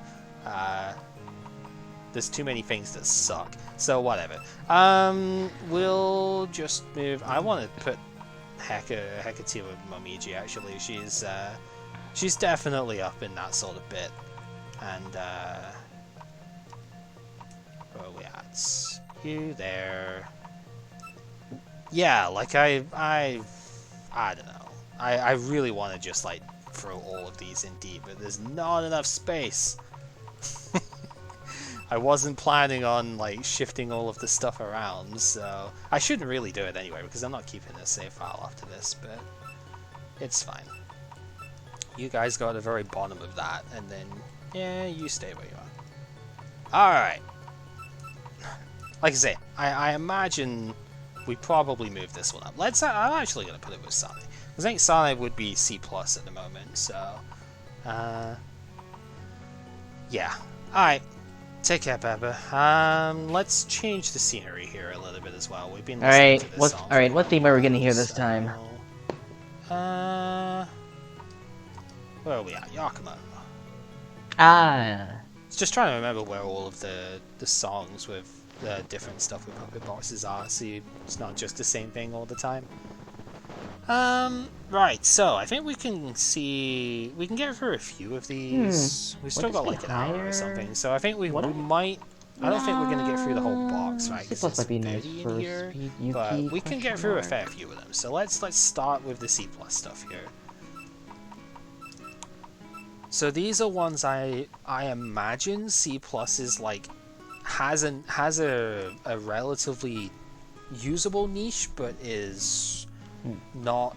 There's too many things that suck. So whatever. We'll just move. I want to put Hecate with Momiji. Actually, she's definitely up in that sort of bit. And where are we at? You there? Yeah, like I don't know. I really want to just like throw all of these in D, but there's not enough space. I wasn't planning on like shifting all of the stuff around, so I shouldn't really do it anyway because I'm not keeping a save file after this, but it's fine. You guys go at the very bottom of that, and then yeah, you stay where you are. Alright. Like I say, I imagine we probably move this one up. I'm actually going to put it with Sane. Because I think Sane would be C+ at the moment, so yeah. Alright. Take care, Pepper. Let's change the scenery here a little bit as well. We've been listening to this song. Alright, what theme are we gonna hear this time? Where are we at? Yakima. Ah, Just trying to remember where all of the songs with the different stuff with puppet boxes are, so it's not just the same thing all the time. Right, so I think we can get through a few of these. We've would still this got be like an hour or something, higher? so I think we Would I? might. I don't think we're going to get through the whole box, right, C because plus there's might be nice 30 in for here, speed but Yuki we can get question through a mark. fair few of them. So let's start with the C plus stuff here. So these are ones I imagine C plus is like has a relatively usable niche, but is not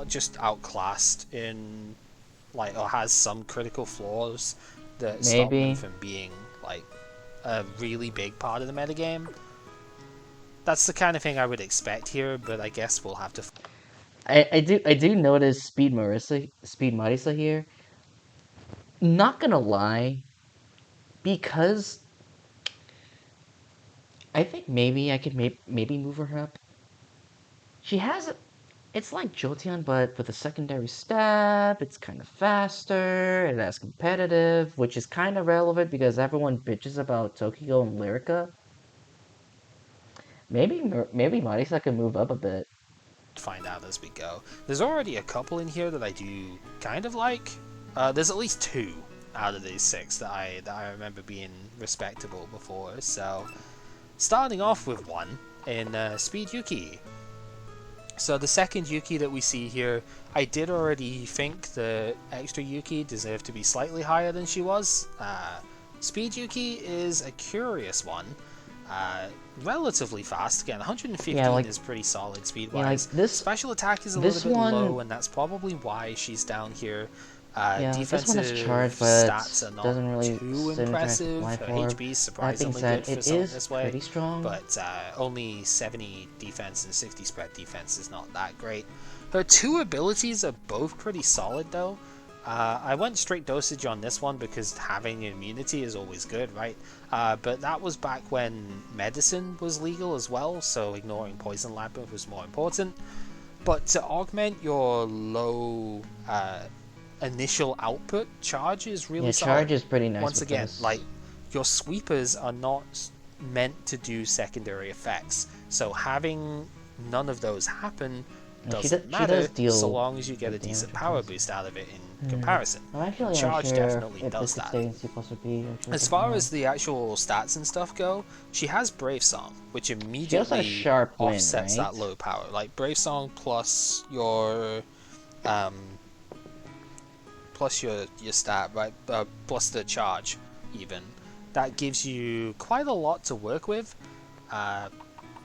just outclassed in like, or has some critical flaws that stop them Maybe. from being like a really big part of the metagame. That's the kind of thing I would expect here, but I guess we'll have to. I do notice Speed Marisa here. Not gonna lie, because I think maybe I could maybe move her up. She has it's like Jolteon, but with a secondary step. It's kind of faster. It has competitive, which is kind of relevant because everyone bitches about Tokyo and Lyrica. Maybe Marisa could move up a bit. Find out as we go. There's already a couple in here that I do kind of like. There's at least 2 out of these 6 that I remember being respectable before. So starting off with one in Speed Yuki. So the second Yuki that we see here, I did already think the extra Yuki deserved to be slightly higher than she was. Speed Yuki is a curious one. Relatively fast. Again, 115 Yeah, like is pretty solid yeah, like speed-wise. this Special attack is a this little bit one low, and that's probably why she's down here. yeah, this one has Defensive charge, but stats are not doesn't really too synergize with impressive. Life Her Orb. HP is That being surprisingly said, good for it something is this way, pretty strong. but only 70 defense and 60 spread defense is not that great. Her 2 abilities are both pretty solid though. I went straight dosage on this one because having immunity is always good, right? But that was back when medicine was legal as well, so ignoring poison labyrinth was more important. But to augment your low initial output, charge is really Yeah, solid. charge is pretty nice Once with again, this. like, your sweepers are not meant to do secondary effects, so having none of those happen And doesn't she does matter so deal long as you get a good decent damage with power this. boost out of it in comparison. I'm And actually charge unsure definitely if this does could that. stay in C plus or B. As far as the actual stats and stuff go, she has Brave Song, which She also has immediately Sharp Wind, offsets right? that low power. Like Brave Song plus your um, your stat, right? Plus the charge, even. That gives you quite a lot to work with.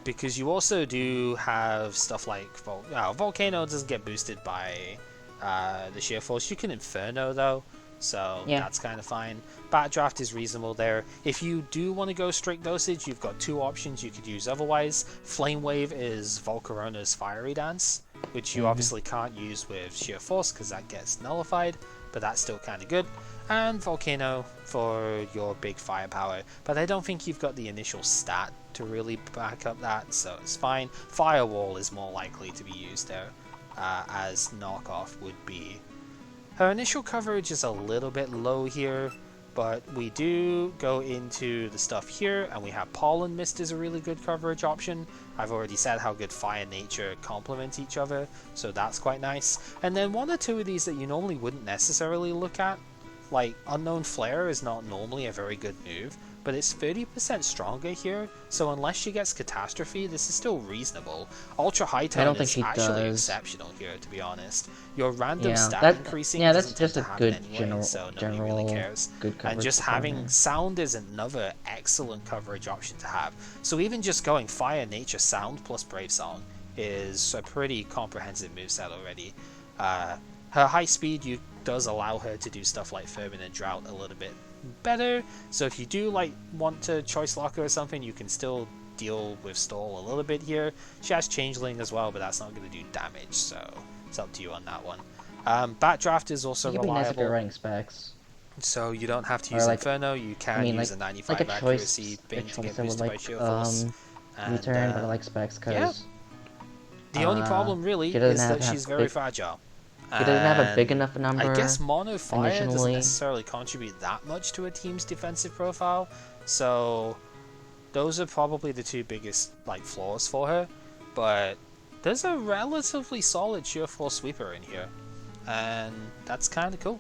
Because you also do have stuff like Volcano doesn't get boosted by the sheer force. You can Inferno though, so Yeah. that's kind of fine. Backdraft is reasonable there. If you do want to go strict dosage, you've got 2 options you could use otherwise. Flame Wave is Volcarona's Fiery Dance, which you obviously can't use with sheer force because that gets nullified, but that's still kind of good. And Volcano for your big firepower, but I don't think you've got the initial stat to really back up that, so it's fine. Firewall is more likely to be used there, as knockoff would be. Her initial coverage is a little bit low here, but we do go into the stuff here, and we have Pollen Mist is a really good coverage option. I've already said how good Fire Nature complement each other, so that's quite nice. And then 1 or 2 of these that you normally wouldn't necessarily look at, like Unknown Flare is not normally a very good move, but it's 30% stronger here, so unless she gets Catastrophe, this is still reasonable. Ultra High Tone is actually exceptional here, to be honest. Your random stat increasing that's doesn't just tend a to good happen anyway, so nobody really cares. good coverage. And just having Sound is another excellent coverage option to have. So even just going Fire, Nature, Sound plus Brave Song is a pretty comprehensive moveset already. Her high speed does allow her to do stuff like Ferment and Drought a little bit better, so if you do want to choice lock her or something, you can still deal with stall a little bit here. She has Changeling as well, but that's not going to do damage, so it's up to you on that one. Backdraft is also reliable. Be nice if you're running specs. So you don't have to use Inferno, you can use a 95 accuracy thing to get boosted by Sheer Force. Return, but I like specs because the only problem really is that she's very fragile. He doesn't have a big And enough I guess number mono fire doesn't initially. necessarily contribute that much to a team's defensive profile, so those are probably the two biggest like flaws for her. But there's a relatively solid sheer force sweeper in here, and that's kind of cool.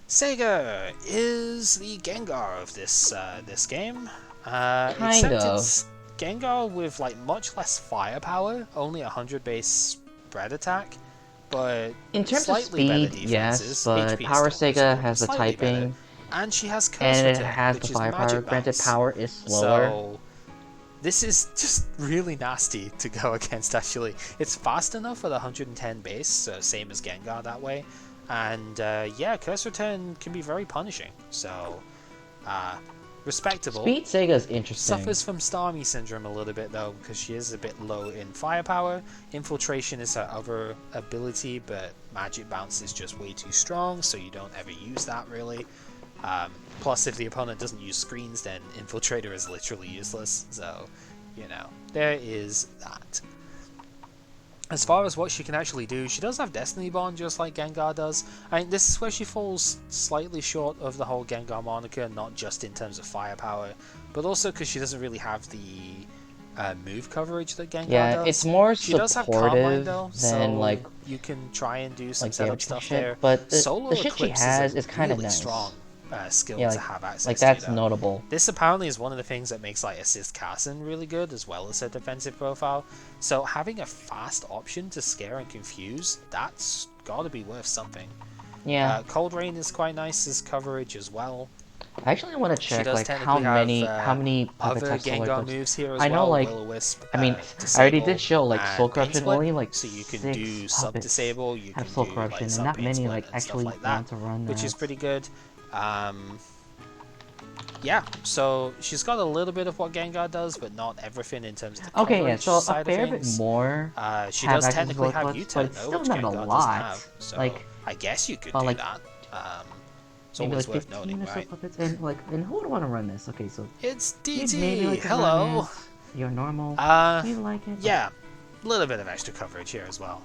Sega is the Gengar of this game, Kind except of. it's Gengar with like much less firepower, only 100 base spread attack, but In terms of slightly better speed, yes, defenses. but HP is Power still Sega useful, but has the slightly better. typing, And she has Curse and it Return, has the which is firepower. Magic Granted, Bounce. power is slower. So this is just really nasty to go against, actually. It's fast enough with 110 base, so same as Gengar that way. And yeah, Curse Return can be very punishing. So, respectable. Speed Sega is interesting. Suffers from Starmie syndrome a little bit though, because she is a bit low in firepower. Infiltration is her other ability, but Magic Bounce is just way too strong, so you don't ever use that really. Plus, if the opponent doesn't use screens, then Infiltrator is literally useless. So, you know, there is that. As far as what she can actually do, she does have Destiny Bond just like Gengar does. I mean, this is where she falls slightly short of the whole Gengar moniker, not just in terms of firepower, but also because she doesn't really have the move coverage that Gengar does. It's more she does have Carmine though, than so like you can try and do some like setup damage stuff shit. there. But Solo the shit she Eclipse has is kind of really nice. strong skill Yeah, to have access like to. that's Though. notable. This apparently is one of the things that makes like Assist Cassin really good, as well as her defensive profile. So having a fast option to scare and confuse, that's gotta be worth something. Yeah. Cold Rain is quite nice as coverage as well. I actually want to check like how have, many other puppet solar Gengar eclipse. moves here as I know well. like Will-O-Wisp, I mean I already did show like soul corruption only like so you can 6 do sub puppets disable, you have can soul do corruption, like and not many split like and actually stuff like that, want to run which that. is pretty good. Yeah, so she's got a little bit of what Gengar does, but not everything in terms of the coverage so side a fair of bit things. more. She does access technically to have eclipse, U-turn but it's though, still which not a Gengar doesn't lot. have. So Like, I guess you could but, do like, that. It's maybe always like worth 15 noting, or so right? puppets, and who would want to run this? Okay, so It's you'd DT. maybe like to run Hello. this. You're normal. You like it? Yeah, a little bit of extra coverage here as well.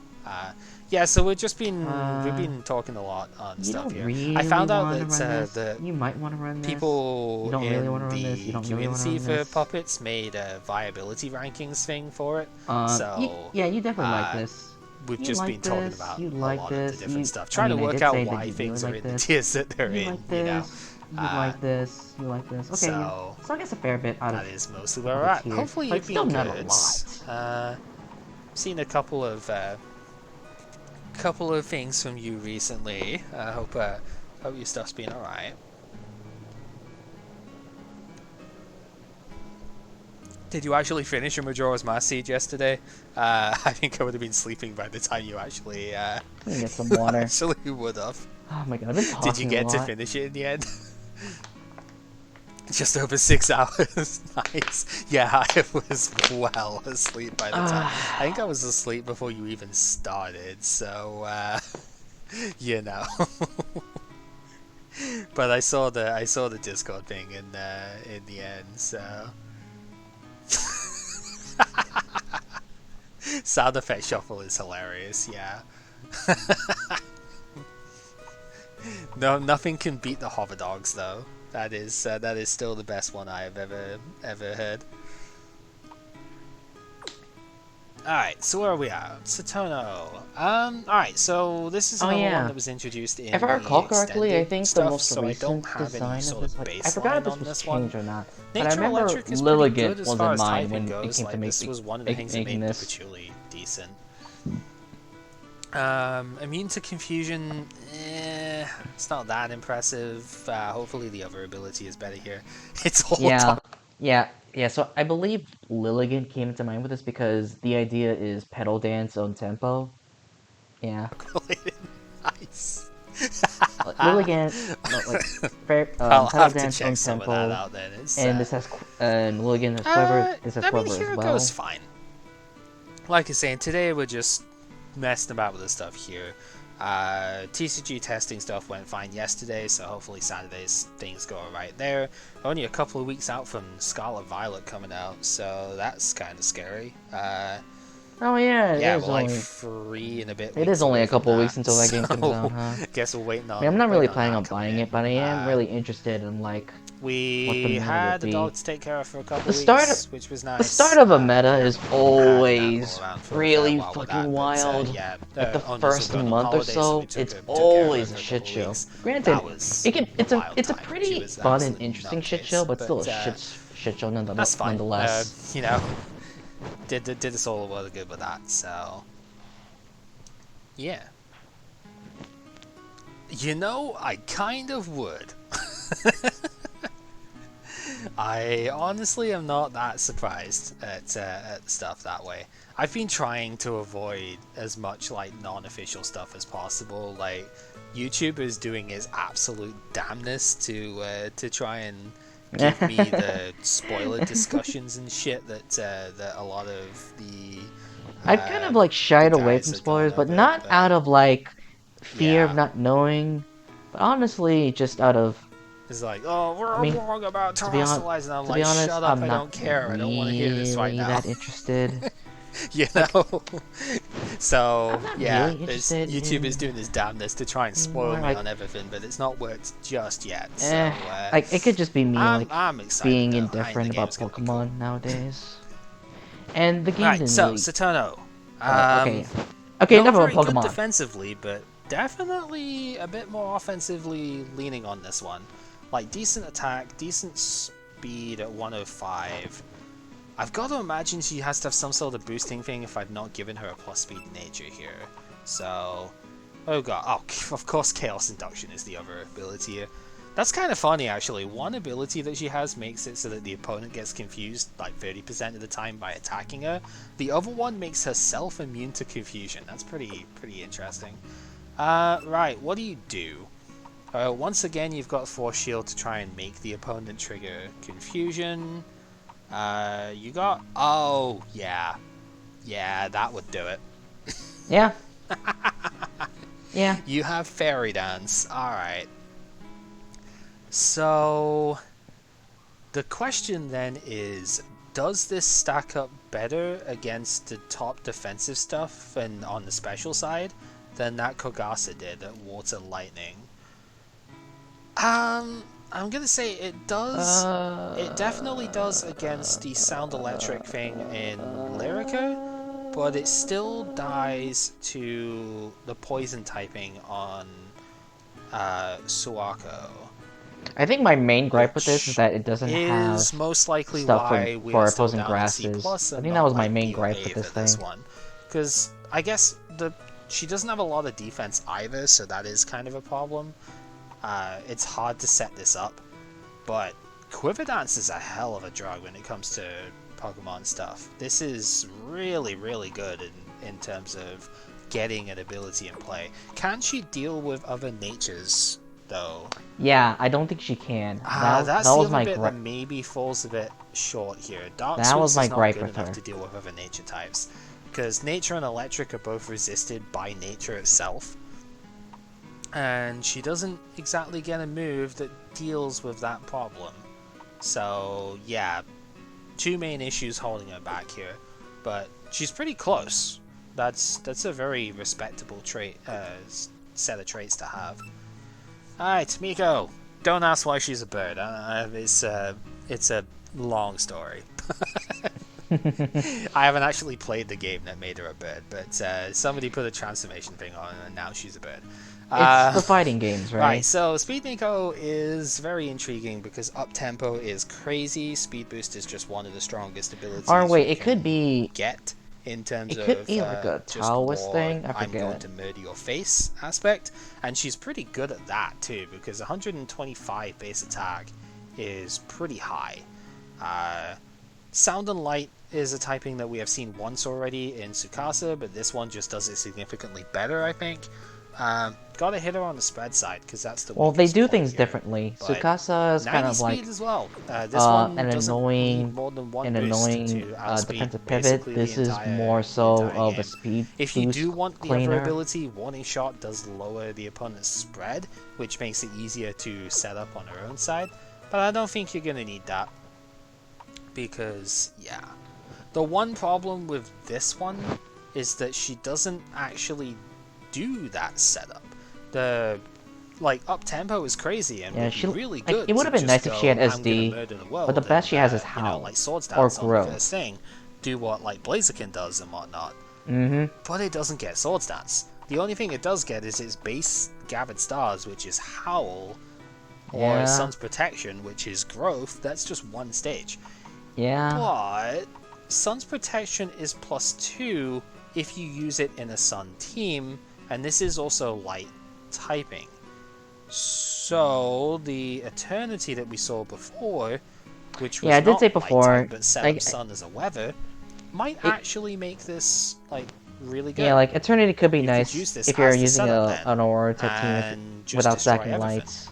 Yeah, so we've been talking a lot on stuff here. Really I found out wanna that run this. the You might want to run this. people You don't in really want to run the this. You don't really want to community run for this. puppets made a viability rankings thing for it. So yeah, you definitely like this. we've You just like been talking this, about you a like lot this, of the different you- stuff, I trying mean, to I work did out say that why you things really are like in the this. tiers that they're You in. like You know, this. You like this. You like this. Okay, so so I guess a fair bit out that of is mostly where of we're the at. tier, Hopefully but you've it's still been not a good. lot. Seen a couple of things from you recently. I hope your stuff's been alright. Did you actually finish your Majora's Mask Siege yesterday? I think I would have been sleeping by the time you actually Let me get some water. actually would have. Oh my god, I've been talking Did you get a to lot. finish it in the end? Just over 6 hours. Nice. Yeah, I was well asleep by the time. I think I was asleep before you even started, so you know. But I saw the Discord thing in the end, so sound effect shuffle is hilarious, yeah. No, nothing can beat the hover dogs though. That is still the best one I have ever heard. Alright, so where are we at? Satono. Alright, so this is another one that was introduced in if I recall the correctly, I think the stuff, most so I don't recent have design any sort of this, of like, I forgot if baseline this on was this one. changed or not. But I Nature remember Electric is pretty Lilligant good as was far in as mine typing when goes. it came Like, to this was one of the things that making made this. Perpetually decent. Immune to Confusion, it's not that impressive. Hopefully the other ability is better here. It's all Yeah, so I believe Lilligant came into mind with this because the idea is pedal dance on tempo. Yeah. calculated. Nice. Lilligant, I'll pedal have to dance on check some of that tempo, out then. It's, and this has, and Lilligant has Quiver, this has I mean, Quiver here as it well. goes fine. Like I was saying, today we're just messing about with the stuff here. TCG testing stuff went fine yesterday, so hopefully Saturday's things go alright there. Only a couple of weeks out from Scarlet Violet coming out, so that's kind of scary. Oh yeah, Yeah, we're like 3 and a bit it weeks is only away a from couple of weeks that, until that game comes out, so huh? guess we're I mean, I'm not really waiting on planning that on coming buying in. it, but I am really interested in like what the We meta will had a dog be. to take care of for a couple The of start weeks, which was the start nice. of a meta We is had an animal always around for a fair really while with fucking that, but wild. yeah, Like the the owners were first going on month or holiday, so we so, it's took care of her always a for a shit couple of show. weeks. That Granted, was a wild it's a time. She pretty was an fun and absolute interesting shit nutcase, show, but but still a shit show that's fine. nonetheless. You know, did us all a lot of good with that. So yeah, you know, I kind of would. I honestly am not that surprised at stuff that way. I've been trying to avoid as much like non-official stuff as possible. Like YouTube is doing its absolute damnness to try and give me the spoiler discussions and shit that a lot of I've kind of uh, like the shied away from guys are going spoilers, but over. not But out of like fear of yeah, not knowing, but honestly just out of it's like, oh, we're I mean, wrong about to be on terrestrializing. I'm to be like, honest, shut up! I'm I not don't care. I don't want to hear this right really now. that interested. You Like, know. So I'm not yeah, really interested YouTube is in doing its damnedest to try and spoil more me like on everything, but it's not worked just yet. So eh like it could just be me like I'm excited being though. The indifferent about game's gonna be cool. Pokemon nowadays. And the game Right, didn't so really Saturno, okay. Okay, not enough about very good Pokemon. defensively, but definitely a bit more offensively leaning on this one. Like decent attack, decent speed at 105. I've got to imagine she has to have some sort of boosting thing if I've not given her a plus speed nature here. So, oh god, oh, of course Chaos Induction is the other ability here. That's kind of funny actually. One ability that she has makes it so that the opponent gets confused like 30% of the time by attacking her. The other one makes herself immune to confusion. That's pretty interesting. Right, what do you do? Once again, you've got Force Shield to try and make the opponent trigger confusion. You got... Oh, yeah. Yeah, that would do it. Yeah. Yeah. You have Fairy Dance. Alright. So... The question then is, does this stack up better against the top defensive stuff and on the special side than that Kogasa did at Water Lightning? I'm gonna say it does. It definitely does against the Sound Electric thing in Lyrica, but it still dies to the poison typing on Suako, I think my main gripe with this is which that it doesn't have is most likely stuff why we are for still opposing down at C grasses. plus I and think that not was my like main B or gripe A with this for this thing. one, because I guess she doesn't have a lot of defense either, so that is kind of a problem. It's hard to set this up, but Quiver Dance is a hell of a drug when it comes to Pokemon stuff. This is really good in terms of getting an ability in play. Can she deal with other natures, though? Yeah, I don't think she can. That's That the was other my bit that gripe. maybe falls a bit short here. Dark That was Swiss my is not gripe good with enough her. to deal with other nature types, because nature and electric are both resisted by nature itself. And she doesn't exactly get a move that deals with that problem. So yeah, two main issues holding her back here, but she's pretty close. That's a very respectable trait, set of traits to have. Alright, Miko. Don't ask why she's a bird. It's a long story. I haven't actually played the game that made her a bird, but somebody put a transformation thing on, and now she's a bird. It's the fighting games, right? Right, so Speed Miko is very intriguing because up tempo is crazy. Speed boost is just one of the strongest abilities Or wait, you it could can be get in terms it could of be like a just Taoist more thing. I I'm going forget. to murder your face aspect, and she's pretty good at that too because 125 base attack is pretty high. Sound and Light is a typing that we have seen once already in Tsukasa, but this one just does it significantly better, I think. Gotta hit her on the spread side because that's the Well, they weakest do point things here. differently. But Tsukasa is 90 kind of speed like as well. This one an doesn't need more than one boost to outspeed defensive pivot. basically This the is entire, more so of game. a speed If you boost do want the other cleaner. ability, Warning Shot does lower the opponent's spread, which makes it easier to set up on her own side. But I don't think you're gonna need that because, yeah. The one problem with this one is that she doesn't actually do that setup. The up tempo is crazy and Yeah, would be she really like good it would to have been just nice if she had go, I'm gonna SD, murder the but the world best and she has is Howl swords or dance on the first Growth. thing, do what like Blaziken does and whatnot. Mm-hmm. But it doesn't get swords dance. The only thing it does get is its base Gathered Stars, which is Howl, or Yeah. Sun's Protection, which is Growth. That's just one stage. Yeah. But Sun's Protection is +2 if you use it in a Sun team, and this is also light typing. So the Eternity that we saw before, which Yeah, I was did not say light before, type but set up like, Sun as a weather, might it, actually make this really yeah, good. like Eternity could be You could nice use this if you're as the using setup then, an Aurora type team and just without destroy stacking everything. lights.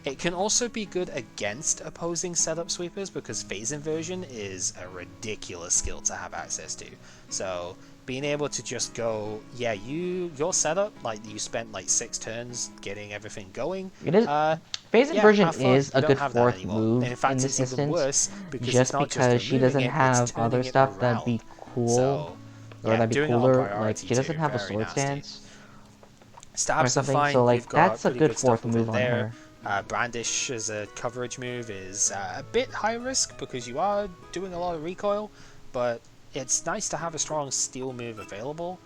It can also be good against opposing setup sweepers because phase inversion is a ridiculous skill to have access to. So being able to just go, yeah, your setup, like you spent like 6 turns getting everything going. It is phase Yeah, inversion have fun. is You a don't good have that fourth anymore. And move in in fact, this it's even instance, worse because it's just not just because she removing doesn't it, it's have turning other it stuff that'd around. be cool, So or yeah, that'd be doing it on cooler. Like priority she doesn't too, have a very sword nasty. stance or Stabs are something, so fine, like you've got that's a pretty good good stuff fourth over move on there. her. Brandish as a coverage move is a bit high risk because you are doing a lot of recoil, but it's nice to have a strong steel move available,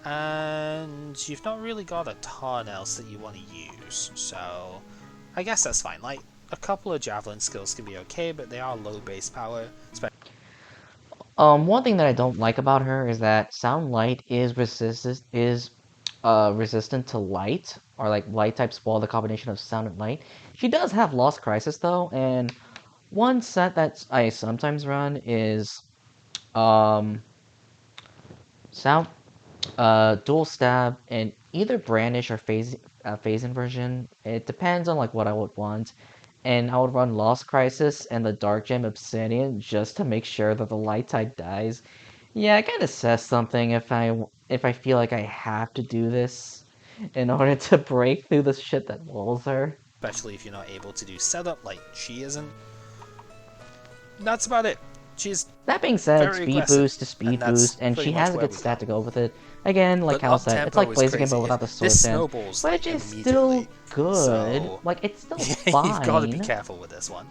and you've not really got a ton else that you want to use, so I guess that's fine. Like, a couple of javelin skills can be okay, but they are low base power. One thing that I don't like about her is that Sound Light is resistant to light, or like light type spoil the combination of Sound and Light. She does have Lost Crisis though, and one set that I sometimes run is um Sound dual stab and either brandish or phase inversion. It depends on like what I would want. And I would run Lost Crisis and the Dark Gem Obsidian just to make sure that the light type dies. Yeah, it kind of says something if I feel like I have to do this in order to break through the shit that walls her. Especially if you're not able to do setup like she isn't. That's about it. She's That being said, very speed aggressive, boost to and speed that's boost, and pretty she much has a where good we stat got. to go with it. Again, like But Cal up said, it's tempo like is Blaziken but crazy. without the sword This stance, snowballs which like is still immediately. good. So Like it's still you've got to be fine. careful with this one.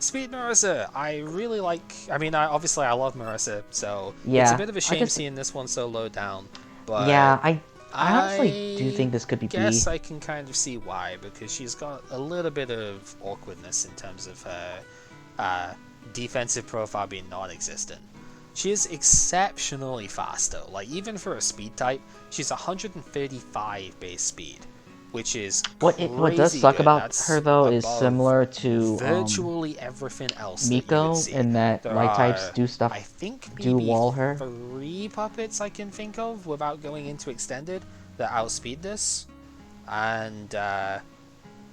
Speed Marissa, I really like. I mean, obviously I love Marissa, so it's a Yeah, bit of a I shame just seeing this one so low down. But yeah, I honestly do I think this could be guess B. I can kind of see why, because she's got a little bit of awkwardness in terms of her defensive profile being non-existent. She is exceptionally fast though. Like, even for a speed type, she's 135 base speed, which is What does crazy suck good. about her That's though is above similar to virtually everything else that you would Miko see. in that There light types are, do I stuff, think, do maybe wall her. 3 puppets I can think of without going into extended that outspeed this, and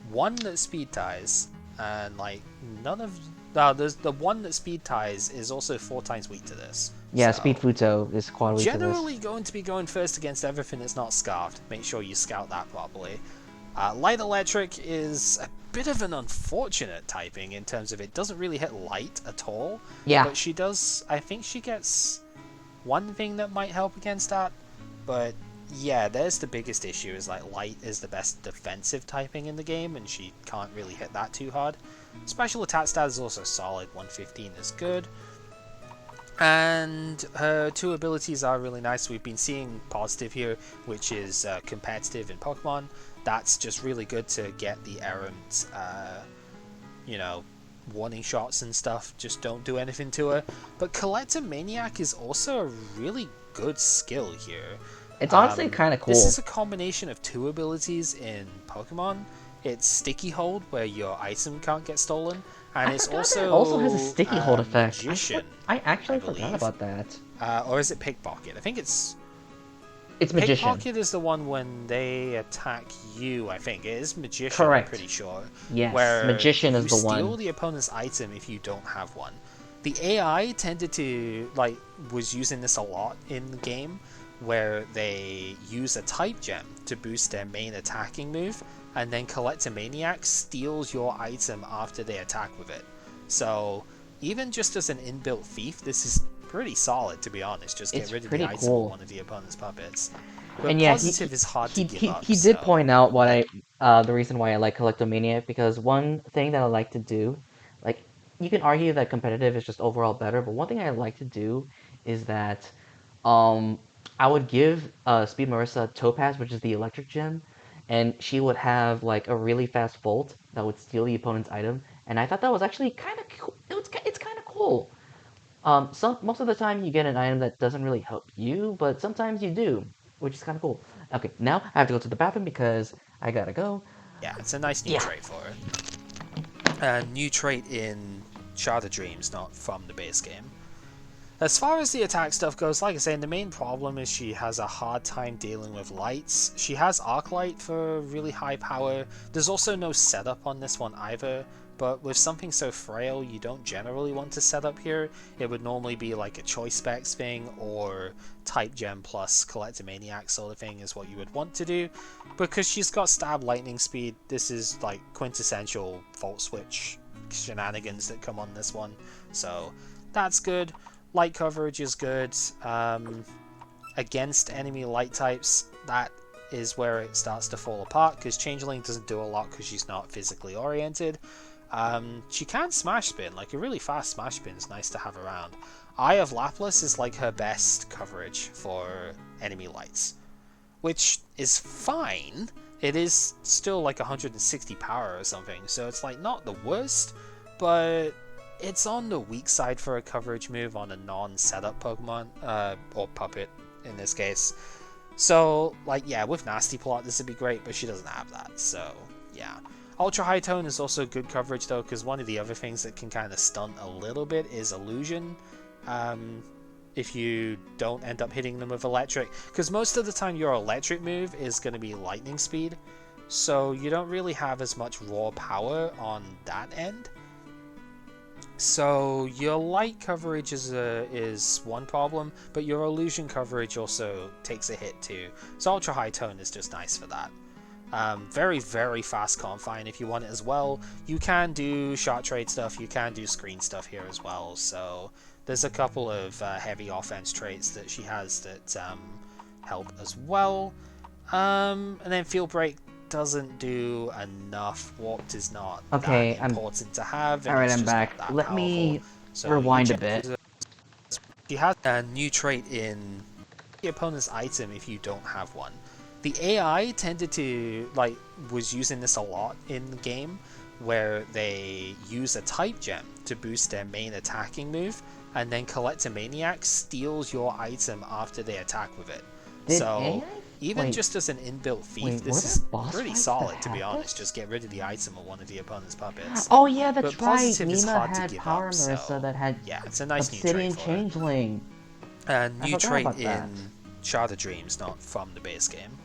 one that speed ties, and like none of. No, there's the one that speed ties is also 4 times weak to this. Yeah, Speed So Futo is quad weak to this. generally going to be going first against everything that's not scarfed. Make sure you scout that properly. Light Electric is a bit of an unfortunate typing in terms of it doesn't really hit light at all. Yeah, But she does, I think she gets one thing that might help against that. But yeah, there's the biggest issue, is like light is the best defensive typing in the game, and she can't really hit that too hard. Special attack stat is also solid, 115 is good. And her 2 abilities are really nice. We've been seeing positive here, which is competitive in Pokemon. That's just really good to get the errant, warning shots and stuff. Just don't do anything to her. But Collectomaniac is also a really good skill here. it's honestly kind of cool. This is a combination of 2 abilities in Pokemon. It's Sticky Hold, where your item can't get stolen, and it's forgot that also it also has a sticky hold effect. Magician, I actually forgot believe. about that. Or is it Pickpocket? I think it's Magician. Pickpocket is the one when they attack you. I think it is Magician. Correct. I'm pretty sure. Yes, where Magician is you the steal one. the opponent's item if you don't have one. The AI tended to was using this a lot in the game, where they use a type gem to boost their main attacking move, and then Collectomaniac steals your item after they attack with it. So even just as an inbuilt thief, this is pretty solid, to be honest. Just get It's rid of the pretty item of cool. one of the opponent's puppets. But And yeah, he positive is hard to he give he, up, he did so point out what yeah. the reason why I like Collectomania, because one thing that I like to do, like you can argue that competitive is just overall better, but one thing I like to do is that um I would give Speed Marissa Topaz, which is the electric gem, and she would have like a really fast volt that would steal the opponent's item, and I thought that was actually kind of cool. It's kind of cool. Most of the time you get an item that doesn't really help you, but sometimes you do, which is kind of cool. Okay, now I have to go to the bathroom because I gotta go. Yeah, it's a nice new Yeah. trait for her. New trait in Shattered Dreams, not from the base game. As far as the attack stuff goes, like I say, the main problem is she has a hard time dealing with lights. She has Arc Light for really high power. There's also no setup on this one either, but with something so frail you don't generally want to set up here. It would normally be like a choice specs thing, or type gem plus Collectomaniac sort of thing is what you would want to do. Because she's got stab lightning speed, this is like quintessential Volt Switch shenanigans that come on this one, so that's good. Light coverage is good. Against enemy light types, that is where it starts to fall apart, because Changeling doesn't do a lot because she's not physically oriented. She can Smash Spin, like a really fast Smash Spin is nice to have around. Eye of Lapras is like her best coverage for enemy lights, which is fine. It is still like 160 power or something, so it's like not the worst, but it's on the weak side for a coverage move on a non-setup Pokemon, or puppet in this case. So, like, yeah, with Nasty Plot this would be great, but she doesn't have that, so yeah. Ultra High Tone is also good coverage though, because one of the other things that can kind of stunt a little bit is Illusion. If you don't end up hitting them with Electric, because most of the time your Electric move is going to be Lightning Speed, so you don't really have as much raw power on that end. So your light coverage is one problem, but your illusion coverage also takes a hit too. So Ultra High Tone is just nice for that. Very, very fast Confine if you want it as well. You can do shot trade stuff, you can do screen stuff here as well, so there's a couple of heavy offense traits that she has that help as well. And then Field Break doesn't do enough. Warped is not Okay, that important to have, and alright, it's I'm just back. not that Let powerful. me So you rewind a check bit. she has a new trait in the opponent's item if you don't have one. The AI tended to, like, was using this a lot in the game, where they use a type gem to boost their main attacking move, and then Collectomaniac steals your item after they attack with it. Did So AI? even just as an inbuilt thief, Wait, were this there is boss pretty fights solid, that to be had honest. this? Just get rid of the item of one of the opponent's puppets. Oh yeah, But that's right. positive is Nina hard to had give Power up, Marissa so that had yeah, it's a nice new Obsidian trait for her. Changeling. I New forgot trait about in that. Shattered Dreams, not from the base game.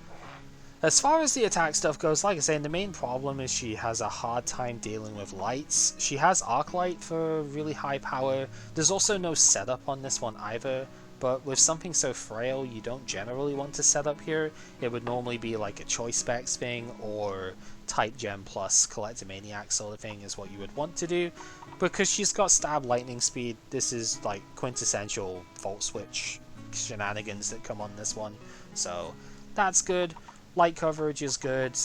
As far as the attack stuff goes, like I say, the main problem is she has a hard time dealing with lights. She has Arc Light for really high power. There's also no setup on this one either, but with something so frail you don't generally want to set up here. It would normally be like a choice specs thing, or type gem plus Collectomaniac sort of thing is what you would want to do. Because she's got stab lightning speed, this is like quintessential Volt Switch shenanigans that come on this one, so that's good. Light coverage is good.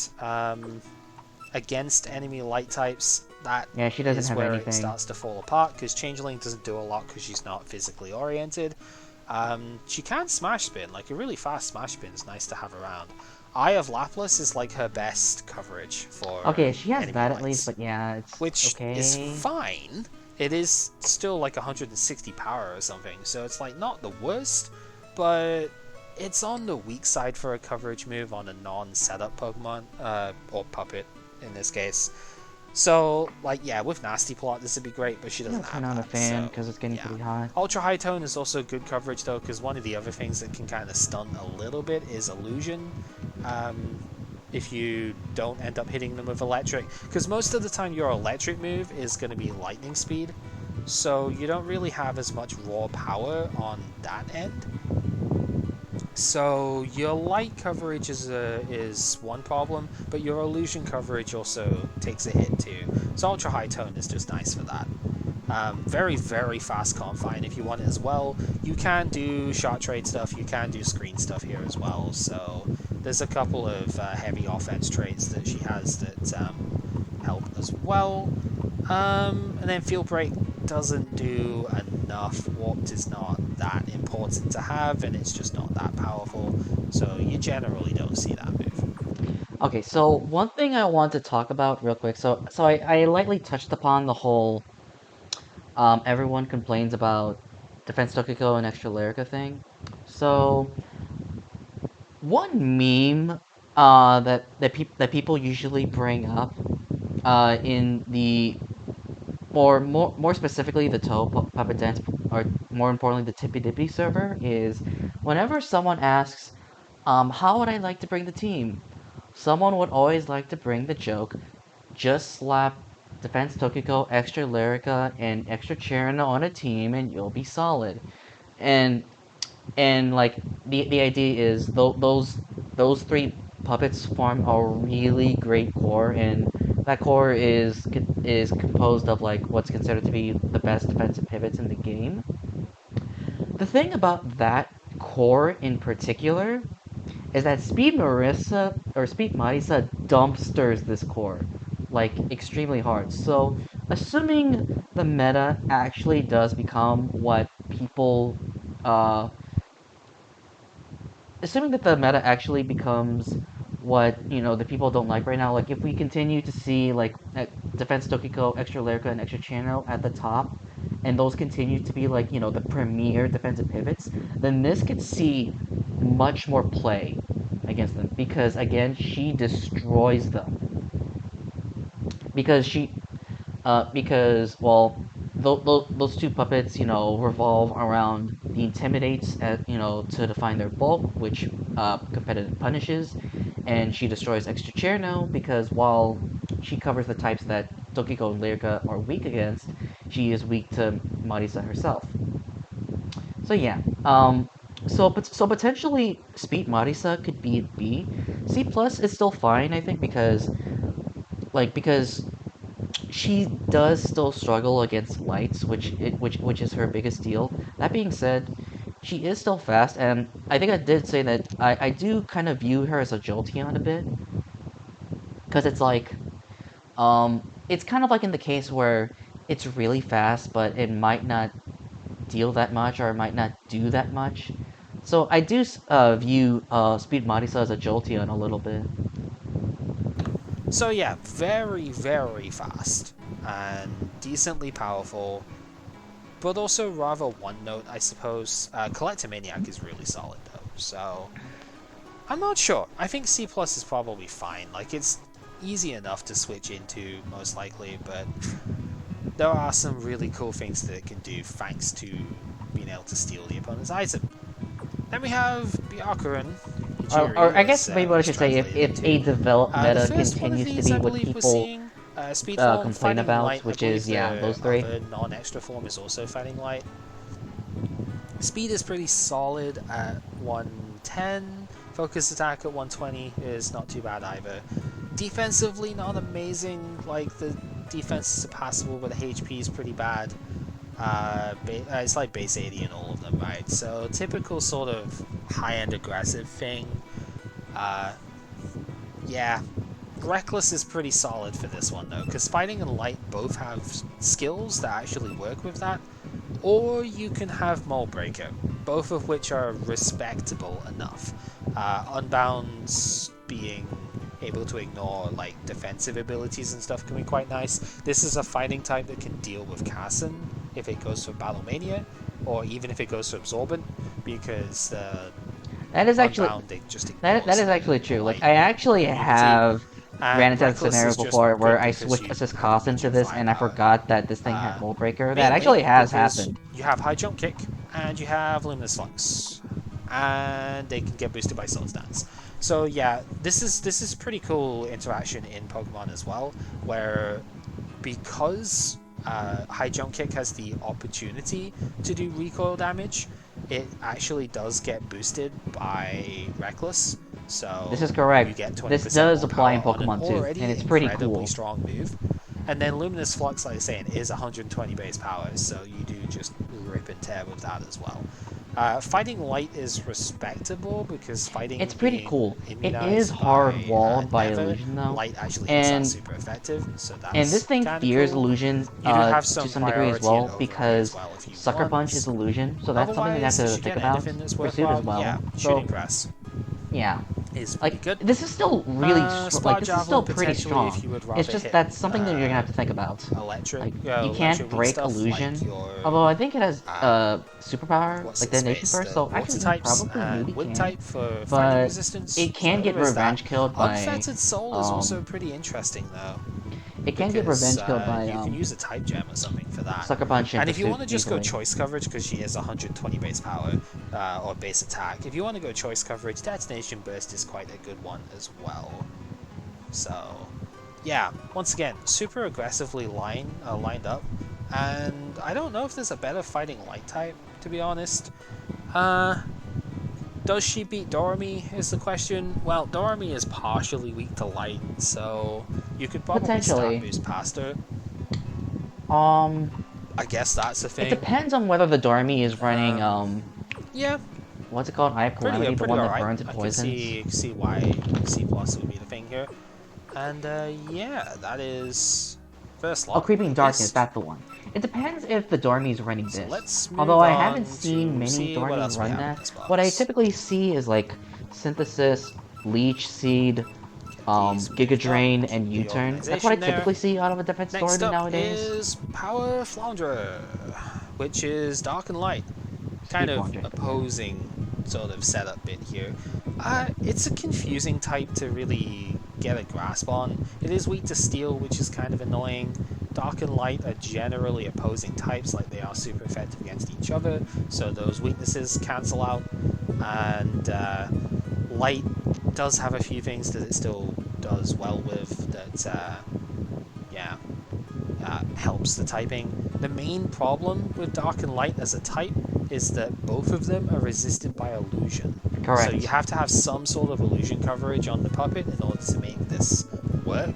Against enemy light types, that Yeah, she doesn't is have where it anything. starts to fall apart, because Changeling doesn't do a lot because she's not physically oriented. She can Smash Spin, like a really fast Smash Spin is nice to have around. Eye of Lapras is like her best coverage for Okay, she has enemy that lights, at least, but yeah, it's which okay. is fine. It is still like 160 power or something, so it's like not the worst, but it's on the weak side for a coverage move on a non-setup Pokemon, or puppet in this case. So, like, yeah, with Nasty Plot this would be great, but she doesn't have Turn on that. the fan so, because it's getting yeah. pretty hot. Ultra High Tone is also good coverage though, because one of the other things that can kind of stunt a little bit is Illusion. If you don't end up hitting them with Electric, because most of the time your Electric move is going to be Lightning Speed, so you don't really have as much raw power on that end. So your light coverage is one problem, but your illusion coverage also takes a hit too. So Ultra High Tone is just nice for that. Very, very fast Confine if you want it as well. You can do shot trade stuff, you can do screen stuff here as well. So there's a couple of heavy offense traits that she has that help as well. And then Field Break doesn't do enough. Warped is not that important to have, and it's just not that powerful. So you generally don't see that move. Okay, so one thing I want to talk about real quick. So I lightly touched upon the whole everyone complains about Defense Tokiko and Extra Lyrica thing. So one meme that people usually bring up in the more specifically the Puppet Dance, or more importantly the TPDP server, is whenever someone asks, how would I like to bring the team? Someone would always like to bring the joke, just slap Defense Tokiko, Extra Lyrica, and Extra Cherno on a team and you'll be solid. And like the idea is those three puppets form a really great core, and that core is composed of like what's considered to be the best defensive pivots in the game. The thing about that core in particular is that Speed Marisa dumpsters this core like extremely hard. So assuming the meta actually does become what people uh assuming that the meta actually becomes what the people don't like right now, like if we continue to see like Defense Tokiko, Extra Lyrica, and Extra Channel at the top, and those continue to be like the premier defensive pivots, then this could see much more play against them because again she destroys them because well those two puppets revolve around the intimidates to define their bulk, which competitive punishes, and she destroys extra chair now because while she covers the types that Tokiko and Lyrica are weak against, she is weak to Marisa herself. So yeah, so potentially Speed Marisa could be B. C plus is still fine, I think, because she does still struggle against lights, which is her biggest deal. That being said, she is still fast, and I think I did say that I do kind of view her as a Jolteon a bit, because it's kind of like in the case where it's really fast, but it might not deal that much or it might not do that much. So I do view Speed Marisa as a Jolteon a little bit. So yeah, very, very fast and decently powerful, but also rather one note, I suppose. Collectomaniac is really solid though, so I'm not sure. I think C plus is probably fine. Like it's easy enough to switch into most likely, but there are some really cool things that it can do thanks to being able to steal the opponent's item. Then we have Byakuran, Or Hijiri, I guess maybe what I was should say, if translated a to. developed The meta first one of continues to these, be I what believe, we're people seeing Speed Form, complain Fighting about, Light. I which believe is, yeah, the those three. other non-extra form is also Fighting Light. Speed is pretty solid at 110. Focus attack at 120 is not too bad either. Defensively, not amazing. Like the defense is passable, but the HP is pretty bad. It's like base 80 in all of them, right? So typical sort of high-end aggressive thing. Uh, yeah, Reckless is pretty solid for this one though, because Fighting and Light both have skills that actually work with that. Or you can have Mold Breaker, both of which are respectable enough. Unbound's being able to ignore like defensive abilities and stuff can be quite nice. This is a fighting type that can deal with Kassan if it goes for Battle Mania, or even if it goes for Absorbent, because That is actually Unbound they just that ignores is actually the true. Like light I actually immunity, have ran and into that Reckless scenario is just before where good I because switched you Assist really Cost need into your this and I firepower. forgot that this thing had Uh, Mold Breaker. That Mainly actually has because happened. you have High Jump Kick and you have Luminous Flux, and they can get boosted by Soul's Dance. So yeah, this is pretty cool interaction in Pokemon as well, where because High Jump Kick has the opportunity to do recoil damage, it actually does get boosted by Reckless. This is So you correct. get This 20% does more apply power in on an Pokemon too, and already it's pretty incredibly cool. strong move. And then Luminous Flux, like I was saying, is 120 base power, so you do just rip and tear with that as well. Fighting Light is respectable because fighting It's pretty being cool. It is immunized hard by walled by Nether, illusion though, Light actually hits that and super effective, so this that's thing kind of fears cool. illusion You do have to some some degree as priority in well Overlay as because well if you Sucker Punch is want. illusion, so that's something that you have Otherwise, if to you think get about anything that's Pursuit as worthwhile, well. yeah, So Shooting Press yeah, is pretty like good. this is still really like Spot this is still Javelin pretty potentially if strong. you would It's rather just hit that's something that you're gonna have to think about. Like you can't electro weak break stuff like illusion, your although I think it has superpower what's like its detonation face, burst. the So water actually, you types probably maybe and wind can, type for fighting but resistance. it So can get there is that. revenge killed by Unfettered Soul is also pretty interesting though, it can get because revenge killed by you can use a type gem or something for that. Sucker Punch and And if you Pursuit want to just go easily. choice coverage, because she is 120 base power or base attack, if you want to go choice coverage, Detonation Burst is quite a good one as well. So, yeah, once again, super aggressively lined up, and I don't know if there's a better fighting light type, to be honest. Does she beat Dormy is the question. Well, Dormy is partially weak to light, so you could probably stat Potentially. boost past her. Um, I guess that's the it thing. depends on whether the Dormy is running Yeah, what's it called? Eye of Calamity, the pretty one that alright. burns and I can poisons. see why C plus would be the thing here. And yeah, that is first Oh, lot Creeping at Darkness, least. that's the one. It depends if the Dormy is running So this. let's Although move I on haven't seen to many see what Dormy else we run have in that. this What I box. typically see is like Synthesis, Leech Seed, Get these Giga moved up, Drain, keep and the U-Turn. That's what I organization there. typically see out of a defense Next Dormy up nowadays. is Power Flounderer, which is Dark and Light. Kind Speed of Laundry. opposing sort of setup bit here. It's a confusing type to really get a grasp on. It is weak to Steel, which is kind of annoying. Dark and Light are generally opposing types, like they are super effective against each other, so those weaknesses cancel out. And Light does have a few things that it still does well with that, yeah, helps the typing. The main problem with Dark and Light as a type is that both of them are resisted by illusion. So you Correct. have to have some sort of illusion coverage on the puppet in order to make this work.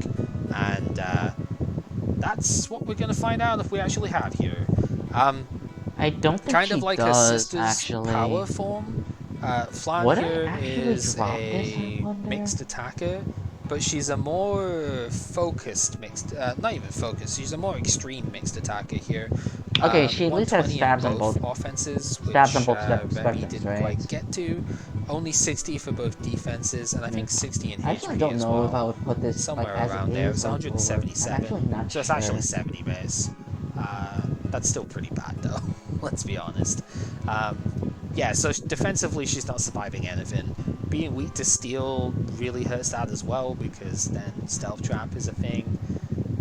And that's what we're going to find out if we actually have here. I don't think Kind of she like her does, sister's actually. power form. Flan Would I here actually is drop this, I a wonder? mixed attacker, but she's a more focused mixed, not even focused, she's a more extreme mixed attacker here. Okay, she at least has 120 in stabs on both both offenses, stabs on which both Remy spectrums, didn't right? quite get to. Only 60 for both defenses, and I think 60 in I actually HP don't as know if I well. would put this like Somewhere as it around there. is, It's like over. I'm 177, actually not so it's actually sure. 70 base. That's still pretty bad though, let's be honest. Yeah, so defensively she's not surviving anything. Being weak to steel really hurts that as well, because then stealth trap is a thing.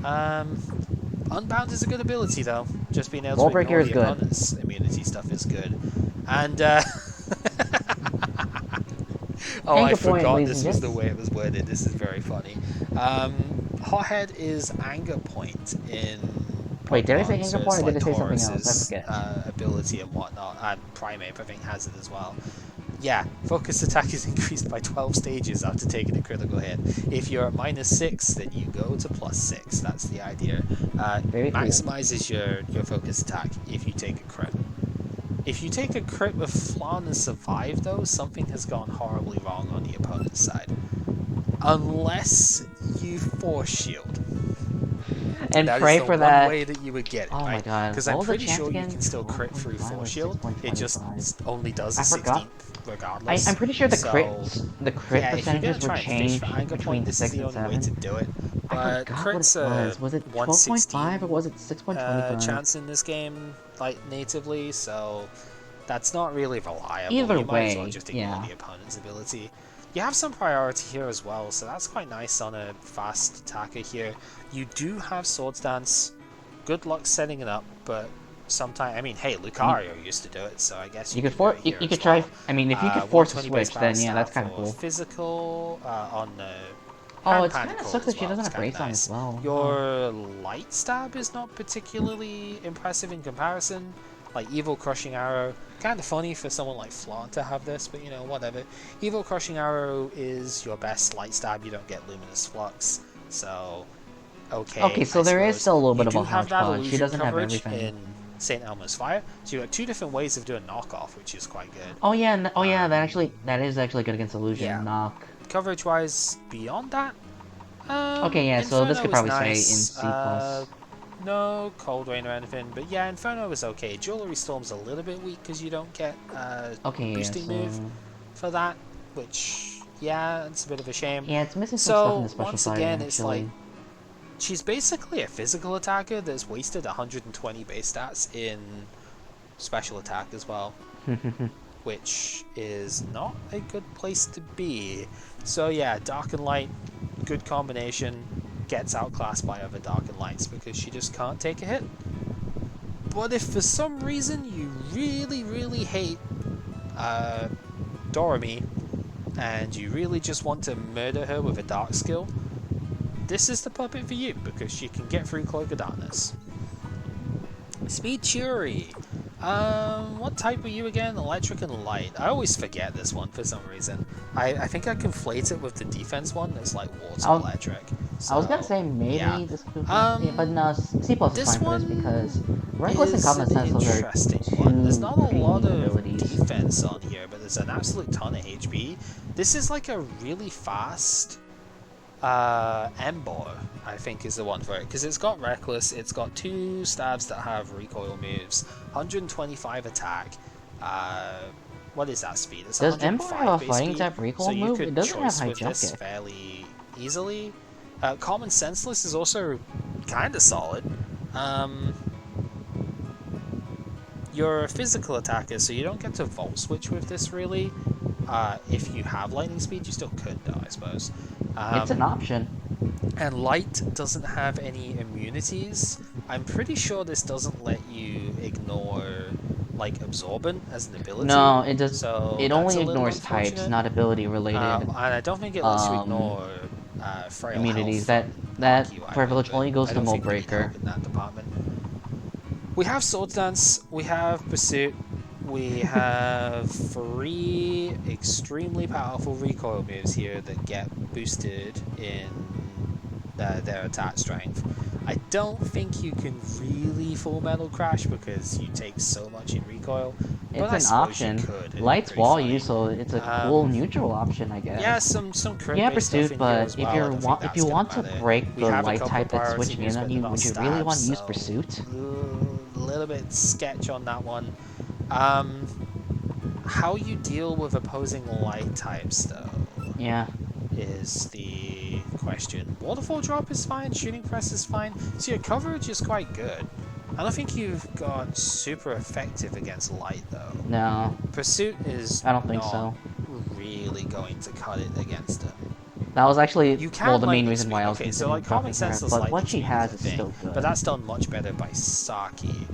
Unbound is a good ability though. Just being able Wall to breaker ignore is the good. opponent's immunity stuff is good. And oh, I Anchor point, forgot ladies and this was the gents. way it was worded. This is very funny. Hothead is anger point in Wait, did I say Pokemon, so anchor it's point or did like I say something else? I Taurus's forget. ability and whatnot, and Primeape I think has it as well. Yeah, focus attack is increased by 12 stages after taking a critical hit. If you're at -6, then you go to +6. That's the idea. Very cool. Maximizes your focus attack if you take a crit. If you take a crit with Flan and survive, though, something has gone horribly wrong on the opponent's side. Unless you force shield. And That is pray the for one that. way that you would get it, Oh my right? god. Because What I'm was the pretty chance sure you again? can still crit through 12.5 or force shield. It just 6.25? only does the I forgot. 16th regardless. I'm pretty sure So the crit yeah, if you're gonna percentages were try and fish for changed anger point, between this is 6 the and only way to 7. do it. I But forgot what crits it was. Was it 12.5 or 116 was it 6.25? chance in this game, like natively, so that's not really reliable. Either You might as well way, just ignore yeah. the opponent's ability. You have some priority here as well, so that's quite nice on a fast attacker here. You do have Swords Dance. Good luck setting it up, but sometimes, I mean, hey, Lucario used to do it, so I guess you could can do it you, here you as could try. well. I mean, if you could force a 120 base switch, power then yeah, that's stat kind of for cool. physical on the Oh, and it's kind of Panicle sucks as that she well. doesn't It's have kind Grace of on nice. as well. Your light stab is not particularly impressive in comparison. Like Evil Crushing Arrow, kind of funny for someone like Flaunt to have this, but you know, whatever. Evil Crushing Arrow is your best light stab. You don't get Luminous Flux, so okay, Okay, so I there is suppose. still a little You bit of do a have that hodgepodge. She illusion doesn't have coverage everything. in St. Elmo's Fire, so you got two different ways of doing knockoff, which is quite good. Oh yeah, oh yeah, Um, that is actually good against yeah, illusion knock. coverage-wise, beyond that, Okay, yeah, so this Inferno could is probably stay in nice. C plus. No Cold Rain or anything, but yeah, Inferno is okay. Jewelry Storm's a little bit weak because you don't get a Okay, yeah, boosting move so for that, which, yeah, it's a bit of a shame. yeah, it's missing some stuff in the So, special once fire again, it's like, actually. she's basically a physical attacker that's wasted 120 base stats in special attack as well, which is not a good place to be. So yeah, Dark and Light, good combination, gets outclassed by other Dark and Lights because she just can't take a hit. But if for some reason you really, really hate Doremi, and you really just want to murder her with a Dark skill, this is the puppet for you, because she can get through Cloak of Darkness. Speed Fury. What type were you again? Electric and Light. I always forget this one for some reason. I think I conflate it with the defense one. It's like Water I, Electric. I was gonna So, say yeah. maybe this could be, but no, C plus is This fine for this because one Reckless and is Common an Sense, those are interesting one. There's two not a pretty lot neat of abilities. defense on here, but there's an absolute ton of HP. This is like a really fast Embor, I think, is the one for it, because it's got Reckless, it's got two stabs that have recoil moves, 125 attack. What is that speed? It's Does Ember 105 have a base fighting speed, type recoil so you move? It could doesn't have choice high with jump this kick. fairly easily. Common Senseless is also kind of solid. You're a physical attacker, so you don't get to Volt Switch with this, really. If you have lightning speed, you still could, though, I suppose. It's an option. And Light doesn't have any immunities. I'm pretty sure this doesn't let you ignore, like, Absorbent as an ability. No, it does. So It that's only a little ignores types, unfortunate. not ability related And I don't think it lets you ignore Frail immunities. Health from That Arcu either, privilege but only goes I to don't Mold think we need Breaker. help in that department. We have Sword Dance, we have Pursuit, we have three extremely powerful recoil moves here that get boosted in their attack strength. I don't think you can really Full Metal Crash because you take so much in recoil, but It's I an suppose you option. could. It'd be Light's pretty wall funny. use, so it's a cool neutral option, I Yeah, guess. some crit Yeah, based stuff Pursuit, in here but as well. I don't think if that's you gonna want to matter. break We the have a light couple type of that's priority switching moves, in on but you, they're not would you really stabs, want to use so Pursuit? a little bit sketch on that one. How you deal with opposing light types, though, Yeah. is the question. Waterfall drop is fine, shooting press is fine, so your coverage is quite good. I don't think you've got super effective against light, though. No, Pursuit is I don't think not so. really going to cut it against him. That was actually, You well, can the main lightning reason speed. why I was Okay, so considering like common dropping her, senseless but what lightning she speed is has a is thing, still but good. that's done much better by Saki,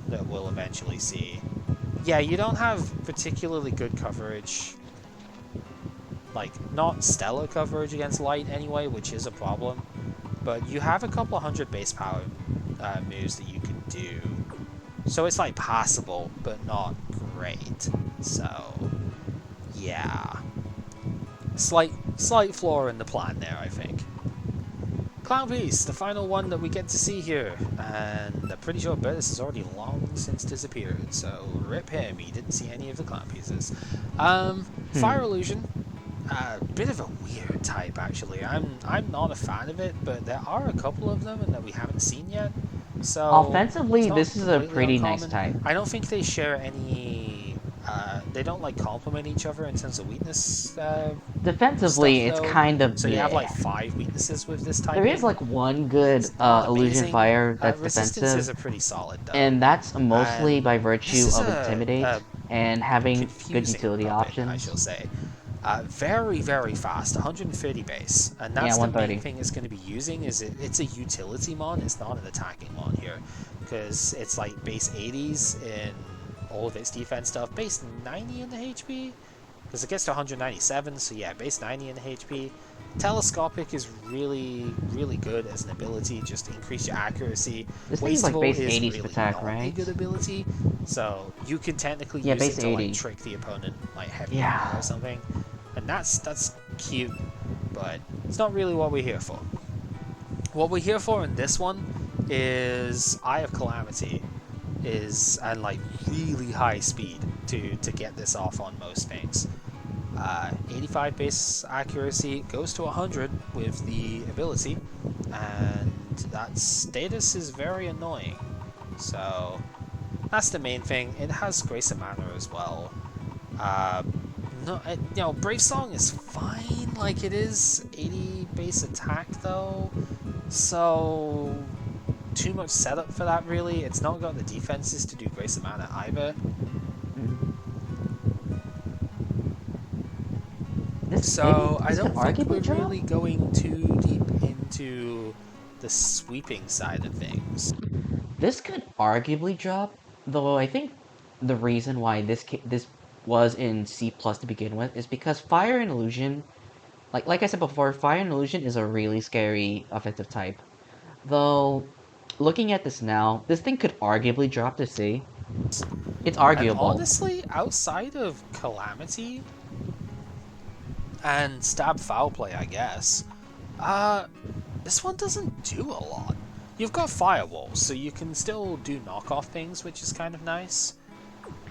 that we'll eventually see. Yeah, you don't have particularly good coverage, like not stellar coverage against light anyway, which is a problem. But you have a couple of hundred base power moves that you can do, so it's like passable, but not great. So yeah, slight flaw in the plan there, I think. Clown Beast, the final one that we get to see here, and I'm pretty sure Bertus has already long since disappeared, so rip him, he didn't see any of the clown pieces. Fire Illusion, bit of a weird type actually. I'm not a fan of it, but there are a couple of them and that we haven't seen yet, so it's Offensively, not this is a completely pretty nice uncommon. type. I don't think they share any. They don't like complement each other in terms of weakness stuff Defensively, it's though. kind of So you have like bleh. 5 weaknesses with this There is typing. like one good It's not illusion amazing. fire that's Resistances defensive, are pretty solid though, and that's mostly and by this virtue is of a intimidate and having good confusing utility puppet, I options. shall say. Very, very fast, 130 base, and Yeah, that's the main 130. thing it's going to be using. Is it's a utility mon, it's not an attacking mon here, because it's like base 80s in all of its defense stuff, base 90 in the HP, because it gets to 197, so yeah, base 90 in the HP. Telescopic is really, really good as an ability, just to increase your accuracy. This thing is like Wasteful base is 80 really attack, not a right? good ability, so you can technically Yeah, use base it to like 80. trick the opponent like heavy Yeah. or something, and that's cute, but it's not really what we're here for. What we're here for in this one is Eye of Calamity, and like really high speed to get this off on most things. 85 base accuracy goes to 100 with the ability, and that status is very annoying. So that's the main thing. It has Grace of Mana as well. No, Brave Song is fine. Like, it is 80 base attack though, so too much setup for that really. It's not got the defenses to do Grace of Mana either. So I don't think we're really going too deep into the sweeping side of things. This could arguably drop, though I think the reason why this was in C plus to begin with is because Fire and Illusion, like I said before, Fire and Illusion is a really scary offensive type. Though, looking at this now, this thing could arguably drop to C. It's And arguable. honestly, outside of Calamity and Stab Foul Play, I guess, this one doesn't do a lot. You've got Firewalls, so you can still do knockoff things, which is kind of nice.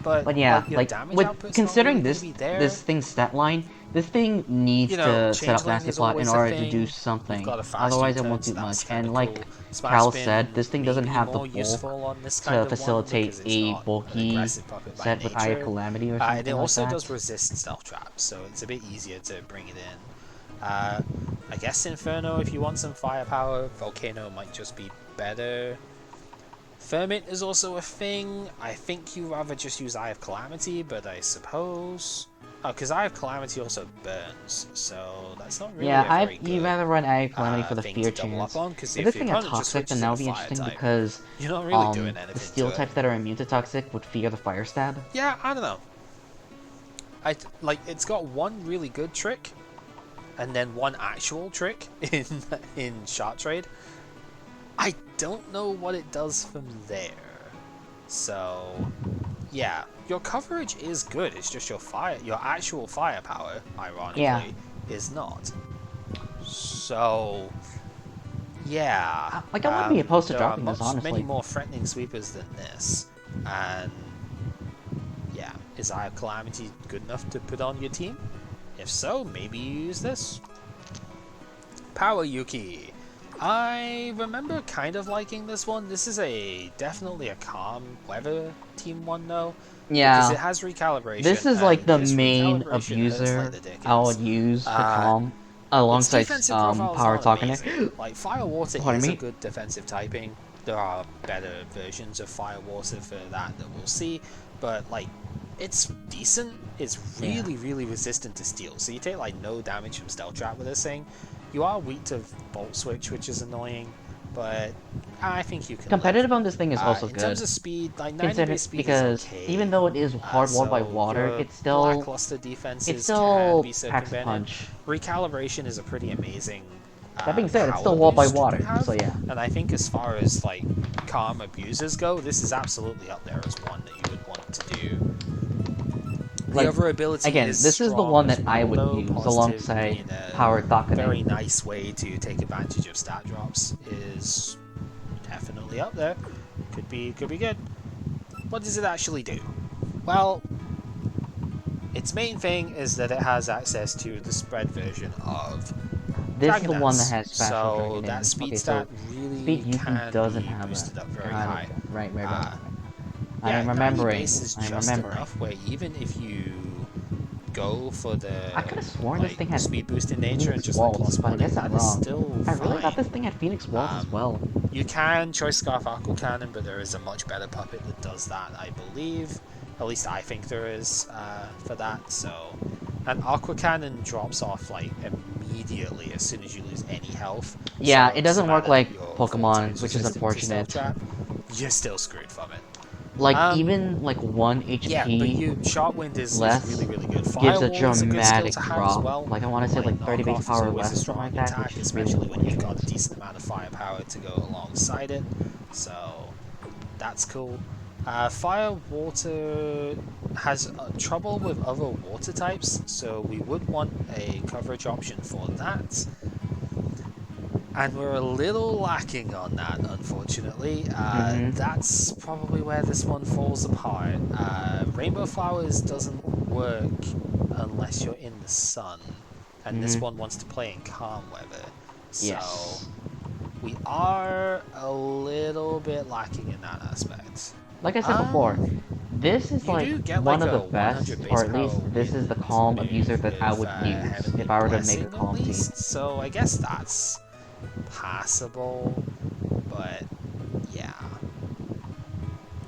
But yeah, your damage with output's considering not really this thing's stat line, this thing needs to set up Nasty Plot in order to do something. Otherwise, it won't do much. And like Cal said, this thing doesn't have the bulk to facilitate a bulky set with Eye of Calamity or something and it also like that. does resist Stealth Traps, so it's a bit easier to bring it in. I guess Inferno if you want some firepower. Volcano might just be better. Ferment is also a thing. I think you rather just use Eye of Calamity, but I suppose... Oh, because Eye of Calamity also burns, so that's not really you'd rather run Eye of Calamity for the fear chance. If this thing had Toxic, then that would be interesting type, because you're not really doing anything the steel types that are immune to Toxic would fear the Fire Stab. Yeah, I don't know. It's got one really good trick, and then one actual trick in Shot Trade. I don't know what it does from there. So, yeah, your coverage is good. It's just your actual firepower, ironically, is not. So, yeah. I wouldn't be opposed to dropping this, honestly. There are many more threatening sweepers than this, and yeah, is Eye of Calamity good enough to put on your team? If so, maybe you use this. Power Yuki. I remember kind of liking this one. This is definitely a calm weather team one though. Yeah. Because it has recalibration. This is like the main abuser I would use for calm alongside power talking. Like Fire Water is a good defensive typing. There are better versions of Fire Water for that we'll see, but like it's decent. It's really resistant to steel. So you take like no damage from Stealth Trap with this thing. You are weak to Bolt Switch, which is annoying, but I think you can. Competitive on this thing is also good. In terms of speed, like 90 base speed is okay. Even though it is hard-walled by water, it's still lackluster defenses can be circumvented. Punch. Recalibration is a pretty amazing. That being said, it's still walled by water, so yeah. And I think as far as like calm abusers go, this is absolutely up there as one that you would want to do. The other ability again, this is the one that I would use alongside Power Thakane. Very nice way to take advantage of stat drops is definitely up there. Could be good. What does it actually do? Well, its main thing is that it has access to the spread version of this is the one that has special so that speed stat really doesn't be have boosted up very high. Right. Yeah, I am remembering. Base is just enough where even if you go for the I could have sworn this thing had speed boost in nature and just walls, like plus but I guess I'm wrong. Still I really fine. thought this thing had Phoenix walls as well. You can Choice Scarf Aqua Cannon, but there is a much better puppet that does that, I believe. At least I think there is for that. So, and Aqua Cannon drops off like immediately as soon as you lose any health. Yeah, so it doesn't work like Pokemon, which is unfortunate. You're still screwed from it. Like even like 1 HP yeah, but Shot Wind is really good. Gives a dramatic drop. Well. Like I want to say like 30 base power less, something like that, attack, especially when you've got a decent amount of firepower to go alongside it. So that's cool. Fire Water has trouble with other water types, so we would want a coverage option for that. And we're a little lacking on that, unfortunately. Mm-hmm. That's probably where this one falls apart. Rainbow Flowers doesn't work unless you're in the sun, and this Mm-hmm. one wants to play in calm weather. So Yes. we are a little bit lacking in that aspect. Like I said before, Um, this is you like do get one like of the a 100 best, or base at power least this is the wind calm abuser move that I with would use Heavenly if I were to make a Blessing at calm team. least, so I guess that's passable, but yeah.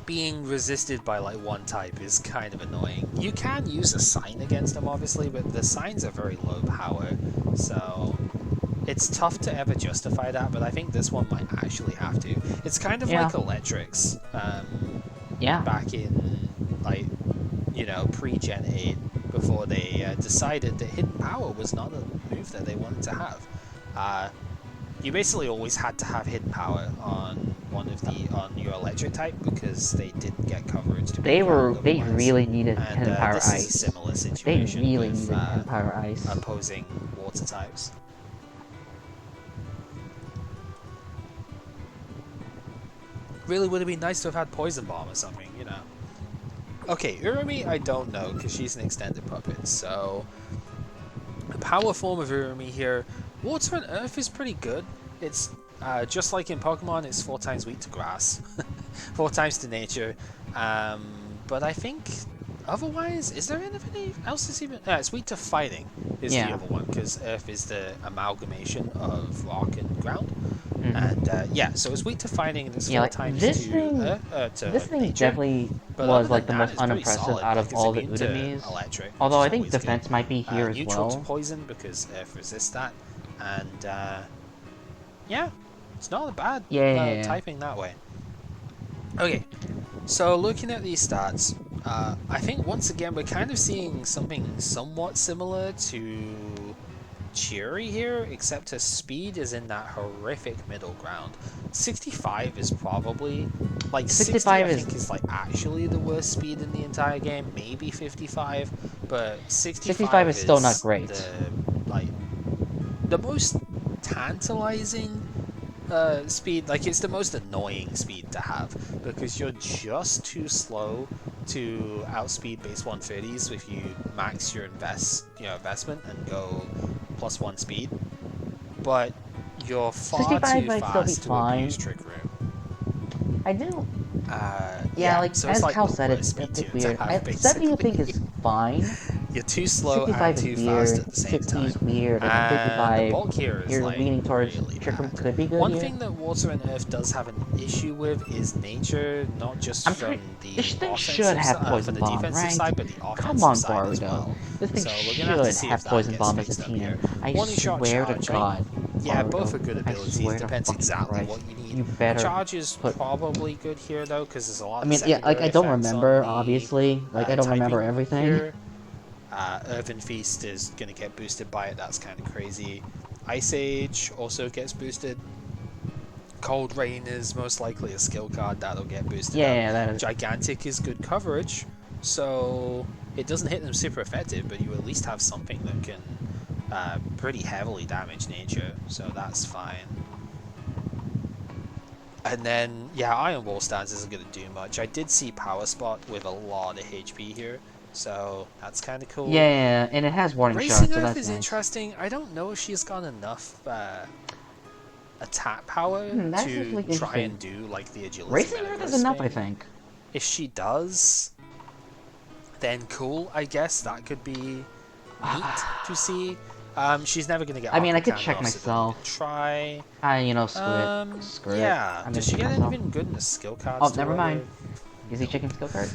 Being resisted by like one type is kind of annoying. You can use a sign against them obviously, but the signs are very low power, so it's tough to ever justify that, but I think this one might actually have to. It's kind of Yeah. like Electrics, Yeah. back in like, pre-Gen 8, before they decided that Hidden Power was not a move that they wanted to have. Uh, you basically always had to have Hidden Power on on your Electric type because they didn't get coverage to be ground They otherwise. really needed And 10 power this is a ice. similar They situation really with needed 10 power ice. opposing water types. Really would have been nice to have had Poison Bomb or something. Okay, Urumi, I don't know, because she's an extended puppet, so... The power form of Urumi here, Water and Earth is pretty good. It's, just like in Pokemon, it's 4 times weak to grass. 4 times to nature. But I think, otherwise, is there anything else that's even... it's weak to fighting, is the Yeah. other one, because Earth is the amalgamation of rock and ground. Mm-hmm. And yeah, so it's weak to fighting and it's Yeah, 4 like times this to thing nature. definitely But was other like than the that, most it's pretty unimpressive solid. out Like of it's all the immune to Udamis. electric, which Although is I think always good. defense might be here as Neutral to well. poison because Earth resists that. And yeah, it's not bad Yeah. typing that way. Okay, so looking at these stats, I think once again we're kind of seeing something somewhat similar to Cheery here, except her speed is in that horrific middle ground. 65 is probably... Like, 60 65 I is think is, like, actually the worst speed in the entire game. Maybe 55, but 65 65 is still not is great. like, the most tantalizing speed. Like, it's the most annoying speed to have, because you're just too slow to outspeed base 130s if you max your investment and go +1 speed, but you're far 65 too might still be fast to abuse fine. Trick Room. I do. Yeah, Yeah, like so it's as like Cal the said, worst it's speed a bit tier to weird. have, 70 I think basically. is fine. You're too slow and 65 is too fast weird. at the same 60 time. is weird, and then And the 55, bulk here is you're like leaning towards really Trick Room bad. could be good One here. thing that Water and Earth does have an issue with is nature, not just I'm from pretty. the This thing should offensive have from Poison the Bomb, defensive right? side, but the Come offensive on, side as Baruto. well. This thing So we're gonna have to should see if have that Poison gets Bomb as a fixed up team. here. I One shot swear to charge. God, Yeah, both Baruto. are good I abilities. swear to Depends fucking exactly Christ. what you need. You better Charge is put. probably good here though, because there's a lot I of mean, yeah, like secondary I don't effects on remember, the obviously. Like I don't remember typing everything. here. Earthen Feast is going to get boosted by it. That's kind of crazy. Ice Age also gets boosted. Cold Rain is most likely a skill card that'll get boosted up. Yeah, that is. Gigantic is good coverage, so it doesn't hit them super effective, but you at least have something that can pretty heavily damage nature, so that's fine. And then, yeah, Iron Wall stance isn't going to do much. I did see Power Spot with a lot of HP here, so that's kind of cool. Yeah, and it has warning Racing shot, so Earth that's is nice. interesting. I don't know if she's got enough attack power That's to actually try interesting. and do like the agility Racing Earth is Metagross enough, I thing. think. If she does, then cool, I guess. That could be neat to see. She's never going to get I mean, I Aqua could Cannon check off, so don't even myself. try. Screw it. Yeah. I'm Does gonna she check get myself. anything good in the skill Oh, cards to never mind. over? Is he checking skill cards?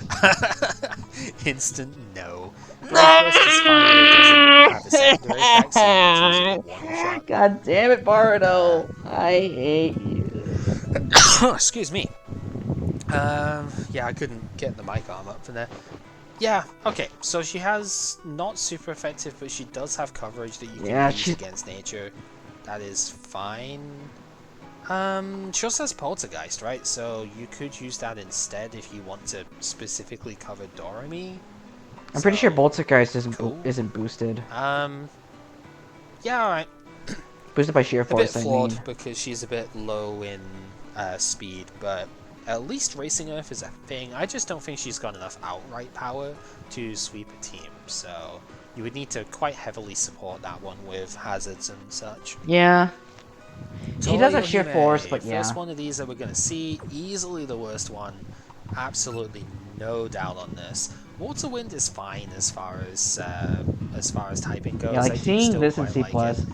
Instant no. Brave Burst is fine, but it doesn't have a secondary effect, so it's usually a warning shot. God damn it, Bardo! I hate you. Excuse me. Yeah, I couldn't get the mic arm up from there. Yeah, okay, so she has not super effective, but she does have coverage that you can use against nature. That is fine. She also has Poltergeist, right? So you could use that instead if you want to specifically cover Doremi. I'm pretty sure Poltergeist cool. isn't boosted. Yeah, alright. Boosted by sheer A bit force, I flawed mean. because she's a bit low in speed, but at least Racing Earth is a thing. I just don't think she's got enough outright power to sweep a team, so you would need to quite heavily support that one with hazards and such. Yeah. She does have sheer force, ToyoHime, but first yeah. one of these that we're going to see, easily the worst one. Absolutely no doubt on this. Water Wind is fine as far as typing Yeah, goes. like I do seeing still this in quite C+, like it.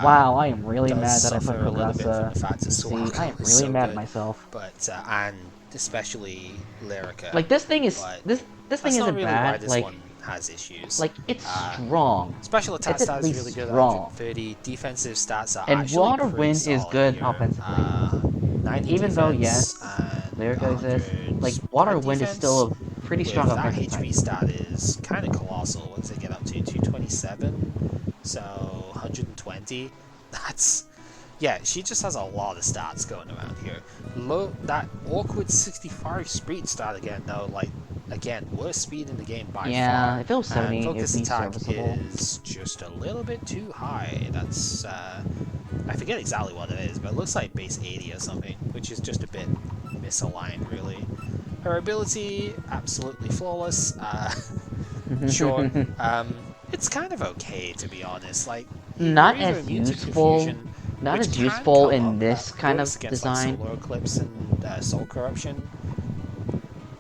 wow, I am really Does mad that I put suffer a little bit from Kogasa the fact that in C. I am Swarako is really so mad at good, myself. but and especially Lyrica. Like, this thing is... But This thing that's not isn't really why bad. this one has issues. Like, it's Uh, strong. Special attack It's at stat is least really good at strong. 130. Defensive stats are And actually Water pretty Wind is solid good here. offensively. 90 Even though, defense yes, and Lyrica exists, 100 like, Water attack Wind is still defense. a pretty strong With that offensive type. HP stat is kind of colossal. What does it get up to? 227? So 120? That's... Yeah, she just has a lot of stats going around here. That awkward 65 speed stat again, though, like, again, worst speed in the game by Yeah, far. if it was 70, And it would focus be attack serviceable. is just a little bit too high. That's, I forget exactly what it is, but it looks like base 80 or something, which is just a bit misaligned, really. Her ability, absolutely flawless. Sure. It's kind of okay, to be honest. Like, you're Not either as immune to useful. confusion, Not which as can useful come in up, this that kind works of against like design. solar eclipse and soul corruption,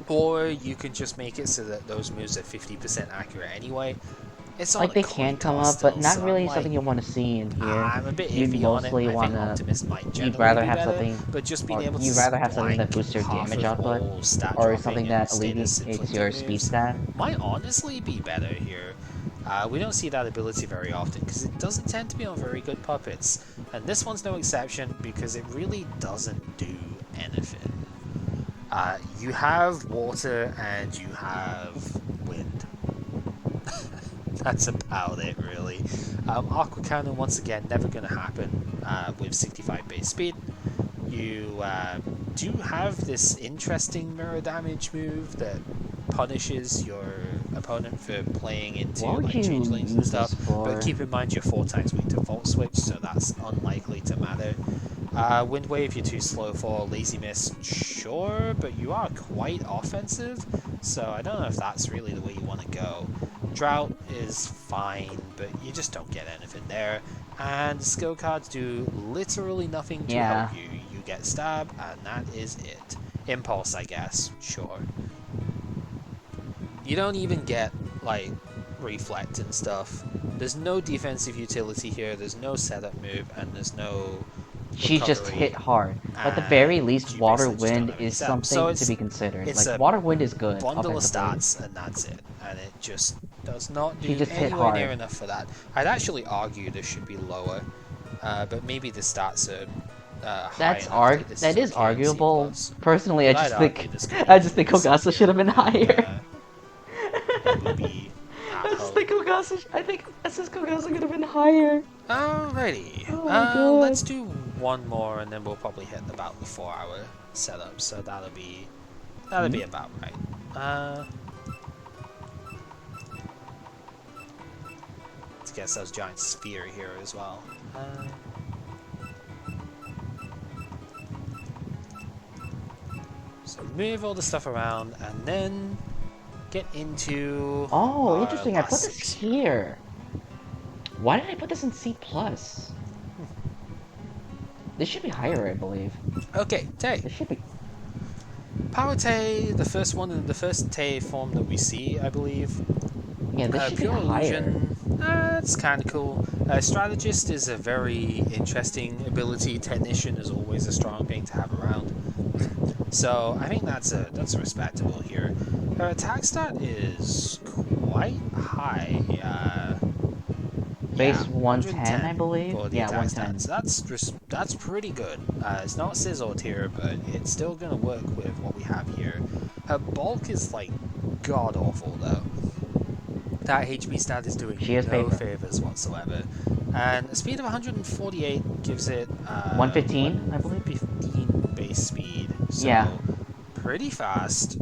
or you can just make it so that those moves are 50% accurate anyway. It's on Like, a they coin can come toss up, but still, not so I'm really like, something you want to see in here. I'm a bit You'd iffy on it. mostly I think want to... Optimus might You'd generally rather be have better, something... but just being Or able to you'd rather have something that blank boosts your half damage of output. all stat Or dropping something and that status alleviates inflicting your speed moves stat. might honestly be better here. We don't see that ability very often because it doesn't tend to be on very good puppets, and this one's no exception because it really doesn't do anything. You have water and you have wind. That's about it, really. Aqua Cannon, once again, never going to happen with 65 base speed. You do have this interesting mirror damage move that punishes your opponent for playing into What would like you changelings and use stuff, this but for? keep in mind you're 4 times weak to Volt Switch, so that's unlikely to matter. Wind Wave you're too slow for, Lazy Mist, sure, but you are quite offensive, so I don't know if that's really the way you want to go. Drought is fine, but you just don't get anything there. And skill cards do literally nothing to Yeah. help you. You get stab, and that is it. Impulse, I guess, sure. You don't even get, like, reflect and stuff. There's no defensive utility here, there's no setup move, and there's no She just hit recovery, hard. At the very and least, you Water basically just don't Wind have any is setup. So something to be considered. it's Like, a Water Wind is good bundle of offensively. stats, and that's it. And it just does not She do just hit anywhere near hard. enough for that. I'd actually argue this should be lower, but maybe the stats are high enough that this That is okay in C+. arguable. Personally, But I'd argue this could be I just think in C Kogasa should have been higher. and would be at I just home. think Kogasa could have been higher. Alrighty, Oh my god. let's do one more, and then we'll probably hit about the 4-hour setup. So that'll be about right. Let's get ourselves giant sphere here as well. So move all the stuff around, and then get into. Oh, interesting. I put last this 6 here. Why did I put this in C+? This should be higher, I believe. Okay, Tay. This should be... Power Tay, the first one, the first Tay form that we see, I believe. Yeah, this should Pure be higher. Illusion, that's kind of cool. Strategist is a very interesting ability. Technician is always a strong thing to have around. So I think that's respectable here. Her attack stat is quite high. Base Yeah, 110, I believe? for the Yeah, attack 110. stats. So that's pretty good. It's not sizzled here, but it's still gonna work with what we have here. Her bulk is like god awful though. That HP stat is doing She has no paper. favors whatsoever. And a speed of 148 gives it 115, I believe? 115 base speed. So Yeah. pretty fast.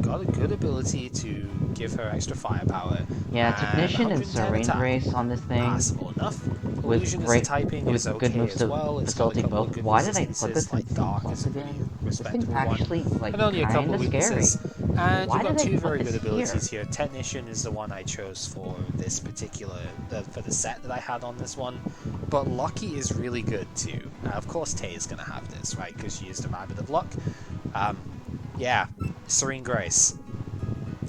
Got a good ability to give her extra firepower. Yeah, And Technician and 110 Serene attack. Grace on this thing Passable enough. with Illusion as a great typing is with good okay moves as to well. It's got a facilitate couple both. of good Why did I put resistances, this in like C Dark plus is a pretty again? This thing's respectable one. actually like And only a couple kinda of scary. weaknesses. And Why you've got did I two put very this good abilities here? here. Technician is the one I chose for this particular, for the set that I had on this one. But Lucky is really good too. Of course Tay is going to have this, right? Because she used a Rabbit of Luck. Yeah, Serene Grace.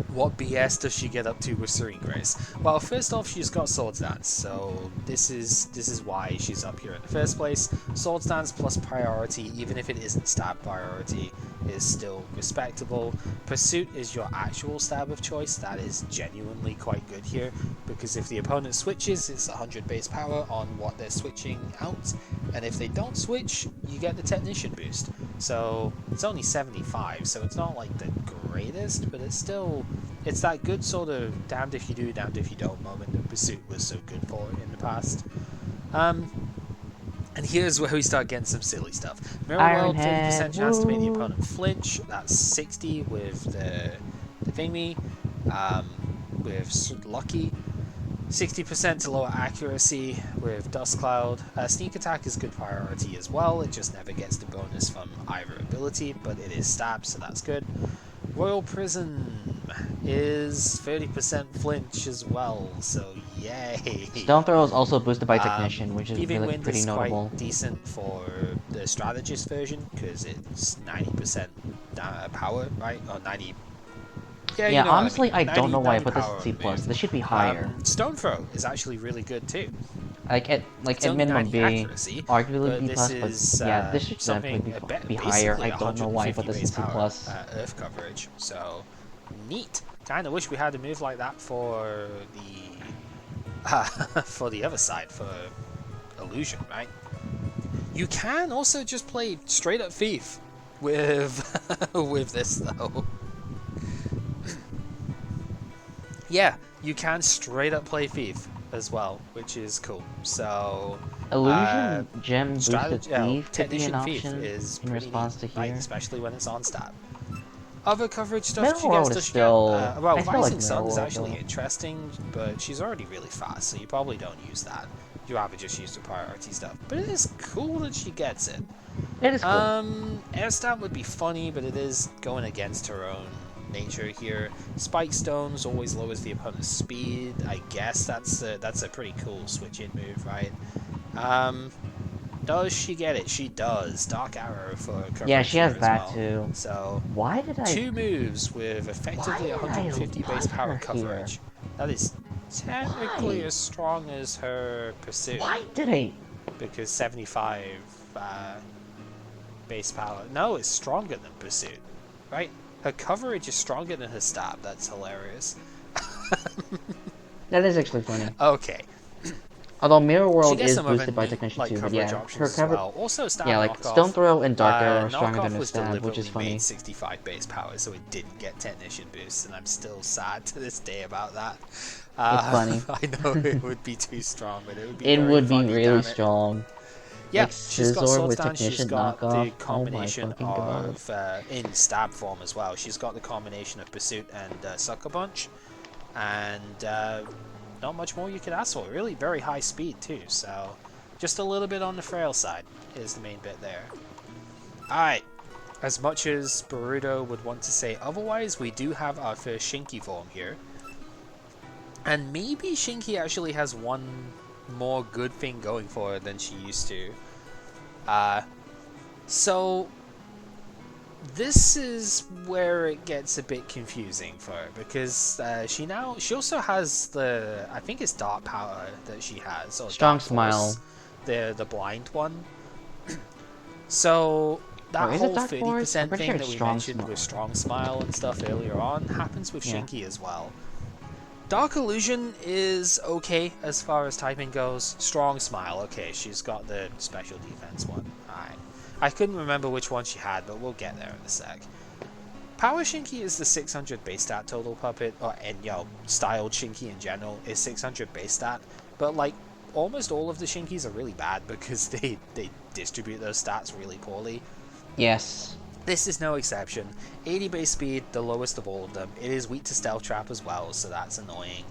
What BS does she get up to with Serene Grace? Well, first off, she's got Swords Dance, so this is why she's up here in the first place. Swords Dance plus priority, even if it isn't stab priority, is still respectable. Pursuit is your actual stab of choice. That is genuinely quite good here, because if the opponent switches, it's 100 base power on what they're switching out, and if they don't switch, you get the Technician boost. So it's only 75, so it's not like the greatest, but it's still, it's that good sort of damned if you do, damned if you don't moment that Pursuit was so good for in the past. And here's where we start getting some silly stuff. Mirror World, 30% Ironhead, chance to make the woo! opponent flinch. That's 60 with the thingy. With Lucky. 60% to lower accuracy with Dust Cloud. Sneak Attack is good priority as well. It just never gets the bonus from either ability, but it is stab, so that's good. Royal Prison is 30% flinch as well, so yay! Stone Throw is also boosted by Technician, which is Thieving really Wind pretty is notable. quite decent for the Strategist version, because it's 90% power, right? Or 90... Yeah, you Yeah, know what I honestly, mean. I don't know why I 90 put this power in on C+. the move. This should be higher. Stone Throw is actually really good too. Like It's at only minimum 90 B, accuracy, arguably but B+, this but is yeah, this should something definitely be higher. basically I don't know why I put 150 this in base C+. power Earth coverage. So neat. Kind of wish we had a move like that for the for the other side, for Illusion, right? You can also just play straight up Thief with with this though. Yeah, you can straight up play Thief as well, which is cool. So Illusion Gem boosted strategy, Thief could be an Technician Thief option is in pretty neat, response to right? here. Especially when it's on stab. Other coverage stuff Mirror she gets, World is does she get? still... Well, I still like Rising Mirror Sun is World, actually though. interesting, but she's already really fast, so you probably don't use that. You rather just use the priority stuff. But it is cool that she gets it. It is cool. Air Stab would be funny, but it is going against her own nature here. Spike Stones always lowers the opponent's speed. I guess that's a pretty cool switch-in move, right? Does she get it? She does. Dark Arrow for coverage Yeah, she has here as that well. too. So Why did I... two moves with effectively Why did I 150 base put power her coverage. here? That is technically Why? as strong as her Pursuit, Why did I... because 75 base power. No, it's stronger than Pursuit, right? Her coverage is stronger than her stab. That's hilarious. That is actually funny. Okay. Although Mirror She World gets is some other boosted by neat, Technician like, too, but coverage yeah, options her as cover... well. Also, stab Yeah, like knockoff. Stone Throw and Dark Arrow are stronger Knockoff than her was stab, which is deliberately funny. made 65 base power, so it didn't get Technician boost, and I'm still sad to this day about that. It's funny. I know it would be too strong, but it would be It very would be funny, really damn it. strong. Yeah, Like she's got Scizor Swords with Dance, she's Technician got knockoff. the Oh my combination fucking god. of, in stab form as well, she's got the combination of Pursuit and Sucker Punch, and not much more you could ask for. Really very high speed too, so just a little bit on the frail side is the main bit there. Alright, as much as Boruto would want to say otherwise, we do have our first Shinki form here. And maybe Shinki actually has one more good thing going for her than she used to. So this is where it gets a bit confusing for her, because she also has the, I think it's Dark Power that she has, or Strong Dark Smile. Force, the blind one. So that Is it whole Dark Force? 30% I'm pretty thing sure that it's we Strong mentioned Smile. with Strong Smile and stuff earlier on happens with Yeah. Shinki as well. Dark Illusion is okay as far as typing goes. Strong Smile, okay, she's got the special defense one. Alright. I couldn't remember which one she had, but we'll get there in a sec. Power Shinki is the 600 base stat total puppet, and styled Shinki in general is 600 base stat, but like almost all of the Shinkis are really bad because they distribute those stats really poorly. Yes. This is no exception. 80 base speed, the lowest of all of them. It is weak to stealth trap as well, so that's annoying.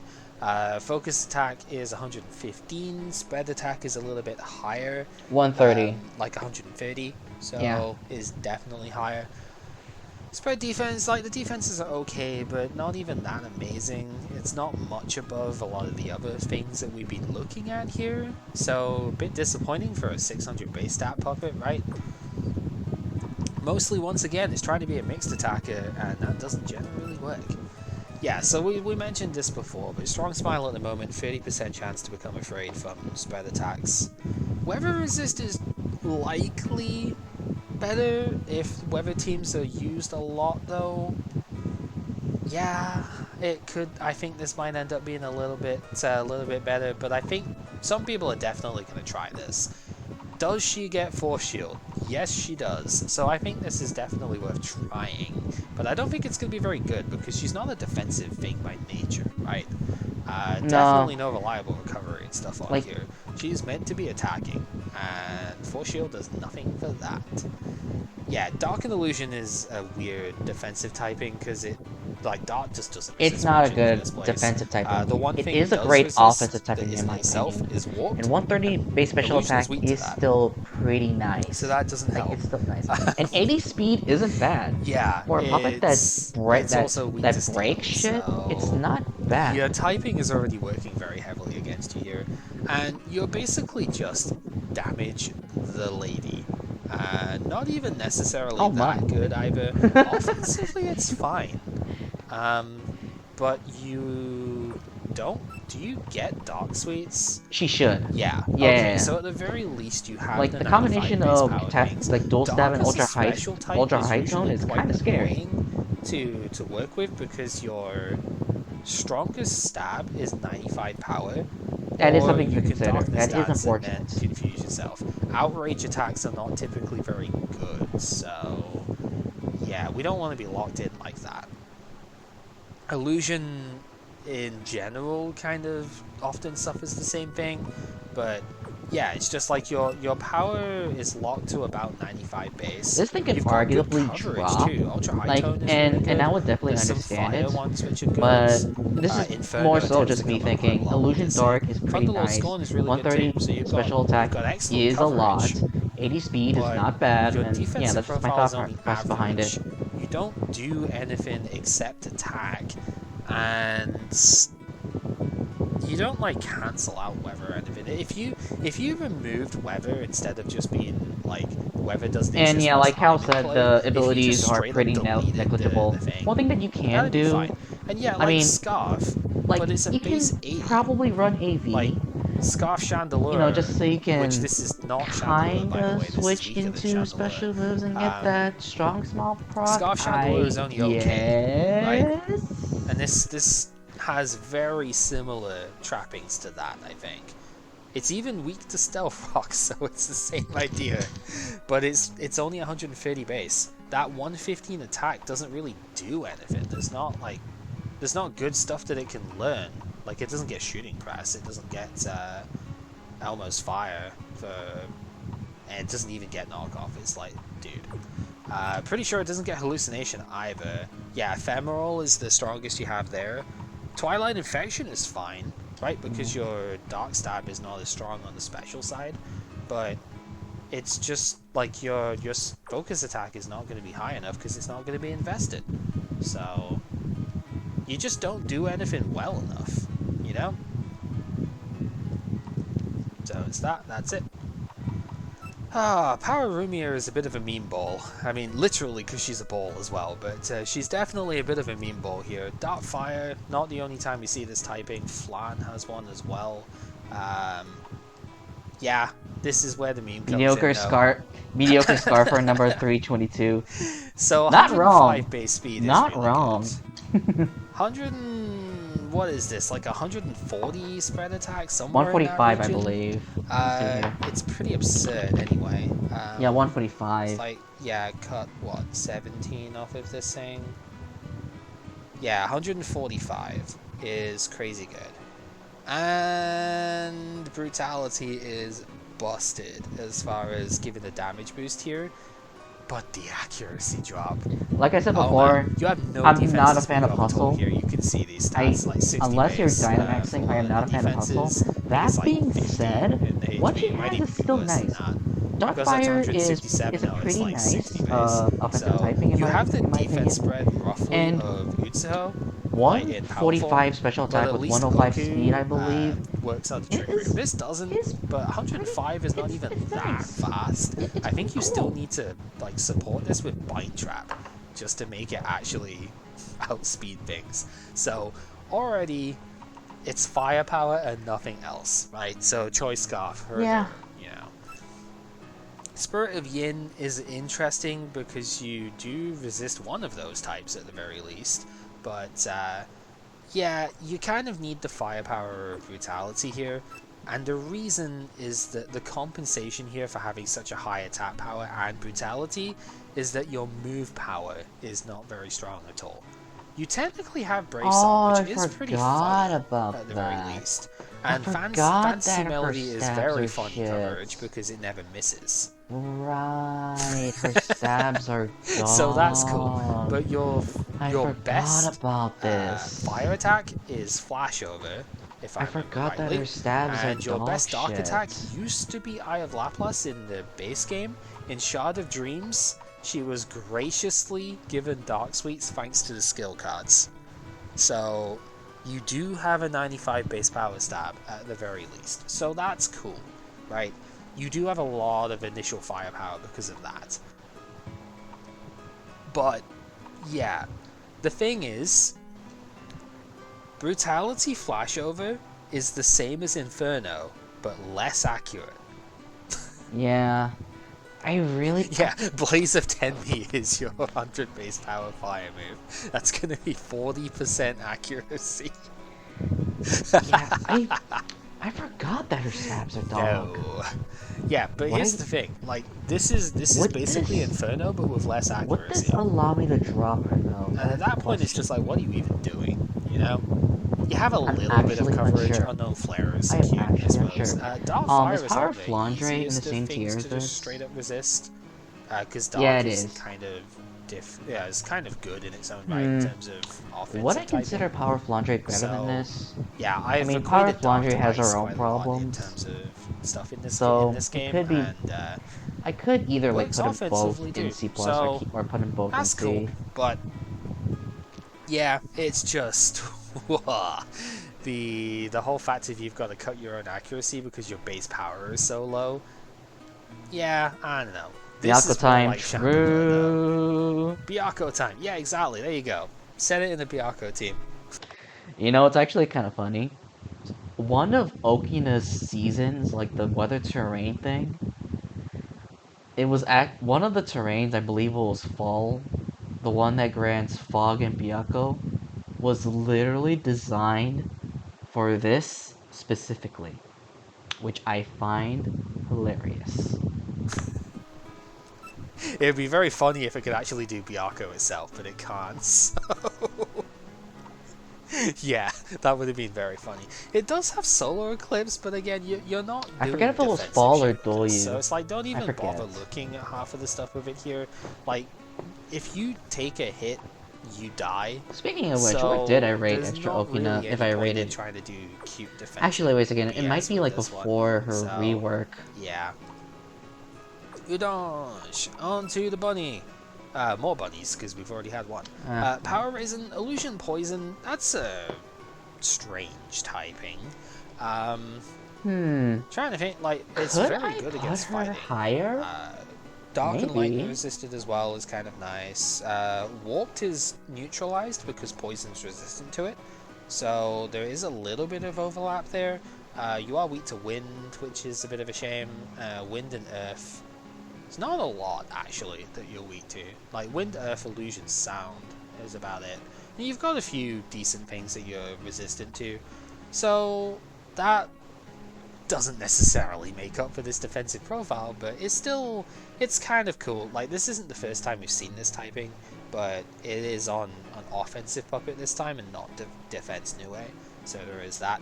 Focus attack is 115, spread attack is a little bit higher, 130. like 130, Yeah. so is definitely higher. Spread defense, like the defenses are okay, but not even that amazing. It's not much above a lot of the other things that we've been looking at here, so a bit disappointing for a 600 base stat puppet, right? Mostly, once again, it's trying to be a mixed attacker, and that doesn't generally work. Yeah, so we mentioned this before, but Strong Smile at the moment, 30% chance to become afraid from spread attacks. Weather Resist is likely better if weather teams are used a lot, though. Yeah, it could. I think this might end up being a little bit better, but I think some people are definitely going to try this. Does she get Force Shield? Yes, she does. So I think this is definitely worth trying. But I don't think it's going to be very good because she's not a defensive thing by nature, right? No. Definitely no reliable recovery and stuff on Like, here. She's meant to be attacking, and Force Shield does nothing for that. Yeah, Dark and Illusion is a weird defensive typing because it, like, Dark just doesn't it's resist not a much in the good first place. defensive typing. The one It thing it is a does great offensive resist that typing in isn't my itself opinion. is warped, And 130 base special Illusion is attack weak to is that. still pretty So nice. that doesn't Like, help. it's still nice. And 80 speed isn't bad. Yeah, For a puppet it's also weak to that steel, breaks shit, it's so not your bad. typing is already working very heavily against you here, and you're basically just damage the lady. Not even necessarily Oh my. that good either. Offensively, it's fine. But you don't. Do you get Dark Sweets? She should. Yeah. Okay, Yeah. so at the very least you have Like the the 95 combination base of power banks. like dual stab Dark and as a special type ultra is high tone usually is quite kind of scary. annoying to work with because your strongest stab is 95 power, That is or something you to can consider. dark the That is stats and then unfortunate. confuse yourself. Outrage attacks are not typically very good, so yeah, we don't want to be locked in like that. Illusion in general kind of often suffers the same thing, but yeah, it's just like your power is locked to about 95 base. This thing can You've got good arguably coverage drop, too. Ultra high like, tone is really and good. I would definitely There's some understand fire it, ones which are good. but this is more Inferno so tends just to me come up quite a thinking lot, like I Illusion say. Dark is pretty Thunderlord nice. Scorn is really good 130 too. So special you've attack got excellent is a coverage, lot. 80 speed is but not bad, your and yeah, defensive that's just my profile is thought only process behind it. average. You don't do anything except attack, and you don't like cancel out weather or anything. If you removed weather instead of just being like weather doesn't And exist yeah, once like Cal I'm in said, play, the if you just abilities are straight up pretty deleted negligible. the thing, One thing that you can that'd be do, fine. And yeah, I like mean, Scarf, like, but it's a you base can 80. probably run Like AV, Scarf you know, Chandelure, just so you which can this is not Chandelure by the kinda way, this is switch weaker than into Chandelure. special moves and get that strong small proc. Scarf Chandelure is only okay, right? Yes. And this has very similar trappings to that, I think. It's even weak to stealth rock, so it's the same idea, but it's only 130 base. That 115 attack doesn't really do anything. There's not good stuff that it can learn. Like it doesn't get shooting press. It doesn't get Elmo's fire and it doesn't even get knockoff. It's like, dude. Pretty sure it doesn't get hallucination either. Yeah, ephemeral is the strongest you have there. Twilight Infection is fine, right? Because your Dark Stab is not as strong on the special side, but it's just like your focus attack is not going to be high enough because it's not going to be invested. So you just don't do anything well enough, you know? So it's that's it. Power Rumia is a bit of a meme ball. I mean, literally, because she's a ball as well, but she's definitely a bit of a meme ball here. Darkfire, not the only time we see this typing. Flan has one as well. Yeah, this is where the meme comes in. Mediocre scar for number 322. So Not 105 wrong. base speed Not is really wrong. good. 100 what is this? Like 140 spread attack somewhere 145, in that I region? believe. It's pretty absurd anyway. Yeah, 145. It's like, yeah, cut what, 17 off of this thing? Yeah, 145 is crazy good. And brutality is busted as far as giving a damage boost here. but the accuracy drop. Like I said Oh man, before, you have no I'm not defensive a fan speed of up at all hustle. here. You can see these I, stats, like 60 unless you're base Dynamaxing, I am for not the a fan of hustle. defenses. I think it's That like being 50 said, in the what HP. he It might has is even be still worse than nice. that. It goes up to Darkfire is 167, a no, it's pretty like 60 nice base. offensive So typing you have the in my defense opinion, spread roughly and of Utsuho, like in power form, 145 special but attack at with least 105 speed, Goku I believe, works out the trickery. is This doesn't, is but pretty. 105 is not even It's that nice. fast. It's I pretty think you still cool. need to like support this with Bind Trap just to make it actually outspeed things. So already it's firepower and nothing else, right? So Choice Scarf, Yeah. you know. Spirit of Yin is interesting because you do resist one of those types at the very least, but yeah, you kind of need the firepower of brutality here, and the reason is that the compensation here for having such a high attack power and brutality is that your move power is not very strong at all. You technically have Brave Song, Oh, which I is pretty funny forgot about at the very that. least, I and forgot Fantasy that her Melody is stabs very are funny for shit. Urge because it never misses. Right, her stabs are So that's cool. dog. But I your forgot best about this. fire attack is Flashover, if I I remember forgot that her rightly, stabs are and your dog best dark attack shit. used to be Eye of Laplace in the base game. In Shard of Dreams, she was graciously given Dark Sweets thanks to the skill cards. So you do have a 95 base power stab at the very least. So that's cool, right? You do have a lot of initial firepower because of that. But yeah, the thing is, Brutality Flashover is the same as Inferno, but less accurate. Yeah, I really. Yeah, Blaze of Tenmi is your 100 base power fire move. That's gonna be 40% accuracy. Yeah, I forgot that her stabs are dog. No. Yeah, but What here's I the thing. Like, this is would basically this Inferno, but with less would this accuracy. allow me to drop her though? And at That's the that point, it's just like, question. what are you even doing? You know? You have a I'm little bit of actually coverage. unsure. Unknown Flare is I am cute, I actually suppose. unsure. Dark Fire Is is Power not of the Flandre in the easiest of same tier things as to just straight this? up resist, because Yeah, Dark it is is. kind of it's kind of good in its own right in Hmm. terms of Would I offensive consider typing. Power of Flandre better than So this? yeah, I I've mean, Power of equated Dark Flandre to has her Ice own quite a lot in problems, terms of stuff in so this it game, could be. and I could either like works put them both offensively in too. C plus So or put them both in that's cool, C. but yeah, it's just the whole fact if you've got to cut your own accuracy because your base power is so low. Yeah, I don't know. This Byakko is more time, like Chandelure though. true. Byakko time. Yeah, exactly. There you go. Set it in the Byakko team. You know, it's actually kind of funny. One of Okina's seasons, like the weather terrain thing, it was at one of the terrains, I believe it was fall, the one that grants fog and Byakko, was literally designed for this specifically, which I find hilarious. It'd be very funny if it could actually do Byakko itself, but it can't. So yeah, that would have been very funny. It does have solar eclipse, but again, you're not I doing forget if it was defensive fall or shit with dual this, so you. it's like don't I even forget. bother looking at half of the stuff with it here. Like, if you take a hit, you die. Speaking of which, what did I So rate there's extra not Okina really if any I point in rated? trying to do cute defensive Actually, wait a second. It might BS be with like this one. before her So rework. yeah. Udange, on to the bunny. More bunnies, because we've already had one. Power Raisin, Illusion Poison, that's a strange typing. Trying to think, like, it's Could very I good put against her fighting. higher? Dark and Lightning Maybe. resisted as well is kind of nice. Warped is neutralized because Poison's resistant to it. So there is a little bit of overlap there. You are weak to Wind, which is a bit of a shame. Wind and Earth. It's not a lot, actually, that you're weak to. Like, Wind, Earth, Illusion, Sound is about it. And you've got a few decent things that you're resistant to. So that doesn't necessarily make up for this defensive profile, but it's kind of cool. Like, this isn't the first time we've seen this typing, but it is on an offensive puppet this time and not defense new way, so there is that.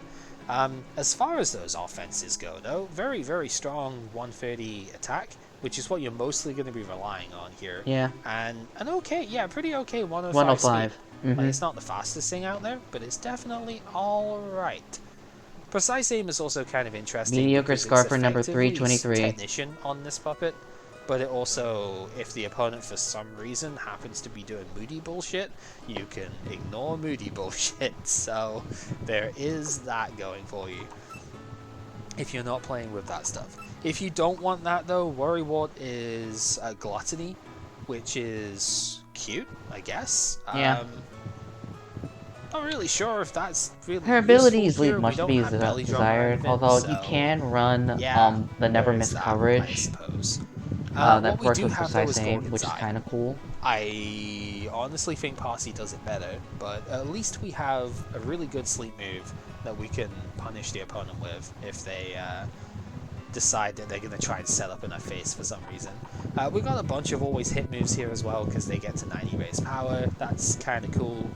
As far as those offenses go though, very, very strong 130 attack, which is what you're mostly going to be relying on here. Yeah. And an okay, yeah, pretty okay 105 speed. 105. Like, it's not the fastest thing out there, but it's definitely alright. Precise aim is also kind of interesting Mediocre because it's Scarfer number effectively 323. technician on this puppet, but it also, if the opponent for some reason happens to be doing moody bullshit, you can ignore moody bullshit, so there is that going for you if you're not playing with that stuff. If you don't want that though, Worrywart is Gluttony, which is cute, I guess. Yeah. Not really sure if that's really Her abilities here. leave much to be desired, although you can run yeah, the never miss that, coverage. I suppose. That what we works do with have though precise is aim, Gorgon's which is Eye. kind of cool. I honestly think Parsi does it better, but at least we have a really good sleep move that we can punish the opponent with if they decide that they're going to try and set up in our face for some reason. We've got a bunch of always hit moves here as well because they get to 90 base power. That's kind of cool.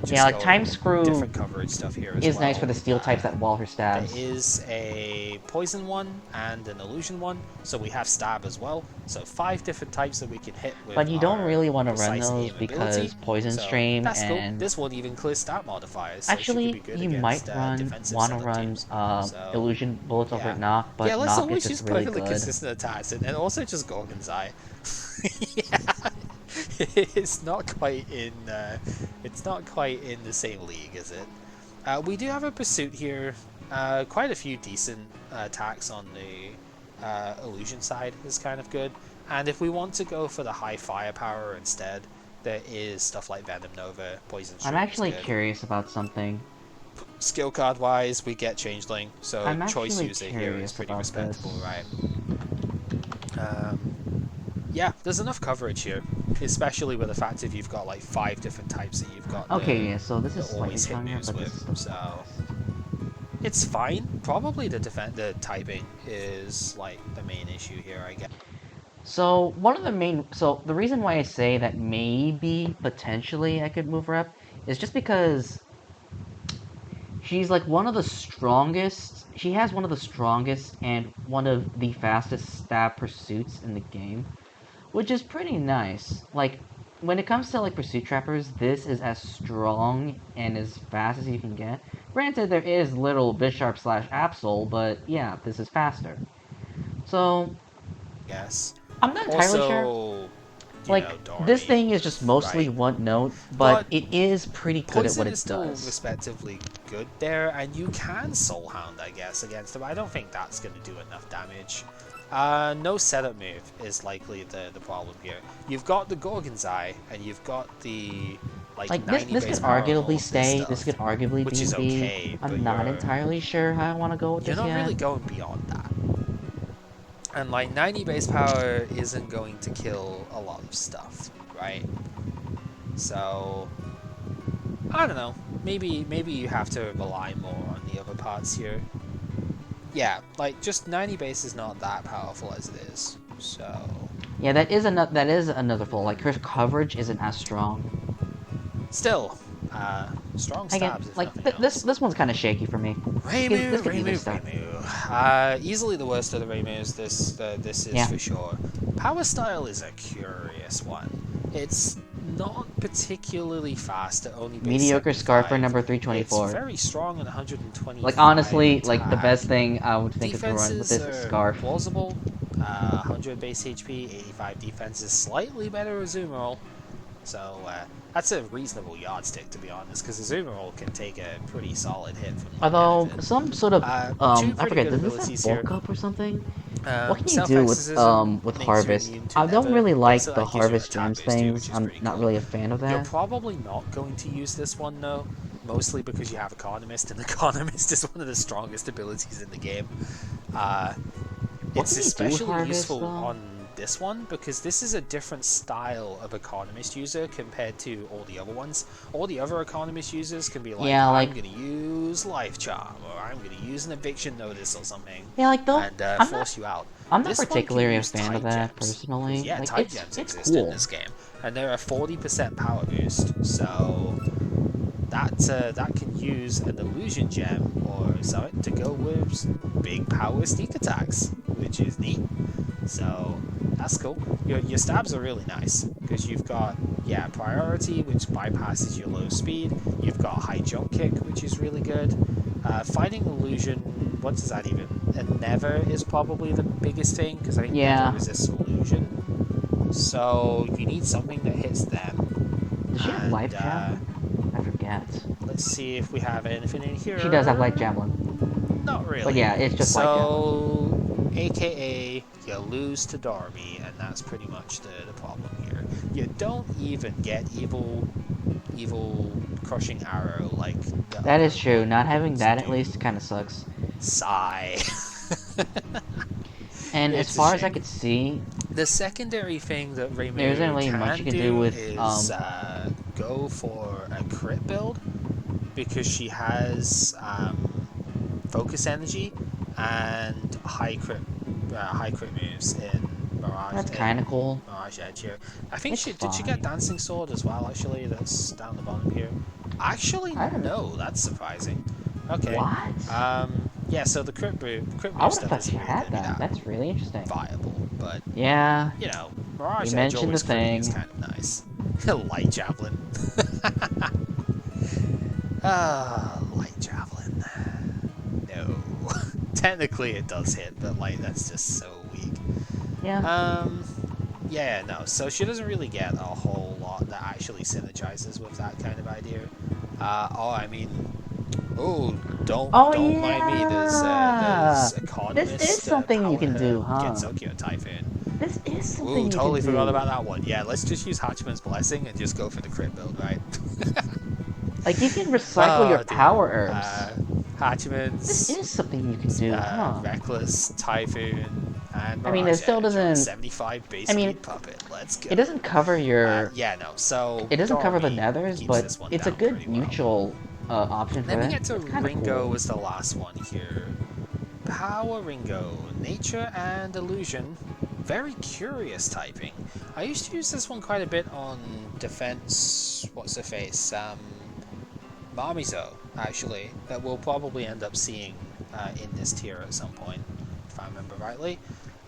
Yeah, like Time Screw different coverage stuff here as is well. nice for the steel types that wall her stabs. There is a poison one and an illusion one, so we have stab as well. So 5 different types that we can hit with. But you don't really want to run precise those aim because ability. poison stream that's cool. and This one even clears stat modifiers. So actually she could be good you against, might want to run teams. illusion bullets over knock, but yeah, let's knock always is use just really perfectly good. consistent attacks and also just Gorgon's Eye. Yeah. It's not quite in the same league, is it? We do have a pursuit here. Quite a few decent attacks on the illusion side is kind of good. And if we want to go for the high firepower instead, there is stuff like Venom Nova, Poison Stream. I'm actually curious about something. Skill card wise, we get Changeling, so I'm choice actually user here is pretty respectable, this. right? Yeah, there's enough coverage here, especially with the fact if you've got like 5 different types that you've got. Okay, yeah, so this is slightly always hit stronger, moves but with, so it's fine. Probably the typing is like the main issue here, I guess. So the reason why I say that maybe potentially I could move her up is just because she's like one of the strongest. She has one of the strongest and one of the fastest stab pursuits in the game, which is pretty nice. Like when it comes to like pursuit trappers, this is as strong and as fast as you can get. Granted, there is little Bisharp / Absol, but yeah, this is faster. So Yes. I'm not entirely sure. Like, this thing is just mostly one note, but it is pretty good at what it is still does. respectively good there, and you can Soul Hound, I guess, against them. I don't think that's going to do enough damage. No setup move is likely the problem here. You've got the Gorgon's Eye, and you've got the like this could arguably stay. This could arguably be okay, I'm not entirely sure how I want to go with this yet. You're not really going beyond that. And like 90 base power isn't going to kill a lot of stuff, right? So I don't know. Maybe you have to rely more on the other parts here. Yeah, like just 90 base is not that powerful as it is. So yeah, that is another flaw. Like her coverage isn't as strong. Still, strong stabs. Again, like this one's kind of shaky for me. Reimu. Easily the worst of the Reimus. This is for sure. Power style is a curious one. It's not particularly fast at only mediocre Scarfer number 324. It's very strong at 120. Like honestly, like the best thing I would think is to run with this is Scarf. Plausible. 100 base HP, 85 defense is slightly better as Azumarill. So that's a reasonable yardstick, to be honest, because Azumarill can take a pretty solid hit from. Although some sort of I forget, does this have bulk up or something? What can you do with Harvest? I don't really like the Harvest Gems things. I'm not really a fan of that. You're probably not going to use this one though, mostly because you have Economist, and Economist is one of the strongest abilities in the game. It's especially useful on this one because this is a different style of Economist user compared to all the other ones. All the other Economist users can be like, I'm going to use Life Charm, or I'm going to use an Eviction Notice or something, and force you out. I'm not particularly a fan of that, personally. Yeah, like, type gems it's exist cool in this game, and they're a 40% power boost, so that can use an illusion gem or something to go with big power sneak attacks, which is neat. So that's cool. Your stabs are really nice because you've got, yeah, priority, which bypasses your low speed. You've got high jump kick, which is really good. Fighting illusion, what does that even? And never is probably the biggest thing because I think never Yeah. resists illusion. So you need something that hits them. Does she have And life javelin? I forget. let's see if we have anything in She does have life here. javelin. Not But really. yeah, it's just life javelin. So, AKA, you lose to Darby, and that's pretty much the problem here. You don't even get evil crushing arrow like the That other is true. Not having ones that at do. least kind of sucks. Sigh. And as It's a far as I shame. could see, The secondary thing that there isn't Reimu really much you can can do do with is go for a crit build because she has focus energy and high crit moves in That's kind of cool. Mirage Edge here. I think It's did she get fine. Dancing Sword as well? Actually, that's down the bottom here. Actually, I don't know. no, that's surprising. Okay, What? yeah. So the crit I move would have stuff thought isn't she really going had to be that. that That's really interesting. viable, but Yeah, you know, you Mirage Edge mentioned the always critting is thing. kind of nice. Light Javelin. Light Javelin. No. Technically it does hit, but like that's just so weak. Yeah. Yeah, no. So she doesn't really get a whole lot that actually synergizes with that kind of idea. I mean, oh, Oh don't mind me. yeah! There's This is economist something you power can her do, huh? Gensokyo Typhoon. This is Ooh, something you can totally forgot do. about that one. Yeah, let's just use Hatchman's Blessing and just go for the crit build, right? Like, you can recycle your Oh dear. power herbs. This Hatchman's is something you can do, huh? Reckless, Typhoon, and I mean, it Mirage still Edge on a doesn't... 75 base I mean, speed puppet. Let's it go. doesn't cover your... Yeah, no. So It doesn't cover the Dormy nethers, keeps but this one it's a down good pretty well. neutral option for Then we it. get to It's kind of Ringo cool. as the last one here. Power Ringo, Nature and Illusion. Very curious typing. I used to use this one quite a bit on Defense. What's her face? Mamizo, actually, that we'll probably end up seeing in this tier at some point, if I remember rightly.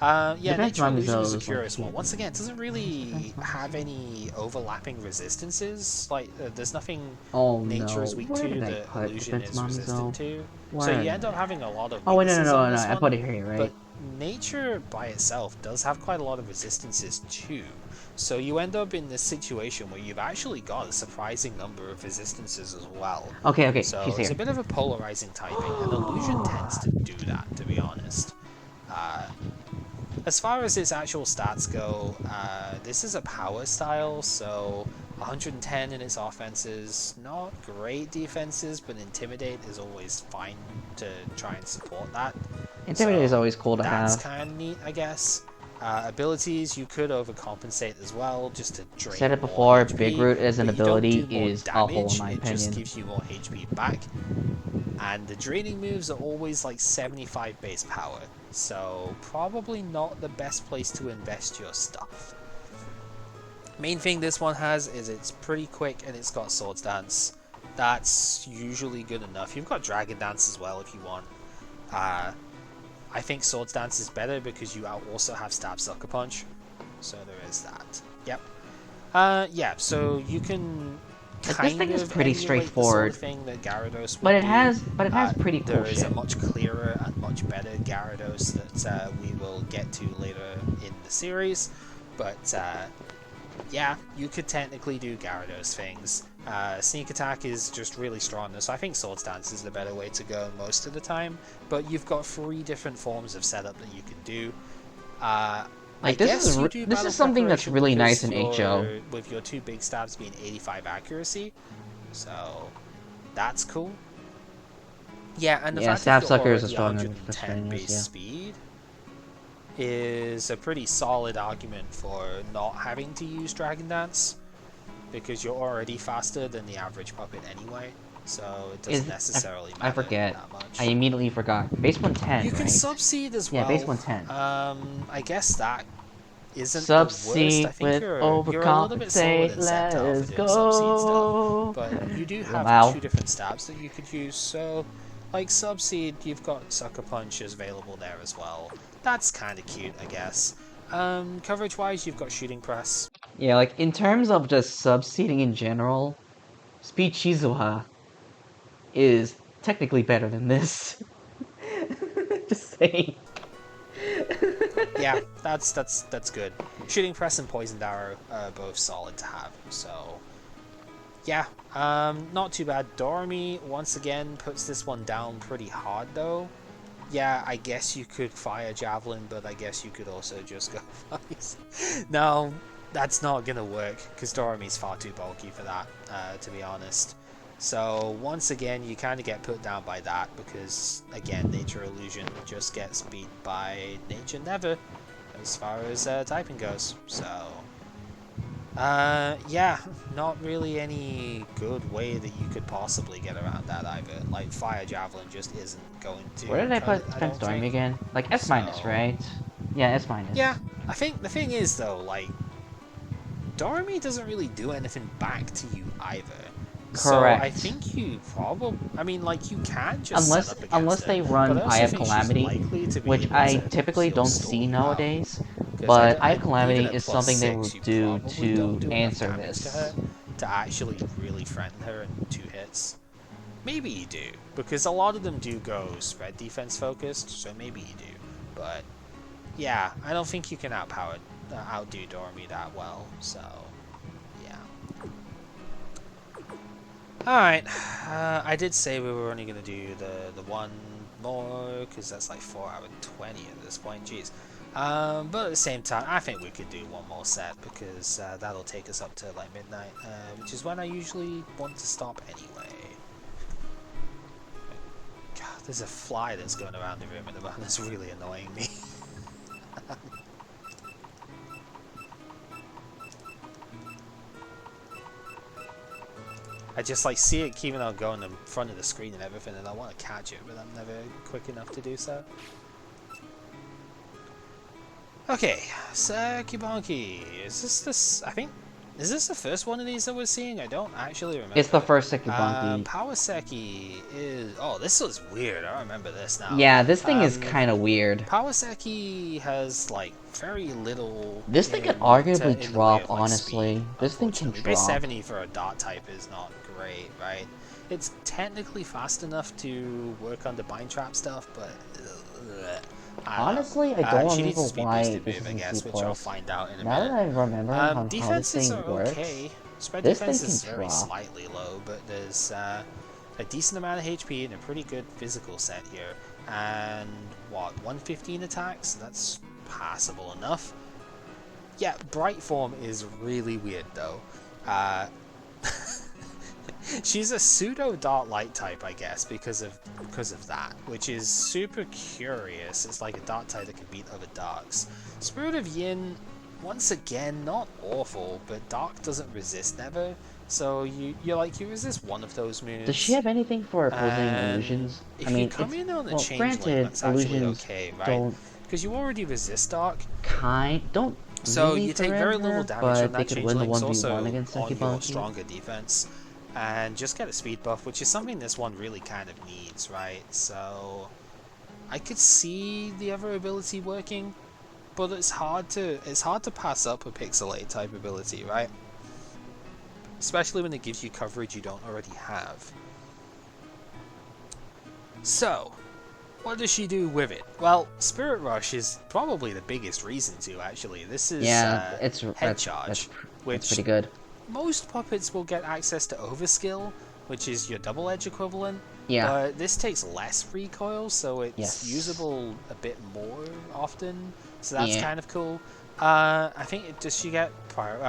Yeah, Defense Nature Illusion Mamizo is a is like curious one. Once again, it doesn't Defense really have Mamizo. any overlapping resistances. Like, there's nothing Oh Nature no, is weak where to did I that put Illusion Defense is resistant Mamizo? to. So Where you did end up I... having a lot of Oh, wait, no, no, weaknesses on no, no, this I one, put it here, but right? Nature by itself does have quite a lot of resistances too. So you end up in this situation where you've actually got a surprising number of resistances as well. Okay, okay, she's So it's here. a bit of a polarizing typing, and Illusion tends to do that, to be honest. Uh, as far as its actual stats go, this is a power style, so 110 in its offenses, not great defenses, but Intimidate is always fine to try and support that. Intimidate is So always cool to that's have. kind of neat, I guess. Abilities, you could overcompensate as well, just to drain Said it more before, Big HP, Root as an but you don't ability do more is awful in damage, my it just opinion. gives you more HP back. And the draining moves are always like 75 base power, so probably not the best place to invest your stuff. Main thing this one has is it's pretty quick and it's got Swords Dance. That's usually good enough. You've got Dragon Dance as well if you want. I think Swords Dance is better because you also have Stab Sucker Punch, so there is that. Yep. Yeah, so you can Like, this kind thing is of pretty emulate the sort of straightforward, thing that Gyarados but would it do. has pretty cool There is a shit. much clearer and much better Gyarados that we will get to later in the series, but yeah, you could technically do Gyarados things. Sneak Attack is just really strong, so I think Swords Dance is the better way to go most of the time, but you've got 3 different forms of setup that you can do. I Like, this guess is you do this battle is something that's preparation really nice because in HO. with your 2 big stabs being 85 accuracy, so that's cool. Yeah, and the Yeah, fact that Stab you're Sucker is a already strong 110 base yeah. speed is a pretty solid argument for not having to use Dragon Dance, because you're already faster than the average puppet anyway, so it doesn't necessarily matter I forget. that much. I immediately forgot. Base 110, You can right? subseed as Yeah, well. base 110. I guess that isn't the worst. I Subseed think with you're a little bit slower overcompensate, than Sceptile for let's doing subseed stuff, go. but you do have Wow. 2 different stabs that you could use, so Like Subseed, you've got Sucker Punches available there as well. That's kind of cute, I guess. Coverage-wise, you've got Shooting Press. Yeah, like in terms of just subseeding in general, Speed Shizuha is technically better than this. Just saying. Yeah, that's good. Shooting Press and Poisoned Arrow are both solid to have, so yeah, not too bad. Dormy once again puts this one down pretty hard though. Yeah, I guess you could fire Javelin, but I guess you could also just go Ice. No, that's not gonna work because Dormy's far too bulky for that, to be honest. So once again, you kind of get put down by that because again, Nature Illusion just gets beat by Nature Never as far as typing goes. So yeah, not really any good way that you could possibly get around that either. Like Fire Javelin just isn't going to Where did I cut put it, I Defense don't Storm think. again? Like S minus, So right? Yeah, S minus. yeah, I think the thing is though, like Dormy doesn't really do anything back to you either. So I Correct. think you probably, I mean, like you can just set Unless up against unless her, they but run I Eye also of think she's Calamity, likely to be which able I to typically heal don't see Stall out. nowadays, Because but Eye of even Calamity at is something they will +6, you do probably don't to do enough answer damage to her this. to actually really threaten her in 2 hits. Maybe you do, because a lot of them do go spread defense focused, so maybe you do. But yeah, I don't think you can outdo Dormy that well. So yeah. All right, I did say we were only gonna do the one more because that's like 4 hour 20 at this point. Jeez. But at the same time, I think we could do one more set because that'll take us up to like midnight, which is when I usually want to stop anyway. God, there's a fly that's going around the room at the moment that's really annoying me. I just like see it keeping on going in front of the screen and everything, and I want to catch it, but I'm never quick enough to do so. Okay, Sekibonki. I think, is this the first one of these that we're seeing? I don't actually remember. It's the first Sekibunky. Power Seki is... Oh, this was weird. I remember this now. Yeah, this thing is kind of weird. Power Seki has, like, very little This thing can arguably in the way drop, of, like, honestly. speed, This thing can unfortunately. Base drop. 70 for a dot type is not great, right? It's technically fast enough to work on the bind trap stuff, but... Honestly, I don't she needs remember to speed why boosted this move, is I in guess, C++. which I'll find out in a Now minute. that I remember how this Defenses thing are works, okay. Spread this defense thing is can very drop. slightly low, but there's a decent amount of HP and a pretty good physical set here. And what, 115 attacks? So that's passable enough. Yeah, Bright Form is really weird though. She's a pseudo Dart Light type, I guess, because of that, which is super curious. It's like a Dart type that can beat other Darks. Spirit of Yin, once again, not awful, but Dark doesn't resist never. So you resist one of those moves. Does she have anything for opposing illusions? If I mean, you come in on a Changeling, granted, that's actually illusions okay, right? don't Because you already resist Dark. don't So really you take very little her, damage from but they that could win the Changeling. It's 1v1 also against on your Sekibunky. stronger defense. And just get a speed buff, which is something this one really kind of needs, right? So I could see the other ability working, but it's hard to pass up a pixelate type ability, right? Especially when it gives you coverage you don't already have. So, what does she do with it? Well, Spirit Rush is probably the biggest reason to, actually. This is Head Charge, which that's pretty good. most puppets will get access to Overskill, which is your double edge equivalent. Yeah. But this takes less recoil, so it's usable a bit more often. So that's kind of cool. I think does she get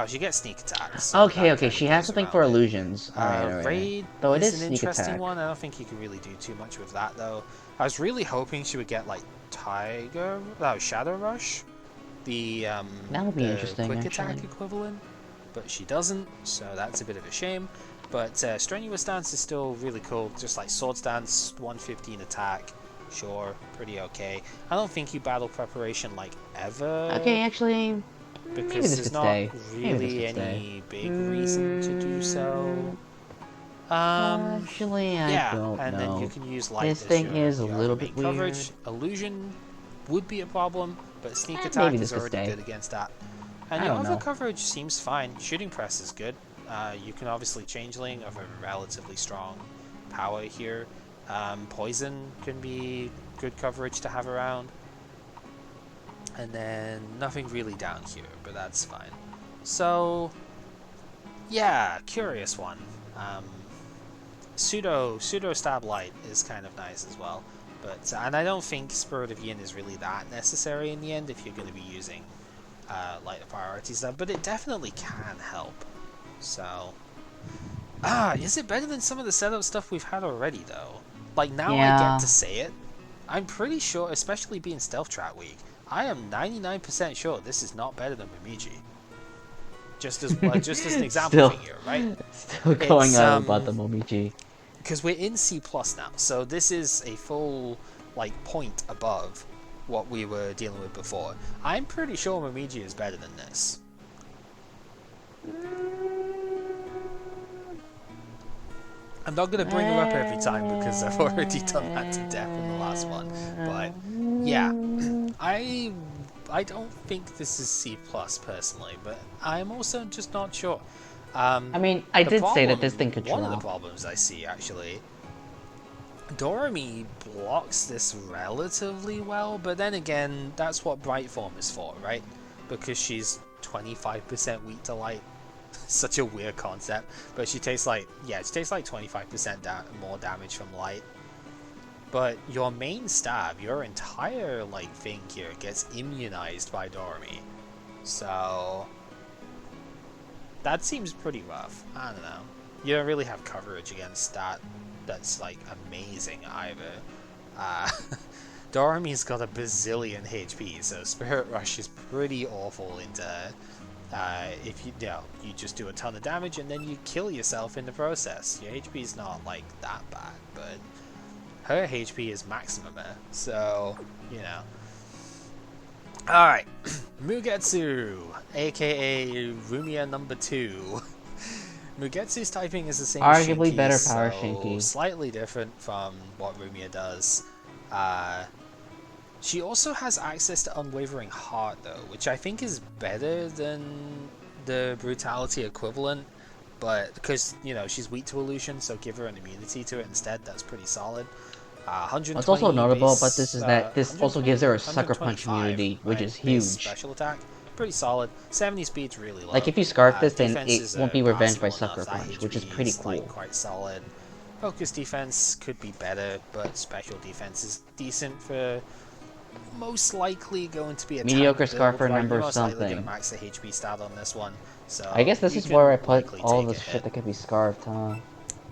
she gets sneak attacks. So okay. She has something for illusions. Alright. Raid Though it is is an sneak interesting attack. one. I don't think you can really do too much with that though. I was really hoping she would get like Shadow Rush, the That would be the interesting, quick actually. attack equivalent, but she doesn't. So that's a bit of a shame. But Strenuous Stance is still really cool. Just like Sword Stance, 115 attack. Sure, pretty okay. I don't think you battle preparation like ever. Okay, actually, because maybe this there's could not stay. really any big reason to do so. Actually, I Yeah, don't and then you know. can use light This as thing is a your little main bit weird. coverage. Illusion would be a problem, but sneak Maybe attack this is could already stay. good against that. And I your don't other know. coverage seems fine. Shooting press is good. You can obviously changeling of a relatively strong power here. Poison can be good coverage to have around. And then nothing really down here, but that's fine. So, yeah, curious one. Um, pseudo stab light is kind of nice as well, but and I don't think Spirit of Yin is really that necessary in the end if you're going to be using lighter priority stuff, but it definitely can help. So, is it better than some of the setup stuff we've had already though? Like now I get to Yeah. say it. I'm pretty sure, especially being Stealth Trap Week, I am 99% sure this is not better than Bemiji. Just as an example still, thing here, right? still going It's on about the Momiji. because we're in C plus now, so this is a full like point above what we were dealing with before. I'm pretty sure Momiji is better than this. I'm not going to bring her up every time because I've already done that to death in the last one. But yeah, I don't think this is C plus personally, but I'm also just not sure. I mean, I The did say that problem, this thing could one of the drop. problems I see actually, Doremi blocks this relatively well, but then again, that's what Bright Form is for, right? Because she's 25% weak to light. Such a weird concept, but she takes like 25% more damage from light. But your main stab, your entire like thing here gets immunized by Doremi, so that seems pretty rough. I don't know. You don't really have coverage against that. That's like amazing either. Uh, Doremi's got a bazillion HP, so Spirit Rush is pretty awful into. If you just do a ton of damage and then you kill yourself in the process. Your HP is not like that bad, but her HP is maximum, so you know. All right, Mugetsu, aka Rumia number 2. Mugetsu's typing is the same as Arguably better Shinki's, power so Shinki. slightly different from what Rumia does. She also has access to Unwavering Heart, though, which I think is better than the Brutality equivalent, but because, she's weak to Illusion, so give her an immunity to it instead, that's pretty solid. What's also 120 notable about base, this is that this also gives her a Sucker Punch 125, immunity, which right, is base huge. special attack, pretty solid. 70 speed's really Like, low. if you Scarf this, then it Defenses won't are be revenged by passable enough, Sucker that Punch, which is HP pretty is, like, cool. quite solid. Focus defense could be better, but special defense is decent for most likely going to be a Mediocre tank build, Scarf, right? remember You're most likely going to something. max the HP stat on this one, I so guess this you is where I can put likely all take the a shit hit. that can be scarfed, huh?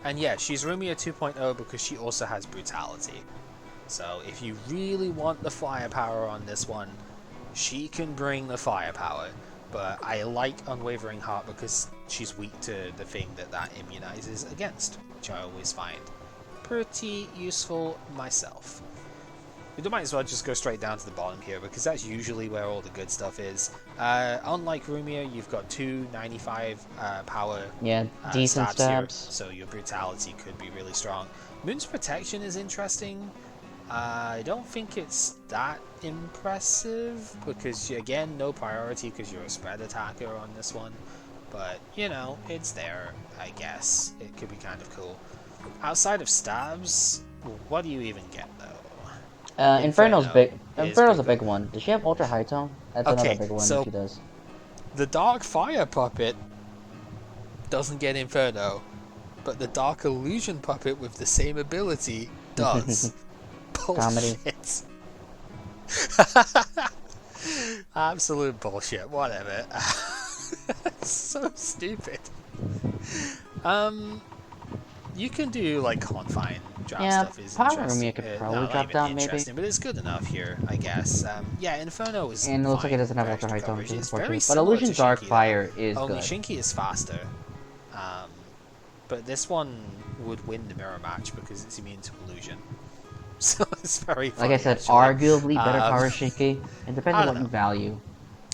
And yeah, she's Rumia 2.0 because she also has Brutality. So if you really want the firepower on this one, she can bring the firepower. But I like Unwavering Heart because she's weak to the thing that immunizes against, which I always find pretty useful myself. We might as well just go straight down to the bottom here because that's usually where all the good stuff is. Unlike Rumia, you've got 295 power Yeah, decent stabs here, stabs. so your brutality could be really strong. Moon's protection is interesting. I don't think it's that impressive because, again, no priority because you're a spread attacker on this one. But, it's there, I guess. It could be kind of cool. Outside of stabs, what do you even get, though? Inferno's big. Is Inferno's a pretty big cool. one. Does she have Ultra High Tone? That's another Okay, big one that so she does. the Dark Fire Puppet doesn't get Inferno, but the Dark Illusion Puppet with the same ability does. Comedy. Bullshit. Absolute bullshit. Whatever. So stupid. You can do like confine draft Yeah, stuff is Power interesting. Rumia could probably Not drop even down, maybe. interesting, but it's good enough here, I guess. Yeah, Inferno is And it looks like fine it doesn't have for Ultra extra High Tone, coverage. which is It's very unfortunate. But similar Illusion to Dark Shinki, Fire though. is Only good. Shinki is faster. But this one would win the mirror match because it's immune to illusion. So it's very funny, Like I said, actually. arguably better Power Shinki. It depends I on don't what you know. value.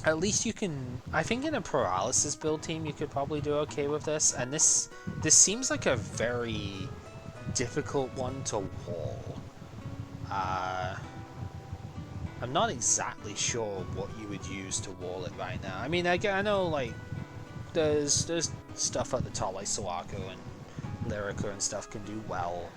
at least you can. I think in a paralysis build team, you could probably do okay with this. And this seems like a very difficult one to wall. Uh, I'm not exactly sure what you would use to wall it right now. I mean, I know like there's stuff at the top like Sawako and Lyrica and stuff can do well,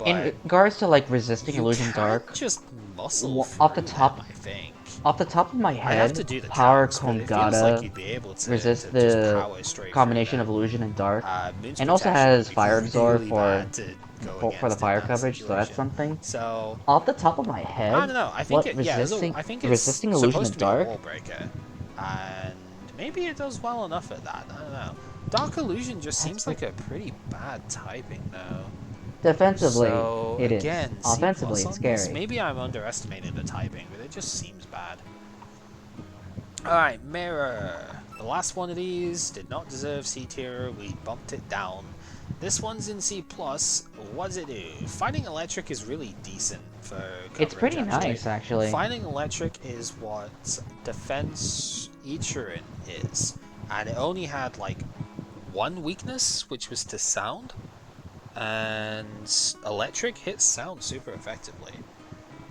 In but regards to like resisting you illusion can't dark, just muscle off the through them. top I think off the top of my I'd have head, to do the Power calcs, but it feels like Kongata you'd be able to resists just the power straight through combination of them. illusion and dark, Moon's and also protection would has be fire absorb really bad to go for the against in fire that coverage, so that's situation. something. So Off the top of my I head, don't know. I think what it, yeah, resisting I think it's resisting illusion supposed and to be a dark wall breaker, and maybe it does well enough at that. I don't know. Dark illusion just that's seems like a pretty bad typing though. defensively So it is. again, C Offensively plus it's on this. scary. Maybe I'm underestimating the typing, but it just seems bad. All right, mirror. The last one of these did not deserve C tier. We bumped it down. This one's in C plus. What does it do? Fighting electric is really decent for It's coverage. pretty Actually, nice actually. fighting electric is what defense Ichirin is, and it only had like one weakness, which was to sound, and electric hits sound super effectively.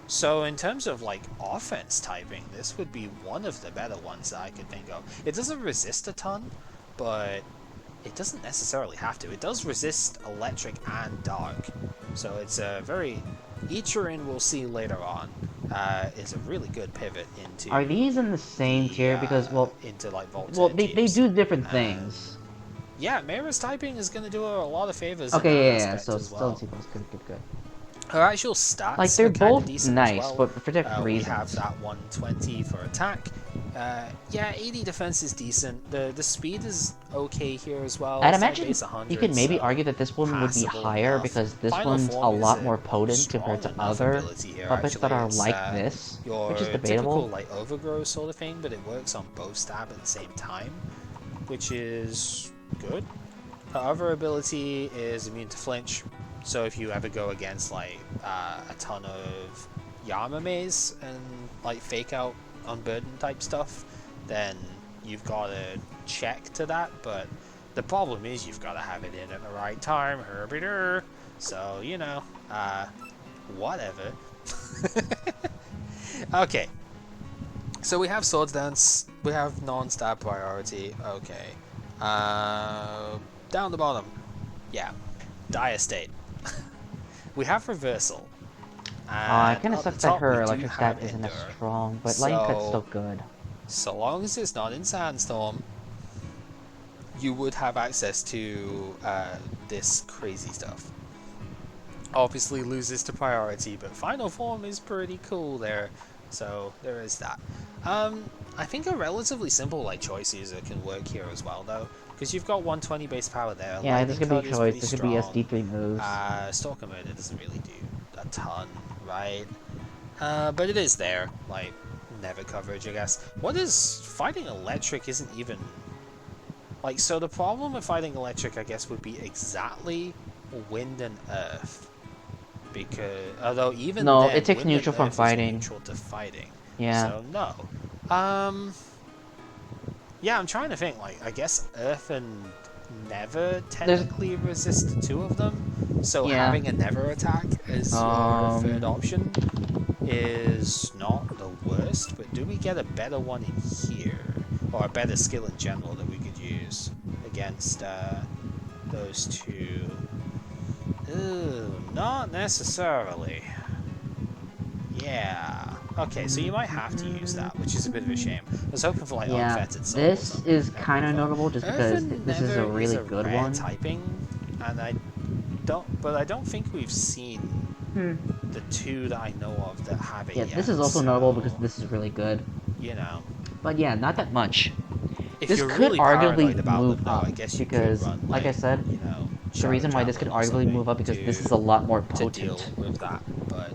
So in terms of like offense typing, this would be one of the better ones that I could think of. It doesn't resist a ton, but it doesn't necessarily have to. It does resist electric and dark, so it's a very Ichirin we'll see later on is a really good pivot into Are these in the same the tier? Because into like well Volta they teams. do different And things. yeah, Mira's typing is going to do her a lot of favors in Okay, that yeah, aspect so it's as still in well. C plus. Good, good, good. Her actual Like stats they're are kind of both decent as nice, well. but for different We have reasons. that 120 for attack. Yeah, 80 defense is decent. The speed is okay here as well. I'd Side imagine base you 100, could maybe so argue that this one would be passable higher enough. because this Final one's a form is lot a more potent compared strong to enough other ability here. puppets that Actually, are it's like this, which is your typical debatable. like overgrow sort of thing, but it works on both stab at the same time, which is good. Her other ability is immune to flinch, so if you ever go against like a ton of Yamames and like fake out unburden type stuff, then you've got to check to that. But the problem is you've got to have it in at the right time. Herbiter. So you know, whatever. Okay, so we have swords dance. We have non-stab priority. Okay. Down the bottom. Yeah. Dire state. We have reversal. It And kind of at the sucks that top we her do electric have stat isn't as endure. strong, but lightning cut's still So, good. so long as it's not in Sandstorm, you would have access to this crazy stuff. Obviously loses to priority, but final form is pretty cool there. So there is that. I think a relatively simple like choice user can work here as well though, because you've got 120 base power there. Yeah, this Lightning could be cut is choice. pretty This could be strong. SD3 moves. Stalker murder doesn't really do a ton, right? But it is there, like never coverage, I guess. What is fighting electric isn't even like so. The problem with fighting electric, I guess, would be exactly wind and earth. Because although even No, then, it takes wind and neutral from earth is fighting. neutral to fighting. Yeah. So no. Yeah, I'm trying to think. Like, I guess earth and never technically resist the two of them. So Yeah. having a never attack as your third option is not the worst. But do we get a better one in here, or a better skill in general that we could use against those two? Ooh, not necessarily. Yeah. Okay, so you might have to use that, which is a bit of a shame. I was hoping for like Yeah, unfettered soul or this something. is That'd be kind of fun. notable just Earth because and this is a Nether really is a good rare one. typing, and I don't think we've seen the two that I know of that have it Yeah, yet. this is also so, notable because this is really good. You know, But yeah, not that much. if This you're could really arguably paranoid about move them, though, up I guess you could because, run like I said, you know, the reason why this could arguably move up because this is a lot more to deal potent with that. But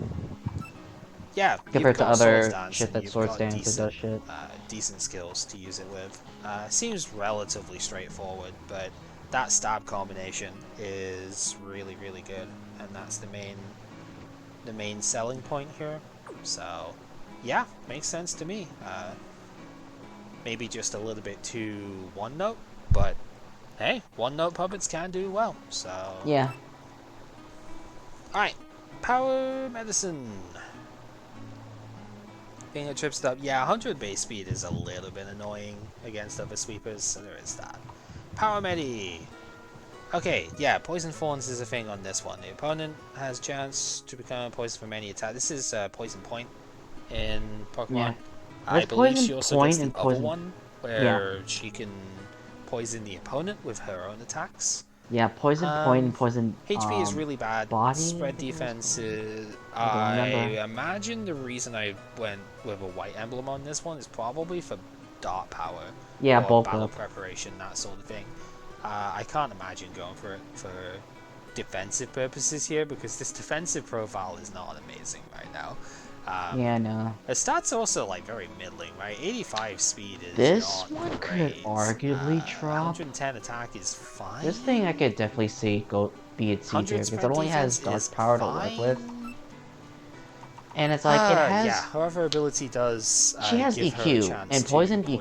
yeah, you've compared to got Swords other Dance shit and that you've Swords got Dance or does shit. decent skills to use it with. Seems relatively straightforward, but that stab combination is really, really good, and that's the main selling point here. So, yeah, makes sense to me. maybe just a little bit too one note, but hey, one note puppets can do well. So Yeah. alright, power medicine. Thing that trips it up. Yeah, 100 base speed is a little bit annoying against other sweepers, so there is that. Power Medi! Okay, yeah, Poison Thorns is a thing on this one. The opponent has chance to become poison from any attack. This is Poison Point in Pokemon. Yeah. I There's believe poison she also point gets the and other poison. one, Yeah. where she can poison the opponent with her own attacks. Yeah, poison point and poison HP is really bad. body. Spread defense is... I don't remember. I imagine the reason I went with a white emblem on this one is probably for dart power. Yeah, or bulk battle up. preparation, that sort of thing. I can't imagine going for it for defensive purposes here, because this defensive profile is not amazing right now. Yeah, no. The stats are also like very middling, right? 85 speed is This not one great. could arguably drop. 110 attack is fine. This thing I could definitely see go be at C tier because it only has dark power to work with. And it's like it has. Yeah, however, ability does. She has give her a EQ, chance and to poison the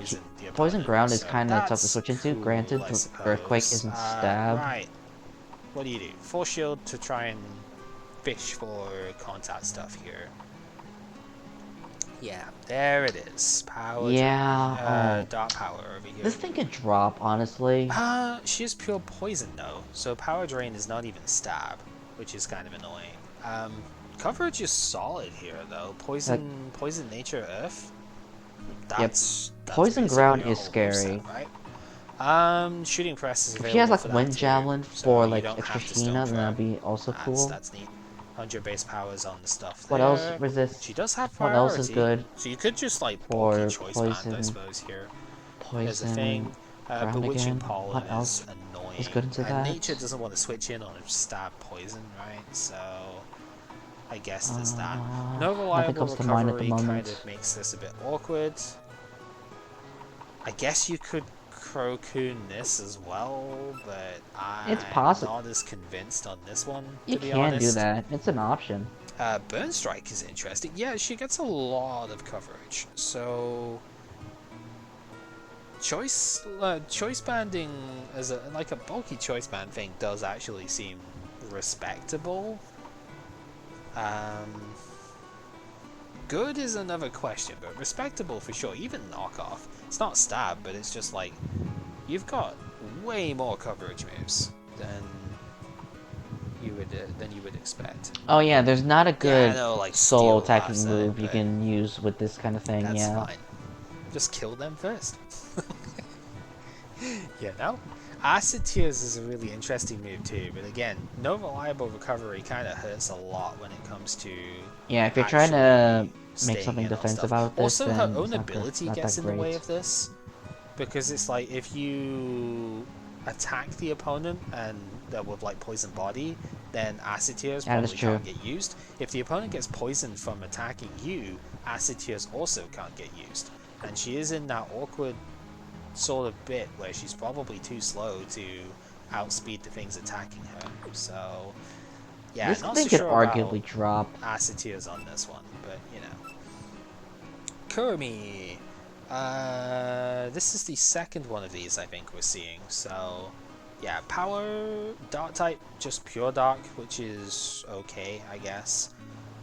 Poison opponent, ground is so kind of tough to that's switch into. cool, Granted, I suppose. earthquake isn't stab. Right. What do? Force shield to try and fish for contact stuff here. Yeah, there it is. Power. Yeah. Dark power over here. This thing could drop, honestly. She is pure poison though, so power drain is not even stab, which is kind of annoying. Coverage is solid here though. Poison nature earth. That's poison ground is scary. Set, right? Shooting press is available. If she has like for that wind too, javelin so for you like don't extra have to Sheena, then stone that'd trap. be also cool. That's neat. 100 base powers on the stuff What there. else resist? She does have What priority. else is good? So you could just like for bulky choice poison? band, I suppose here. Poison. There's a thing. Bewitching again. pollen What else is annoying. is good into that? Nature doesn't want to switch in on a stab poison, right? So I guess there's that. No reliable comes to mind at the recovery moment. kind of makes this a bit awkward. I guess you could Crocoon this as well, but I'm not as convinced on this one, to be honest. You can do that. It's an option. Burn Strike is interesting. Yeah, she gets a lot of coverage. So choice banding as a bulky choice band thing does actually seem respectable. Good is another question, but respectable for sure. Even knockoff. It's not stab, but it's just like you've got way more coverage moves than you would expect. Oh yeah, there's not a good like solo attacking move you can use with this kind of thing. That's fine. Just kill them first. You know? Acid Tears is a really interesting move too, but again, no reliable recovery kind of hurts a lot when it comes to... Yeah, if you're trying to make something defensive out of this, also, then her own ability gets in the way great. of this, because it's like, if you attack the opponent and with like Poison Body, then Acid Tears probably can't get used. If the opponent gets poisoned from attacking you, Acid Tears also can't get used. And she is in that awkward sort of bit where she's probably too slow to outspeed the things attacking her. So yeah, this not thing so could sure arguably drop Acid Tears on this one, but you know. Kurumi. This is the second one of these I think we're seeing. So yeah, power dark type, just pure dark, which is okay, I guess.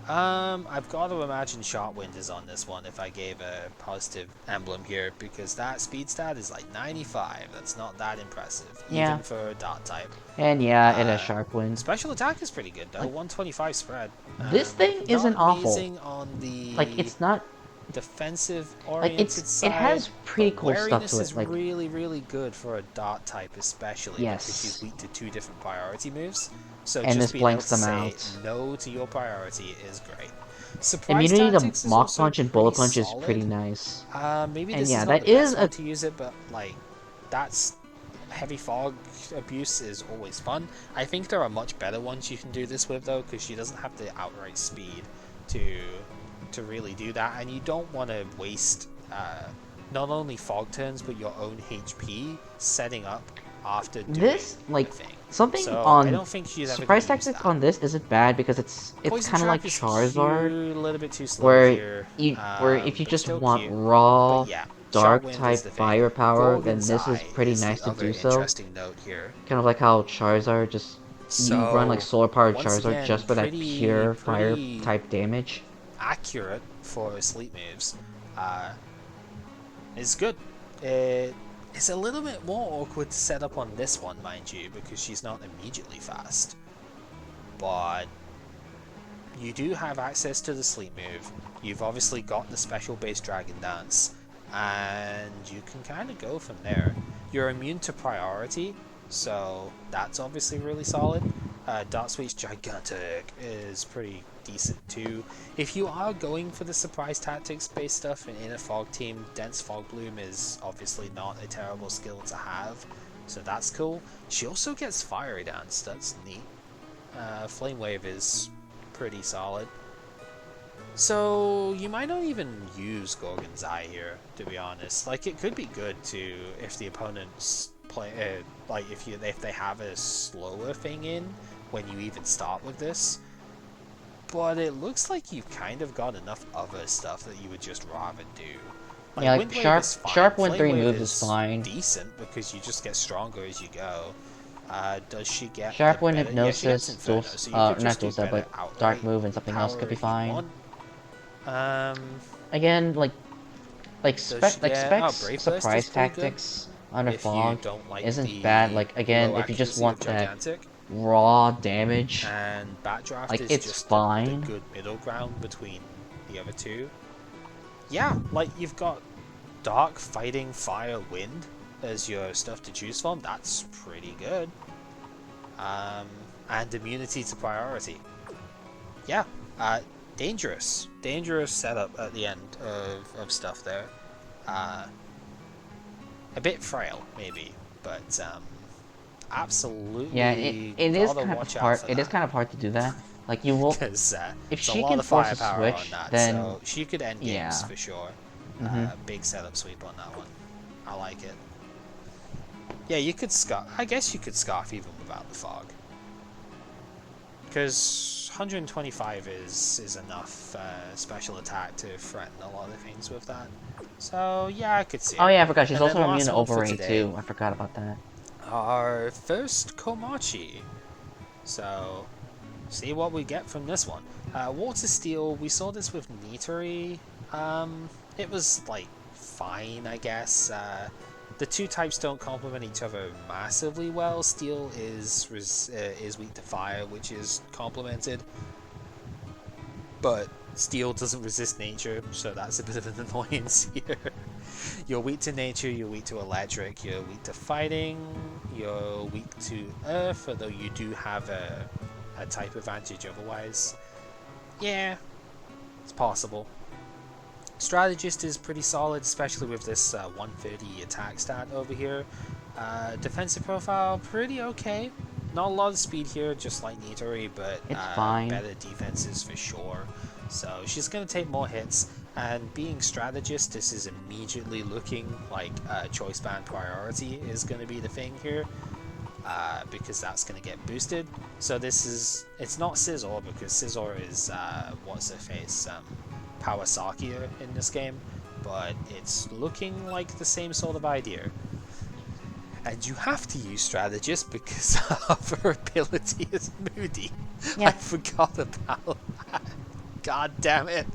I've got to imagine Shotwind is on this one if I gave a positive emblem here, because that speed stat is like 95. That's not that impressive, even for a dot type. And yeah, it has Sharp Wind. Special attack is pretty good though, 125 spread. This thing isn't awful. On the like, it's not defensive oriented side. It has pretty cool stuff to it. Is like, really good for a dart type, especially because she's weak to 2 different priority moves. So and just this blanks them out. No to your priority is great. Surprise immunity to Mach Punch and Bullet Punch is pretty nice. Maybe this is not the best one to use it, but like that's heavy fog abuse is always fun. I think there are much better ones you can do this with though, because she doesn't have the outright speed to really do that, and you don't want to waste not only fog turns but your own HP setting up after doing this like thing. Something so on I don't think she's surprise tactics on this isn't bad because it's kind of like Charizard, a little bit too slow where here. if you just want raw dark Shotwind is type the thing. firepower, then Gorgon's this is Eye pretty is the nice to other do so. interesting note here. Kind of like how Charizard just you run like So, solar powered once Charizard again, just for that pretty pure fire pretty type damage. accurate for sleep moves. Uh, it's good. It's a little bit more awkward to set up on this one, mind you, because she's not immediately fast. But you do have access to the sleep move. You've obviously got the special base Dragon Dance, and you can kind of go from there. You're immune to priority, so that's obviously really solid. Dark Sweet's Gigantic is pretty decent too. If you are going for the surprise tactics based stuff in a fog team, Dense Fog Bloom is obviously not a terrible skill to have, so that's cool. She also gets Fiery Dance, that's neat. Flame Wave is pretty solid. So you might not even use Gorgon's Eye here, to be honest. Like, it could be good to if the opponents play like if they have a slower thing in when you even start with this. But it looks like you've kind of got enough other stuff that you would just rather do. Like, Yeah, like Wind Wave is fine. Sharp Wind Flame 3 Wave moves is is fine. decent because you just get stronger as you go. Does she get Sharp the Wind better? Yeah, she gets Hypnosis, Inferno, so you could not just dual do step, better but Dark outright Move and something else power could be if you fine. want. Um, Again, oh, specs Brave Burst is surprise pretty good tactics under if you fog don't like isn't bad. the Like again, low if you just accuracy of want that Gigantic. raw damage, And Backdraft like is it's just the fine. good middle ground between the other two. Yeah, like you've got Dark, Fighting, Fire, Wind as your stuff to choose from. That's pretty good. And immunity to priority. Yeah, dangerous. Dangerous setup at the end of stuff there. A bit frail, maybe, but Yeah, absolutely it is gotta kind of watch out hard. for It is that. kind of hard to do that. Like you will, Because if there's a she lot can of force a firepower on switch, that, then so she could end games yeah. for sure. Hmm. Big setup sweep on that one. I like it. Yeah, you could scarf. I guess you could scarf even without the fog. Because 125 is enough special attack to threaten a lot of things with that. So yeah, I could see Oh it. yeah, I forgot. She's And then also immune last to one for overrate today, too. I forgot about that. our first Komachi. So see what we get from this one. Water Steel, we saw this with Neatery. It was like fine, I guess. The two types don't complement each other massively well. Steel is weak to fire, which is complemented, but Steel doesn't resist nature, so that's a bit of an annoyance here. You're weak to nature, you're weak to electric, you're weak to fighting, you're weak to earth, although you do have a type advantage otherwise. Yeah, it's possible. Strategist is pretty solid, especially with this 130 attack stat over here. Defensive profile, pretty okay. Not a lot of speed here, just like Nitori, but It's fine. better defenses for sure. So she's going to take more hits, and being strategist, this is immediately looking like choice band priority is going to be the thing here. Because that's going to get boosted. So it's not Scizor, because Scizor is what's her face, Power Sakia in this game, but it's looking like the same sort of idea. And you have to use strategist because of her ability as Moody. I Yeah. forgot about that. God damn it.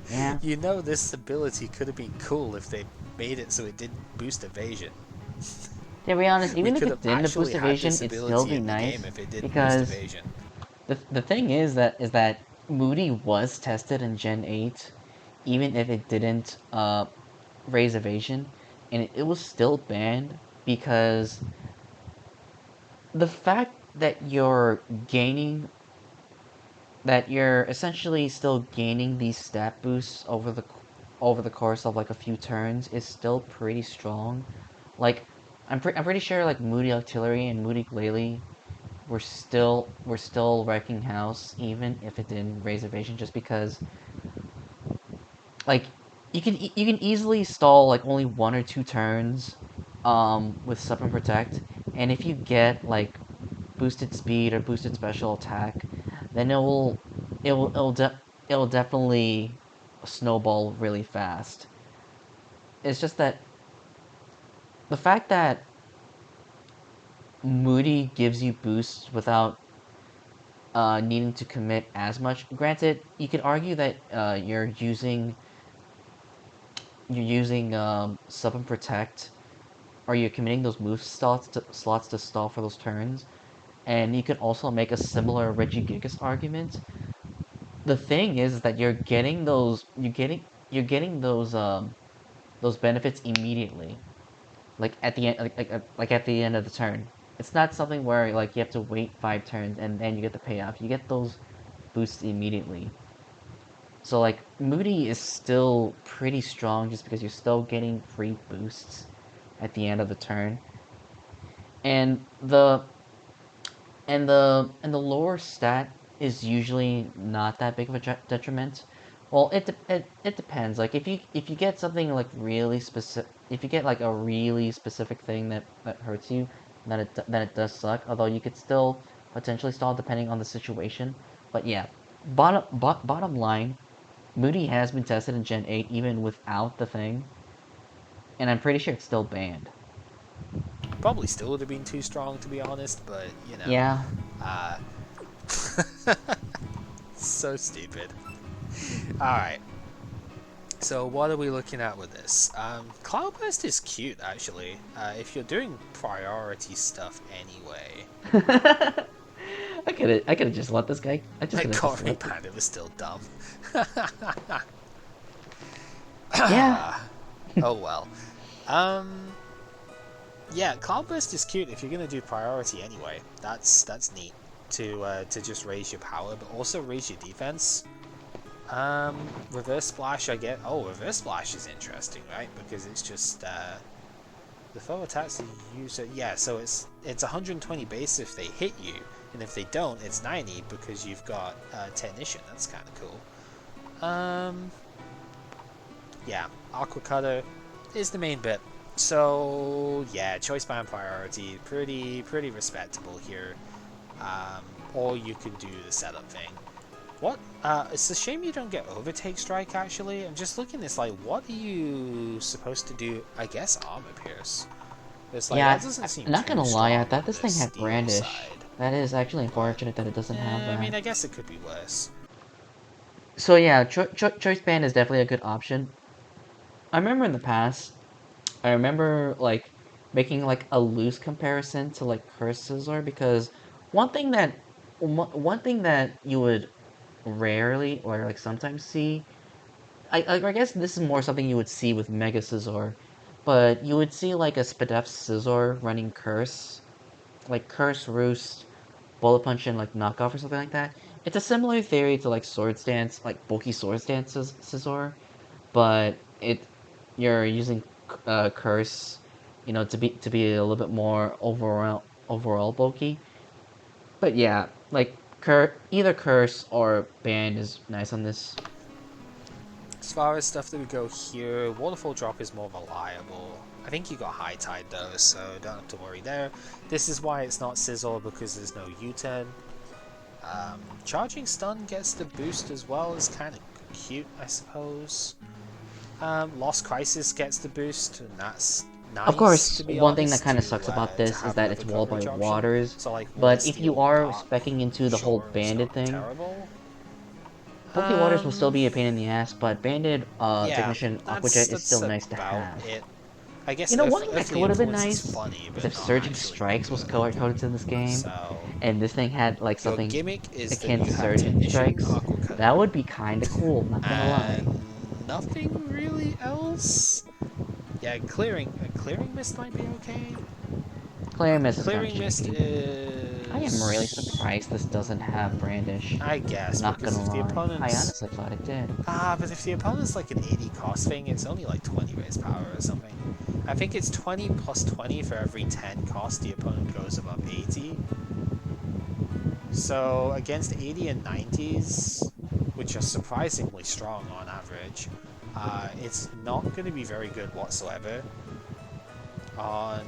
Yeah. You know, this ability could have been cool if they made it so it didn't boost evasion. To be honest, We even if could it have didn't boost actually had evasion, this it'd still ability be in the nice game if it didn't boost because evasion. the thing is that Moody was tested in Gen 8, even if it didn't raise evasion, and it was still banned because the fact that you're essentially still gaining these stat boosts over the course of like a few turns is still pretty strong. Like I'm pretty sure like Moody Artillery and Moody Glalie were still wrecking house even if it didn't raise evasion, just because like you can easily stall like only 1 or 2 turns with sup and protect, and if you get like boosted speed or boosted special attack, then it will definitely snowball really fast. It's just that the fact that Moody gives you boosts without needing to commit as much. Granted, you could argue that you're using sub and protect, or you're committing those move slots to stall for those turns, and you could also make a similar Regigigas argument. The thing is that you're getting those benefits immediately, like at the end, like at the end of the turn. It's not something where like you have to wait 5 turns and then you get the payoff. You get those boosts immediately. So like Moody is still pretty strong just because you're still getting free boosts at the end of the turn. And the lower stat is usually not that big of a detriment. Well, it depends. Like if you get something like really specific, if you get like a really specific thing that hurts you, then it does suck. Although you could still potentially stall depending on the situation. But yeah, bottom line, Moody has been tested in Gen 8 even without the thing, and I'm pretty sure it's still banned. Probably still would have been too strong, to be honest, but you know, Yeah. uh, so stupid. Alright, so what are we looking at with this? Cloudburst is cute, actually, if you're doing priority stuff anyway. I could have just let this guy. I just could It have got just let. repanned, it was still dumb. Yeah. Oh well. Um, yeah, Cloudburst is cute if you're gonna do priority anyway. That's neat to just raise your power, but also raise your defense. Reverse splash, I get. Oh, reverse splash is interesting, right? Because it's just the foe attacks the user. Yeah, so it's 120 base if they hit you, and if they don't, it's 90 because you've got technician. That's kind of cool. Yeah, Aqua Cutter is the main bit. So yeah, choice band priority, pretty respectable here. Or you could do the setup thing. What? It's a shame you don't get overtake strike. Actually, I'm just looking. It's like, what are you supposed to do? I guess armor pierce. It's like Yeah. that doesn't seem I'm not too gonna lie. I strong thought on this the thing had steel brandish. side, That is actually but unfortunate that it doesn't have I that. mean, I guess it could be worse. So yeah, choice band is definitely a good option. I remember in the past, I remember like making like a loose comparison to like Curse Scizor because one thing that one thing that you would rarely or like sometimes see, I guess this is more something you would see with Mega Scizor, but you would see like a Spadef Scizor running Curse, like Curse Roost, Bullet Punch, and like Knockoff or something like that. It's a similar theory to like Swords Dance, like bulky Swords Dance Scizor, but you're using Curse, to be a little bit more overall bulky. But yeah, like either Curse or Band is nice on this. As far as stuff that would go here, Waterfall Drop is more reliable. I think you got High Tide though, so don't have to worry there. This is why it's not Sizzle, because there's no U-turn. Charging Stun gets the boost as well, is kind of cute, I suppose. Lost Crisis gets the boost, and that's Of nice, course, to be one thing that honest, kind of sucks about to this is have that it's another walled by coverage option. waters, So like Water but if you Steel are Dark, speccing into the whole sure, it's banded not thing, terrible. bulky waters will still Um, be a pain in the ass, but banded yeah, Technician Aquajet is that's still nice to about have. it. I guess One thing that Earthly could have been Influence is nice funny, is but if not Surging actually that Strikes was good. color-coded in this game, So, and this thing had like your something gimmick is that akin you to have Surging Technician, Strikes. Aqua Cutter, That would be kind of cool, not gonna lie. and nothing really else. Yeah, Clearing Mist might be okay. Clear Miss is kind of Clearing Mist janky. I am really is, surprised this doesn't have Brandish. I guess, Not because gonna if the lie. I opponent's honestly thought it did. but if the opponent's like an 80 cost thing, it's only like 20 raise power or something. I think it's 20 plus 20 for every 10 cost the opponent goes above 80. So against 80 and 90s, which are surprisingly strong on average, it's not going to be very good whatsoever. On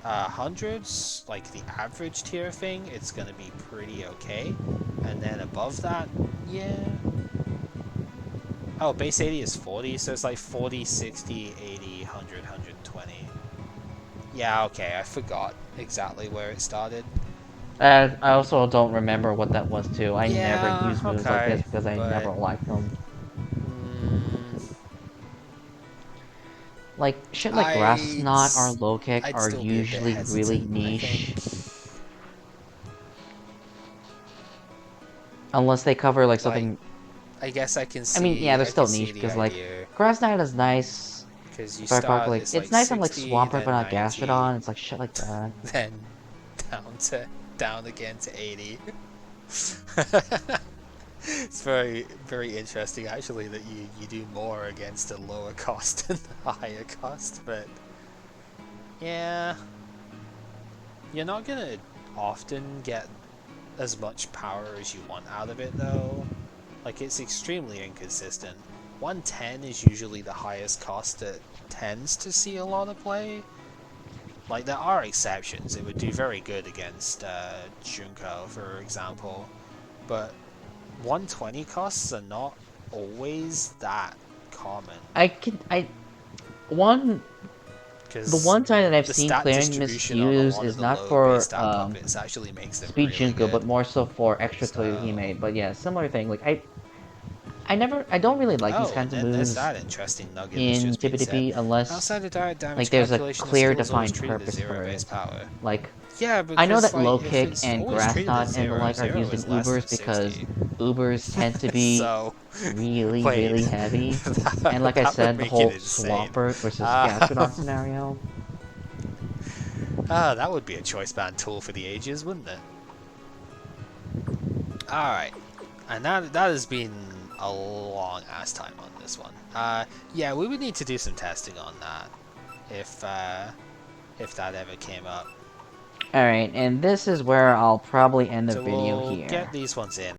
hundreds, like the average tier thing, it's going to be pretty okay. And then above that, yeah, Oh, base 80 is 40, so it's like 40, 60, 80, 100, 120. Yeah, okay, I forgot exactly where it started. I also don't remember what that was too. I never Yeah, use moves like this okay, because I never but liked them. mm, Like shit like grass I'd knot or low kick I'd are still be a bit usually really hesitant, I think. niche unless they cover like Like, something. I guess I mean, yeah, they're I can still see niche the because like idea grass knot is nice. because you But start like it's it's like nice on like 60, Swampert, but then not 90, Gastrodon. It's like shit like that. then down again to 80. It's very interesting actually that you do more against a lower cost than a higher cost, but yeah, you're not gonna often get as much power as you want out of it though. Like it's extremely inconsistent. 110 is usually the highest cost that tends to see a lot of play. Like there are exceptions. It would do very good against Junko, for example, but 120 costs are not always that common I can I one the because one time that I've the seen stat clearing distribution on a misuse lot of is the not low base for stat puppets actually makes them Speed really Junko, but good. more so for extra So, Toyohime. But yeah, similar thing. Like I don't really like these oh, and kinds of then there's moves that interesting nugget that's in just been said. TPDP unless Outside of direct like damage there's a calculation, the clear skill is always defined treated as purpose zero for base it. power. Like Yeah, I know because that like low if kick it's and always grass treated as knot and the zero, like are zero used in is less Ubers than because 60. Ubers tend to be So, really, wait, really heavy. And that, like I that would said, the make it whole insane. Swampert versus Gastrodon Um, scenario. that would be a choice band tool for the ages, wouldn't it? Alright, and that has been a long ass time on this one. Yeah, we would need to do some testing on that if that ever came up. Alright, and this is where I'll probably end the So video we'll get here. these ones in.